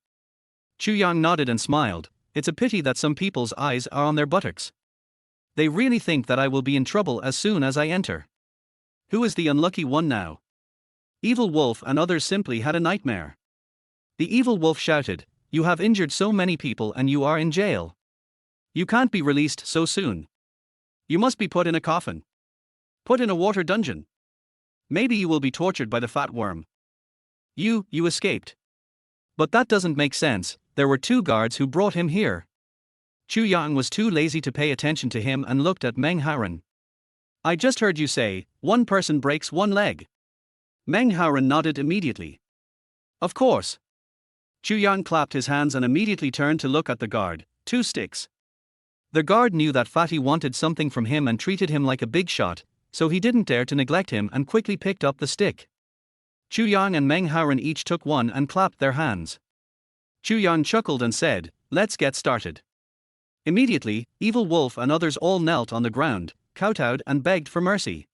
Chu Yang nodded and smiled. It's a pity that some people's eyes are on their buttocks. They really think that I will be in trouble as soon as I enter. Who is the unlucky one now? Evil Wolf and others simply had a nightmare. The evil wolf shouted, you have injured so many people and you are in jail. You can't be released so soon. You must be put in a coffin. Put in a water dungeon. Maybe you will be tortured by the fat worm. You escaped. But that doesn't make sense, there were 2 guards who brought him here. Chu Yang was too lazy to pay attention to him and looked at Meng Haran. I just heard you say, 1 person breaks 1 leg. Meng Haran nodded immediately. Of course. Chu Yang clapped his hands and immediately turned to look at the guard, 2 sticks. The guard knew that Fatty wanted something from him and treated him like a big shot, so he didn't dare to neglect him and quickly picked up the stick. Chu Yang and Meng Haran each took one and clapped their hands. Chu Yang chuckled and said, let's get started. Immediately, Evil Wolf and others all knelt on the ground, kowtowed and begged for mercy.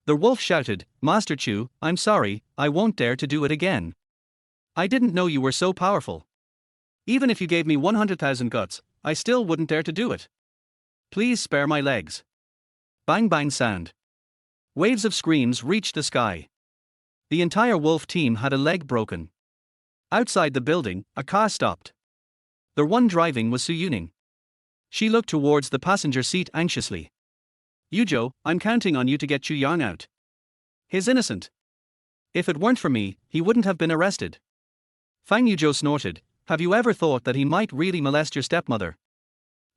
The wolf shouted, Master Chu, I'm sorry, I won't dare to do it again. I didn't know you were so powerful. Even if you gave me 100,000 guts, I still wouldn't dare to do it. Please spare my legs. Bang bang sound. Waves of screams reached the sky. The entire wolf team had a leg broken. Outside the building, a car stopped. The one driving was Su Yuning. She looked towards the passenger seat anxiously. Yuzhou, I'm counting on you to get Chu Yang out. He's innocent. If it weren't for me, he wouldn't have been arrested. Fang Yuzhou snorted, have you ever thought that he might really molest your stepmother?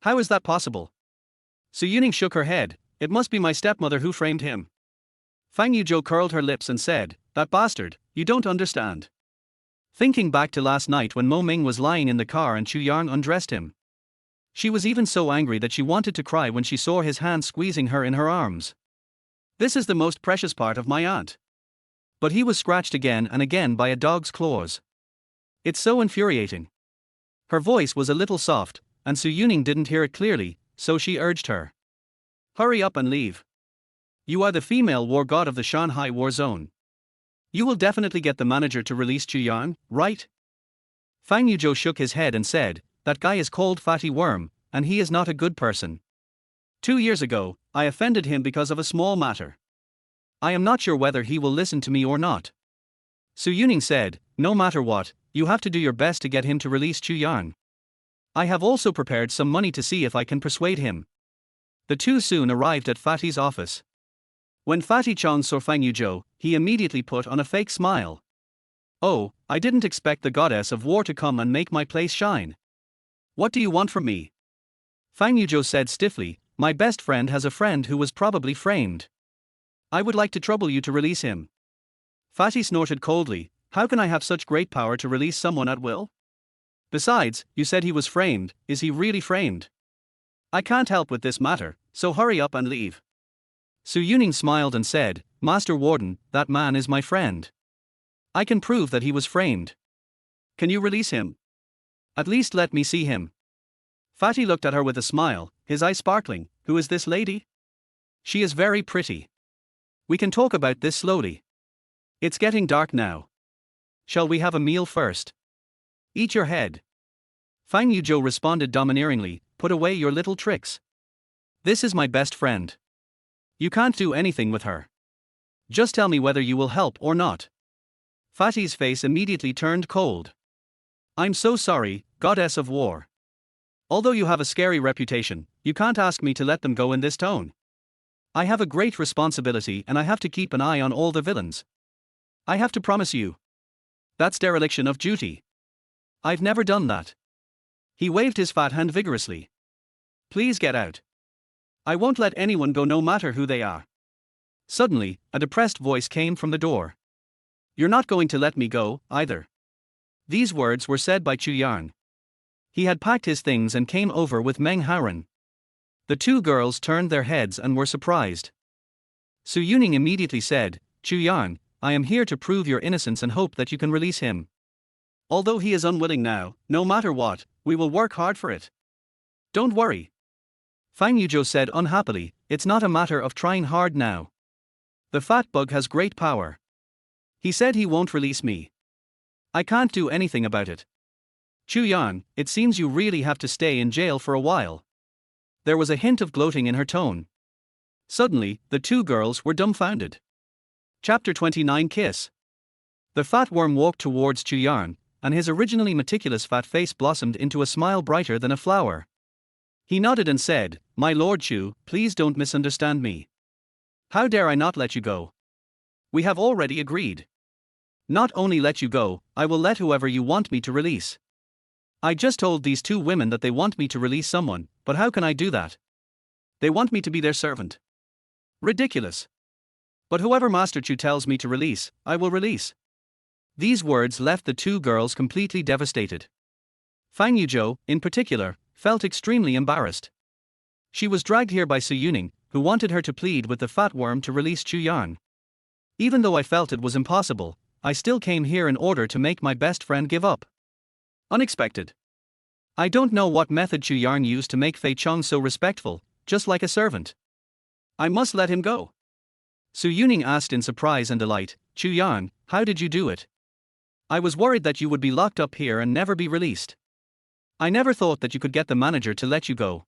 How is that possible? Su Yuning shook her head, it must be my stepmother who framed him. Fang Yuzhou curled her lips and said, that bastard, you don't understand. Thinking back to last night when Mo Ming was lying in the car and Chu Yang undressed him. She was even so angry that she wanted to cry when she saw his hand squeezing her in her arms. This is the most precious part of my aunt. But he was scratched again and again by a dog's claws. It's so infuriating. Her voice was a little soft, and Su Yuning didn't hear it clearly, so she urged her. Hurry up and leave. You are the female war god of the Shanghai war zone. You will definitely get the manager to release Chu Yang, right? Fang Yuzhou shook his head and said, that guy is called Fatty Worm, and he is not a good person. 2 years ago, I offended him because of a small matter. I am not sure whether he will listen to me or not. Su Yuning said, no matter what, you have to do your best to get him to release Chu Yang. I have also prepared some money to see if I can persuade him. The two soon arrived at Fatty's office. When Fatty Chong saw Fang Yuzhou, he immediately put on a fake smile. Oh, I didn't expect the goddess of war to come and make my place shine. What do you want from me? Fang Yuzhou said stiffly, my best friend has a friend who was probably framed. I would like to trouble you to release him. Fatty snorted coldly, how can I have such great power to release someone at will? Besides, you said he was framed, is he really framed? I can't help with this matter, so hurry up and leave. Su Yuning smiled and said, Master Warden, that man is my friend. I can prove that he was framed. Can you release him? At least let me see him. Fatty looked at her with a smile, his eyes sparkling, who is this lady? She is very pretty. We can talk about this slowly. It's getting dark now. Shall we have a meal first? Eat your head. Fang Yuzhou responded domineeringly, put away your little tricks. This is my best friend. You can't do anything with her. Just tell me whether you will help or not. Fatty's face immediately turned cold. I'm so sorry, goddess of war. Although you have a scary reputation, you can't ask me to let them go in this tone. I have a great responsibility and I have to keep an eye on all the villains. I have to promise you. That's dereliction of duty. I've never done that. He waved his fat hand vigorously. Please get out. I won't let anyone go no matter who they are. Suddenly, a depressed voice came from the door. You're not going to let me go, either. These words were said by Chu Yang. He had packed his things and came over with Meng Haoren. The two girls turned their heads and were surprised. Su Yuning immediately said, Chu Yang, I am here to prove your innocence and hope that you can release him. Although he is unwilling now, no matter what, we will work hard for it. Don't worry. Fang Yuzhou said unhappily, it's not a matter of trying hard now. The fat bug has great power. He said he won't release me. I can't do anything about it. Chu Yang, it seems you really have to stay in jail for a while. There was a hint of gloating in her tone. Suddenly, the two girls were dumbfounded. Chapter 29 Kiss. The fat worm walked towards Chu Yang, and his originally meticulous fat face blossomed into a smile brighter than a flower. He nodded and said, My Lord Chu, please don't misunderstand me. How dare I not let you go? We have already agreed. Not only let you go, I will let whoever you want me to release. I just told these two women that they want me to release someone, but how can I do that? They want me to be their servant. Ridiculous. But whoever Master Chu tells me to release, I will release. These words left the two girls completely devastated. Fang Yuzhou, in particular, felt extremely embarrassed. She was dragged here by Su Yuning, who wanted her to plead with the fat worm to release Chu Yang. Even though I felt it was impossible, I still came here in order to make my best friend give up. Unexpected. I don't know what method Chu Yang used to make Fei Chong so respectful, just like a servant. I must let him go. Su Yuning asked in surprise and delight, Chu Yang, how did you do it? I was worried that you would be locked up here and never be released. I never thought that you could get the manager to let you go.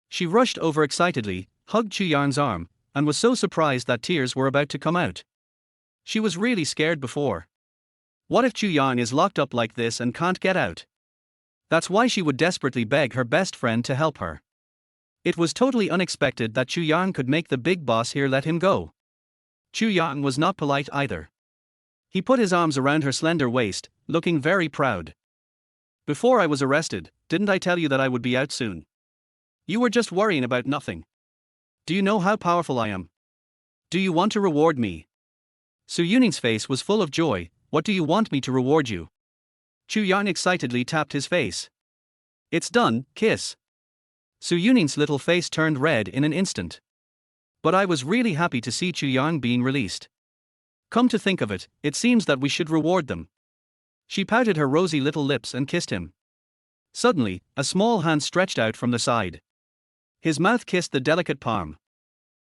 She rushed over excitedly, hugged Chu Yang's arm, and was so surprised that tears were about to come out. She was really scared before. What if Chu Yang is locked up like this and can't get out? That's why she would desperately beg her best friend to help her. It was totally unexpected that Chu Yang could make the big boss here let him go. Chu Yang was not polite either. He put his arms around her slender waist, looking very proud. Before I was arrested, didn't I tell you that I would be out soon? You were just worrying about nothing. Do you know how powerful I am? Do you want to reward me? Su Yuning's face was full of joy. What do you want me to reward you? Chu Yang excitedly tapped his face. It's done, kiss. Su Yuning's little face turned red in an instant. But I was really happy to see Chu Yang being released. Come to think of it, it seems that we should reward them. She pouted her rosy little lips and kissed him. Suddenly, a small hand stretched out from the side. His mouth kissed the delicate palm.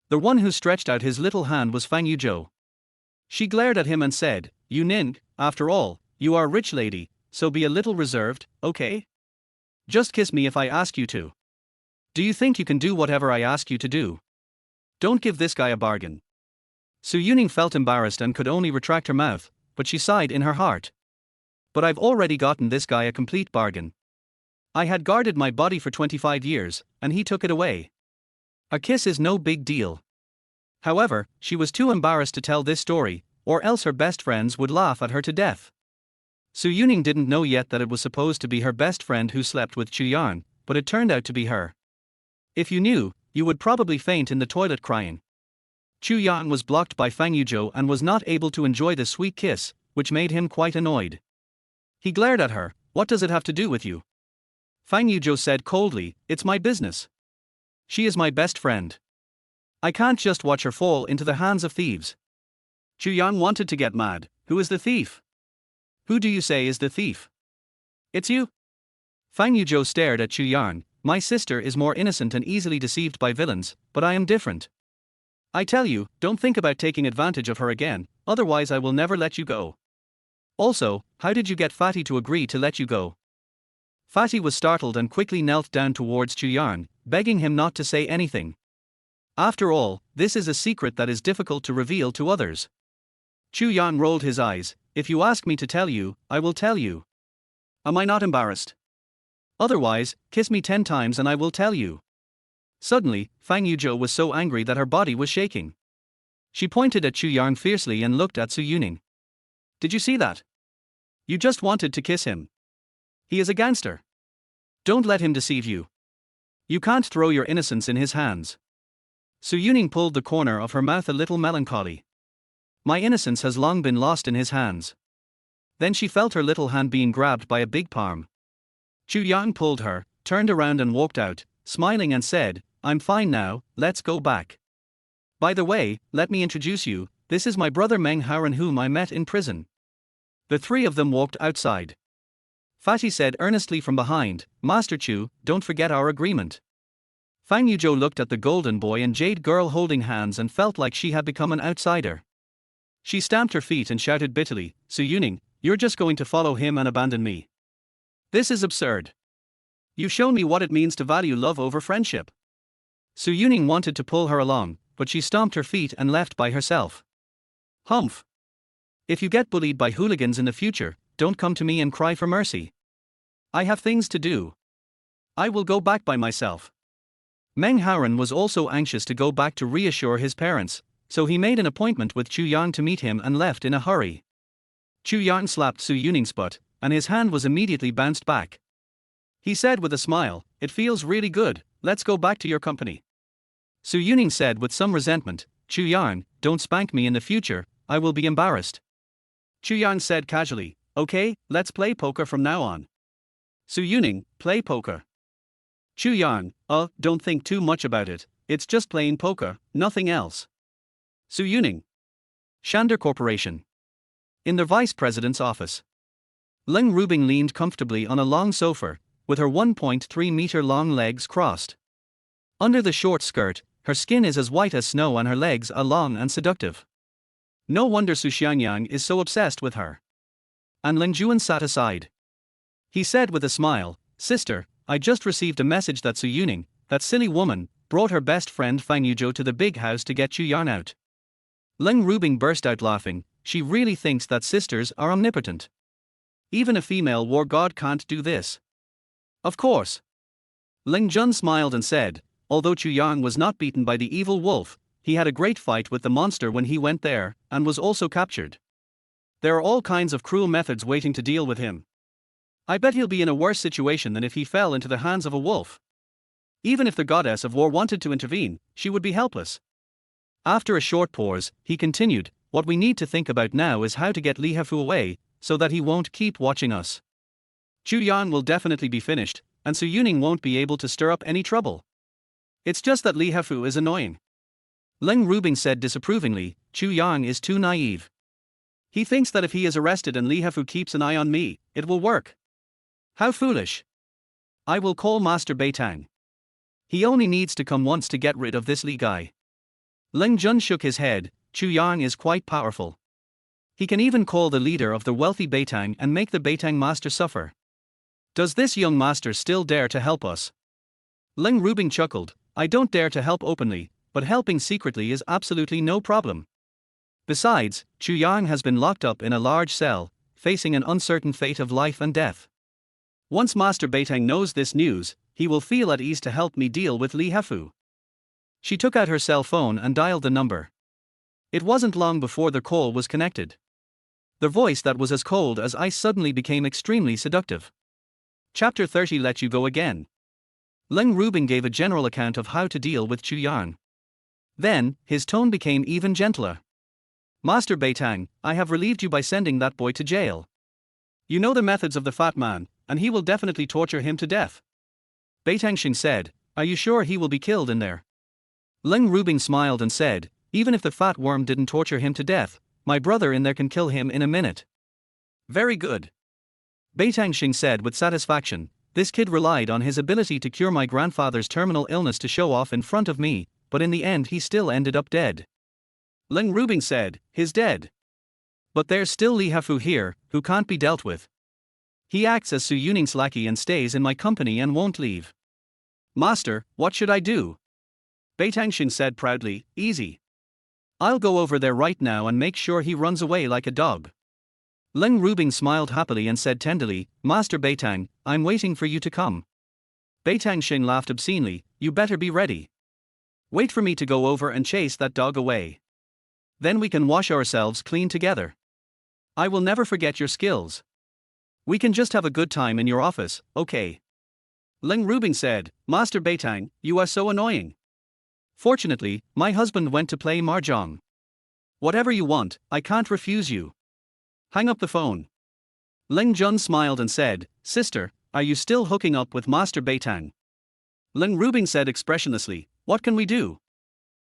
The one who stretched out his little hand was Fang Yuzhou. She glared at him and said, You nin, after all, you are a rich lady, so be a little reserved, okay? Just kiss me if I ask you to. Do you think you can do whatever I ask you to do? Don't give this guy a bargain. Su Yuning felt embarrassed and could only retract her mouth, but she sighed in her heart. But I've already gotten this guy a complete bargain. I had guarded my body for 25 years, and he took it away. A kiss is no big deal. However, she was too embarrassed to tell this story, or else her best friends would laugh at her to death. Su Yuning didn't know yet that it was supposed to be her best friend who slept with Chu Yang, but it turned out to be her. If you knew, you would probably faint in the toilet crying. Chu Yang was blocked by Fang Yuzhou and was not able to enjoy the sweet kiss, which made him quite annoyed. He glared at her. What does it have to do with you? Fang Yuzhou said coldly, it's my business. She is my best friend. I can't just watch her fall into the hands of thieves. Chu Yang wanted to get mad. Who is the thief? Who do you say is the thief? It's you? Fang Yuzhou stared at Chu Yang. My sister is more innocent and easily deceived by villains, but I am different. I tell you, don't think about taking advantage of her again, otherwise I will never let you go. Also, how did you get Fatty to agree to let you go? Fatty was startled and quickly knelt down towards Chu Yang, begging him not to say anything. After all, this is a secret that is difficult to reveal to others. Chu Yang rolled his eyes. If you ask me to tell you, I will tell you. Am I not embarrassed? Otherwise, kiss me 10 times and I will tell you. Suddenly, Fang Yuzhou was so angry that her body was shaking. She pointed at Chu Yang fiercely and looked at Su Yuning. Did you see that? You just wanted to kiss him. He is a gangster. Don't let him deceive you. You can't throw your innocence in his hands. Su Yuning pulled the corner of her mouth a little melancholy. My innocence has long been lost in his hands. Then she felt her little hand being grabbed by a big palm. Chu Yang pulled her, turned around and walked out, smiling and said, I'm fine now, let's go back. By the way, let me introduce you, this is my brother Meng Haoren whom I met in prison. The three of them walked outside. Fatty said earnestly from behind, Master Chu, don't forget our agreement. Fang Yuzhou looked at the golden boy and jade girl holding hands and felt like she had become an outsider. She stamped her feet and shouted bitterly, Su Yuning, you're just going to follow him and abandon me. This is absurd. You've shown me what it means to value love over friendship. Su Yuning wanted to pull her along, but she stomped her feet and left by herself. Humph. If you get bullied by hooligans in the future, don't come to me and cry for mercy. I have things to do. I will go back by myself. Meng Haoren was also anxious to go back to reassure his parents, so he made an appointment with Chu Yang to meet him and left in a hurry. Chu Yang slapped Su Yuning's butt, and his hand was immediately bounced back. He said with a smile, it feels really good, let's go back to your company. Su Yuning said with some resentment, Chu Yang, don't spank me in the future, I will be embarrassed. Chu Yang said casually, okay, let's play poker from now on. Su Yuning, play poker. Chu Yang, don't think too much about it, it's just plain poker, nothing else. Su Yuning. Shander Corporation. In the vice president's office. Leng Rubing leaned comfortably on a long sofa, with her 1.3-meter long legs crossed. Under the short skirt, her skin is as white as snow and her legs are long and seductive. No wonder Su Xiangyang is so obsessed with her. And Leng Juan sat aside. He said with a smile, Sister, I just received a message that Su Yuning, that silly woman, brought her best friend Fang Yuzhou to the big house to get Chu Yang out. Leng Rubing burst out laughing. She really thinks that sisters are omnipotent. Even a female war god can't do this. Of course. Leng Jun smiled and said, although Chu Yang was not beaten by the evil wolf, he had a great fight with the monster when he went there, and was also captured. There are all kinds of cruel methods waiting to deal with him. I bet he'll be in a worse situation than if he fell into the hands of a wolf. Even if the goddess of war wanted to intervene, she would be helpless. After a short pause, he continued, what we need to think about now is how to get Li Hafu away, so that he won't keep watching us. Chu Yang will definitely be finished, and Su Yuning won't be able to stir up any trouble. It's just that Li Hafu is annoying. Leng Rubing said disapprovingly, Chu Yang is too naive. He thinks that if he is arrested and Li Hafu keeps an eye on me, it will work. How foolish. I will call Master Beitang. He only needs to come once to get rid of this Li guy. Leng Jun shook his head. Chu Yang is quite powerful. He can even call the leader of the wealthy Beitang and make the Beitang master suffer. Does this young master still dare to help us? Leng Rubing chuckled, I don't dare to help openly, but helping secretly is absolutely no problem. Besides, Chu Yang has been locked up in a large cell, facing an uncertain fate of life and death. Once Master Beitang knows this news, he will feel at ease to help me deal with Li Hefu. She took out her cell phone and dialed the number. It wasn't long before the call was connected. The voice that was as cold as ice suddenly became extremely seductive. Chapter 30. Let you go again. Leng Rubin gave a general account of how to deal with Chu Yang. Then, his tone became even gentler. Master Beitang, I have relieved you by sending that boy to jail. You know the methods of the fat man, and he will definitely torture him to death. Beitang Xing said, are you sure he will be killed in there? Leng Rubin smiled and said, even if the fat worm didn't torture him to death, my brother in there can kill him in a minute. Very good. Beitang Xing said with satisfaction, this kid relied on his ability to cure my grandfather's terminal illness to show off in front of me, but in the end he still ended up dead. Leng Rubin said, he's dead. But there's still Li Hefu here, who can't be dealt with. He acts as Su Yuning's lackey and stays in my company and won't leave. Master, what should I do? Beitang Xing said proudly, easy. I'll go over there right now and make sure he runs away like a dog. Leng Rubin smiled happily and said tenderly, Master Beitang, I'm waiting for you to come. Beitang Xing laughed obscenely, you better be ready. Wait for me to go over and chase that dog away. Then we can wash ourselves clean together. I will never forget your skills. We can just have a good time in your office, okay? Leng Rubin said, Master Beitang, you are so annoying. Fortunately, my husband went to play mahjong. Whatever you want, I can't refuse you. Hang up the phone. Leng Jun smiled and said, Sister, are you still hooking up with Master Beitang? Leng Rubin said expressionlessly, what can we do?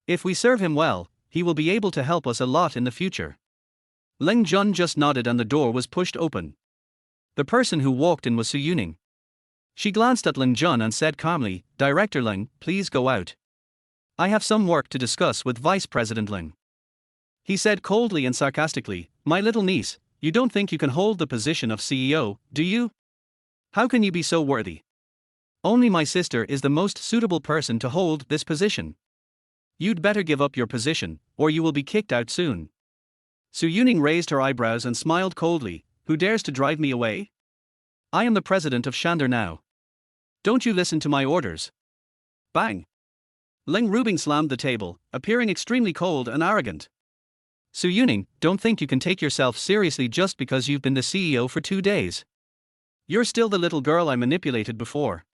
If we serve him well, he will be able to help us a lot in the future. Leng Jun just nodded and the door was pushed open. The person who walked in was Su Yuning. She glanced at Leng Jun and said calmly, Director Leng, please go out. I have some work to discuss with Vice President Leng. He said coldly and sarcastically, my little niece, you don't think you can hold the position of CEO, do you? How can you be so worthy? Only my sister is the most suitable person to hold this position. You'd better give up your position, or you will be kicked out soon. Su Yuning raised her eyebrows and smiled coldly, who dares to drive me away? I am the president of Shandor now. Don't you listen to my orders? Bang! Leng Rubin slammed the table, appearing extremely cold and arrogant. Su Yuning, don't think you can take yourself seriously just because you've been the CEO for 2 days. You're still the little girl I manipulated before.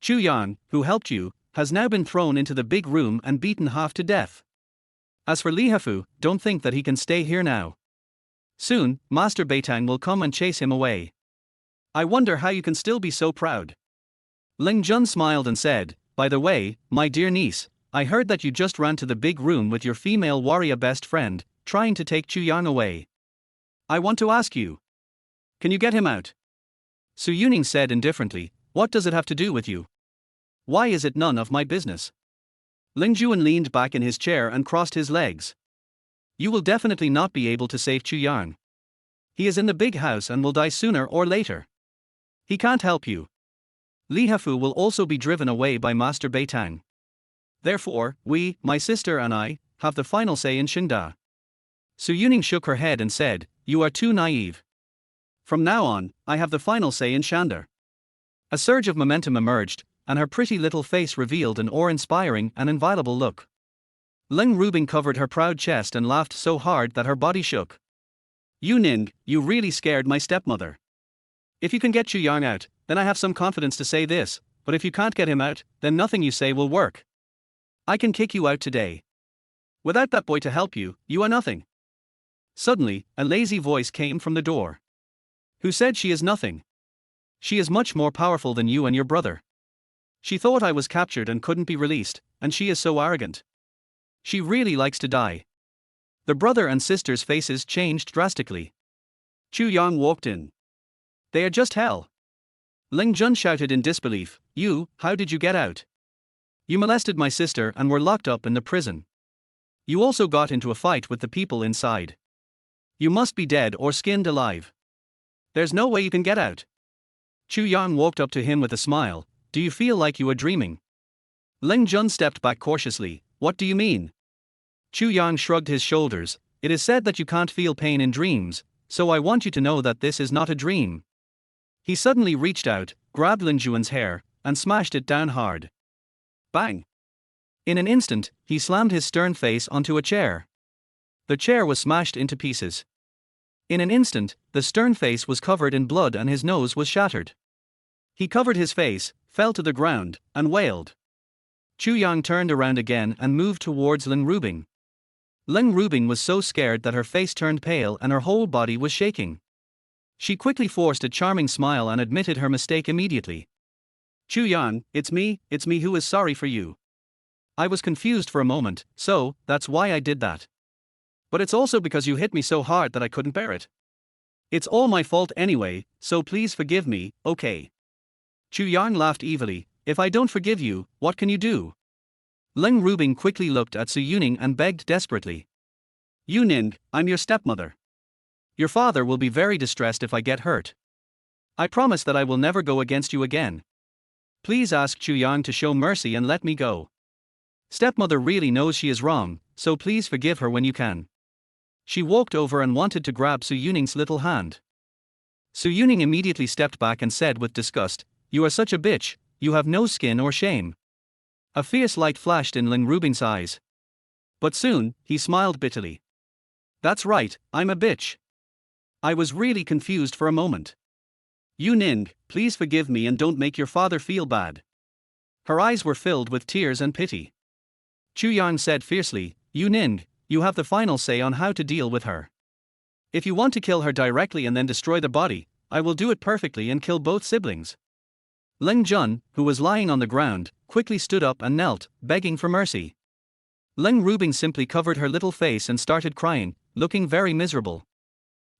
Chu Yang, who helped you, has now been thrown into the big room and beaten half to death. As for Li Hefu, don't think that he can stay here now. Soon, Master Beitang will come and chase him away. I wonder how you can still be so proud. Leng Jun smiled and said, by the way, my dear niece, I heard that you just ran to the big room with your female warrior best friend, trying to take Chu Yang away. I want to ask you. Can you get him out? Su Yuning said indifferently, what does it have to do with you? Why is it none of my business? Ling Juan leaned back in his chair and crossed his legs. You will definitely not be able to save Chu Yang. He is in the big house and will die sooner or later. He can't help you. Li Hefu will also be driven away by Master Beitang. Therefore, we, my sister and I, have the final say in Xingda. Su Yuning shook her head and said, you are too naive. From now on, I have the final say in Shandor. A surge of momentum emerged, and her pretty little face revealed an awe-inspiring and inviolable look. Leng Rubin covered her proud chest and laughed so hard that her body shook. You Ning, you really scared my stepmother. If you can get Chu Yang out, then I have some confidence to say this, but if you can't get him out, then nothing you say will work. I can kick you out today. Without that boy to help you, you are nothing. Suddenly, a lazy voice came from the door. Who said she is nothing? She is much more powerful than you and your brother. She thought I was captured and couldn't be released, and she is so arrogant. She really likes to die. The brother and sister's faces changed drastically. Chu Yang walked in. They are just hell. Ling Jun shouted in disbelief, you, how did you get out? You molested my sister and were locked up in the prison. You also got into a fight with the people inside. You must be dead or skinned alive. There's no way you can get out. Chu Yang walked up to him with a smile, do you feel like you are dreaming? Ling Jun stepped back cautiously, what do you mean? Chu Yang shrugged his shoulders, it is said that you can't feel pain in dreams, so I want you to know that this is not a dream. He suddenly reached out, grabbed Lin Juan's hair, and smashed it down hard. Bang! In an instant, he slammed his stern face onto a chair. The chair was smashed into pieces. In an instant, the stern face was covered in blood and his nose was shattered. He covered his face, fell to the ground, and wailed. Chu Yang turned around again and moved towards Ling Rubing. Ling Rubing was so scared that her face turned pale and her whole body was shaking. She quickly forced a charming smile and admitted her mistake immediately. Chu Yang, it's me who is sorry for you. I was confused for a moment, so that's why I did that. But it's also because you hit me so hard that I couldn't bear it. It's all my fault anyway, so please forgive me, okay? Chu Yang laughed evilly. If I don't forgive you, what can you do? Ling Rubing quickly looked at Su Yuning and begged desperately. Yuning, I'm your stepmother. Your father will be very distressed if I get hurt. I promise that I will never go against you again. Please ask Chu Yang to show mercy and let me go. Stepmother really knows she is wrong, so please forgive her when you can. She walked over and wanted to grab Su Yuning's little hand. Su Yuning immediately stepped back and said with disgust, You are such a bitch, you have no skin or shame. A fierce light flashed in Ling Rubing's eyes. But soon, he smiled bitterly. That's right, I'm a bitch. I was really confused for a moment. Yuning, please forgive me and don't make your father feel bad. Her eyes were filled with tears and pity. Chu Yang said fiercely, Yuning, you have the final say on how to deal with her. If you want to kill her directly and then destroy the body, I will do it perfectly and kill both siblings. Ling Jun, who was lying on the ground, quickly stood up and knelt, begging for mercy. Ling Rubing simply covered her little face and started crying, looking very miserable.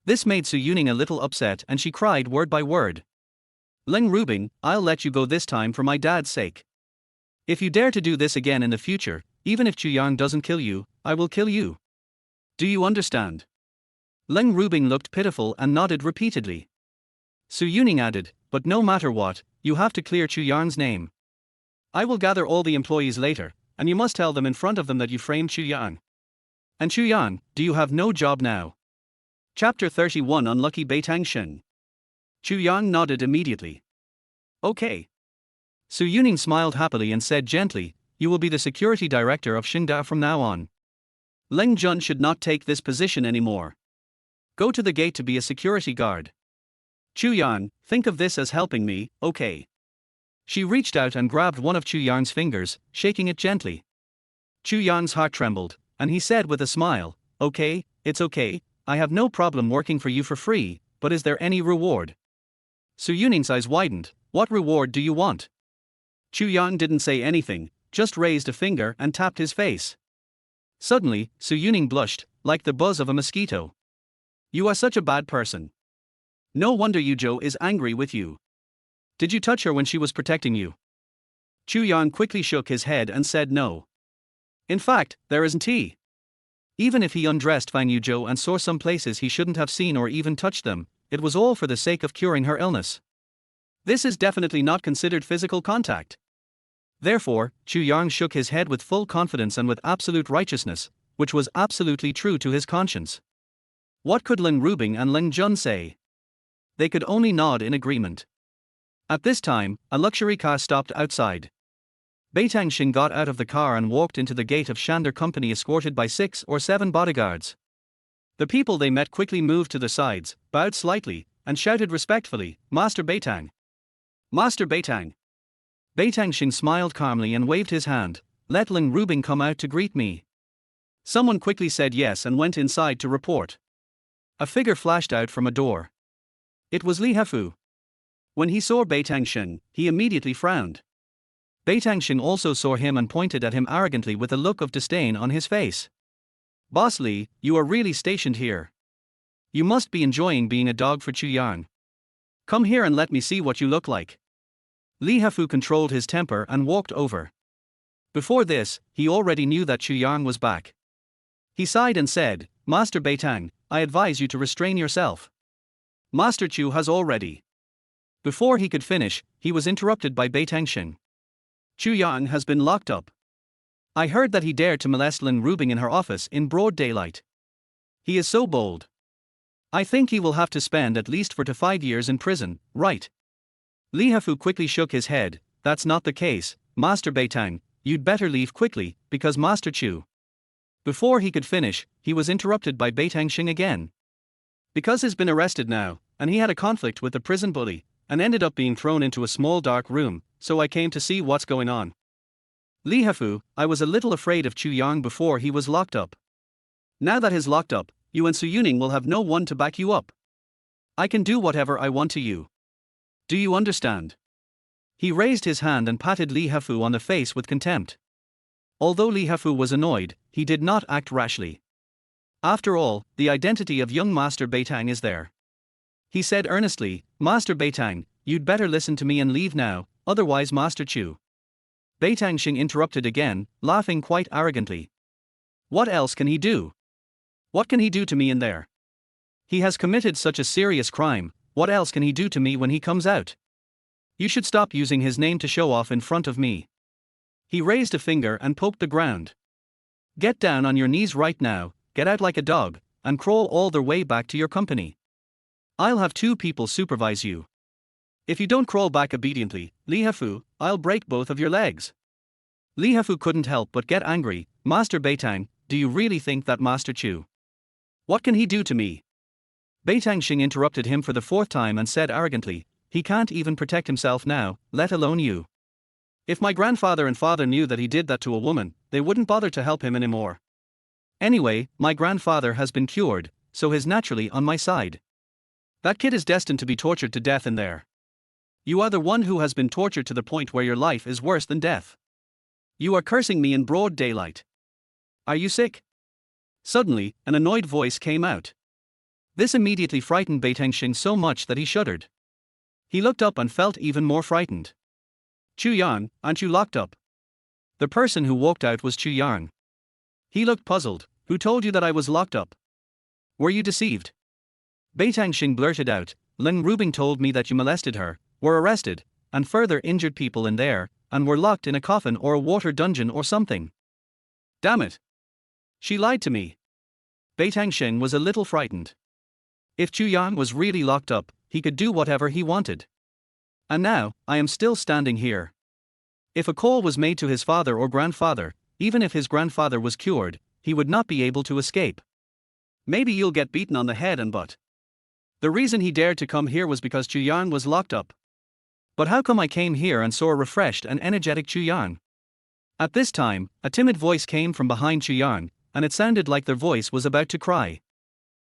This made Su Yuning a little upset and she cried word by word. Ling Rubing, I'll let you go this time for my dad's sake. If you dare to do this again in the future, even if Chu Yang doesn't kill you, I will kill you. Do you understand? Ling Rubing looked pitiful and nodded repeatedly. Su Yuning added, but no matter what, you have to clear Chu Yang's name. I will gather all the employees later, and you must tell them in front of them that you framed Chu Yang. And Chu Yang, do you have no job now? Chapter 31 Unlucky Beitang Shen. Chu Yang nodded immediately. Okay. Su Yuning smiled happily and said gently, You will be the security director of Xingda from now on. Ling Jun should not take this position anymore. Go to the gate to be a security guard. Chu Yang, think of this as helping me, okay? She reached out and grabbed one of Chu Yang's fingers, shaking it gently. Chu Yang's heart trembled, and he said with a smile, Okay, it's okay, I have no problem working for you for free, but is there any reward? Su Yuning's eyes widened, What reward do you want? Chu Yang didn't say anything, just raised a finger and tapped his face. Suddenly, Su Yuning blushed, like the buzz of a mosquito. You are such a bad person. No wonder Yuzhou is angry with you. Did you touch her when she was protecting you? Chu Yang quickly shook his head and said no. In fact, there isn't he. Even if he undressed Fang Yuzhou and saw some places he shouldn't have seen or even touched them, it was all for the sake of curing her illness. This is definitely not considered physical contact. Therefore, Chu Yang shook his head with full confidence and with absolute righteousness, which was absolutely true to his conscience. What could Ling Rubing and Ling Jun say? They could only nod in agreement. At this time, a luxury car stopped outside. Beitang Xing got out of the car and walked into the gate of Shander Company escorted by 6 or 7 bodyguards. The people they met quickly moved to the sides, bowed slightly, and shouted respectfully, Master Beitang. Master Beitang. Beitang Xing smiled calmly and waved his hand, Let Ling Rubing come out to greet me. Someone quickly said yes and went inside to report. A figure flashed out from a door. It was Li Hefu. When he saw Beitang Xing, he immediately frowned. Beitang Xing also saw him and pointed at him arrogantly with a look of disdain on his face. Boss Li, you are really stationed here. You must be enjoying being a dog for Chu Yang. Come here and let me see what you look like. Li Hefu controlled his temper and walked over. Before this, he already knew that Chu Yang was back. He sighed and said, Master Beitang, I advise you to restrain yourself. Master Chu has already. Before he could finish, he was interrupted by Beitang Xing. Chu Yang has been locked up. I heard that he dared to molest Ling Rubing in her office in broad daylight. He is so bold. I think he will have to spend at least 4 to 5 years in prison, right? Li Hafu quickly shook his head. That's not the case, Master Beitang, you'd better leave quickly, because Master Chu. Before he could finish, he was interrupted by Beitang Xing again. Because he's been arrested now, and he had a conflict with the prison bully, and ended up being thrown into a small dark room, so I came to see what's going on. Li Hafu, I was a little afraid of Chu Yang before he was locked up. Now that he's locked up, you and Su Yuning will have no one to back you up. I can do whatever I want to you. Do you understand? He raised his hand and patted Li Hafu on the face with contempt. Although Li Hafu was annoyed, he did not act rashly. After all, the identity of young Master Beitang is there. He said earnestly, Master Beitang, you'd better listen to me and leave now, otherwise Master Chu. Beitang Xing interrupted again, laughing quite arrogantly. What else can he do? What can he do to me in there? He has committed such a serious crime, what else can he do to me when he comes out? You should stop using his name to show off in front of me. He raised a finger and poked the ground. Get down on your knees right now, get out like a dog, and crawl all the way back to your company. I'll have 2 people supervise you. If you don't crawl back obediently, Li Hafu, I'll break both of your legs. Li Hafu couldn't help but get angry. Master Beitang, do you really think that Master Chu? What can he do to me? Beitang Xing interrupted him for the 4th time and said arrogantly, he can't even protect himself now, let alone you. If my grandfather and father knew that he did that to a woman, they wouldn't bother to help him anymore. Anyway, my grandfather has been cured, so he's naturally on my side. That kid is destined to be tortured to death in there. You are the one who has been tortured to the point where your life is worse than death. You are cursing me in broad daylight. Are you sick? Suddenly, an annoyed voice came out. This immediately frightened Beitang Xing so much that he shuddered. He looked up and felt even more frightened. Chu Yang, aren't you locked up? The person who walked out was Chu Yang. He looked puzzled. Who told you that I was locked up? Were you deceived? Beitang Xing blurted out, Lin Rubing told me that you molested her, were arrested, and further injured people in there, and were locked in a coffin or a water dungeon or something. Damn it! She lied to me. Beitang Xing was a little frightened. If Chu Yang was really locked up, he could do whatever he wanted. And now, I am still standing here. If a call was made to his father or grandfather, even if his grandfather was cured, he would not be able to escape. Maybe you'll get beaten on the head and butt. The reason he dared to come here was because Chu Yang was locked up. But how come I came here and saw a refreshed and energetic Chu Yang? At this time, a timid voice came from behind Chu Yang, and it sounded like their voice was about to cry.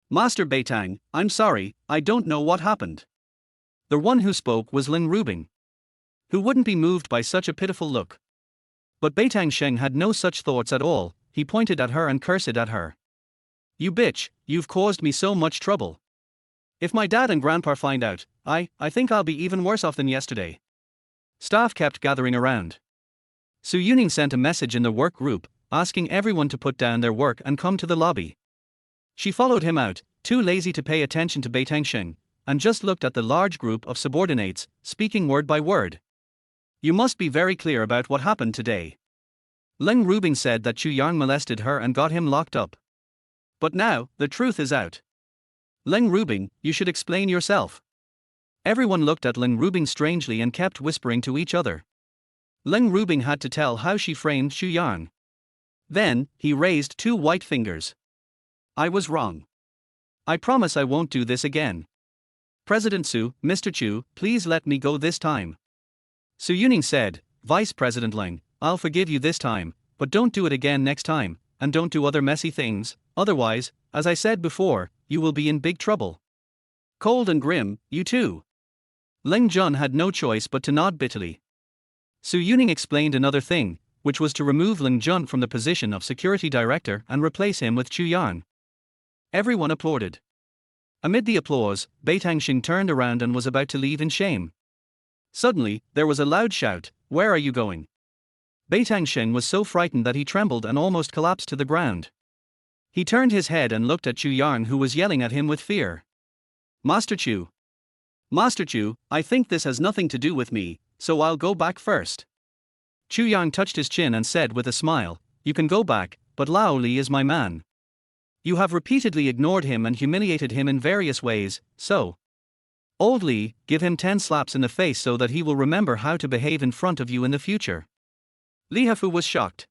Master Beitang, I'm sorry, I don't know what happened. The one who spoke was Lin Rubing. Who wouldn't be moved by such a pitiful look? But Beitang Xing had no such thoughts at all. He pointed at her and cursed at her. You bitch, you've caused me so much trouble. If my dad and grandpa find out, I think I'll be even worse off than yesterday. Staff kept gathering around. Su Yuning sent a message in the work group, asking everyone to put down their work and come to the lobby. She followed him out, too lazy to pay attention to Beitang Xing, and just looked at the large group of subordinates, speaking word by word. You must be very clear about what happened today. Lin Rubing said that Chu Yang molested her and got him locked up. But now, the truth is out. Lin Rubing, you should explain yourself. Everyone looked at Lin Rubing strangely and kept whispering to each other. Lin Rubing had to tell how she framed Chu Yang. Then, he raised 2 white fingers. I was wrong. I promise I won't do this again. President Su, Mr. Chu, please let me go this time. Su Yuning said, Vice President Lin, I'll forgive you this time, but don't do it again next time, and don't do other messy things, otherwise, as I said before, you will be in big trouble. Cold and grim, you too. Ling Jun had no choice but to nod bitterly. Su Yuning explained another thing, which was to remove Ling Jun from the position of security director and replace him with Chu Yang. Everyone applauded. Amid the applause, Beitang Xing turned around and was about to leave in shame. Suddenly, there was a loud shout, Where are you going? Beitang Xing was so frightened that he trembled and almost collapsed to the ground. He turned his head and looked at Chu Yang, who was yelling at him with fear. Master Chu. Master Chu, I think this has nothing to do with me, so I'll go back first. Chu Yang touched his chin and said with a smile, You can go back, but Lao Li is my man. You have repeatedly ignored him and humiliated him in various ways, so. Old Lee, give him 10 slaps in the face so that he will remember how to behave in front of you in the future. Li Hafu was shocked.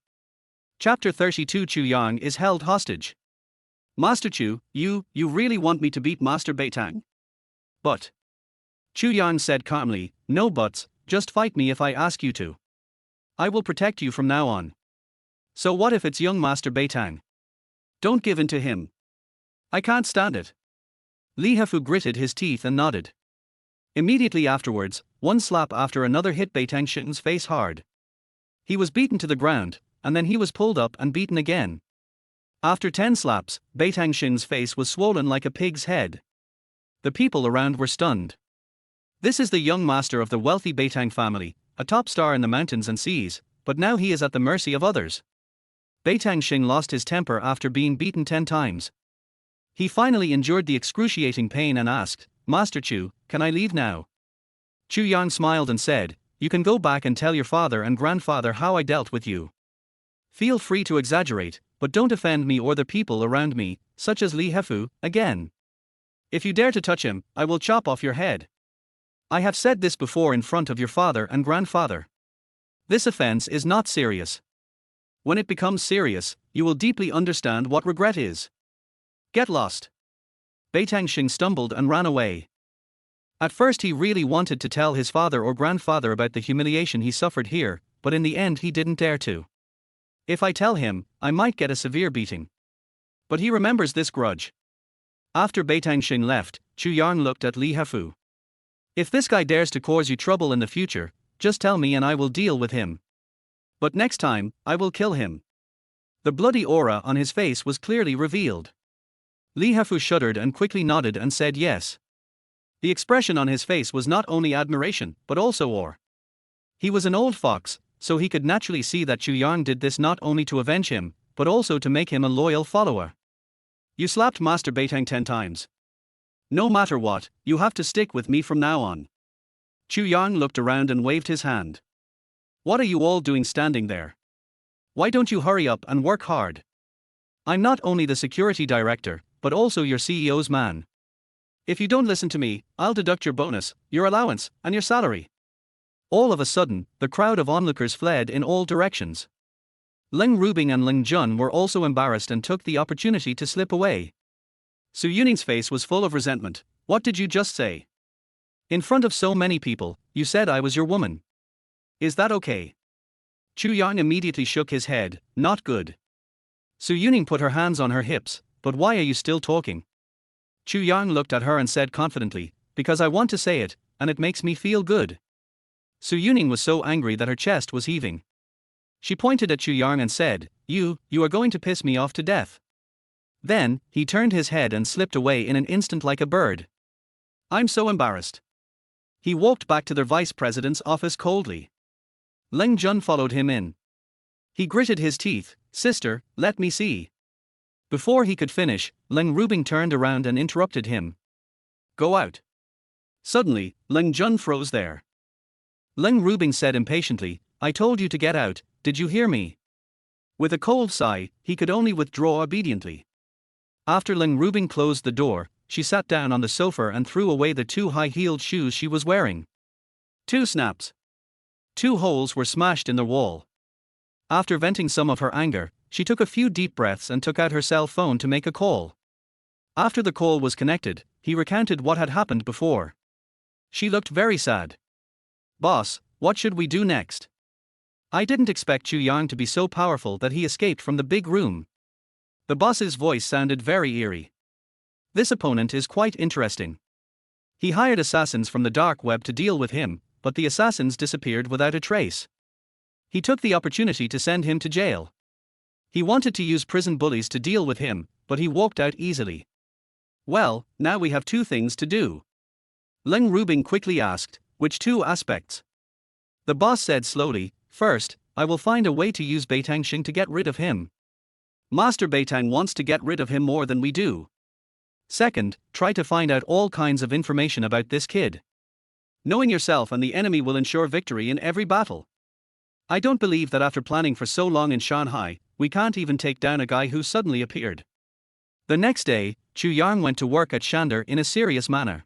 Chapter 32 Chu Yang is held hostage. Master Chu, you really want me to beat Master Beitang? But. Chu Yang said calmly, no buts, just fight me if I ask you to. I will protect you from now on. So what if it's young Master Beitang? Don't give in to him. I can't stand it. Li Hafu gritted his teeth and nodded. Immediately afterwards, one slap after another hit Beitang Shin's face hard. He was beaten to the ground, and then he was pulled up and beaten again. After 10 slaps, Beitang Shin's face was swollen like a pig's head. The people around were stunned. This is the young master of the wealthy Beitang family, a top star in the mountains and seas, but now he is at the mercy of others. Beitang Shin lost his temper after being beaten 10 times. He finally endured the excruciating pain and asked, Master Chu, can I leave now? Chu Yang smiled and said, you can go back and tell your father and grandfather how I dealt with you. Feel free to exaggerate, but don't offend me or the people around me, such as Li Hafu, again. If you dare to touch him, I will chop off your head. I have said this before in front of your father and grandfather. This offense is not serious. When it becomes serious, you will deeply understand what regret is. Get lost. Beitang Shin stumbled and ran away. At first he really wanted to tell his father or grandfather about the humiliation he suffered here, but in the end he didn't dare to. If I tell him, I might get a severe beating. But he remembers this grudge. After Beitang Shin left, Chu Yang looked at Li Hafu. If this guy dares to cause you trouble in the future, just tell me and I will deal with him. But next time, I will kill him. The bloody aura on his face was clearly revealed. Li Hafu shuddered and quickly nodded and said yes. The expression on his face was not only admiration, but also awe. He was an old fox, so he could naturally see that Chu Yang did this not only to avenge him, but also to make him a loyal follower. You slapped Master Beitang 10 times. No matter what, you have to stick with me from now on. Chu Yang looked around and waved his hand. What are you all doing standing there? Why don't you hurry up and work hard? I'm not only the security director, but also your CEO's man. If you don't listen to me, I'll deduct your bonus, your allowance, and your salary. All of a sudden, the crowd of onlookers fled in all directions. Leng Rubing and Ling Jun were also embarrassed and took the opportunity to slip away. Su Yuning's face was full of resentment. What did you just say? In front of so many people, you said I was your woman. Is that okay? Chu Yang immediately shook his head, not good. Su Yuning put her hands on her hips, but why are you still talking? Chu Yang looked at her and said confidently, because I want to say it, and it makes me feel good. Su Yuning was so angry that her chest was heaving. She pointed at Chu Yang and said, you are going to piss me off to death. Then, he turned his head and slipped away in an instant like a bird. I'm so embarrassed. He walked back to their vice president's office coldly. Leng Jun followed him in. He gritted his teeth, sister, let me see. Before he could finish, Leng Rubing turned around and interrupted him. Go out. Suddenly, Leng Jun froze there. Leng Rubing said impatiently, I told you to get out, did you hear me? With a cold sigh, he could only withdraw obediently. After Leng Rubing closed the door, she sat down on the sofa and threw away the 2 high-heeled shoes she was wearing. 2 snaps. 2 holes were smashed in the wall. After venting some of her anger, she took a few deep breaths and took out her cell phone to make a call. After the call was connected, he recounted what had happened before. She looked very sad. Boss, what should we do next? I didn't expect Chu Yang to be so powerful that he escaped from the big room. The boss's voice sounded very eerie. This opponent is quite interesting. He hired assassins from the dark web to deal with him, but the assassins disappeared without a trace. He took the opportunity to send him to jail. He wanted to use prison bullies to deal with him, but he walked out easily. Well, now we have 2 things to do. Leng Rubing quickly asked, which 2 aspects? The boss said slowly, first, I will find a way to use Beitang Shin to get rid of him. Master Beitang wants to get rid of him more than we do. Second, try to find out all kinds of information about this kid. Knowing yourself and the enemy will ensure victory in every battle. I don't believe that after planning for so long in Shanghai, we can't even take down a guy who suddenly appeared. The next day, Chu Yang went to work at Shander in a serious manner.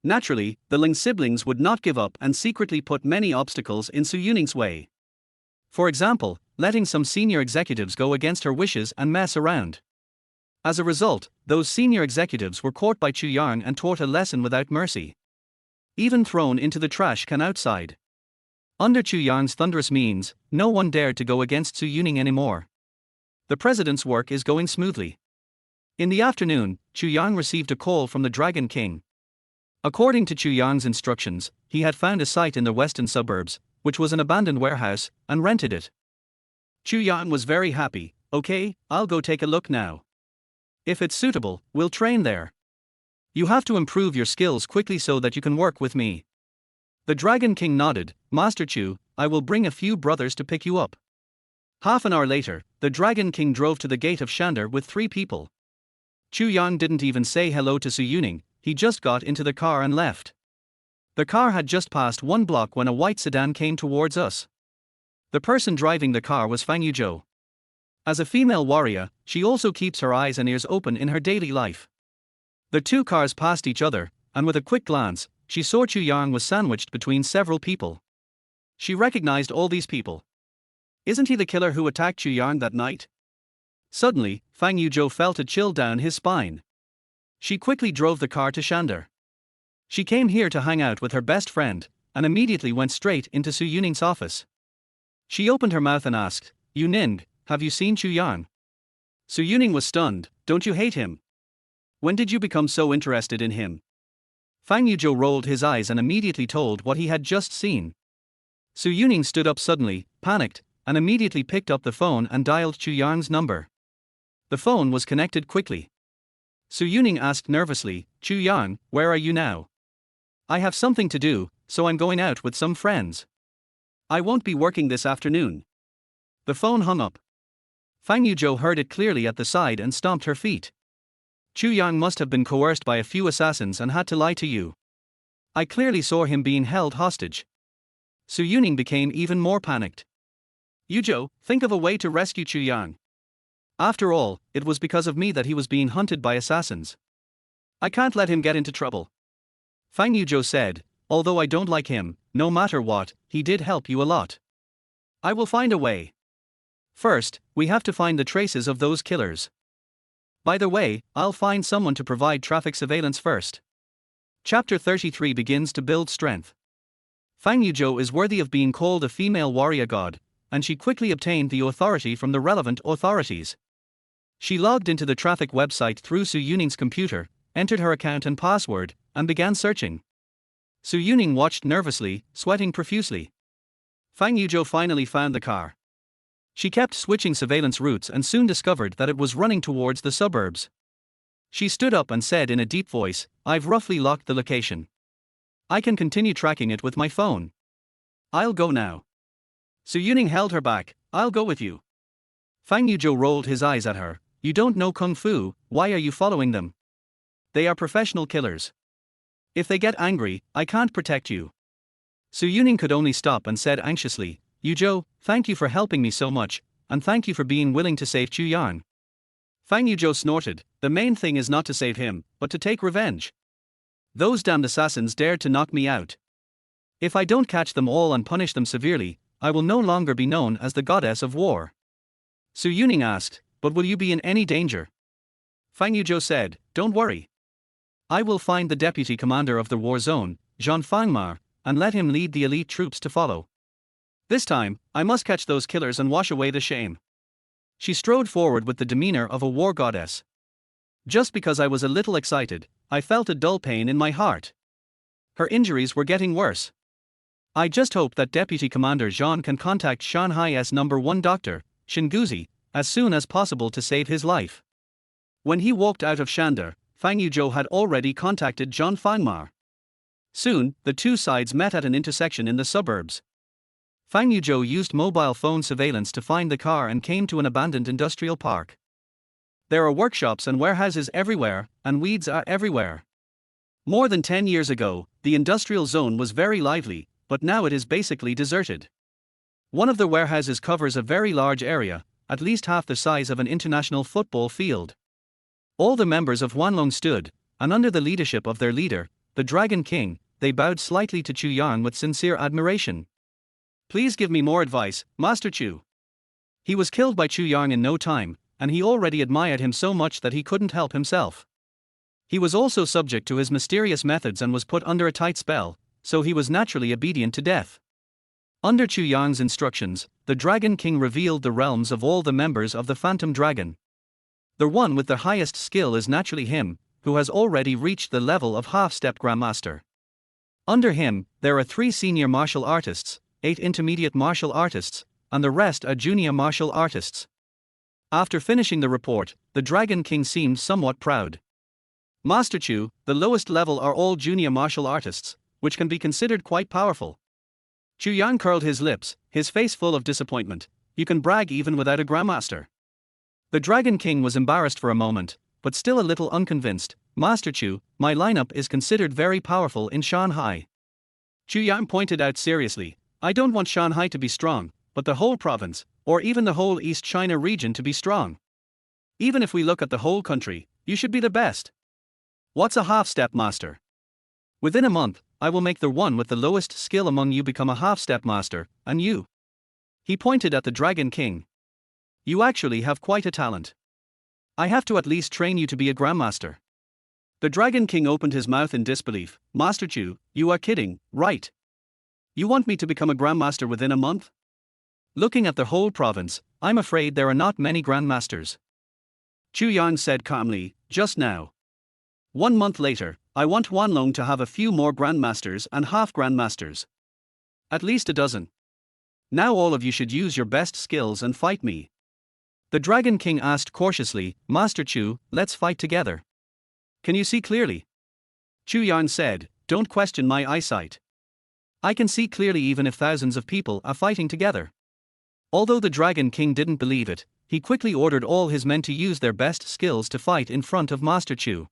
Naturally, the Ling siblings would not give up and secretly put many obstacles in Su Yuning's way. For example, letting some senior executives go against her wishes and mess around. As a result, those senior executives were caught by Chu Yang and taught a lesson without mercy. Even thrown into the trash can outside. Under Chu Yang's thunderous means, no one dared to go against Su Yuning anymore. The president's work is going smoothly. In the afternoon, Chu Yang received a call from the Dragon King. According to Chu Yang's instructions, he had found a site in the western suburbs, which was an abandoned warehouse, and rented it. Chu Yang was very happy. Okay, I'll go take a look now. If it's suitable, we'll train there. You have to improve your skills quickly so that you can work with me. The Dragon King nodded. Master Chu, I will bring a few brothers to pick you up. Half an hour later, the Dragon King drove to the gate of Shander with 3 people. Chu Yang didn't even say hello to Su Yuning, he just got into the car and left. The car had just passed 1 block when a white sedan came towards us. The person driving the car was Fang Yuzhou. As a female warrior, she also keeps her eyes and ears open in her daily life. The 2 cars passed each other, and with a quick glance, she saw Chu Yang was sandwiched between several people. She recognized all these people. Isn't he the killer who attacked Chu Yang that night? Suddenly, Fang Yuzhou felt a chill down his spine. She quickly drove the car to Shander. She came here to hang out with her best friend, and immediately went straight into Su Yuning's office. She opened her mouth and asked, Yuning, have you seen Chu Yang? Su Yuning was stunned. Don't you hate him? When did you become so interested in him? Fang Yuzhou rolled his eyes and immediately told what he had just seen. Su Yuning stood up suddenly, panicked, and immediately picked up the phone and dialed Chu Yang's number. The phone was connected quickly. Su Yuning asked nervously, Chu Yang, where are you now? I have something to do, so I'm going out with some friends. I won't be working this afternoon. The phone hung up. Fang Yuzhou heard it clearly at the side and stomped her feet. Chu Yang must have been coerced by a few assassins and had to lie to you. I clearly saw him being held hostage. Su Yuning became even more panicked. Yuzhou, think of a way to rescue Chu Yang. After all, it was because of me that he was being hunted by assassins. I can't let him get into trouble. Fang Yuzhou said, although I don't like him, no matter what, he did help you a lot. I will find a way. First, we have to find the traces of those killers. By the way, I'll find someone to provide traffic surveillance first. Chapter 33 begins to build strength. Fang Yuzhou is worthy of being called a female warrior god, and she quickly obtained the authority from the relevant authorities. She logged into the traffic website through Su Yuning's computer, entered her account and password, and began searching. Su Yuning watched nervously, sweating profusely. Fang Yuzhou finally found the car. She kept switching surveillance routes and soon discovered that it was running towards the suburbs. She stood up and said in a deep voice, I've roughly locked the location. I can continue tracking it with my phone. I'll go now. Su Yuning held her back. I'll go with you. Fang Yuzhou rolled his eyes at her. You don't know Kung Fu, why are you following them? They are professional killers. If they get angry, I can't protect you. Su Yuning could only stop and said anxiously, Yuzhou, thank you for helping me so much, and thank you for being willing to save Chu Yang. Fang Yuzhou snorted, the main thing is not to save him, but to take revenge. Those damned assassins dared to knock me out. If I don't catch them all and punish them severely, I will no longer be known as the goddess of war. Su Yuning asked, but will you be in any danger? Fang Yuzhou said, don't worry. I will find the deputy commander of the war zone, Jean Fangmar, and let him lead the elite troops to follow. This time, I must catch those killers and wash away the shame. She strode forward with the demeanor of a war goddess. Just because I was a little excited, I felt a dull pain in my heart. Her injuries were getting worse. I just hope that Deputy Commander Jean can contact Shanghai's #1 doctor, Shinguzi, as soon as possible to save his life. When he walked out of Shander, Fang Yuzhou had already contacted Jean Fangmar. Soon, the two sides met at an intersection in the suburbs. Fang Yuzhou used mobile phone surveillance to find the car and came to an abandoned industrial park. There are workshops and warehouses everywhere, and weeds are everywhere. More than 10 years ago, the industrial zone was very lively, but now it is basically deserted. One of the warehouses covers a very large area, at least half the size of an international football field. All the members of Wanlong stood, and under the leadership of their leader, the Dragon King, they bowed slightly to Chu Yang with sincere admiration. Please give me more advice, Master Chu. He was killed by Chu Yang in no time, and he already admired him so much that he couldn't help himself. He was also subject to his mysterious methods and was put under a tight spell, so he was naturally obedient to death. Under Chu Yang's instructions, the Dragon King revealed the realms of all the members of the Phantom Dragon. The one with the highest skill is naturally him, who has already reached the level of half-step Grandmaster. Under him, there are 3 senior martial artists, 8 intermediate martial artists, and the rest are junior martial artists. After finishing the report, the Dragon King seemed somewhat proud. Master Chu, the lowest level are all junior martial artists, which can be considered quite powerful. Chu Yang curled his lips, his face full of disappointment. You can brag even without a Grandmaster. The Dragon King was embarrassed for a moment, but still a little unconvinced. Master Chu, my lineup is considered very powerful in Shanghai. Chu Yang pointed out seriously, I don't want Shanghai to be strong, but the whole province, or even the whole East China region to be strong. Even if we look at the whole country, you should be the best. What's a half-step master? Within a month, I will make the one with the lowest skill among you become a half-step master, and you. He pointed at the Dragon King. You actually have quite a talent. I have to at least train you to be a Grandmaster. The Dragon King opened his mouth in disbelief. Master Chu, you are kidding, right? You want me to become a Grandmaster within a month? Looking at the whole province, I'm afraid there are not many Grandmasters. Chu Yang said calmly, just now. 1 month later, I want Wanlong to have a few more Grandmasters and half-Grandmasters. At least a dozen. Now all of you should use your best skills and fight me. The Dragon King asked cautiously, Master Chu, let's fight together. Can you see clearly? Chu Yang said, don't question my eyesight. I can see clearly even if thousands of people are fighting together. Although the Dragon King didn't believe it, he quickly ordered all his men to use their best skills to fight in front of Master Chu.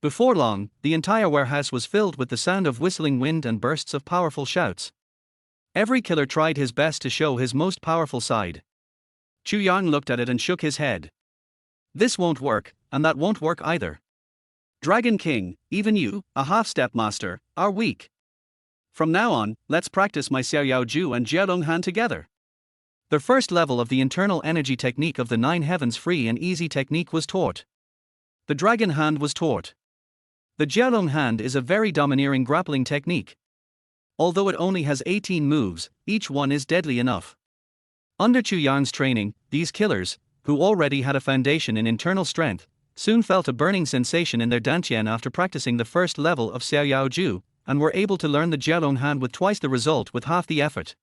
Before long, the entire warehouse was filled with the sound of whistling wind and bursts of powerful shouts. Every killer tried his best to show his most powerful side. Chu Yang looked at it and shook his head. This won't work, and that won't work either. Dragon King, even you, a half-step master, are weak. From now on, let's practice my Xiao Ju and Jialong Han together. The first level of the internal energy technique of the 9 heavens free and easy technique was taught. The Dragon Hand was taught. The Jialong Hand is a very domineering grappling technique. Although it only has 18 moves, each one is deadly enough. Under Chu Yang's training, these killers, who already had a foundation in internal strength, soon felt a burning sensation in their dantian after practicing the first level of Xiao Ju, and were able to learn the Jialong Hand with twice the result with half the effort.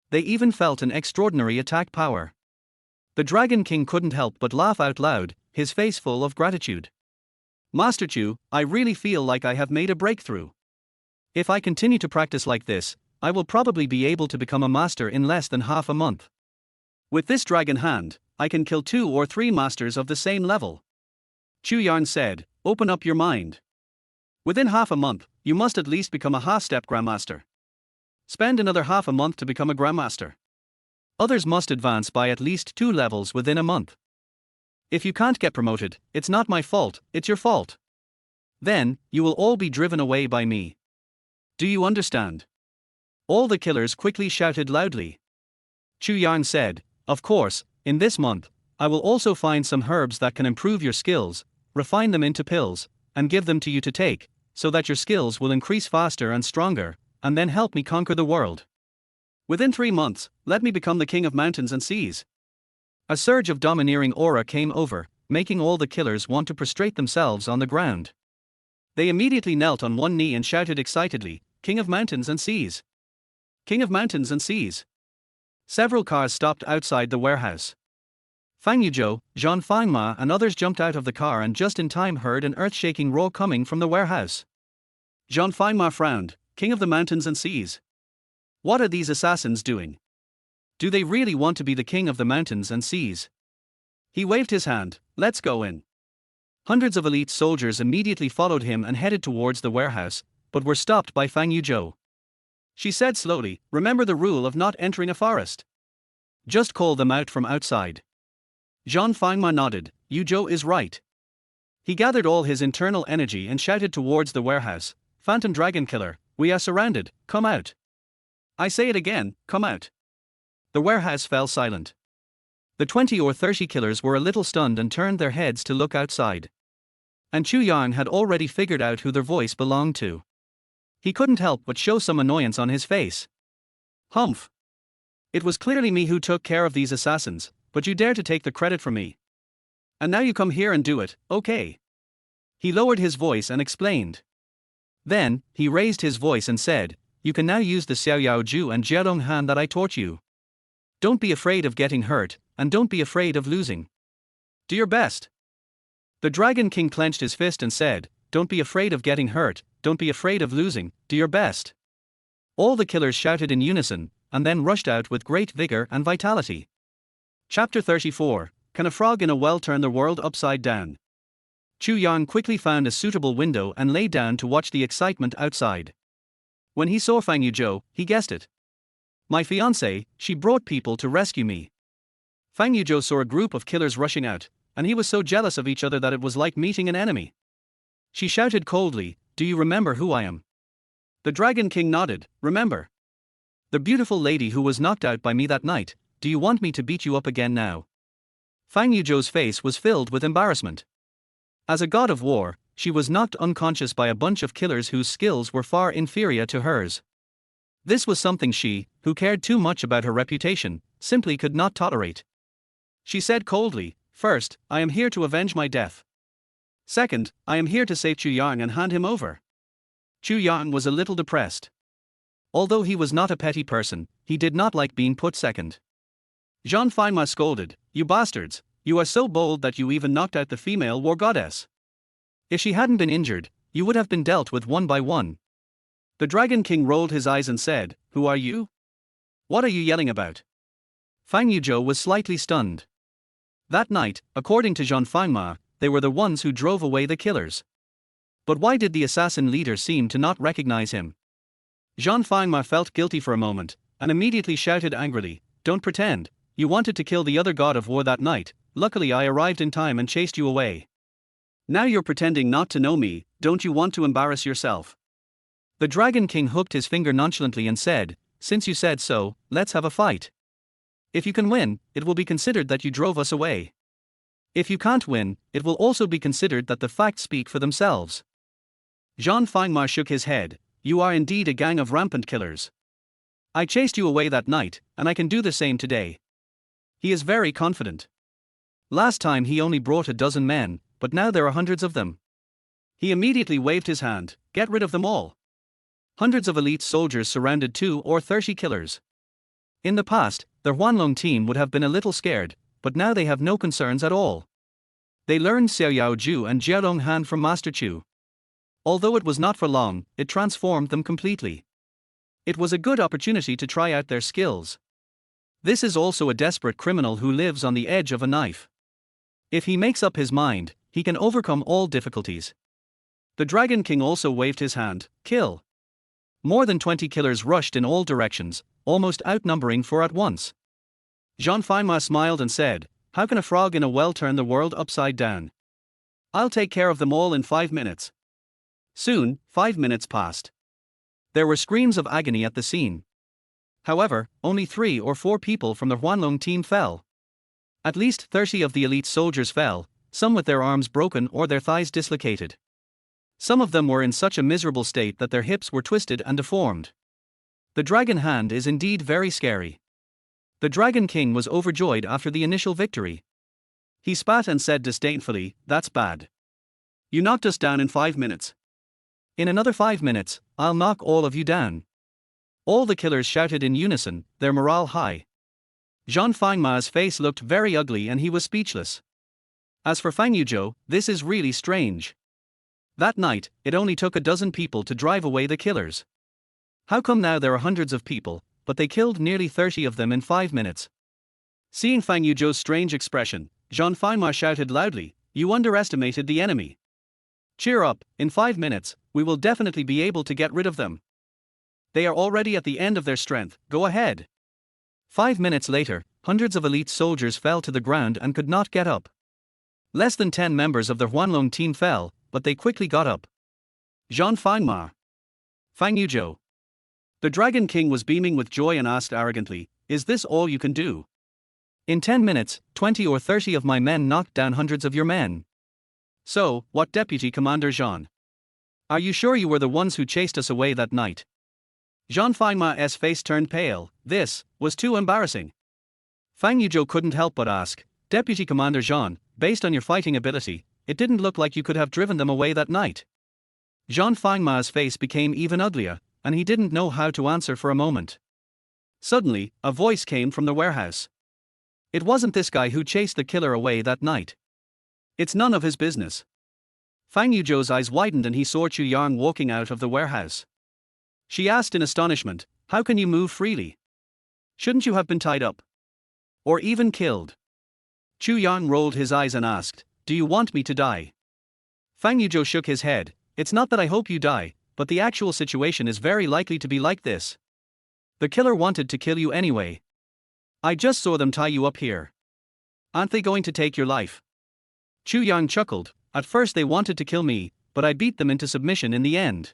They even felt an extraordinary attack power. The Dragon King couldn't help but laugh out loud, his face full of gratitude. Master Chu, I really feel like I have made a breakthrough. If I continue to practice like this, I will probably be able to become a master in less than half a month. With this Dragon Hand, I can kill 2 or 3 masters of the same level. Chu Yang said, open up your mind. Within half a month, you must at least become a half-step Grandmaster. Spend another half a month to become a Grandmaster. Others must advance by at least 2 levels within a month. If you can't get promoted, it's not my fault, it's your fault. Then, you will all be driven away by me. Do you understand? All the killers quickly shouted loudly. Chu Yang said, of course, in this month, I will also find some herbs that can improve your skills, refine them into pills, and give them to you to take, so that your skills will increase faster and stronger, and then help me conquer the world. Within 3 months, let me become the king of mountains and seas. A surge of domineering aura came over, making all the killers want to prostrate themselves on the ground. They immediately knelt on one knee and shouted excitedly, King of mountains and seas! King of mountains and seas! Several cars stopped outside the warehouse. Fang Yuzhou, Zhang Fangma and others jumped out of the car and just in time heard an earth-shaking roar coming from the warehouse. Zhang Fangma frowned, King of the mountains and seas. What are these assassins doing? Do they really want to be the king of the mountains and seas? He waved his hand, let's go in. Hundreds of elite soldiers immediately followed him and headed towards the warehouse, but were stopped by Fang Yuzhou. She said slowly, remember the rule of not entering a forest. Just call them out from outside. Zhang Fangma nodded, Yuzhou is right. He gathered all his internal energy and shouted towards the warehouse, "Phantom Dragon Killer, we are surrounded, come out. I say it again, come out." The warehouse fell silent. The 20 or 30 killers were a little stunned and turned their heads to look outside. And Chu Yang had already figured out who their voice belonged to. He couldn't help but show some annoyance on his face. "Humph. It was clearly me who took care of these assassins, but you dare to take the credit from me. And now you come here and do it, okay?" He lowered his voice and explained. Then, he raised his voice and said, "You can now use the Xiaoyao Ju and Jialong Han that I taught you. Don't be afraid of getting hurt, and don't be afraid of losing. Do your best." The Dragon King clenched his fist and said, "Don't be afraid of getting hurt, don't be afraid of losing, do your best." All the killers shouted in unison, and then rushed out with great vigor and vitality. Chapter 34, Can a Frog in a Well Turn the World Upside Down? Chu Yang quickly found a suitable window and lay down to watch the excitement outside. When he saw Fang Yuzhou, he guessed it. "My fiancée, she brought people to rescue me." Fang Yuzhou saw a group of killers rushing out, and he was so jealous of each other that it was like meeting an enemy. She shouted coldly, "Do you remember who I am?" The Dragon King nodded, "Remember. The beautiful lady who was knocked out by me that night. Do you want me to beat you up again now?" Fang Yuzhou's face was filled with embarrassment. As a god of war, she was knocked unconscious by a bunch of killers whose skills were far inferior to hers. This was something she, who cared too much about her reputation, simply could not tolerate. She said coldly, "First, I am here to avenge my death. Second, I am here to save Chu Yang and hand him over." Chu Yang was a little depressed. Although he was not a petty person, he did not like being put second. Jean Finma scolded, "You bastards, you are so bold that you even knocked out the female war goddess. If she hadn't been injured, you would have been dealt with one by one." The Dragon King rolled his eyes and said, "Who are you? What are you yelling about?" Fang Yuzhou was slightly stunned. That night, according to Jean Finma, they were the ones who drove away the killers. But why did the assassin leader seem to not recognize him? Jean Finma felt guilty for a moment, and immediately shouted angrily, "Don't pretend, you wanted to kill the other god of war that night. Luckily I arrived in time and chased you away. Now you're pretending not to know me, don't you want to embarrass yourself?" The Dragon King hooked his finger nonchalantly and said, "Since you said so, let's have a fight. If you can win, it will be considered that you drove us away. If you can't win, it will also be considered that the facts speak for themselves." Jean Fangma shook his head, "You are indeed a gang of rampant killers. I chased you away that night, and I can do the same today." He is very confident. Last time he only brought a dozen men, but now there are hundreds of them. He immediately waved his hand, "Get rid of them all." Hundreds of elite soldiers surrounded 20 or 30 killers. In the past, the Huanlong team would have been a little scared, but now they have no concerns at all. They learned Xiaoyao Ju and Jialong Han from Master Chu. Although it was not for long, it transformed them completely. It was a good opportunity to try out their skills. This is also a desperate criminal who lives on the edge of a knife. If he makes up his mind, he can overcome all difficulties. The Dragon King also waved his hand, "Kill." More than 20 killers rushed in all directions, almost outnumbering 4 at once. Jean Finma smiled and said, "How can a frog in a well turn the world upside down? I'll take care of them all in 5 minutes." Soon, 5 minutes passed. There were screams of agony at the scene. However, only 3 or 4 people from the Huanlong team fell. At least 30 of the elite soldiers fell, some with their arms broken or their thighs dislocated. Some of them were in such a miserable state that their hips were twisted and deformed. The dragon hand is indeed very scary. The Dragon King was overjoyed after the initial victory. He spat and said disdainfully, "That's bad. You knocked us down in 5 minutes. In another 5 minutes, I'll knock all of you down." All the killers shouted in unison, their morale high. Jean Fangma's face looked very ugly and he was speechless. As for Fang Yuzhou, this is really strange. That night, it only took a dozen people to drive away the killers. How come now there are hundreds of people, but they killed nearly 30 of them in 5 minutes? Seeing Fang Yuzhou's strange expression, Jean Fangma shouted loudly, "You underestimated the enemy. Cheer up, in 5 minutes, we will definitely be able to get rid of them. They are already at the end of their strength, go ahead." 5 minutes later, hundreds of elite soldiers fell to the ground and could not get up. Less than 10 members of the Huanlong team fell, but they quickly got up. Jean Fangma. Fang Yuzhou. The Dragon King was beaming with joy and asked arrogantly, "Is this all you can do? In 10 minutes, 20 or 30 of my men knocked down hundreds of your men. So, what, Deputy Commander Jean? Are you sure you were the ones who chased us away that night?" Jean Fangma's face turned pale. This was too embarrassing. Fang Yuzhou couldn't help but ask, "Deputy Commander Jean, based on your fighting ability, it didn't look like you could have driven them away that night." Jean Fangma's face became even uglier, and he didn't know how to answer for a moment. Suddenly, a voice came from the warehouse. "It wasn't this guy who chased the killer away that night. It's none of his business." Fang Yuzhou's eyes widened and he saw Chu Yang walking out of the warehouse. She asked in astonishment, "How can you move freely? Shouldn't you have been tied up? Or even killed?" Chu Yang rolled his eyes and asked, "Do you want me to die?" Fang Yuzhou shook his head. "It's not that I hope you die, but the actual situation is very likely to be like this. The killer wanted to kill you anyway. I just saw them tie you up here. Aren't they going to take your life?" Chu Yang chuckled. "At first they wanted to kill me, but I beat them into submission in the end."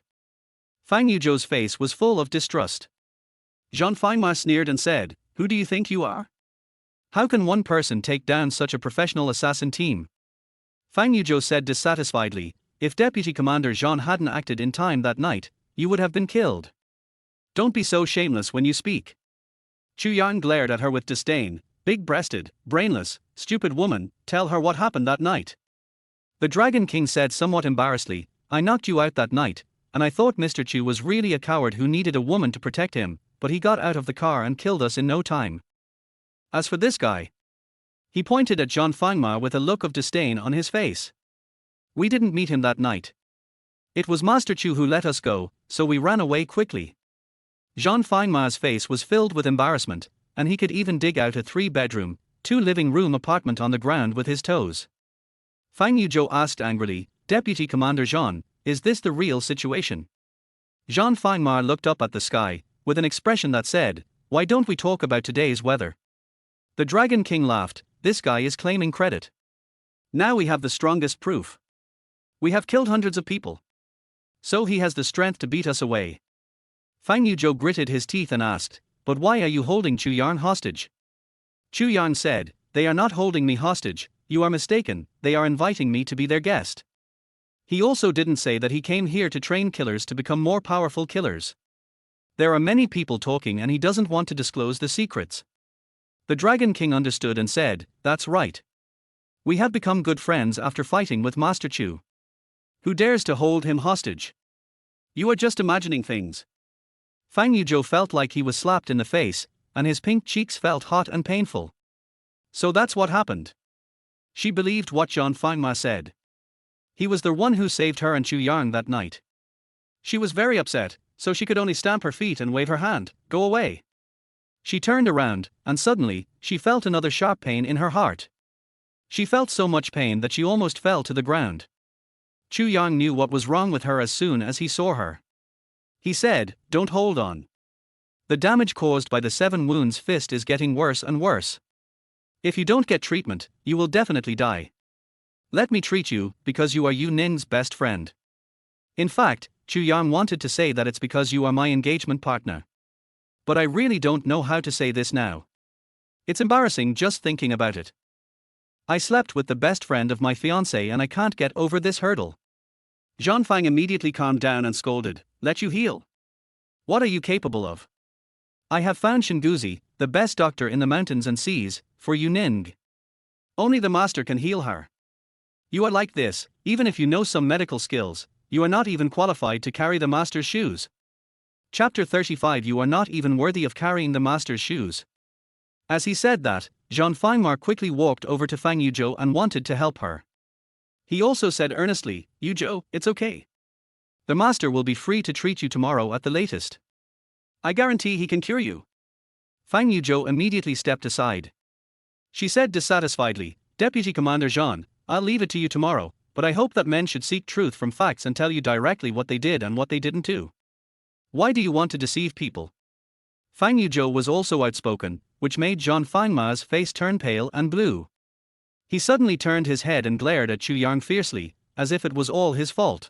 Fang Yuzhou's face was full of distrust. Jean Fangma sneered and said, "Who do you think you are? How can one person take down such a professional assassin team?" Fang Yuzhou said dissatisfiedly, "If Deputy Commander Jean hadn't acted in time that night, you would have been killed. Don't be so shameless when you speak." Chu Yang glared at her with disdain. "Big-breasted, brainless, stupid woman, tell her what happened that night." The Dragon King said somewhat embarrassedly, "I knocked you out that night, and I thought Mr. Chu was really a coward who needed a woman to protect him, but he got out of the car and killed us in no time. As for this guy..." He pointed at Jean Fangma with a look of disdain on his face. "We didn't meet him that night. It was Master Chu who let us go, so we ran away quickly." Jean Fangma's face was filled with embarrassment, and he could even dig out a 3-bedroom, 2-living-room apartment on the ground with his toes. Fang Yuzhou asked angrily, "Deputy Commander Jean, is this the real situation?" Jean Fangma looked up at the sky, with an expression that said, "Why don't we talk about today's weather?" The Dragon King laughed. "This guy is claiming credit. Now we have the strongest proof. We have killed hundreds of people. So he has the strength to beat us away." Fang Yuzhou gritted his teeth and asked, "But why are you holding Chu Yang hostage?" Chu Yang said, "They are not holding me hostage, you are mistaken, they are inviting me to be their guest." He also didn't say that he came here to train killers to become more powerful killers. There are many people talking and he doesn't want to disclose the secrets. The Dragon King understood and said, "That's right. We have become good friends after fighting with Master Chu. Who dares to hold him hostage? You are just imagining things." Fang Yuzhou felt like he was slapped in the face, and his pink cheeks felt hot and painful. So that's what happened. She believed what Jean Fangma said. He was the one who saved her and Chu Yang that night. She was very upset, so she could only stamp her feet and wave her hand, "Go away." She turned around, and suddenly, she felt another sharp pain in her heart. She felt so much pain that she almost fell to the ground. Chu Yang knew what was wrong with her as soon as he saw her. He said, "Don't hold on. The damage caused by the 7 wounds fist is getting worse and worse. If you don't get treatment, you will definitely die. Let me treat you, because you are Yu Ning's best friend. In fact, Chu Yang wanted to say that it's because you are my engagement partner. But I really don't know how to say this now. It's embarrassing just thinking about it. I slept with the best friend of my fiancée and I can't get over this hurdle." Jean Fang immediately calmed down and scolded, "Let you heal? What are you capable of? I have found Shinguzi, the best doctor in the mountains and seas, for Yu Ning. Only the master can heal her. You are like this, even if you know some medical skills, you are not even qualified to carry the master's shoes." Chapter 35. You are not even worthy of carrying the master's shoes. As he said that, Jean Fangma quickly walked over to Fang Yuzhou and wanted to help her. He also said earnestly, "Yuzhou, it's okay. The master will be free to treat you tomorrow at the latest. I guarantee he can cure you." Fang Yuzhou immediately stepped aside. She said dissatisfiedly, "Deputy Commander Jean, I'll leave it to you tomorrow, but I hope that men should seek truth from facts and tell you directly what they did and what they didn't do. Why do you want to deceive people?" Fang Yuzhou was also outspoken, which made Jean Fangma's face turn pale and blue. He suddenly turned his head and glared at Chu Yang fiercely, as if it was all his fault.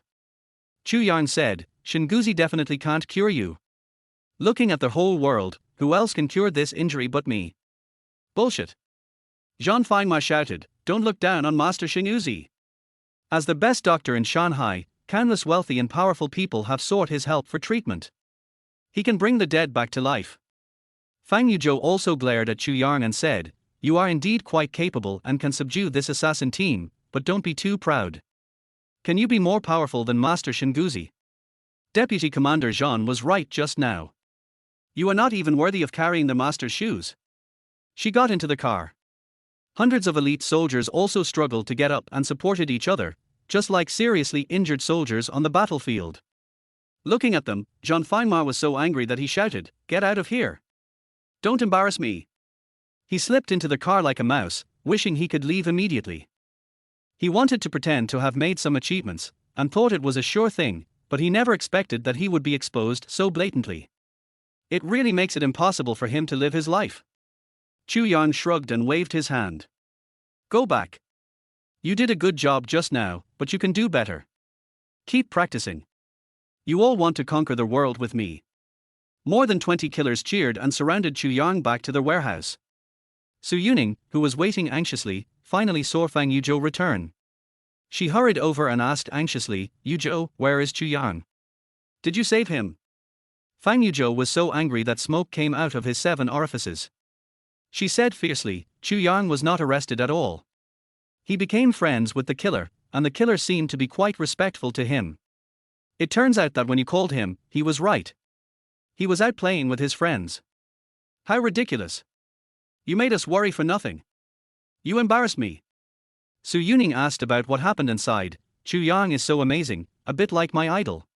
Chu Yang said, "Shinguzi definitely can't cure you. Looking at the whole world, who else can cure this injury but me?" "Bullshit!" Zhang Fengma shouted, "Don't look down on Master Shinguzi. As the best doctor in Shanghai, countless wealthy and powerful people have sought his help for treatment. He can bring the dead back to life." Fang Yuzhou also glared at Chu Yang and said, "You are indeed quite capable and can subdue this assassin team, but don't be too proud. Can you be more powerful than Master Shinguzi?" Deputy Commander Zhan was right just now. "You are not even worthy of carrying the master's shoes." She got into the car. Hundreds of elite soldiers also struggled to get up and supported each other, just like seriously injured soldiers on the battlefield. Looking at them, Zhang Fengma was so angry that he shouted, "Get out of here! Don't embarrass me!" He slipped into the car like a mouse, wishing he could leave immediately. He wanted to pretend to have made some achievements, and thought it was a sure thing, but he never expected that he would be exposed so blatantly. It really makes it impossible for him to live his life. Chu Yang shrugged and waved his hand. "Go back. You did a good job just now, but you can do better. Keep practicing. You all want to conquer the world with me." More than 20 killers cheered and surrounded Chu Yang back to their warehouse. Su Yuning, who was waiting anxiously, finally saw Fang Yuzhou return. She hurried over and asked anxiously, "Yuzhou, where is Chu Yang? Did you save him?" Fang Yuzhou was so angry that smoke came out of his 7 orifices. She said fiercely, "Chu Yang was not arrested at all. He became friends with the killer, and the killer seemed to be quite respectful to him. It turns out that when you called him, he was right. He was out playing with his friends. How ridiculous. You made us worry for nothing. You embarrassed me." Su Yuning asked about what happened inside. "Chu Yang is so amazing, a bit like my idol."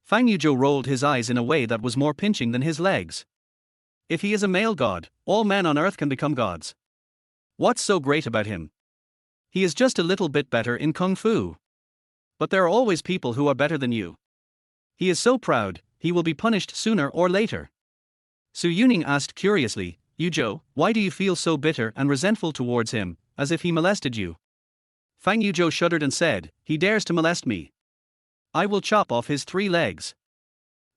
Fang Yuzhou rolled his eyes in a way that was more pinching than his legs. "If he is a male god, all men on earth can become gods. What's so great about him? He is just a little bit better in kung fu. But there are always people who are better than you. He is so proud, he will be punished sooner or later." Su Yuning asked curiously, "Yuzhou, why do you feel so bitter and resentful towards him, as if he molested you?" Fang Yuzhou shuddered and said, "He dares to molest me. I will chop off his 3 legs."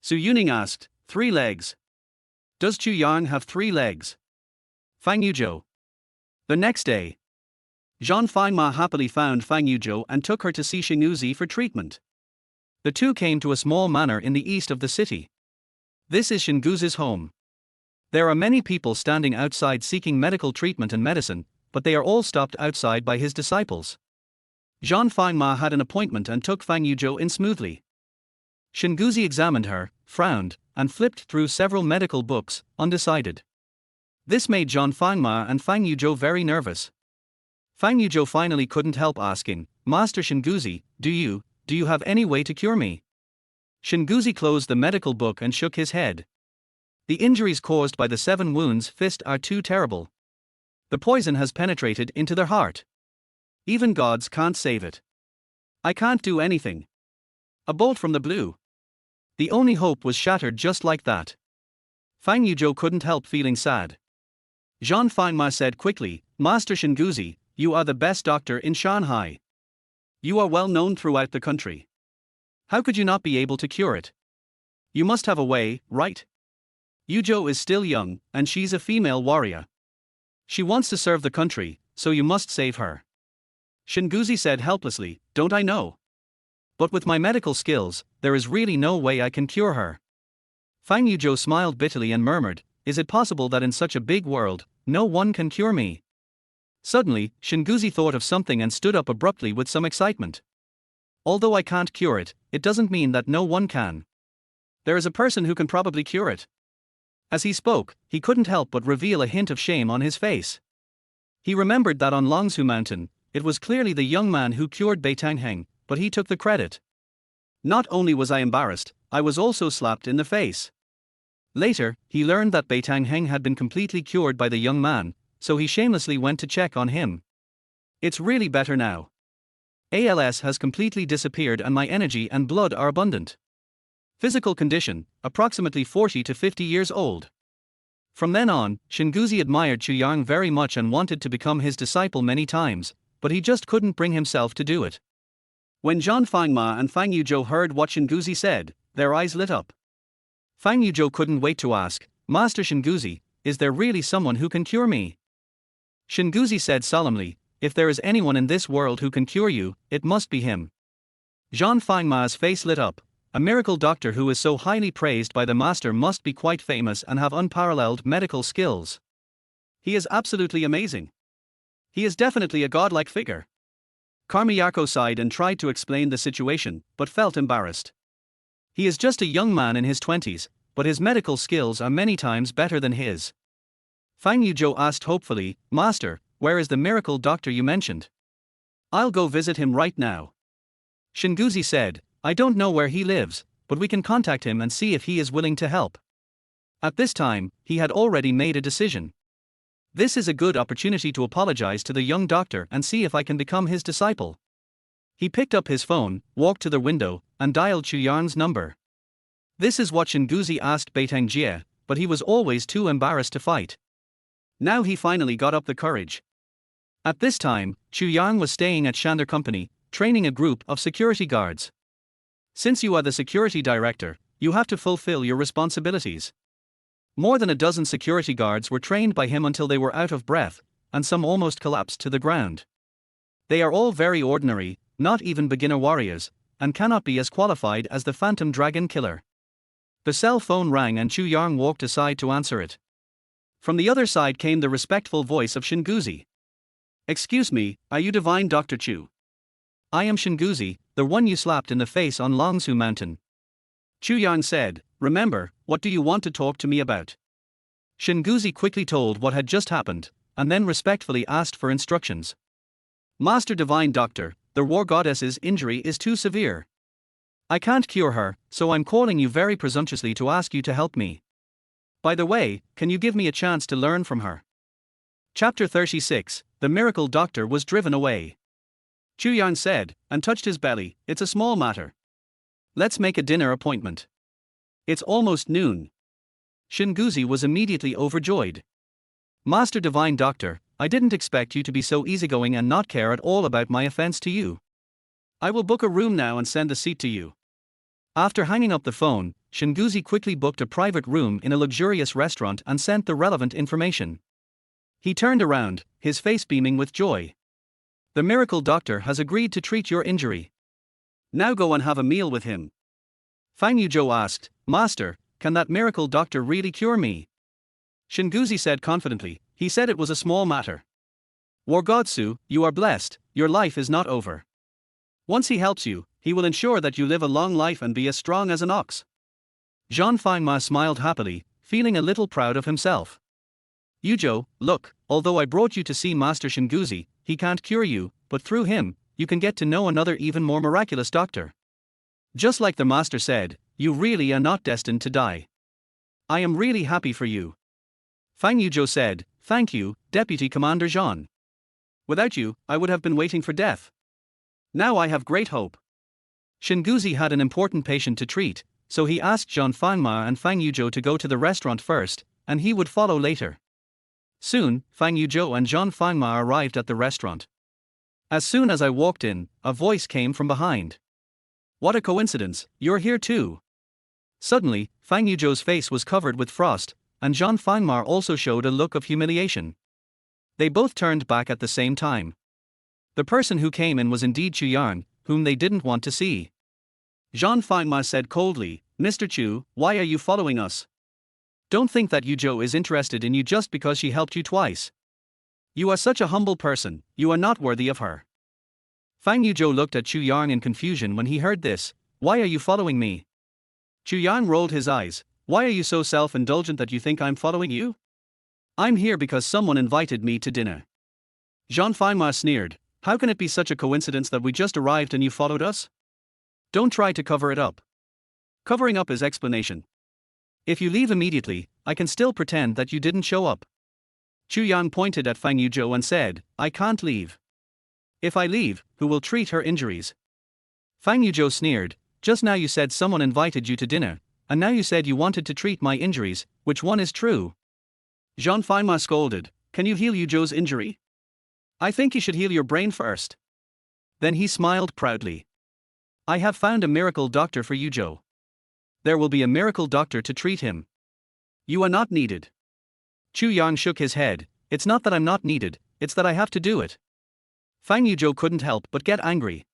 Su Yuning asked, "3 legs? Does Chu Yang have 3 legs?" Fang Yuzhou. The next day, Zhang Fengma happily found Fang Yuzhou and took her to see Shinguzi for treatment. The two came to a small manor in the east of the city. This is Shinguzi's home. There are many people standing outside seeking medical treatment and medicine, but they are all stopped outside by his disciples. Zhang Fengma had an appointment and took Fang Yuzhou in smoothly. Shinguzi examined her, frowned, and flipped through several medical books, undecided. This made Zhang Fengma and Fang Yuzhou very nervous. Fang Yuzhou finally couldn't help asking, "Master Shinguzi, do you have any way to cure me?" Shinguzi closed the medical book and shook his head. "The injuries caused by the 7 wounds fist are too terrible. The poison has penetrated into their heart. Even gods can't save it. I can't do anything." A bolt from the blue. The only hope was shattered just like that. Fang Yuzhou couldn't help feeling sad. Zhang Fengma said quickly, "Master Shinguzi, you are the best doctor in Shanghai. You are well known throughout the country. How could you not be able to cure it? You must have a way, right? Yuzhou is still young, and she's a female warrior. She wants to serve the country, so you must save her." Shinguzi said helplessly, "Don't I know? But with my medical skills, there is really no way I can cure her." Fang Yuzhou smiled bitterly and murmured, "Is it possible that in such a big world, no one can cure me?" Suddenly, Shinguzi thought of something and stood up abruptly with some excitement. "Although I can't cure it, it doesn't mean that no one can. There is a person who can probably cure it." As he spoke, he couldn't help but reveal a hint of shame on his face. He remembered that on Longsu Mountain, it was clearly the young man who cured Bei Tangheng, but he took the credit. "Not only was I embarrassed, I was also slapped in the face." Later, he learned that Bei Tangheng had been completely cured by the young man, so he shamelessly went to check on him. "It's really better now. ALS has completely disappeared and my energy and blood are abundant. Physical condition, approximately 40 to 50 years old. From then on, Shinguzi admired Chu Yang very much and wanted to become his disciple many times, but he just couldn't bring himself to do it. When Zhang Fangma and Fang Yuzhou heard what Shinguzi said, their eyes lit up. Fang Yuzhou couldn't wait to ask, "Master Shinguzi, is there really someone who can cure me?" Shinguzi said solemnly, "If there is anyone in this world who can cure you, it must be him." Zhang Fangma's face lit up. A miracle doctor who is so highly praised by the master must be quite famous and have unparalleled medical skills. He is absolutely amazing. He is definitely a godlike figure. Karmiyako sighed and tried to explain the situation, but felt embarrassed. He is just a young man in his 20s, but his medical skills are many times better than his. Fang Yuzhou asked hopefully, "Master, where is the miracle doctor you mentioned? I'll go visit him right now." Shinguzi said, "I don't know where he lives, but we can contact him and see if he is willing to help." At this time, he had already made a decision. This is a good opportunity to apologize to the young doctor and see if I can become his disciple. He picked up his phone, walked to the window, and dialed Chu Yang's number. This is what Shinguzi asked Beitang Jie, but he was always too embarrassed to fight. Now he finally got up the courage. At this time, Chu Yang was staying at Shander Company, training a group of security guards. Since you are the security director, you have to fulfill your responsibilities. More than a dozen security guards were trained by him until they were out of breath, and some almost collapsed to the ground. They are all very ordinary, not even beginner warriors, and cannot be as qualified as the Phantom Dragon Killer. The cell phone rang and Chu Yang walked aside to answer it. From the other side came the respectful voice of Shinguzi. "Excuse me, are you Divine Dr. Chu?" "I am Shinguzi, the one you slapped in the face on Longsu Mountain." Chu Yang said, "Remember, what do you want to talk to me about?" Shinguzi quickly told what had just happened, and then respectfully asked for instructions. "Master Divine Doctor, the war goddess's injury is too severe. I can't cure her, so I'm calling you very presumptuously to ask you to help me. By the way, can you give me a chance to learn from her?" Chapter 36, The Miracle Doctor was driven away. Chu Yang said, and touched his belly, "It's a small matter. Let's make a dinner appointment. It's almost noon." Shinguzi was immediately overjoyed. "Master Divine Doctor, I didn't expect you to be so easygoing and not care at all about my offense to you. I will book a room now and send the seat to you." After hanging up the phone, Shinguzi quickly booked a private room in a luxurious restaurant and sent the relevant information. He turned around, his face beaming with joy. "The miracle doctor has agreed to treat your injury. Now go and have a meal with him." Fang Yuzhou asked, "Master, can that miracle doctor really cure me?" Shinguzi said confidently, "He said it was a small matter. Wargodsu, you are blessed, your life is not over. Once he helps you, he will ensure that you live a long life and be as strong as an ox." Zhang Fangma smiled happily, feeling a little proud of himself. "Yuzhou, look, although I brought you to see Master Shinguzi, he can't cure you, but through him, you can get to know another even more miraculous doctor. Just like the master said, you really are not destined to die. I am really happy for you." Fang Yuzhou said, "Thank you, Deputy Commander Zhang. Without you, I would have been waiting for death. Now I have great hope." Shinguzi had an important patient to treat, so he asked Zhang Fangma and Fang Yuzhou to go to the restaurant first, and he would follow later. Soon, Fang Yuzhou and Zhang Fangma arrived at the restaurant. As soon as I walked in, a voice came from behind. "What a coincidence, you're here too." Suddenly, Fang Yuzhou's face was covered with frost, and Zhang Fangma also showed a look of humiliation. They both turned back at the same time. The person who came in was indeed Chu Yang, whom they didn't want to see. Zhang Fangma said coldly, "Mr. Chu, why are you following us? Don't think that Yuzhou is interested in you just because she helped you twice. You are such a humble person, you are not worthy of her." Fang Yuzhou looked at Chu Yang in confusion when he heard this. "Why are you following me?" Chu Yang rolled his eyes. "Why are you so self-indulgent that you think I'm following you? I'm here because someone invited me to dinner." Zhang Fangma sneered. "How can it be such a coincidence that we just arrived and you followed us? Don't try to cover it up. Covering up is explanation. If you leave immediately, I can still pretend that you didn't show up." Chu Yang pointed at Fang Yuzhou and said, "I can't leave. If I leave, who will treat her injuries?" Fang Yuzhou sneered. "Just now you said someone invited you to dinner, and now you said you wanted to treat my injuries, which one is true?" Jean Fima scolded. Can you heal Yu Zhou's injury? I think you should heal your brain first. Then he smiled proudly. I have found a miracle doctor for Yu Zhou. There will be a miracle doctor to treat him. You are not needed. Chu Yang shook his head. It's not that I'm not needed, it's that I have to do it. Fang Yuzhou couldn't help but get angry.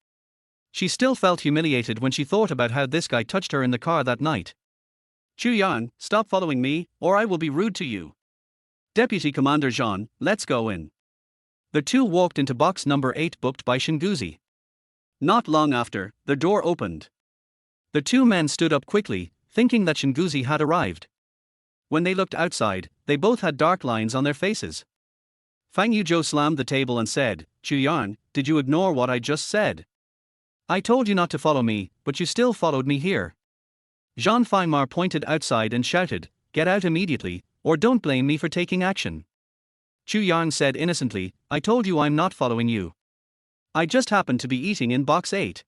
She still felt humiliated when she thought about how this guy touched her in the car that night. Chu Yang, stop following me, or I will be rude to you. Deputy Commander Jean, let's go in. The two walked into box number 8 booked by Shinguzi. Not long after, the door opened. The two men stood up quickly, thinking that Shinguzi had arrived. When they looked outside, they both had dark lines on their faces. Fang Yuzhou slammed the table and said, Chu Yang, did you ignore what I just said? I told you not to follow me, but you still followed me here. Jean Feimar pointed outside and shouted, get out immediately, or don't blame me for taking action. Chu Yang said innocently, I told you I'm not following you. I just happened to be eating in box 8.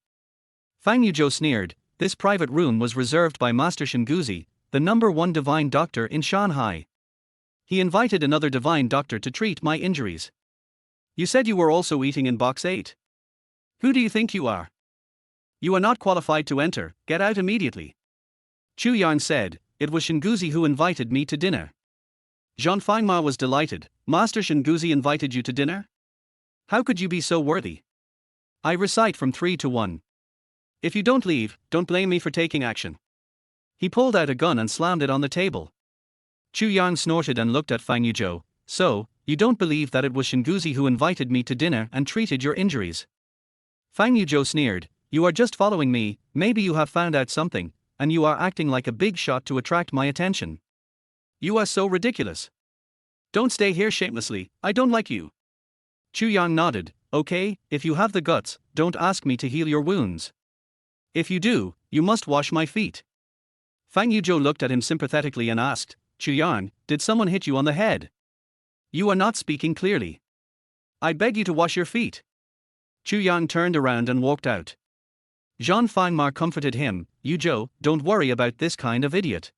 Fang Yuzhou sneered, this private room was reserved by Master Shinguzi, the #1 divine doctor in Shanghai. He invited another divine doctor to treat my injuries. You said you were also eating in box 8. Who do you think you are? You are not qualified to enter, get out immediately. Chu Yang said, it was Shinguzi who invited me to dinner. Jean Fengma was delighted, Master Shinguzi invited you to dinner? How could you be so worthy? I recite from 3 to 1. If you don't leave, don't blame me for taking action. He pulled out a gun and slammed it on the table. Chu Yang snorted and looked at Fang Yuzhou. So, you don't believe that it was Shinguzi who invited me to dinner and treated your injuries? Fang Yuzhou sneered, you are just following me, maybe you have found out something, and you are acting like a big shot to attract my attention. You are so ridiculous. Don't stay here shamelessly, I don't like you. Chu Yang nodded, okay, if you have the guts, don't ask me to heal your wounds. If you do, you must wash my feet. Fang Yuzhou looked at him sympathetically and asked, Chu Yang, did someone hit you on the head? You are not speaking clearly. I beg you to wash your feet. Chu Yang turned around and walked out. Jean Fengmar comforted him, Yuzhou, don't worry about this kind of idiot.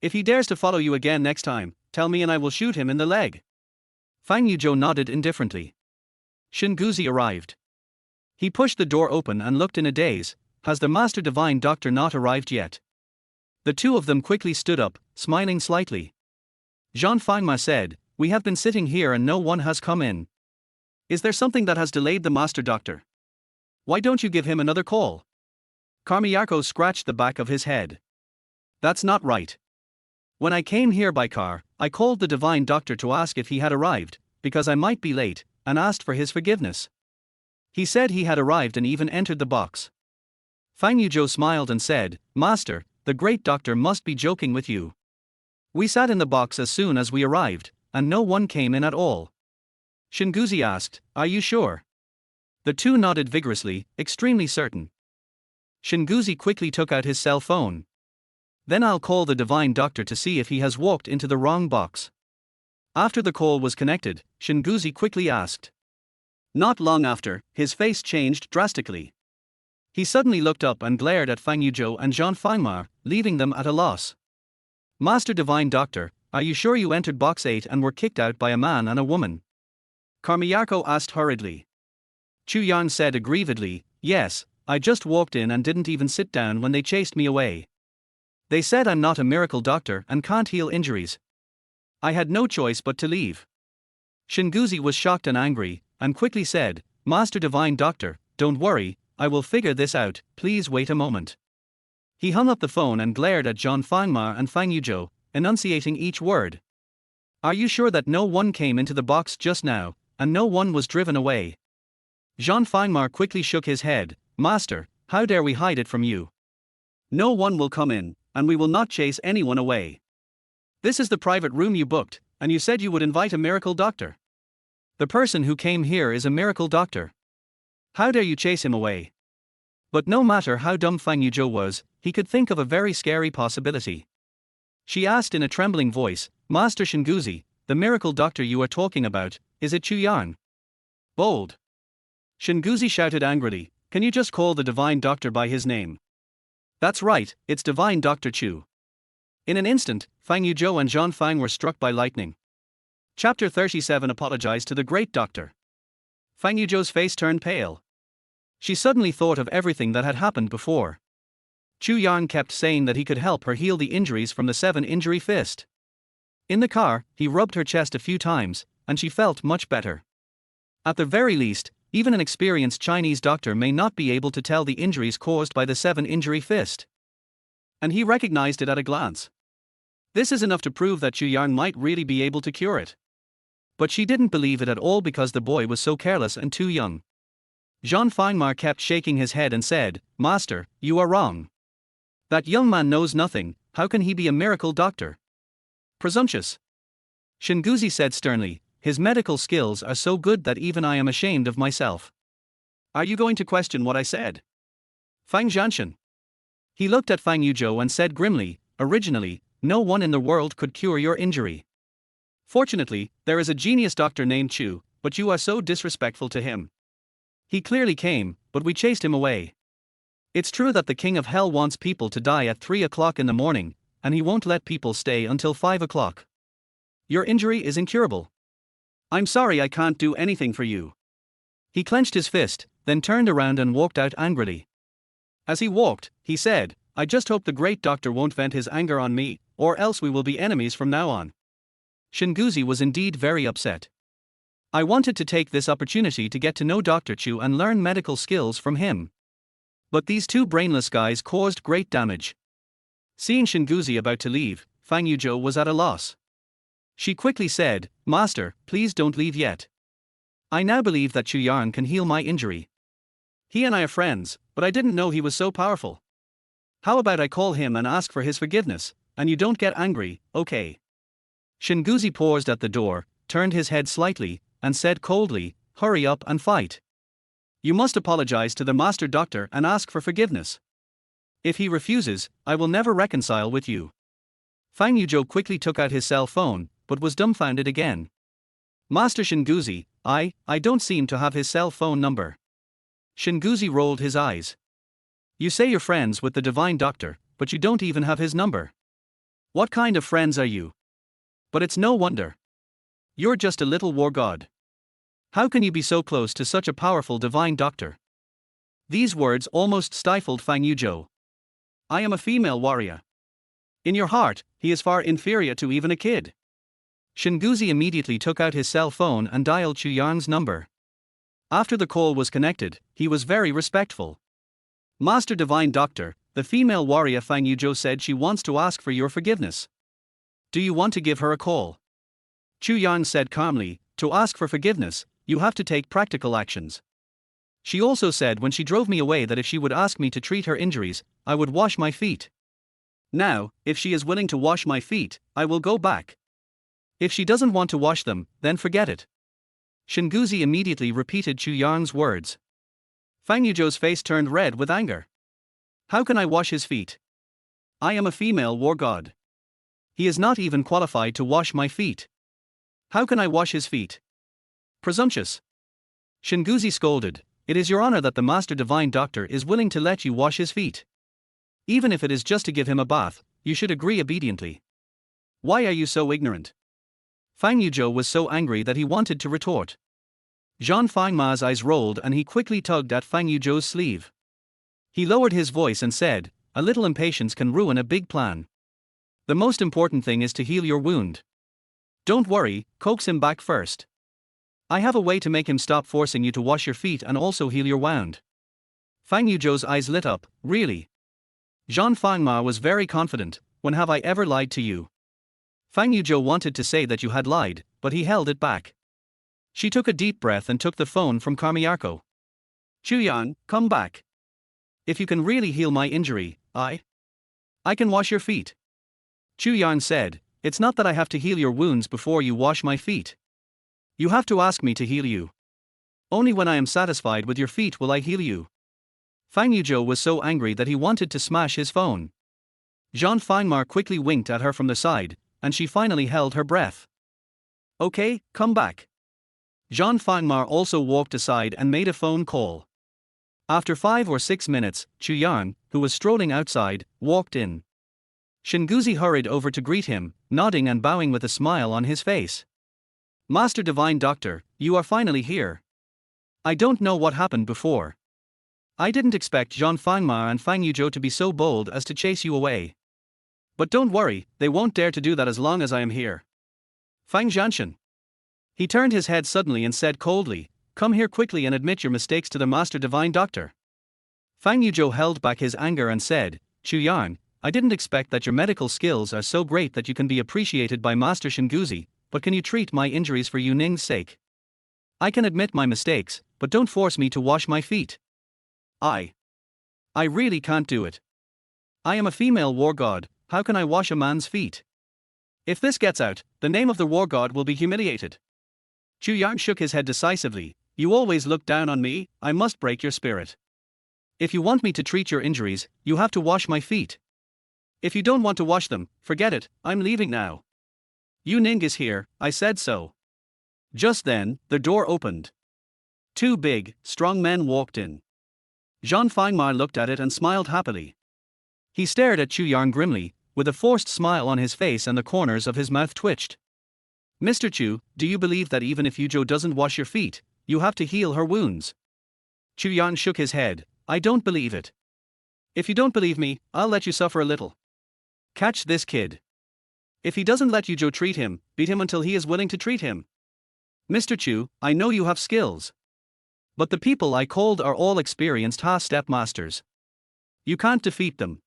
If he dares to follow you again next time, tell me and I will shoot him in the leg. Fang Yuzhou nodded indifferently. Shinguzi arrived. He pushed the door open and looked in a daze. Has the Master Divine Doctor not arrived yet? The two of them quickly stood up, smiling slightly. Jean Fengma said, we have been sitting here and no one has come in. Is there something that has delayed the Master Doctor? Why don't you give him another call? Carmiyako scratched the back of his head. That's not right. When I came here by car, I called the Divine Doctor to ask if he had arrived, because I might be late, and asked for his forgiveness. He said he had arrived and even entered the box. Fang Yuzhou smiled and said, Master, the great doctor must be joking with you. We sat in the box as soon as we arrived, and no one came in at all. Shinguzi asked, are you sure? The two nodded vigorously, extremely certain. Shinguzi quickly took out his cell phone. Then I'll call the Divine Doctor to see if he has walked into the wrong box. After the call was connected, Shinguzi quickly asked. Not long after, his face changed drastically. He suddenly looked up and glared at Fang Yuzhou and Jean Fengmar, leaving them at a loss. Master Divine Doctor, are you sure you entered box 8 and were kicked out by a man and a woman? Carmiyako asked hurriedly. Chu Yang said aggrievedly, yes, I just walked in and didn't even sit down when they chased me away. They said I'm not a miracle doctor and can't heal injuries. I had no choice but to leave. Shinguzi was shocked and angry, and quickly said, Master Divine Doctor, don't worry, I will figure this out, please wait a moment. He hung up the phone and glared at Jean Fengmar and Fang Yuzhou, enunciating each word. Are you sure that no one came into the box just now, and no one was driven away? Jean Fengmar quickly shook his head, Master, how dare we hide it from you? No one will come in, and we will not chase anyone away. This is the private room you booked, and you said you would invite a miracle doctor. The person who came here is a miracle doctor. How dare you chase him away? But no matter how dumb Fang Yuzhou was, he could think of a very scary possibility. She asked in a trembling voice, Master Shinguzi, the miracle doctor you are talking about, is it Chu Yang? Bold. Shinguzi shouted angrily, can you just call the Divine Doctor by his name? That's right, it's Divine Doctor Chu. In an instant, Fang Yuzhou and Jean Feng were struck by lightning. Chapter 37 Apologize to the Great Doctor. Fang Yuzhou's face turned pale. She suddenly thought of everything that had happened before. Chu Yang kept saying that he could help her heal the injuries from the 7-injury fist. In the car, he rubbed her chest a few times, and she felt much better. At the very least, even an experienced Chinese doctor may not be able to tell the injuries caused by the 7-injury fist. And he recognized it at a glance. This is enough to prove that Chu Yang might really be able to cure it. But she didn't believe it at all because the boy was so careless and too young. Jean Feinmar kept shaking his head and said, "Master, you are wrong. That young man knows nothing, how can he be a miracle doctor? Presumptuous." Shinguzi said sternly, "His medical skills are so good that even I am ashamed of myself. Are you going to question what I said?" Fang Jianshan. He looked at Fang Yuzhou and said grimly, "Originally, no one in the world could cure your injury. Fortunately, there is a genius doctor named Chu, but you are so disrespectful to him. He clearly came, but we chased him away. It's true that the King of Hell wants people to die at 3 o'clock in the morning, and he won't let people stay until 5 o'clock. Your injury is incurable. I'm sorry I can't do anything for you." He clenched his fist, then turned around and walked out angrily. As he walked, he said, "I just hope the great doctor won't vent his anger on me, or else we will be enemies from now on." Shinguzi was indeed very upset. I wanted to take this opportunity to get to know Dr. Chu and learn medical skills from him. But these two brainless guys caused great damage. Seeing Shinguzi about to leave, Fang Yuzhou was at a loss. She quickly said, "Master, please don't leave yet. I now believe that Chu Yang can heal my injury. He and I are friends, but I didn't know he was so powerful. How about I call him and ask for his forgiveness, and you don't get angry, okay?" Shinguzi paused at the door, turned his head slightly, and said coldly, "Hurry up and fight. You must apologize to the master doctor and ask for forgiveness. If he refuses, I will never reconcile with you." Fang Yuzhou quickly took out his cell phone, but was dumbfounded again. "Master Shinguzi, I don't seem to have his cell phone number." Shinguzi rolled his eyes. "You say you're friends with the divine doctor, but you don't even have his number. What kind of friends are you? But it's no wonder. You're just a little war god. How can you be so close to such a powerful divine doctor?" These words almost stifled Fang Yuzhou. "I am a female warrior. In your heart, he is far inferior to even a kid." Shinguzi immediately took out his cell phone and dialed Chu Yang's number. After the call was connected, he was very respectful. "Master Divine Doctor, the female warrior Fang Yuzhou said she wants to ask for your forgiveness. Do you want to give her a call?" Chu Yang said calmly, "To ask for forgiveness, you have to take practical actions. She also said when she drove me away that if she would ask me to treat her injuries, I would wash my feet. Now, if she is willing to wash my feet, I will go back. If she doesn't want to wash them, then forget it." Shinguzi immediately repeated Chu Yang's words. Fang Yuzhou's face turned red with anger. "How can I wash his feet? I am a female war god. He is not even qualified to wash my feet. How can I wash his feet? Presumptuous." Shinguzi scolded, "It is your honor that the master divine doctor is willing to let you wash his feet. Even if it is just to give him a bath, you should agree obediently. Why are you so ignorant?" Fang Yuzhou was so angry that he wanted to retort. Jean Feinma's eyes rolled and he quickly tugged at Fang Yuzhou's sleeve. He lowered his voice and said, "A little impatience can ruin a big plan. The most important thing is to heal your wound. Don't worry, coax him back first. I have a way to make him stop forcing you to wash your feet and also heal your wound." Fang Yuzhou's eyes lit up, "Really?" Jean Fangma was very confident, "When have I ever lied to you?" Fang Yuzhou wanted to say that you had lied, but he held it back. She took a deep breath and took the phone from Carmiyarko. "Chu Yang, come back. If you can really heal my injury, I can wash your feet." Chu Yang said, "It's not that I have to heal your wounds before you wash my feet. You have to ask me to heal you. Only when I am satisfied with your feet will I heal you." Fang Yuzhou was so angry that he wanted to smash his phone. Jean Feinmar quickly winked at her from the side, and she finally held her breath. "Okay, come back." Jean Feinmar also walked aside and made a phone call. After 5 or 6 minutes, Chu Yang, who was strolling outside, walked in. Shinguzi hurried over to greet him, nodding and bowing with a smile on his face. Master Divine Doctor, you are finally here. I don't know what happened before. I didn't expect Jean Fangma and Fang Yuzhou to be so bold as to chase you away. But don't worry, they won't dare to do that as long as I am here. Fang Jianshan. He turned his head suddenly and said coldly, "Come here quickly and admit your mistakes to the Master Divine Doctor." Fang Yuzhou held back his anger and said, "Chu Yang, I didn't expect that your medical skills are so great that you can be appreciated by Master Shinguzi, but can you treat my injuries for Yu Ning's sake? I can admit my mistakes, but don't force me to wash my feet. I really can't do it. I am a female war god, how can I wash a man's feet? If this gets out, the name of the war god will be humiliated." Chu Yang shook his head decisively. "You always look down on me, I must break your spirit. If you want me to treat your injuries, you have to wash my feet. If you don't want to wash them, forget it, I'm leaving now. Yu Ning is here, I said so." Just then, the door opened. Two big, strong men walked in. Jean Fangma looked at it and smiled happily. He stared at Chu Yang grimly, with a forced smile on his face and the corners of his mouth twitched. "Mr. Chu, do you believe that even if Yuzhou doesn't wash your feet, you have to heal her wounds?" Chu Yang shook his head. "I don't believe it. If you don't believe me, I'll let you suffer a little. Catch this kid. If he doesn't let Yuzhou treat him, beat him until he is willing to treat him. Mr. Chu, I know you have skills. But the people I called are all experienced half-step masters. You can't defeat them."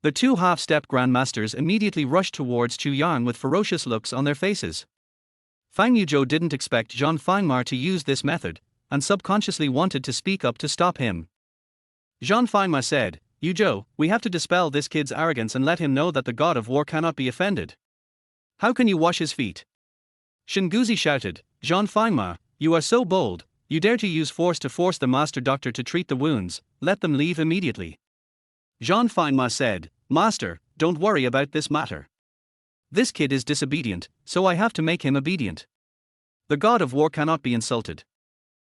The two half-step grandmasters immediately rushed towards Chu Yang with ferocious looks on their faces. Fang Yuzhou didn't expect Jean Fangma to use this method, and subconsciously wanted to speak up to stop him. Jean Fangma said, "Yuzhou, we have to dispel this kid's arrogance and let him know that the god of war cannot be offended. How can you wash his feet?" Shinguzi shouted, "Jean Fangma, you are so bold, you dare to use force to force the Master Doctor to treat the wounds, let them leave immediately." Jean Fangma said, "Master, don't worry about this matter. This kid is disobedient, so I have to make him obedient. The god of war cannot be insulted.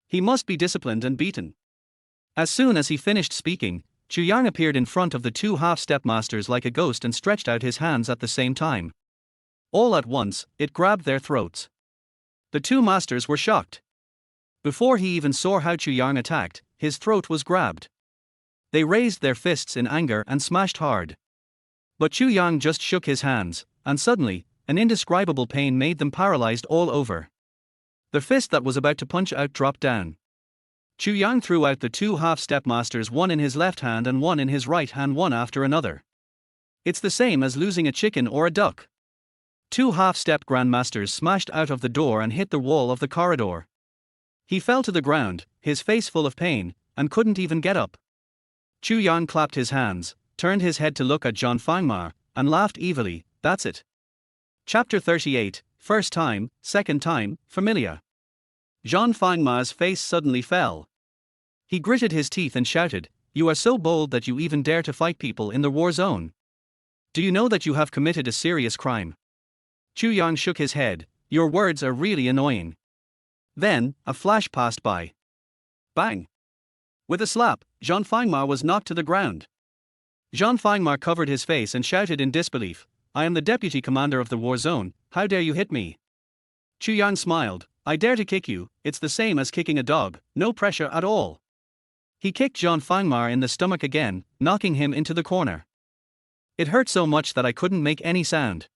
He must be disciplined and beaten." As soon as he finished speaking, Chu Yang appeared in front of the two half-step masters like a ghost and stretched out his hands at the same time. All at once, it grabbed their throats. The two masters were shocked. Before he even saw how Chu Yang attacked, his throat was grabbed. They raised their fists in anger and smashed hard. But Chu Yang just shook his hands, and suddenly, an indescribable pain made them paralyzed all over. The fist that was about to punch out dropped down. Chu Yang threw out the two half-step masters, one in his left hand and one in his right hand, one after another. It's the same as losing a chicken or a duck. Two half-step grandmasters smashed out of the door and hit the wall of the corridor. He fell to the ground, his face full of pain, and couldn't even get up. Chu Yang clapped his hands, turned his head to look at Jean Fangma, and laughed evilly. "That's it." Chapter 38, First time, second time, familiar. Jean Fangma's face suddenly fell. He gritted his teeth and shouted, "You are so bold that you even dare to fight people in the war zone. Do you know that you have committed a serious crime?" Chu Yang shook his head. "Your words are really annoying." Then, a flash passed by. Bang! With a slap, Jean Fangma was knocked to the ground. Jean Fangma covered his face and shouted in disbelief, "I am the deputy commander of the war zone, how dare you hit me?" Chu Yang smiled, "I dare to kick you, it's the same as kicking a dog, no pressure at all." He kicked Jean Fangma in the stomach again, knocking him into the corner. "It hurt so much that I couldn't make any sound."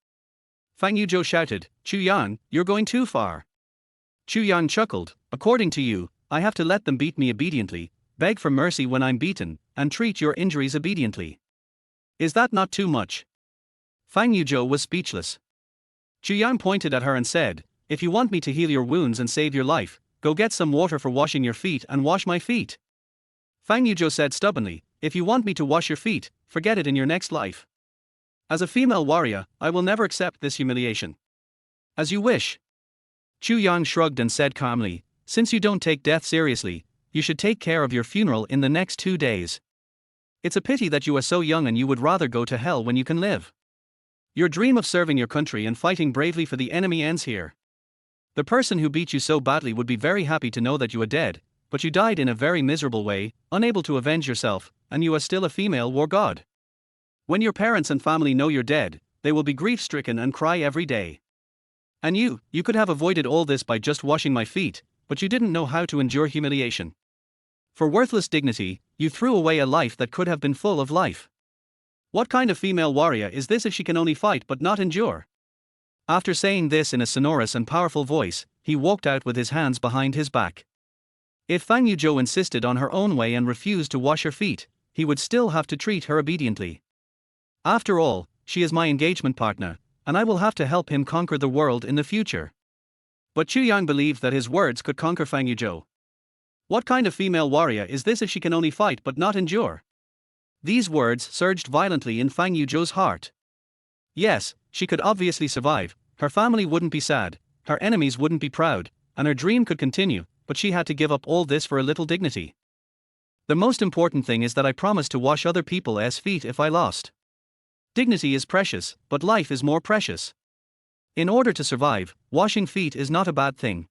Fang Yuzhou shouted, "Chu Yang, you're going too far." Chu Yang chuckled, "According to you, I have to let them beat me obediently, beg for mercy when I'm beaten, and treat your injuries obediently. Is that not too much?" Fang Yuzhou was speechless. Chu Yang pointed at her and said, "If you want me to heal your wounds and save your life, go get some water for washing your feet and wash my feet." Fang Yuzhou said stubbornly, "If you want me to wash your feet, forget it in your next life. As a female warrior, I will never accept this humiliation." "As you wish." Chu Yang shrugged and said calmly, "Since you don't take death seriously, you should take care of your funeral in the next 2 days. It's a pity that you are so young and you would rather go to hell when you can live. Your dream of serving your country and fighting bravely for the enemy ends here. The person who beat you so badly would be very happy to know that you are dead, but you died in a very miserable way, unable to avenge yourself, and you are still a female war god. When your parents and family know you're dead, they will be grief-stricken and cry every day. And you could have avoided all this by just washing my feet, but you didn't know how to endure humiliation. For worthless dignity, you threw away a life that could have been full of life. What kind of female warrior is this if she can only fight but not endure? After saying this in a sonorous and powerful voice, he walked out with his hands behind his back. If Fang Yuzhou insisted on her own way and refused to wash her feet, he would still have to treat her obediently. After all, she is my engagement partner, and I will have to help him conquer the world in the future. But Chu Yang believed that his words could conquer Fang Yuzhou. What kind of female warrior is this if she can only fight but not endure? These words surged violently in Fang Yuzhou's heart. Yes, she could obviously survive, her family wouldn't be sad, her enemies wouldn't be proud, and her dream could continue, but she had to give up all this for a little dignity. The most important thing is that I promised to wash other people's feet if I lost. Dignity is precious, but life is more precious. In order to survive, washing feet is not a bad thing.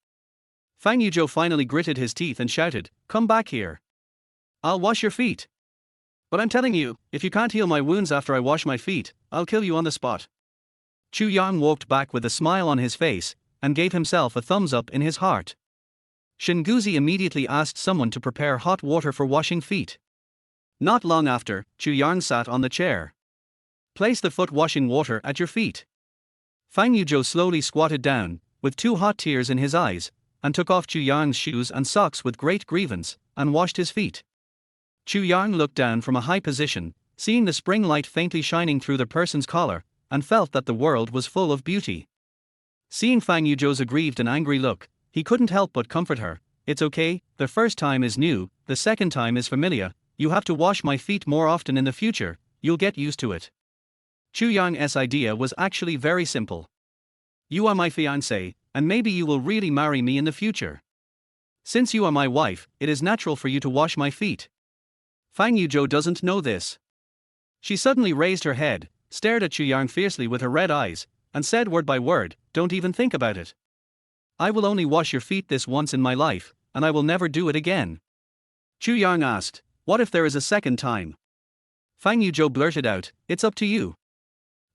Fang Yuzhou finally gritted his teeth and shouted, "Come back here. I'll wash your feet. But I'm telling you, if you can't heal my wounds after I wash my feet, I'll kill you on the spot." Chu Yang walked back with a smile on his face, and gave himself a thumbs up in his heart. Shinguzi immediately asked someone to prepare hot water for washing feet. Not long after, Chu Yang sat on the chair. "Place the foot washing water at your feet." Fang Yuzhou slowly squatted down, with 2 hot tears in his eyes, and took off Chu Yang's shoes and socks with great grievance, and washed his feet. Chu Yang looked down from a high position, seeing the spring light faintly shining through the person's collar, and felt that the world was full of beauty. Seeing Fang Yuzhou's aggrieved and angry look, he couldn't help but comfort her. "It's okay, the first time is new, the second time is familiar, you have to wash my feet more often in the future, you'll get used to it." Chu Yang's idea was actually very simple. "You are my fiancée, and maybe you will really marry me in the future. Since you are my wife, it is natural for you to wash my feet." Fang Yuzhou doesn't know this. She suddenly raised her head, stared at Chu Yang fiercely with her red eyes, and said word by word, "Don't even think about it. I will only wash your feet this once in my life, and I will never do it again." Chu Yang asked, "What if there is a second time?" Fang Yuzhou blurted out, "It's up to you."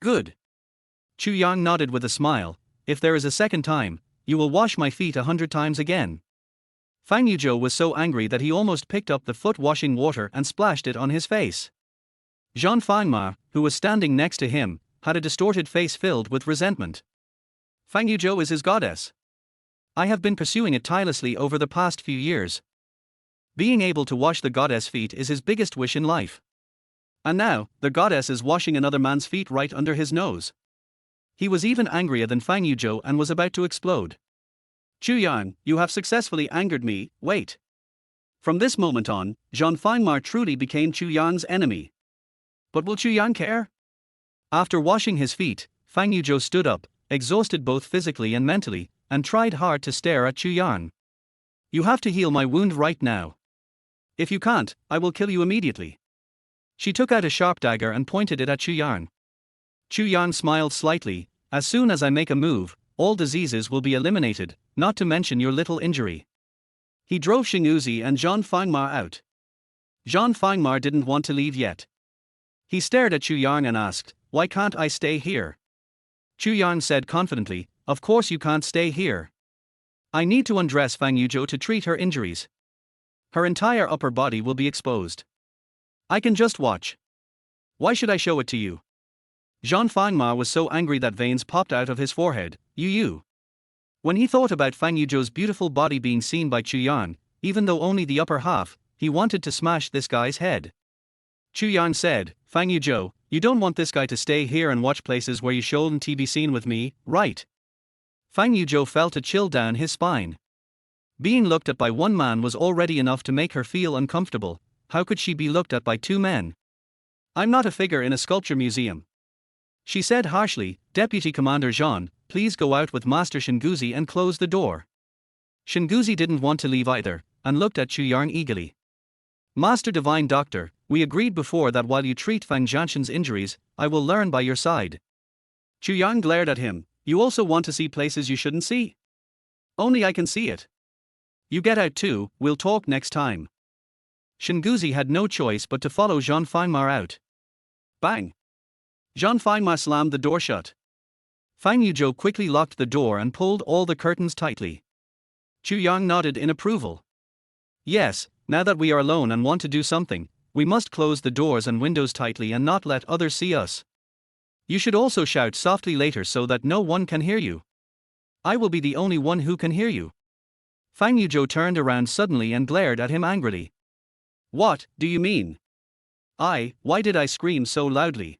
"Good." Chu Yang nodded with a smile, "If there is a second time, you will wash my feet 100 times again." Fang Yuzhou was so angry that he almost picked up the foot washing water and splashed it on his face. Jean Fangma, who was standing next to him, had a distorted face filled with resentment. "Fang Yuzhou is his goddess. I have been pursuing it tirelessly over the past few years. Being able to wash the goddess' feet is his biggest wish in life. And now, the goddess is washing another man's feet right under his nose." He was even angrier than Fang Yuzhou and was about to explode. "Chu Yang, you have successfully angered me, wait." From this moment on, Jean Fangma truly became Chu Yang's enemy. But will Chu Yang care? After washing his feet, Fang Yuzhou stood up, exhausted both physically and mentally, and tried hard to stare at Chu Yang. "You have to heal my wound right now. If you can't, I will kill you immediately." She took out a sharp dagger and pointed it at Chu Yang. Chu Yang smiled slightly, "As soon as I make a move, all diseases will be eliminated, not to mention your little injury." He drove Shinguzi and Jean Fangma out. Jean Fangma didn't want to leave yet. He stared at Chu Yang and asked, "Why can't I stay here?" Chu Yang said confidently, "Of course you can't stay here. I need to undress Fang Yuzhou to treat her injuries. Her entire upper body will be exposed. I can just watch. Why should I show it to you?" Jean Fangma was so angry that veins popped out of his forehead. You. When he thought about Fang Yuzhou's beautiful body being seen by Chu Yang, even though only the upper half, he wanted to smash this guy's head. Chu Yang said, "Fang Yuzhou, you don't want this guy to stay here and watch places where you shouldn't be seen with me, right?" Fang Yuzhou felt a chill down his spine. Being looked at by one man was already enough to make her feel uncomfortable. How could she be looked at by 2 men? "I'm not a figure in a sculpture museum," she said harshly. "Deputy Commander Jean, please go out with Master Shinguzi and close the door." Shinguzi didn't want to leave either, and looked at Chu Yang eagerly. "Master Divine Doctor, we agreed before that while you treat Fang Jianshan's injuries, I will learn by your side." Chu Yang glared at him. "You also want to see places you shouldn't see? Only I can see it. You get out too, we'll talk next time." Shinguzi had no choice but to follow Jean Fangma out. Bang! Jean Fangma slammed the door shut. Fang Yuzhou quickly locked the door and pulled all the curtains tightly. Chu Yang nodded in approval. Yes, now that we are alone and want to do something, we must close the doors and windows tightly and not let others see us. You should also shout softly later so that no one can hear you. I will be the only one who can hear you. Fang Yuzhou turned around suddenly and glared at him angrily. What do you mean? Why did I scream so loudly?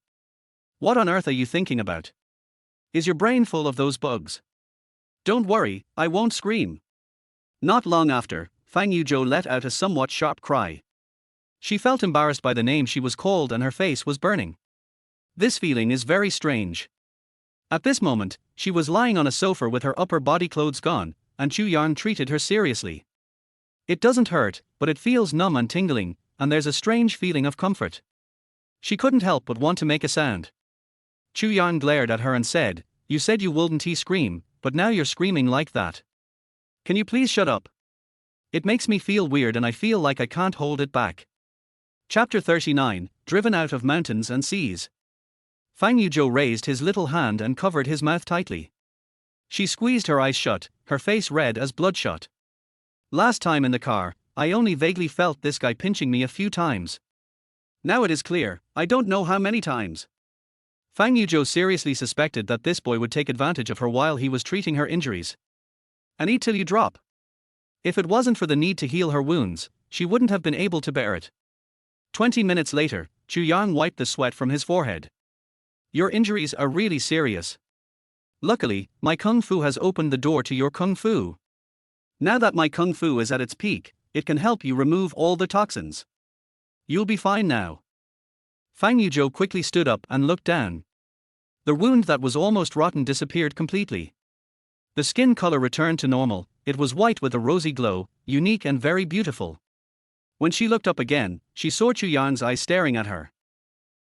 What on earth are you thinking about? Is your brain full of those bugs? Don't worry, I won't scream. Not long after, Fang Yuzhou let out a somewhat sharp cry. She felt embarrassed by the name she was called and her face was burning. This feeling is very strange. At this moment, she was lying on a sofa with her upper body clothes gone, and Chu Yang treated her seriously. It doesn't hurt, but it feels numb and tingling, and there's a strange feeling of comfort. She couldn't help but want to make a sound. Chu Yang glared at her and said, You said you wouldn't scream, but now you're screaming like that. Can you please shut up? It makes me feel weird and I feel like I can't hold it back. Chapter 39, Driven Out of Mountains and Seas. Fang Yuzhou raised his little hand and covered his mouth tightly. She squeezed her eyes shut, her face red as bloodshot. Last time in the car, I only vaguely felt this guy pinching me a few times. Now it is clear, I don't know how many times. Fang Yuzhou seriously suspected that this boy would take advantage of her while he was treating her injuries. And eat till you drop. If it wasn't for the need to heal her wounds, she wouldn't have been able to bear it. 20 minutes later, Chu Yang wiped the sweat from his forehead. Your injuries are really serious. Luckily, my kung fu has opened the door to your kung fu. Now that my kung fu is at its peak, it can help you remove all the toxins. You'll be fine now. Fang Yuzhou quickly stood up and looked down. The wound that was almost rotten disappeared completely. The skin color returned to normal, it was white with a rosy glow, unique and very beautiful. When she looked up again, she saw Chu Yang's eyes staring at her.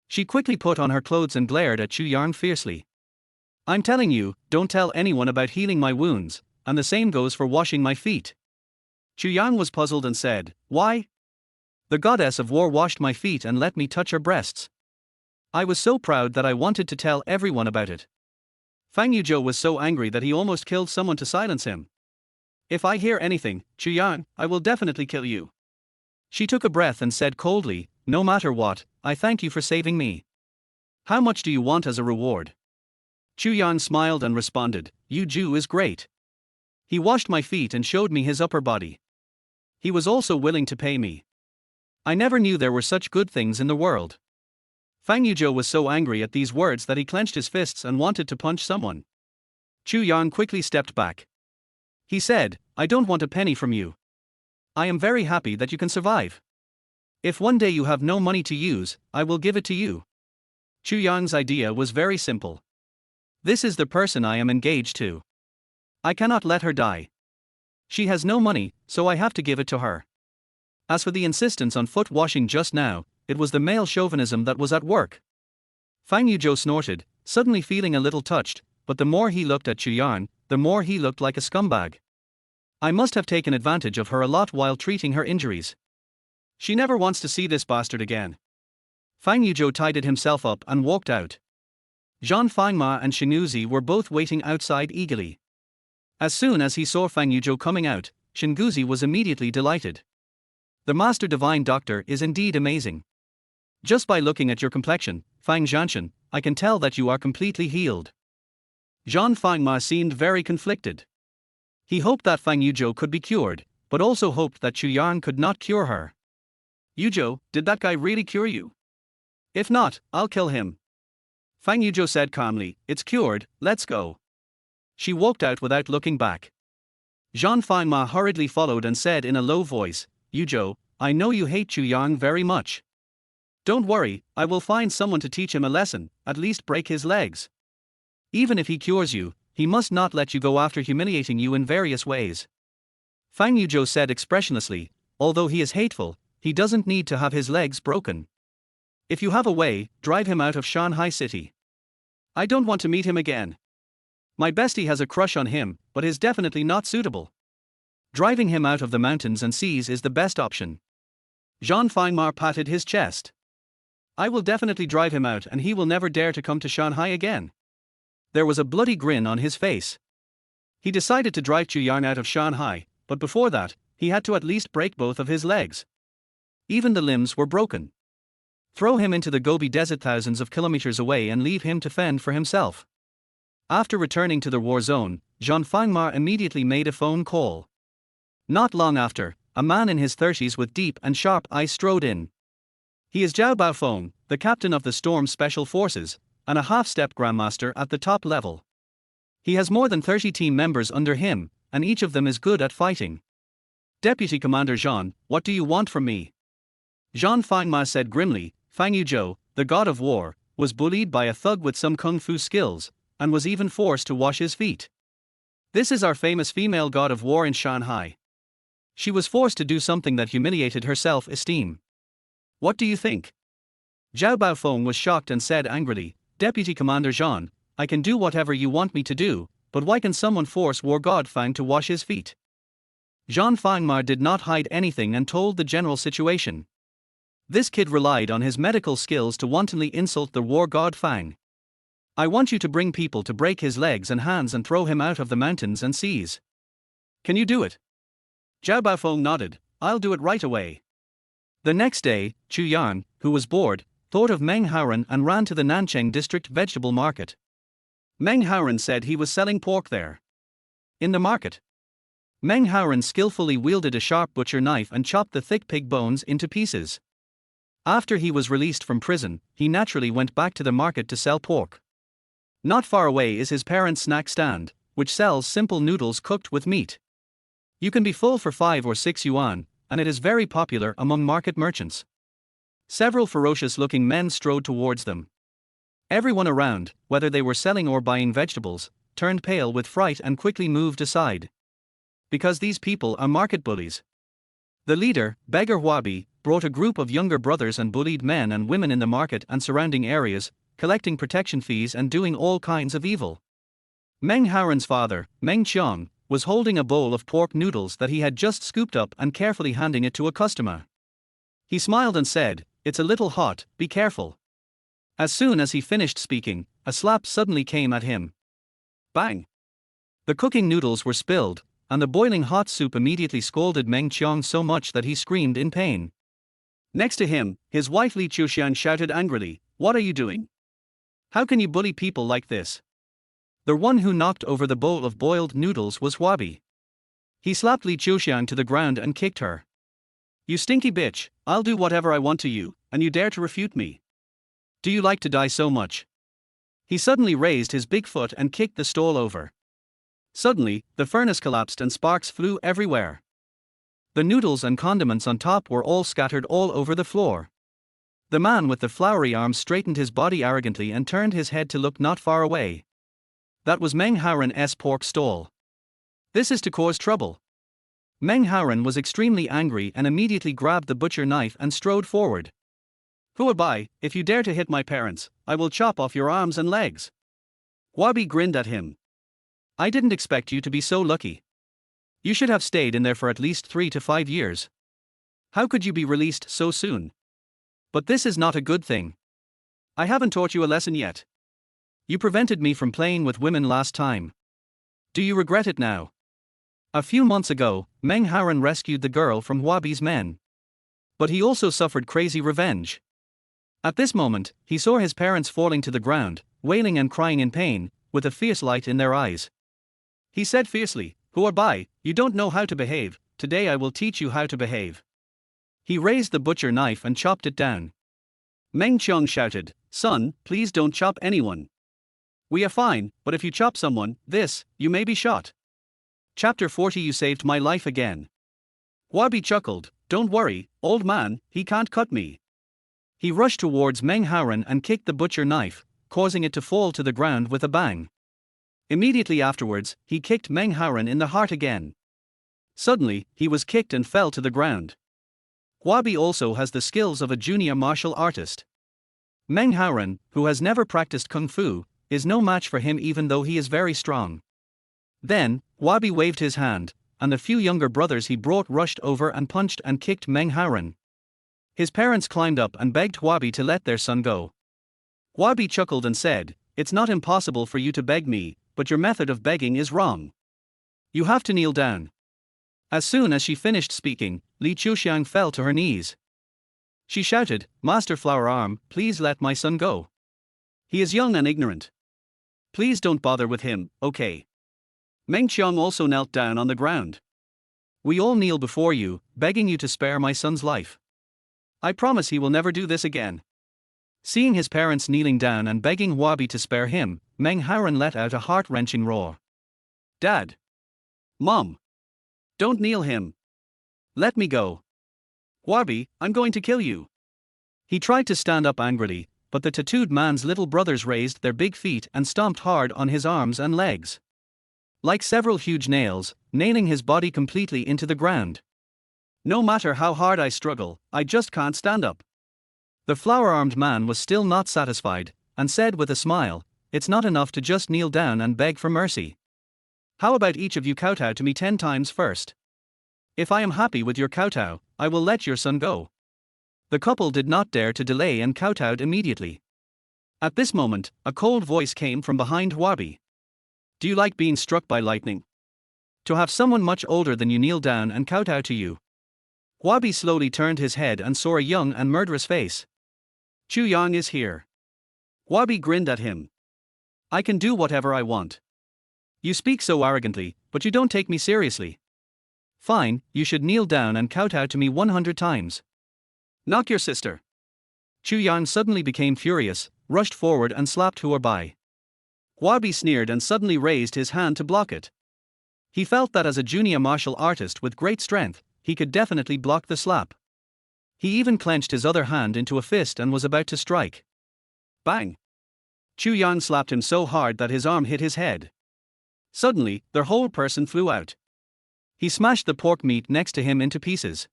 She quickly put on her clothes and glared at Chu Yang fiercely. I'm telling you, don't tell anyone about healing my wounds, and the same goes for washing my feet. Chu Yang was puzzled and said, Why? The goddess of war washed my feet and let me touch her breasts. I was so proud that I wanted to tell everyone about it. Fang Yuzhou was so angry that he almost killed someone to silence him. If I hear anything, Chu Yang, I will definitely kill you. She took a breath and said coldly, No matter what, I thank you for saving me. How much do you want as a reward? Chu Yang smiled and responded, Yu Ju is great. He washed my feet and showed me his upper body. He was also willing to pay me. I never knew there were such good things in the world. Fang Yuzhou was so angry at these words that he clenched his fists and wanted to punch someone. Chu Yang quickly stepped back. He said, I don't want a penny from you. I am very happy that you can survive. If one day you have no money to use, I will give it to you. Chu Yang's idea was very simple. This is the person I am engaged to. I cannot let her die. She has no money, so I have to give it to her. As for the insistence on foot washing just now, it was the male chauvinism that was at work. Fang Yuzhou snorted, suddenly feeling a little touched, but the more he looked at Chu Yang, the more he looked like a scumbag. I must have taken advantage of her a lot while treating her injuries. She never wants to see this bastard again. Fang Yuzhou tidied himself up and walked out. Zhang Fangma and Shinguzi were both waiting outside eagerly. As soon as he saw Fang Yuzhou coming out, Shinguzi was immediately delighted. The Master Divine Doctor is indeed amazing. Just by looking at your complexion, Fang Zhanshan, I can tell that you are completely healed. Zhang Fangma seemed very conflicted. He hoped that Fang Yuzhou could be cured, but also hoped that Chu Yang could not cure her. Yuzhou, did that guy really cure you? If not, I'll kill him. Fang Yuzhou said calmly, It's cured, let's go. She walked out without looking back. Zhang Fangma hurriedly followed and said in a low voice, Yuzhou, I know you hate Chu Yang very much. Don't worry, I will find someone to teach him a lesson, at least break his legs. Even if he cures you, he must not let you go after humiliating you in various ways. Fang Yuzhou said expressionlessly, although he is hateful, he doesn't need to have his legs broken. If you have a way, drive him out of Shanghai City. I don't want to meet him again. My bestie has a crush on him, but is definitely not suitable. Driving him out of the mountains and seas is the best option. Zhang Fangma patted his chest. I will definitely drive him out and he will never dare to come to Shanghai again. There was a bloody grin on his face. He decided to drive Chu Yang out of Shanghai, but before that, he had to at least break both of his legs. Even the limbs were broken. Throw him into the Gobi Desert thousands of kilometers away and leave him to fend for himself. After returning to the war zone, Jean Fangmar immediately made a phone call. Not long after, a man in his 30s with deep and sharp eyes strode in. He is Zhao Baofeng, the captain of the Storm Special Forces, and a half-step grandmaster at the top level. He has more than 30 team members under him, and each of them is good at fighting. Deputy Commander Jean, what do you want from me? Jean Fangma said grimly. Fang Yuzhou, the god of war, was bullied by a thug with some kung fu skills, and was even forced to wash his feet. This is our famous female god of war in Shanghai. She was forced to do something that humiliated her self-esteem. What do you think? Zhao Baofeng was shocked and said angrily, Deputy Commander Jean, I can do whatever you want me to do, but why can someone force war god Fang to wash his feet? Jean Fangmar did not hide anything and told the general situation. This kid relied on his medical skills to wantonly insult the war god Fang. I want you to bring people to break his legs and hands and throw him out of the mountains and seas. Can you do it? Zhao Baofeng nodded. I'll do it right away. The next day, Chu Yang, who was bored, thought of Meng Haoren and ran to the Nancheng district vegetable market. Meng Haoren said he was selling pork there. In the market, Meng Haoren skillfully wielded a sharp butcher knife and chopped the thick pig bones into pieces. After he was released from prison, he naturally went back to the market to sell pork. Not far away is his parents' snack stand, which sells simple noodles cooked with meat. You can be full for 5 or 6 yuan, and it is very popular among market merchants. Several ferocious-looking men strode towards them. Everyone around, whether they were selling or buying vegetables, turned pale with fright and quickly moved aside. Because these people are market bullies. The leader, Beggar Huabi, brought a group of younger brothers and bullied men and women in the market and surrounding areas, collecting protection fees and doing all kinds of evil. Meng Haoren's father, Meng Qiang, was holding a bowl of pork noodles that he had just scooped up and carefully handing it to a customer. He smiled and said, It's a little hot, be careful. As soon as he finished speaking, a slap suddenly came at him. Bang! The cooking noodles were spilled, and the boiling hot soup immediately scalded Meng Qiang so much that he screamed in pain. Next to him, his wife Li Chuxian shouted angrily, What are you doing? How can you bully people like this? The one who knocked over the bowl of boiled noodles was Huabi. He slapped Li Chuxian to the ground and kicked her. You stinky bitch, I'll do whatever I want to you, and you dare to refute me. Do you like to die so much? He suddenly raised his big foot and kicked the stall over. Suddenly, the furnace collapsed and sparks flew everywhere. The noodles and condiments on top were all scattered all over the floor. The man with the flowery arms straightened his body arrogantly and turned his head to look not far away. That was Meng Haoren's pork stall. This is to cause trouble. Meng Haoren was extremely angry and immediately grabbed the butcher knife and strode forward. Huabai, if you dare to hit my parents, I will chop off your arms and legs. Huabi grinned at him. I didn't expect you to be so lucky. You should have stayed in there for at least 3 to 5 years. How could you be released so soon? But this is not a good thing. I haven't taught you a lesson yet. You prevented me from playing with women last time. Do you regret it now? A few months ago, Meng Haoren rescued the girl from Huabi's men. But he also suffered crazy revenge. At this moment, he saw his parents falling to the ground, wailing and crying in pain, with a fierce light in their eyes. He said fiercely, Huabai, you don't know how to behave, today I will teach you how to behave. He raised the butcher knife and chopped it down. Meng Qiang shouted, Son, please don't chop anyone. We are fine, but if you chop someone, you may be shot. Chapter 40 You saved my life again. Huabi chuckled, Don't worry, old man, he can't cut me. He rushed towards Meng Haoren and kicked the butcher knife, causing it to fall to the ground with a bang. Immediately afterwards, he kicked Meng Haoren in the heart again. Suddenly, he was kicked and fell to the ground. Huabi also has the skills of a junior martial artist. Meng Haoren, who has never practiced kung fu, is no match for him even though he is very strong. Then, Huabi waved his hand, and the few younger brothers he brought rushed over and punched and kicked Meng Haoren. His parents climbed up and begged Huabi to let their son go. Huabi chuckled and said, it's not impossible for you to beg me, but your method of begging is wrong. You have to kneel down. As soon as she finished speaking, Chu Yang fell to her knees. She shouted, Master Flower Arm, please let my son go. He is young and ignorant. Please don't bother with him, okay? Meng Qiang also knelt down on the ground. We all kneel before you, begging you to spare my son's life. I promise he will never do this again. Seeing his parents kneeling down and begging Huabi to spare him, Meng Haoran let out a heart-wrenching roar. Dad! Mom! Don't kneel him! Let me go! Huabi, I'm going to kill you! He tried to stand up angrily, but the tattooed man's little brothers raised their big feet and stomped hard on his arms and legs. Like several huge nails, nailing his body completely into the ground. No matter how hard I struggle, I just can't stand up. The flower-armed man was still not satisfied, and said with a smile, it's not enough to just kneel down and beg for mercy. How about each of you kowtow to me 10 times first? If I am happy with your kowtow, I will let your son go. The couple did not dare to delay and kowtowed immediately. At this moment, a cold voice came from behind Huabi. Do you like being struck by lightning? To have someone much older than you kneel down and kowtow to you? Huabi slowly turned his head and saw a young and murderous face. Chu Yang is here. Huabi grinned at him. I can do whatever I want. You speak so arrogantly, but you don't take me seriously. Fine, you should kneel down and kowtow to me 100 times. Knock your sister. Chu Yang suddenly became furious, rushed forward and slapped Huabi. Huabi sneered and suddenly raised his hand to block it. He felt that as a junior martial artist with great strength, he could definitely block the slap. He even clenched his other hand into a fist and was about to strike. Bang! Chu Yang slapped him so hard that his arm hit his head. Suddenly, their whole person flew out. He smashed the pork meat next to him into pieces.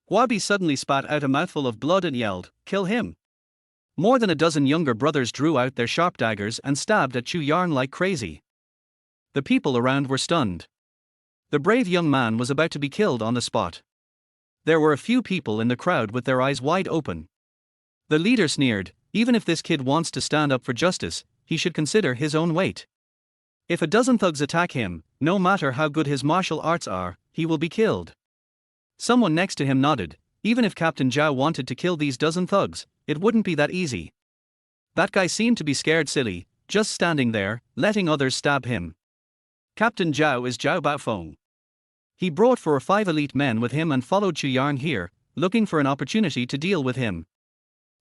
Huabi suddenly spat out a mouthful of blood and yelled, Kill him! More than a dozen younger brothers drew out their sharp daggers and stabbed at Chu Yang like crazy. The people around were stunned. The brave young man was about to be killed on the spot. There were a few people in the crowd with their eyes wide open. The leader sneered, even if this kid wants to stand up for justice, he should consider his own weight. If a dozen thugs attack him, no matter how good his martial arts are, he will be killed. Someone next to him nodded, even if Captain Zhao wanted to kill these dozen thugs, it wouldn't be that easy. That guy seemed to be scared silly, just standing there, letting others stab him. Captain Zhao is Zhao Baofeng. He brought 4 or 5 elite men with him and followed Chu Yang here, looking for an opportunity to deal with him.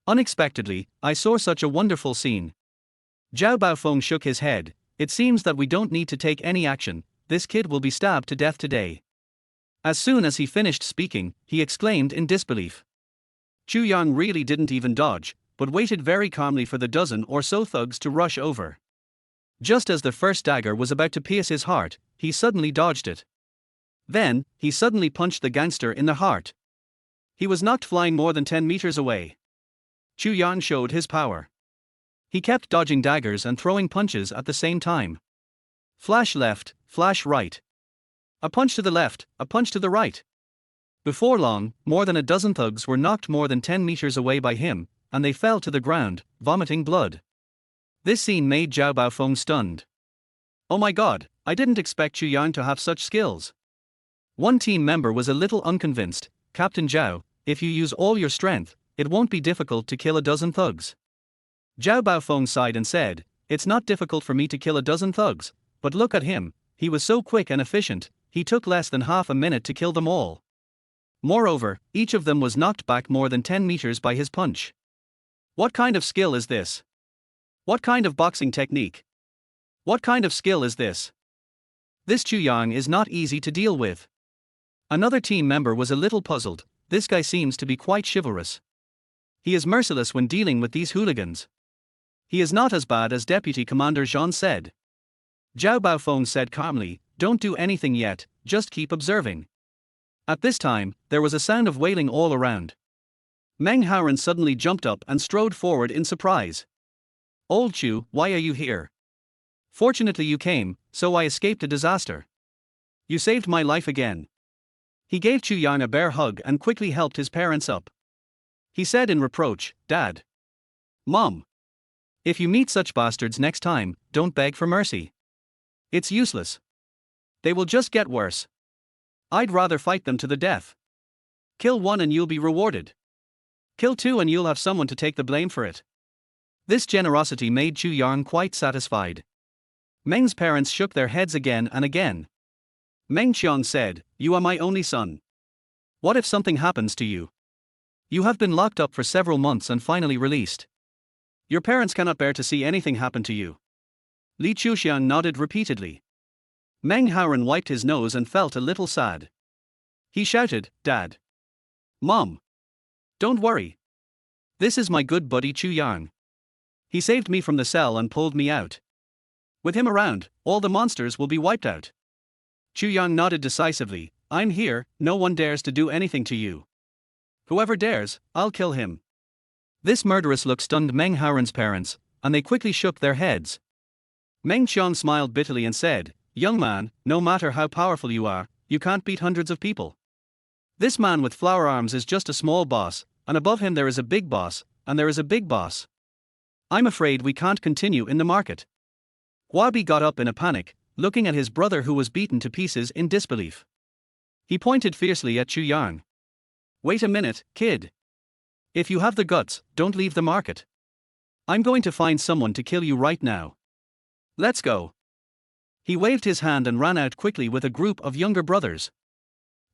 Unexpectedly, I saw such a wonderful scene. Zhao Baofeng shook his head. It seems that we don't need to take any action, this kid will be stabbed to death today. As soon as he finished speaking, he exclaimed in disbelief. Chu Yang really didn't even dodge, but waited very calmly for the dozen or so thugs to rush over. Just as the first dagger was about to pierce his heart, he suddenly dodged it. Then, he suddenly punched the gangster in the heart. He was knocked flying more than 10 meters away. Chu Yang showed his power. He kept dodging daggers and throwing punches at the same time. Flash left, flash right. A punch to the left, a punch to the right. Before long, more than a dozen thugs were knocked more than 10 meters away by him, and they fell to the ground, vomiting blood. This scene made Zhao Baofeng stunned. Oh my god, I didn't expect Chu Yang to have such skills. One team member was a little unconvinced. Captain Zhao, if you use all your strength, it won't be difficult to kill a dozen thugs. Zhao Baofeng sighed and said, it's not difficult for me to kill a dozen thugs, but look at him, he was so quick and efficient, he took less than half a minute to kill them all. Moreover, each of them was knocked back more than 10 meters by his punch. What kind of skill is this? What kind of boxing technique? What kind of skill is this? This Chu Yang is not easy to deal with. Another team member was a little puzzled. This guy seems to be quite chivalrous. He is merciless when dealing with these hooligans. He is not as bad as Deputy Commander Zhang said. Zhao Baofeng said calmly, don't do anything yet, just keep observing. At this time, there was a sound of wailing all around. Meng Haoran suddenly jumped up and strode forward in surprise. Old Chu, why are you here? Fortunately you came, so I escaped a disaster. You saved my life again. He gave Chu Yang a bear hug and quickly helped his parents up. He said in reproach, Dad. Mom. If you meet such bastards next time, don't beg for mercy. It's useless. They will just get worse. I'd rather fight them to the death. Kill one and you'll be rewarded. Kill two and you'll have someone to take the blame for it. This generosity made Chu Yang quite satisfied. Meng's parents shook their heads again and again. Meng Qiang said, "You are my only son. What if something happens to you? You have been locked up for several months and finally released. Your parents cannot bear to see anything happen to you." Li Chuxiang nodded repeatedly. Meng Haoren wiped his nose and felt a little sad. He shouted, "Dad! Mom! Don't worry. This is my good buddy Chu Yang. He saved me from the cell and pulled me out. With him around, all the monsters will be wiped out." Chu Yang nodded decisively. "I'm here, no one dares to do anything to you. Whoever dares, I'll kill him." This murderous look stunned Meng Haoren's parents, and they quickly shook their heads. Meng Qiang smiled bitterly and said, "Young man, no matter how powerful you are, you can't beat hundreds of people. This man with flower arms is just a small boss, and above him there is a big boss, and there is a big boss. I'm afraid we can't continue in the market." Huabi got up in a panic, looking at his brother who was beaten to pieces in disbelief. He pointed fiercely at Chu Yang. "Wait a minute, kid. If you have the guts, don't leave the market. I'm going to find someone to kill you right now. Let's go." He waved his hand and ran out quickly with a group of younger brothers.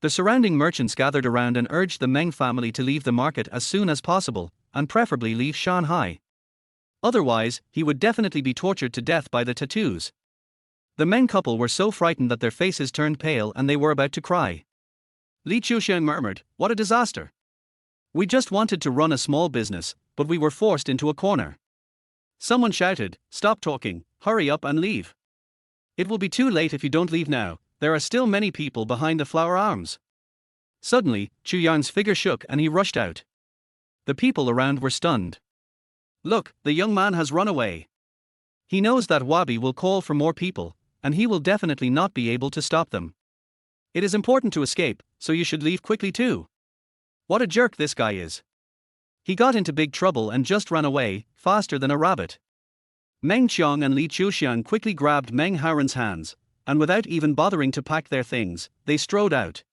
The surrounding merchants gathered around and urged the Meng family to leave the market as soon as possible, and preferably leave Shanghai. Otherwise, he would definitely be tortured to death by the tattoos. The Meng couple were so frightened that their faces turned pale and they were about to cry. Li Chuxiang murmured, "What a disaster. We just wanted to run a small business, but we were forced into a corner." Someone shouted, "Stop talking, hurry up and leave. It will be too late if you don't leave now, there are still many people behind the flower arms." Suddenly, Chu Yang's figure shook and he rushed out. The people around were stunned. "Look, the young man has run away. He knows that Huabi will call for more people, and he will definitely not be able to stop them. It is important to escape, so you should leave quickly too. What a jerk this guy is. He got into big trouble and just ran away, faster than a rabbit." Meng Qiang and Li Chuxiang quickly grabbed Meng Haoren's hands, and without even bothering to pack their things, they strode out.